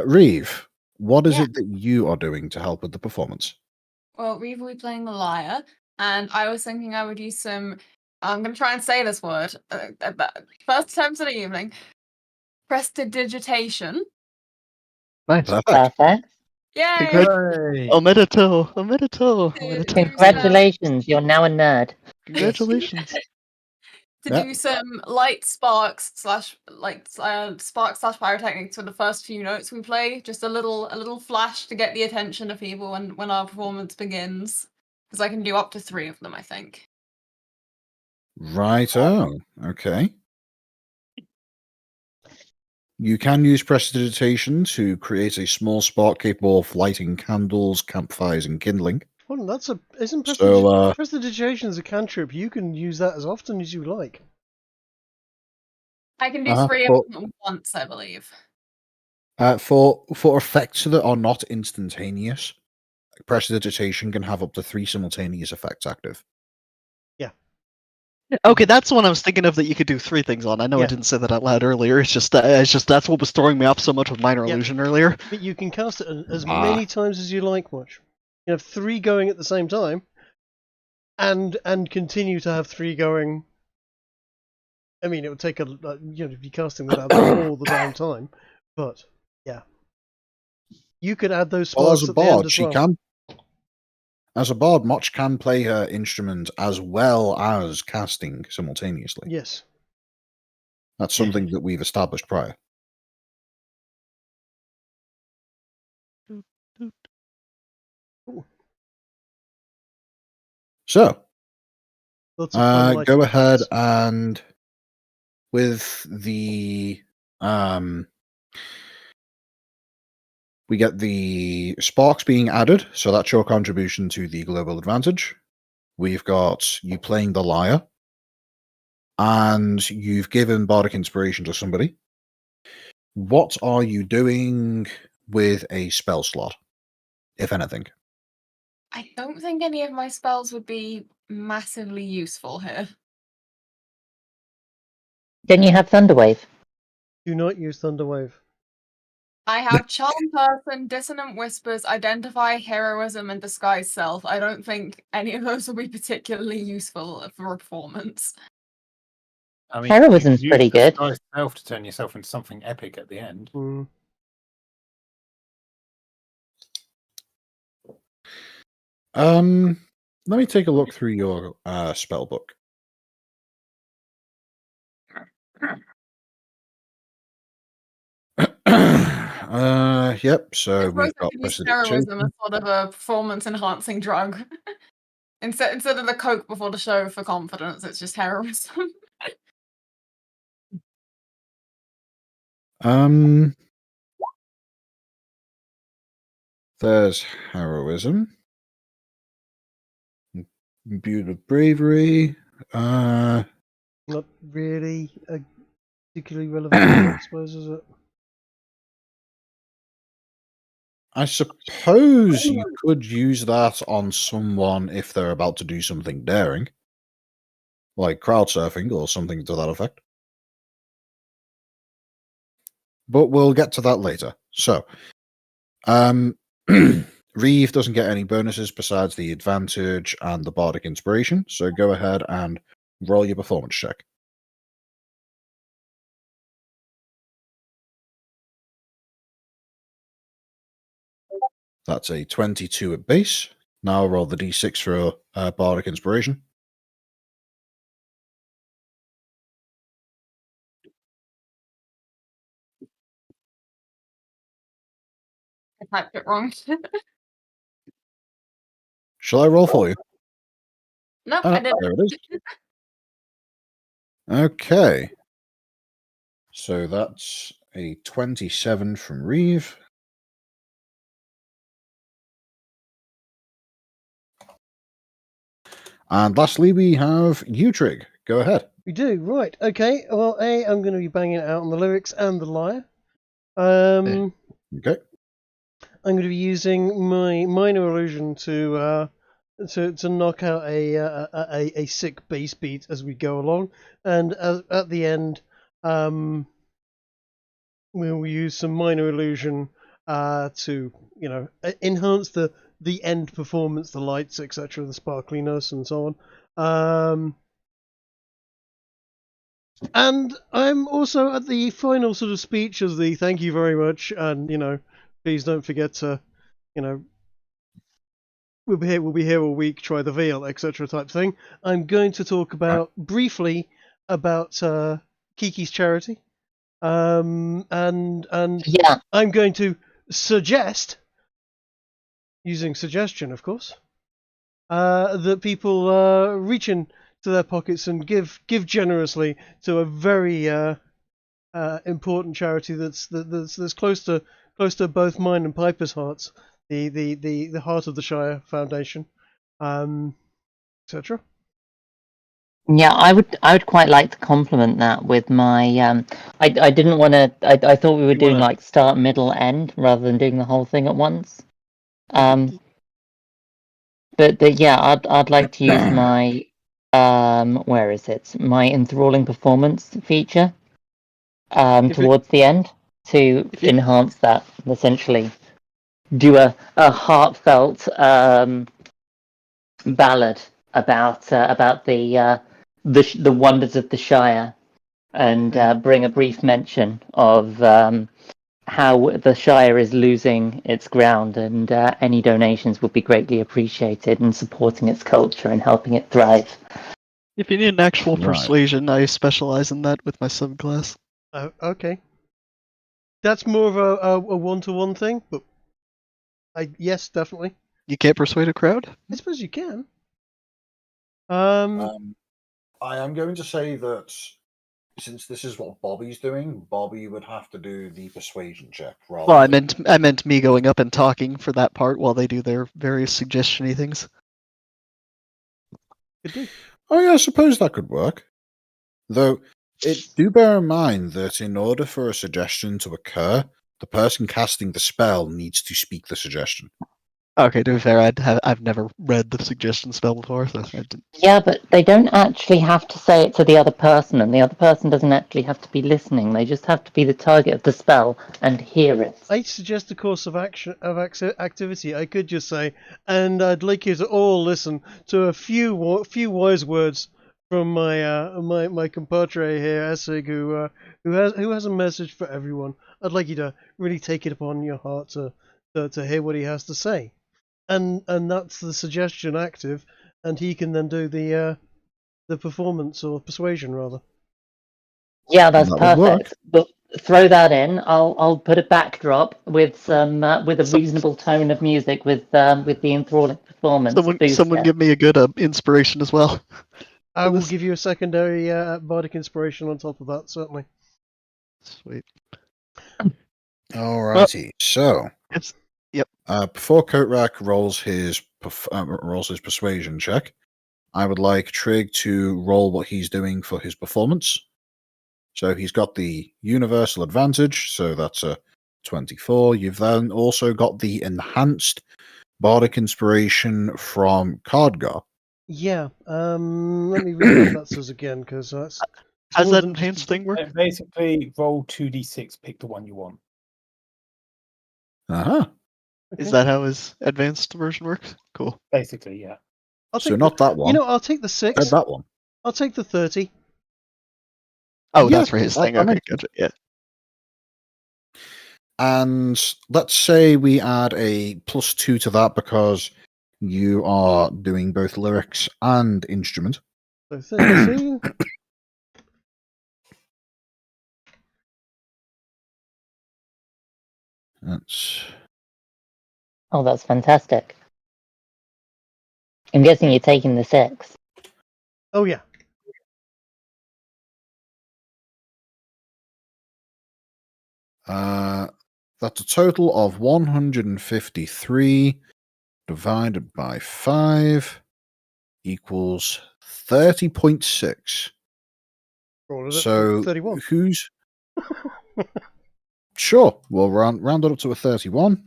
Reeve, what is it that you are doing to help with the performance? Well, Reeve will be playing the lyre, and I was thinking I would use some. I'm going to try and say this word. First attempt of the evening. Prestidigitation. Nice. Perfect. Yay! Omedeto. Congratulations, you're now a nerd. Congratulations. Do some light sparks / pyrotechnics for the first few notes we play. Just a little flash to get the attention of people when our performance begins. Because I can do up to 3 of them, I think. Righto. Okay. You can use prestidigitation to create a small spark capable of lighting candles, campfires, and kindling. Well, prestidigitation is a cantrip. You can use that as often as you like. I can do 3 of them at once, I believe. For effects that are not instantaneous, prestidigitation can have up to 3 simultaneous effects active. Yeah. Okay, that's the one I was thinking of that you could do 3 things on. I know I didn't say that out loud earlier. It's just that's what was throwing me off so much with minor illusion earlier. But you can cast it as many times as you like, Motch. You have 3 going at the same time. and continue to have 3 going. I mean, it would take to be casting without them all the damn time, but yeah, you could add those Well, as sparks a at the end bard, as she well. can. As a bard, Motch can play her instrument as well as casting simultaneously. Yes. That's something that we've established prior. Cool. So, Lots of fun light go ahead effects. and with the we get the sparks being added, so that's your contribution to the global advantage. We've got you playing the lyre, and you've given bardic inspiration to somebody. What are you doing with a spell slot, if anything? I don't think any of my spells would be massively useful here. Then you have Thunderwave. Do not use Thunderwave. I have Charm Person, Dissonant Whispers, Identify, Heroism, and Disguise Self. I don't think any of those will be particularly useful for a performance. I mean, Heroism's you pretty use good. Disguise Self to turn yourself into something epic at the end. Mm. Let me take a look through your spell book. Yep. So I we've suppose I got could use prestidigitation. heroism as sort of a performance-enhancing drug. Instead of the Coke before the show for confidence, it's just heroism. There's heroism. Imbued with bravery. Not really a particularly relevant one, I suppose, is it? I suppose you could use that on someone if they're about to do something daring, like crowd surfing or something to that effect. But we'll get to that later. So, Reeve doesn't get any bonuses besides the advantage and the bardic inspiration, so go ahead and roll your performance check. That's a 22 at base. Now roll the d6 for bardic inspiration. I typed it wrong. Shall I roll for you? No, Oh, I didn't. there it is. Okay. So that's a 27 from Reeve. And lastly, we have Utrig. Go ahead. We do, right. Okay, well, I'm going to be banging it out on the lyrics and the lyre. Okay. I'm going to be using my minor illusion to knock out a sick bass beat as we go along, and at the end, we'll use some minor illusion to enhance the end performance, the lights, etc., the sparkliness, and so on. And I'm also at the final sort of speech as the thank you very much, and please don't forget to, we'll be here all week, try the veal, etc. type thing. I'm going to talk briefly about Kiki's charity, and Yeah. I'm going to suggest, using suggestion, of course, that people reach into their pockets and give generously to a very important charity that's close to both mine and Piper's hearts, the Heart of the Shire Foundation, etc. Yeah, I would quite like to complement that with my I didn't want to I thought we were doing like start, middle, end rather than doing the whole thing at once. But yeah, I'd like to use my where is it? My enthralling performance feature towards the end to enhance that, and essentially do a heartfelt ballad about the wonders of the Shire, and bring a brief mention of how the Shire is losing its ground, and any donations would be greatly appreciated in supporting its culture and helping it thrive. If you need an actual Right. persuasion, I specialize in that with my subclass. Okay. That's more of a one-to-one thing, but yes, definitely. You can't persuade a crowd? I suppose you can. I am going to say that since this is what Bobby's doing, Bobby would have to do the persuasion check. Rather Well, than... I meant me going up and talking for that part while they do their various suggestion-y things. Could do. Oh yeah, I suppose that could work. Though, do bear in mind that in order for a suggestion to occur, the person casting the spell needs to speak the suggestion. Okay, to be fair, I've never read the suggestion spell before, so I didn't. Yeah, but they don't actually have to say it to the other person, and the other person doesn't actually have to be listening. They just have to be the target of the spell and hear it. I suggest a course of activity. I could just say, and I'd like you to all listen to a few wise words from my compadre here, Essig, who has a message for everyone. I'd like you to really take it upon your heart to hear what he has to say, and that's the suggestion active, and he can then do the performance or persuasion rather. Yeah, that's That would work. perfect. But throw that in. I'll put a backdrop with some with a reasonable tone of music with the enthralling performance. Someone give me a good inspiration as well. I will give you a secondary bardic inspiration on top of that, certainly. Sweet. Alrighty, so Yep. Before Coatrack rolls his persuasion check, I would like Trig to roll what he's doing for his performance. So he's got the universal advantage, so that's a 24. You've then also got the enhanced bardic inspiration from Cardgar. Yeah. Let me read what that says again, because that's. How's that enhanced thing work? Basically, roll 2d6, pick the one you want. Uh-huh. Okay. Is that how his advanced version works? Cool. Basically, yeah. So not that one. You know, I'll take the 6. That one. I'll take the 30. Oh, Yeah, that's for his thing. that Okay, makes gotcha. Yeah. And let's say we add a +2 to that because you are doing both lyrics and instrument. So 32. That's Oh, that's fantastic. I'm guessing you're taking the 6. Oh yeah. that's a total of 153 divided by 5 equals 30.6. So 31. who's sure? We'll round it up to a 31.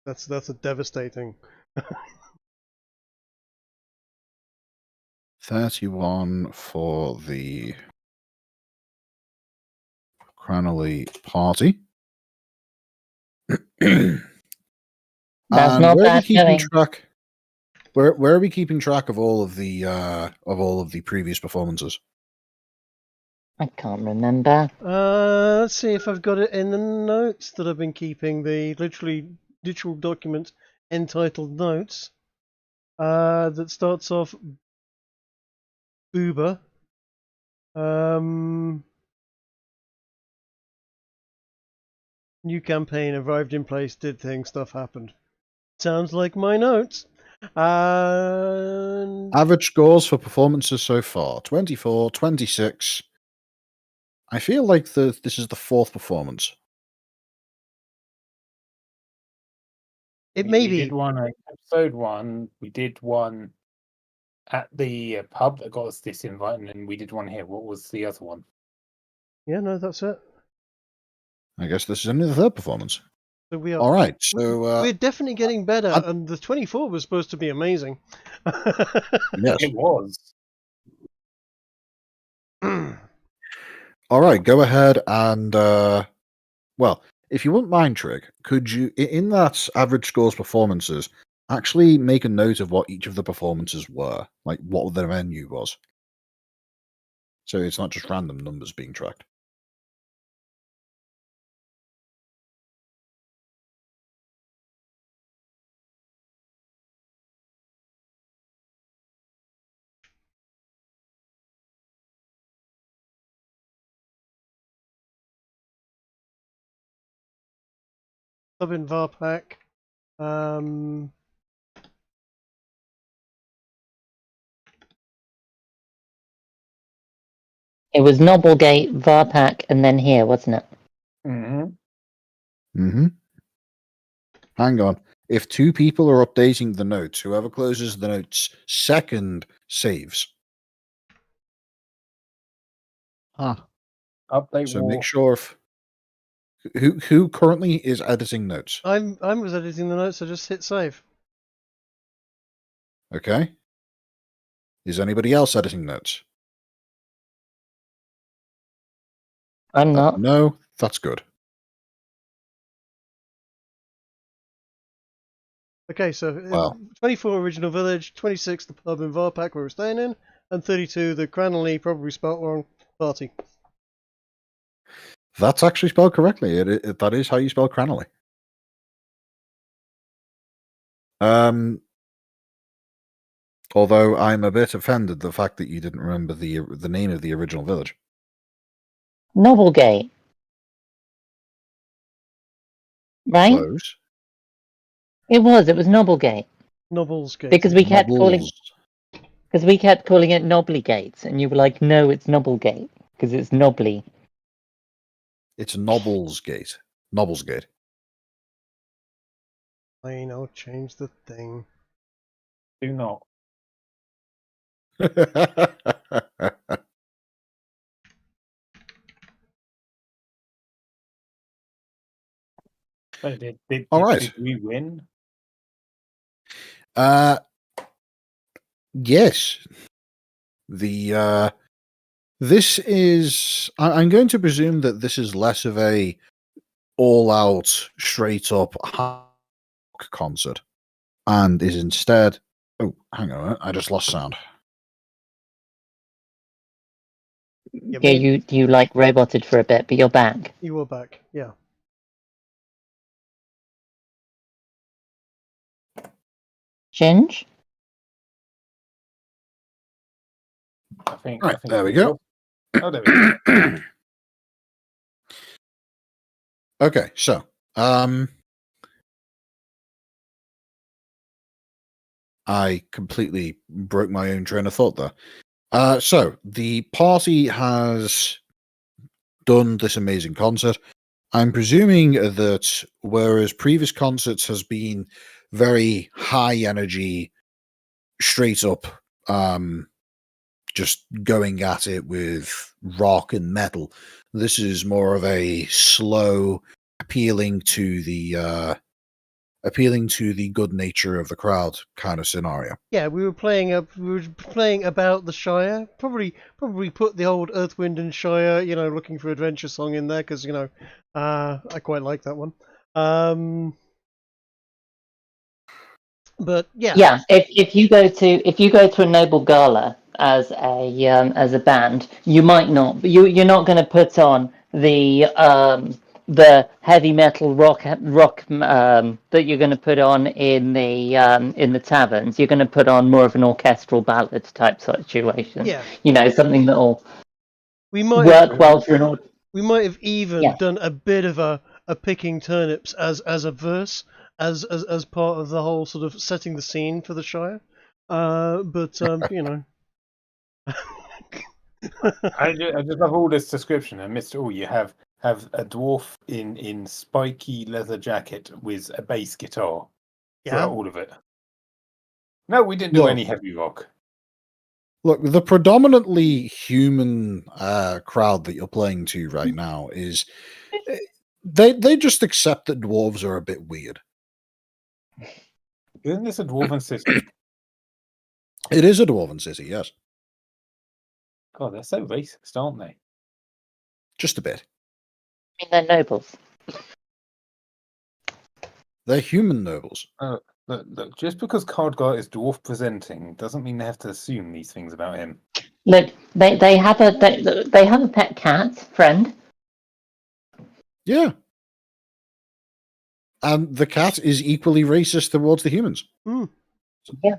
That's a devastating. 31 for the Cranley party. That's And not where are we bad keeping going. track? Where are we keeping track of all of the previous performances? I can't remember. Let's see if I've got it in the notes that I've been keeping. The literal document entitled Notes. That starts off Booba. New campaign arrived in place, did things, stuff happened. Sounds like my notes. Average scores for performances so far 24, 26. I feel like this is the 4th performance. It may We be. did one at episode 1. We did one at the pub that got us this invite, and then we did one here. What was the other one? Yeah, no, that's it. I guess this is only the 3rd performance. So we are. All right, so we're definitely getting better, and the 24 was supposed to be amazing. yes. It was. All right, go ahead and well, if you wouldn't mind, Trig, could you in that average scores performances, actually make a note of what each of the performances were, like what their menu was. So it's not just random numbers being tracked. Pub in Varpak. It was Noblegate, Varpak, and then here, wasn't it? Mm-hmm. Hang on. If two people are updating the notes, whoever closes the notes second saves. Update So war. make sure if who currently is editing notes. I was editing the notes. I just hit save. Okay. Is anybody else editing notes? I'm not. No, that's good. Okay, so Wow. 24 original village, 26 the pub in Varpak where we're staying in, and 32 the Cranley, probably spelt wrong, party. That's actually spelled correctly. That is how you spell Cranley. Although I'm a bit offended the fact that you didn't remember the name of the original village. Noblegate. Right? Close. It was Noblegate. Nobblesgate. Because we kept calling Nobbles. it Knobblygates, and you were like, no, it's Noblegate, because it's Knobbly. It's Nobblesgate. Nobblesgate. Fine, I'll change the thing. Do not. All Did right. we win? Yes. This is. I'm going to presume that this is less of a all-out, straight-up concert, and is instead. Oh, hang on! I just lost sound. Yeah, you like roboted for a bit, but you're back. You were back, yeah. Ginge? I think. Right, I think there we go. Oh, there we go. Okay, so I completely broke my own train of thought there. So the party has done this amazing concert. I'm presuming that whereas previous concerts has been very high energy, straight up, just going at it with rock and metal, this is more of a slow, appealing to the good nature of the crowd kind of scenario. Yeah, we were playing about the Shire. Probably put the old Earth, Wind and Shire, looking for adventure song in there because I quite like that one. But yeah. Yeah, if you go to a Noble Gala as a band, you might not. You're not going to put on the heavy metal rock that you're going to put on in the taverns. You're going to put on more of an orchestral ballad type situation. Yeah. Something that'll work well for an audience. We might have even done a bit of a picking turnips as a verse, as part of the whole sort of setting the scene for the Shire. But I just love all this description. Amidst all, you have a dwarf in spiky leather jacket with a bass guitar. Yeah, all of it. No, we didn't do any heavy rock. Look, the predominantly human crowd that you're playing to right now is they just accept that dwarves are a bit weird. Isn't this a dwarven city? It is a dwarven city, yes. God, they're so racist, aren't they? Just a bit. I mean, they're nobles. They're human nobles. Look, just because Cardgar is dwarf presenting doesn't mean they have to assume these things about him. Look, they have a pet cat friend. Yeah. And the cat is equally racist towards the humans. Mm. Yeah.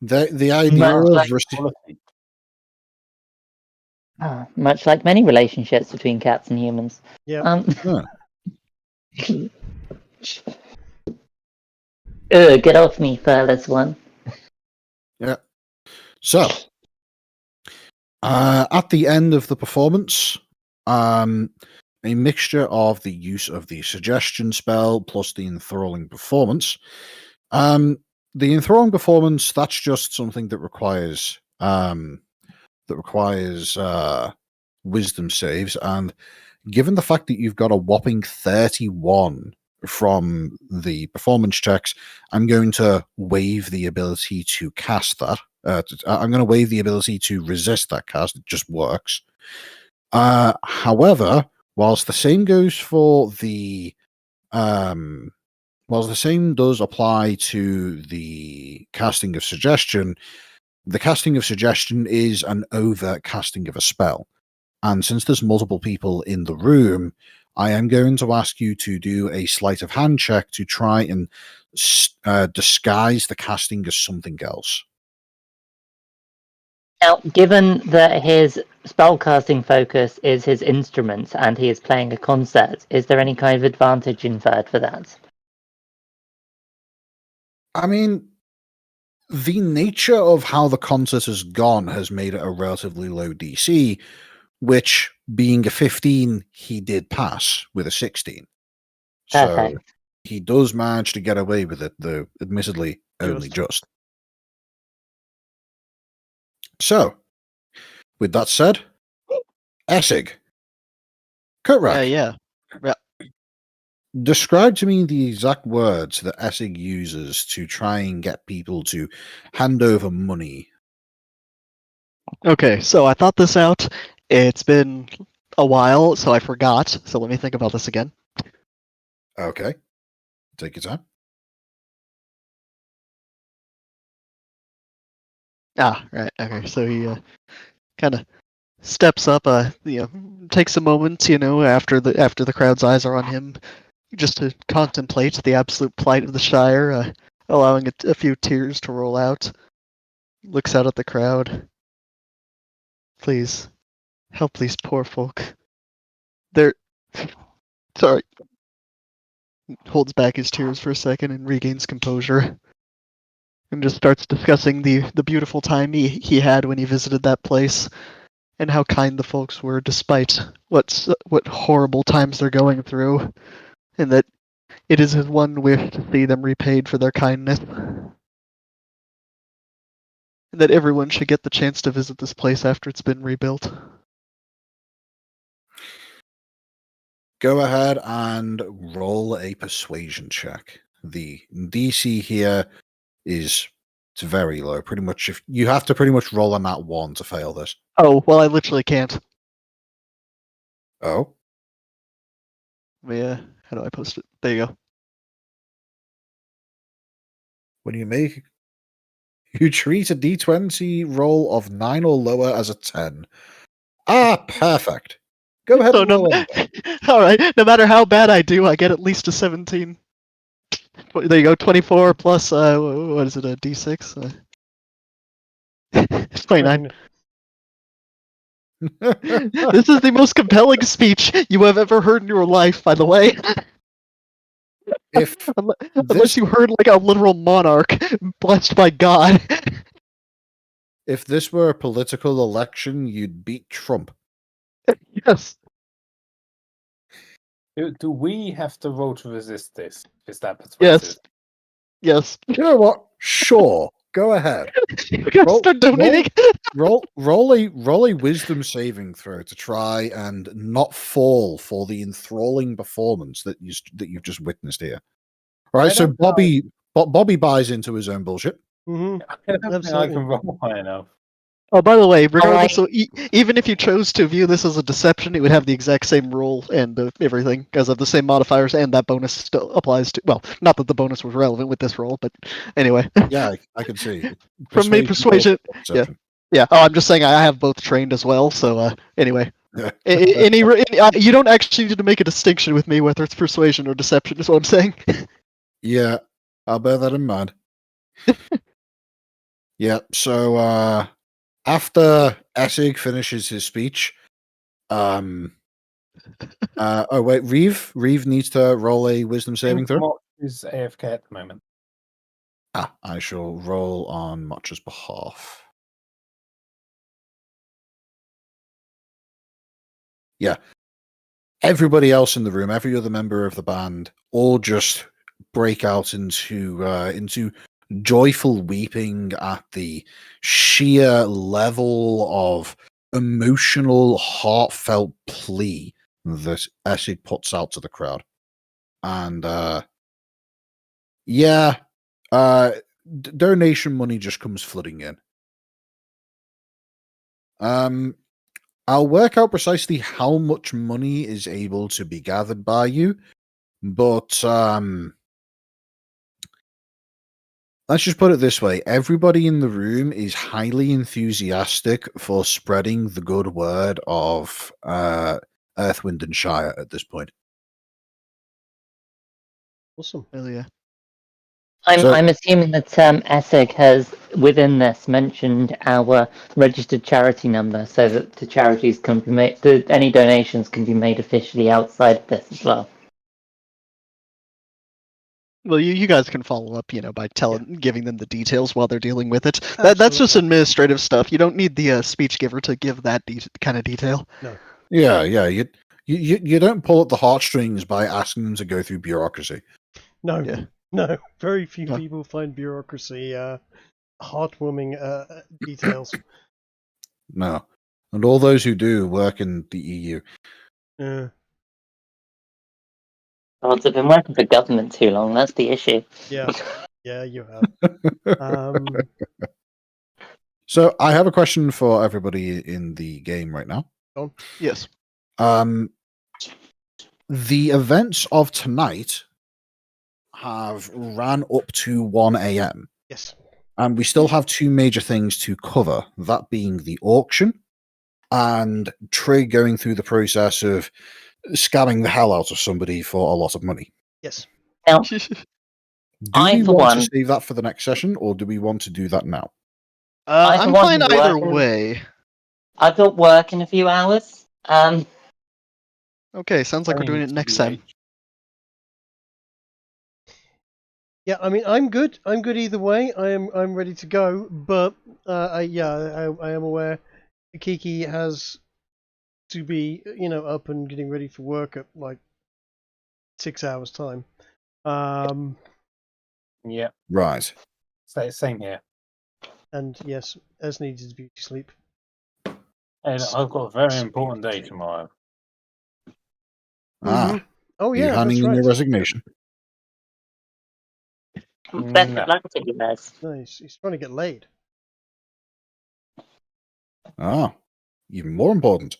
The idea Much of like- much like many relationships between cats and humans. Yeah. Get off me, furless one. Yeah. So, at the end of the performance, a mixture of the use of the suggestion spell plus the enthralling performance. The enthralling performance, that's just something that requires wisdom saves, and given the fact that you've got a whopping 31 from the performance checks, I'm going to waive the ability to cast that. I'm going to waive the ability to resist that cast. It just works. However, whilst the same goes for the whilst the same does apply to the casting of suggestion, the casting of suggestion is an overt casting of a spell. And since there's multiple people in the room, I am going to ask you to do a sleight of hand check to try and disguise the casting as something else. Now, given that his spellcasting focus is his instruments and he is playing a concert, is there any kind of advantage inferred for that? I mean, the nature of how the concert has gone has made it a relatively low DC, which, being a 15, he did pass with a 16. Perfect. So he does manage to get away with it, though admittedly only just. So, with that said, Essig, Coatrack, Yeah. describe to me the exact words that Essig uses to try and get people to hand over money. Okay, so I thought this out. It's been a while, so I forgot. So let me think about this again. Okay. Take your time. Right. Okay. So he kind of steps up. Takes a moment. After the crowd's eyes are on him, just to contemplate the absolute plight of the Shire, allowing a few tears to roll out. Looks out at the crowd. Please, help these poor folk. They're sorry. Holds back his tears for a second and regains composure. And just starts discussing the beautiful time he had when he visited that place, and how kind the folks were despite what horrible times they're going through, and that it is his one wish to see them repaid for their kindness, and that everyone should get the chance to visit this place after it's been rebuilt. Go ahead and roll a persuasion check. The DC here is it's very low. Pretty much, if you have to pretty much roll a nat 1 to fail this. Oh, well, I literally can't. Oh, Yeah, how do I post it? There you go. when you make you treat a D20 roll of 9 or lower as a 10. Perfect. Go ahead So and roll it. all right. No matter how bad I do, I get at least a 17. There you go. 24 plus what is it? A D6. It's 29. This is the most compelling speech you have ever heard in your life, by the way. If Unless you heard like a literal monarch blessed by God. if this were a political election, you'd beat Trump. Yes. Do we have to roll to resist this? Is that persuasive? Yes. You know what? Sure. Go ahead. You gotta start donating. Roll a wisdom saving throw to try and not fall for the enthralling performance that you've just witnessed here. All right, so Bobby buys into his own bullshit. Mm-hmm. I don't think I can roll high enough. Oh, by the way, regardless, Alright. so even if you chose to view this as a deception, it would have the exact same roll and everything, because of the same modifiers, and that bonus still applies to. Well, not that the bonus was relevant with this roll, but anyway. Yeah, I can see. From me, persuasion. Yeah, Perception. yeah. Oh, I'm just saying I have both trained as well. So anyway, Yeah. you don't actually need to make a distinction with me whether it's persuasion or deception. Is what I'm saying. Yeah, I'll bear that in mind. Yeah, so after Essig finishes his speech, oh wait, Reeve needs to roll a wisdom saving throw. Motch is AFK at the moment. I shall roll on Motch's behalf. Yeah. Everybody else in the room, every other member of the band, all just break out into joyful weeping at the sheer level of emotional, heartfelt plea that Essig puts out to the crowd. And donation money just comes flooding in. I'll work out precisely how much money is able to be gathered by you, but let's just put it this way. Everybody in the room is highly enthusiastic for spreading the good word of Earth, Wind, and Shire at this point. Awesome. Hell yeah. I'm assuming that Essig has, within this, mentioned our registered charity number so that the charities can be made, any donations can be made officially outside of this as well. Well, you guys can follow up, by giving them the details while they're dealing with it. That's just administrative stuff. You don't need the speech giver to give that kind of detail. No. Yeah. You don't pull at the heartstrings by asking them to go through bureaucracy. No. Yeah. No. Very few people find bureaucracy heartwarming details. No. And all those who do work in the EU. Yeah. Oh, they've been working for government too long, that's the issue. Yeah. Yeah, you have. So I have a question for everybody in the game right now. Yes. The events of tonight have ran up to 1 a.m. Yes. And we still have two major things to cover, that being the auction and Trig going through the process of scamming the hell out of somebody for a lot of money. Yes. Now, Do we want to save that for the next session, or do we want to do that now? I'm fine either way. I've got work in a few hours. Okay, sounds like we're doing it next time. Yeah, I mean, I'm good. I'm good either way. I'm ready to go. But I am aware Kiki has to be, up and getting ready for work at like 6 hours time. Yeah. Right. Same here. And yes, as needs his beauty sleep. And I've got a very important day tomorrow. Ah. Oh yeah, You're handing in your resignation. Best of luck to you guys. Nice. He's trying to get laid. Ah. Even more important.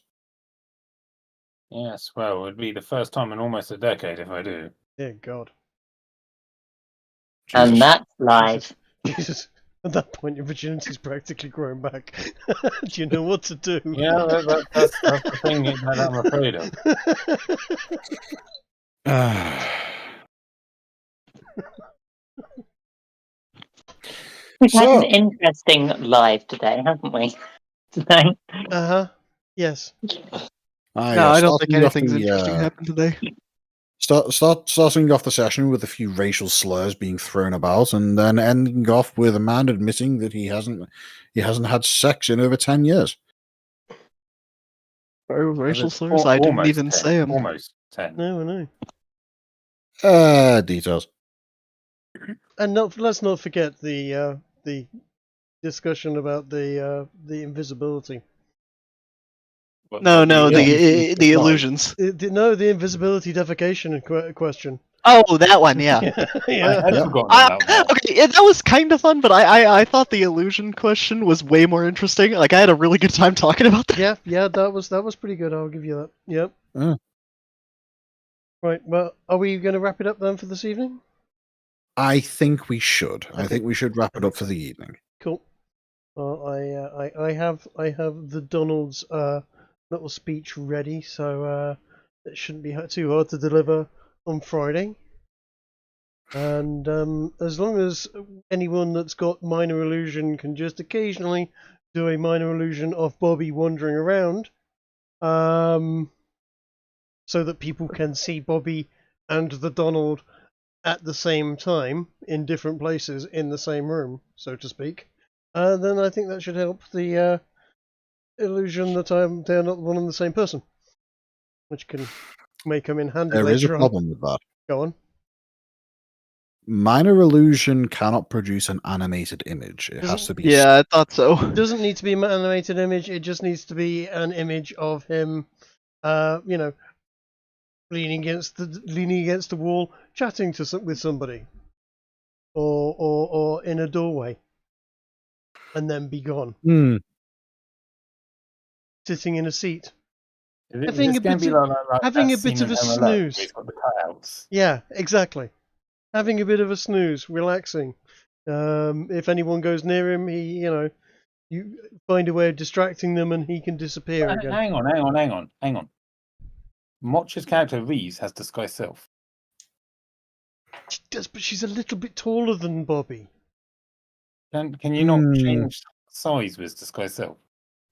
Yes, well, it would be the first time in almost a decade if I do. Dear God. Jesus. And that's live. Jesus. At that point, your virginity's practically grown back. Do you know what to do? Yeah, that's the thing that I'm afraid of. We've had an interesting live today, haven't we? Today. Yes. No, I don't think anything's interesting happened today. Starting off the session with a few racial slurs being thrown about, and then ending off with a man admitting that he hasn't had sex in over 10 years. Racial slurs? I didn't even say them. Almost 10. No, I know. Details. And let's not forget the discussion about the invisibility. No, the illusions. The invisibility defecation question. Oh, that one, yeah. Yeah. I had forgotten about that. Okay, yeah, that was kind of fun, but I thought the illusion question was way more interesting. Like, I had a really good time talking about that. Yeah, that was pretty good. I'll give you that. Yep. Mm. Right. Well, are we going to wrap it up then for this evening? I think we should. I Okay. think we should wrap it up for the evening. Cool. Well, I have the Donald's little speech ready, so it shouldn't be too hard to deliver on Friday. And as long as anyone that's got minor illusion can just occasionally do a minor illusion of Bobby wandering around, so that people can see Bobby and the Donald at the same time in different places in the same room, so to speak, then I think that should help the illusion that they're not one and the same person, which may come in handy There is a later on. problem with that. Go on. Minor illusion cannot produce an animated image. It has to be. Yeah, I thought so. It doesn't need to be an animated image. It just needs to be an image of him, leaning against the wall, chatting with somebody, or in a doorway, and then be gone, sitting in a seat, having a bit of a snooze. Got the cutouts. Yeah, exactly. Having a bit of a snooze, relaxing. If anyone goes near him, you find a way of distracting them, and he can disappear again. Hang on. Motch's character Reese has disguised self. She does, but she's a little bit taller than Bobby. Can you not change size with disguised self?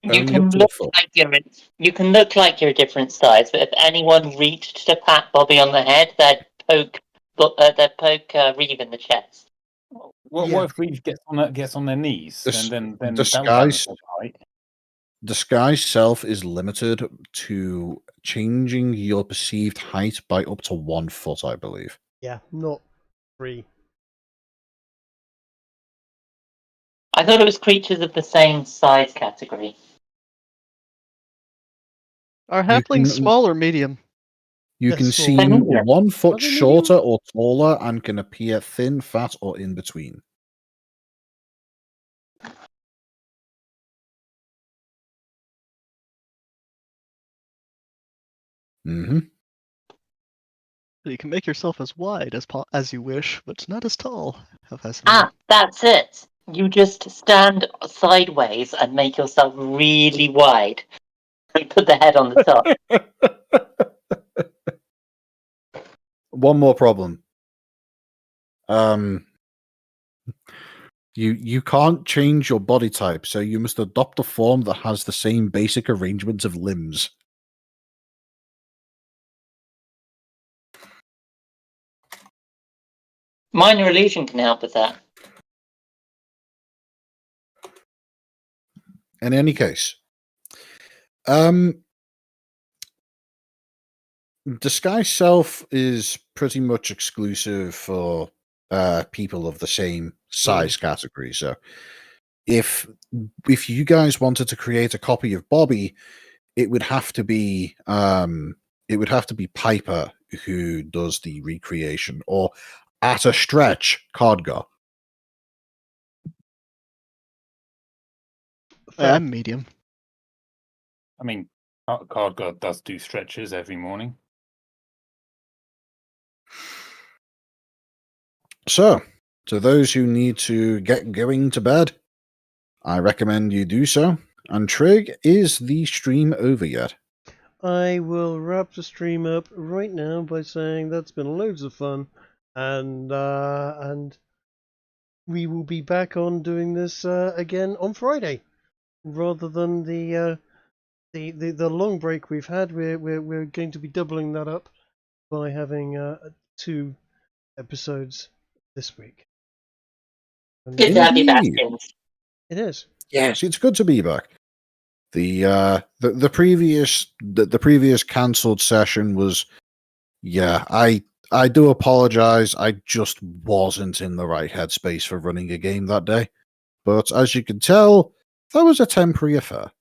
You can look like you're a different size, but if anyone reached to pat Bobby on the head, they'd poke Reeve in the chest. What if Reeve gets on their knees? Then disguise. Disguise self is limited to changing your perceived height by up to 1 foot, I believe. Yeah, not 3. I thought it was creatures of the same size category. Are halflings small or medium? You can seem 1 foot shorter or taller and can appear thin, fat, or in between. Mm-hmm. You can make yourself as wide as you wish, but not as tall. How fascinating. Ah, that's it. You just stand sideways and make yourself really wide. And put the head on the top. One more problem. You can't change your body type, so you must adopt a form that has the same basic arrangement of limbs. Minor illusion can help with that. In any case, disguise self is pretty much exclusive for people of the same size category. So, if you guys wanted to create a copy of Bobby, it would have to be Piper who does the recreation, or at a stretch, Codgar. I'm medium. I mean, Cardguard does do stretches every morning. So, to those who need to get going to bed, I recommend you do so. And Trig, is the stream over yet? I will wrap the stream up right now by saying that's been loads of fun, and we will be back on doing this again on Friday, rather than the long break we've had. We're going to be doubling that up by having 2 episodes this week. Good to have you back, James. It is. Yes, it's good to be back. The previous cancelled session was, I do apologize. I just wasn't in the right headspace for running a game that day. But as you can tell, that was a temporary affair.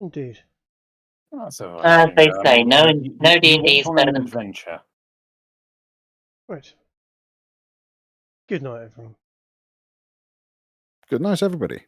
Indeed. That's all right. As they say, no D&D is better than adventure. Right. Good night, everyone. Good night, everybody.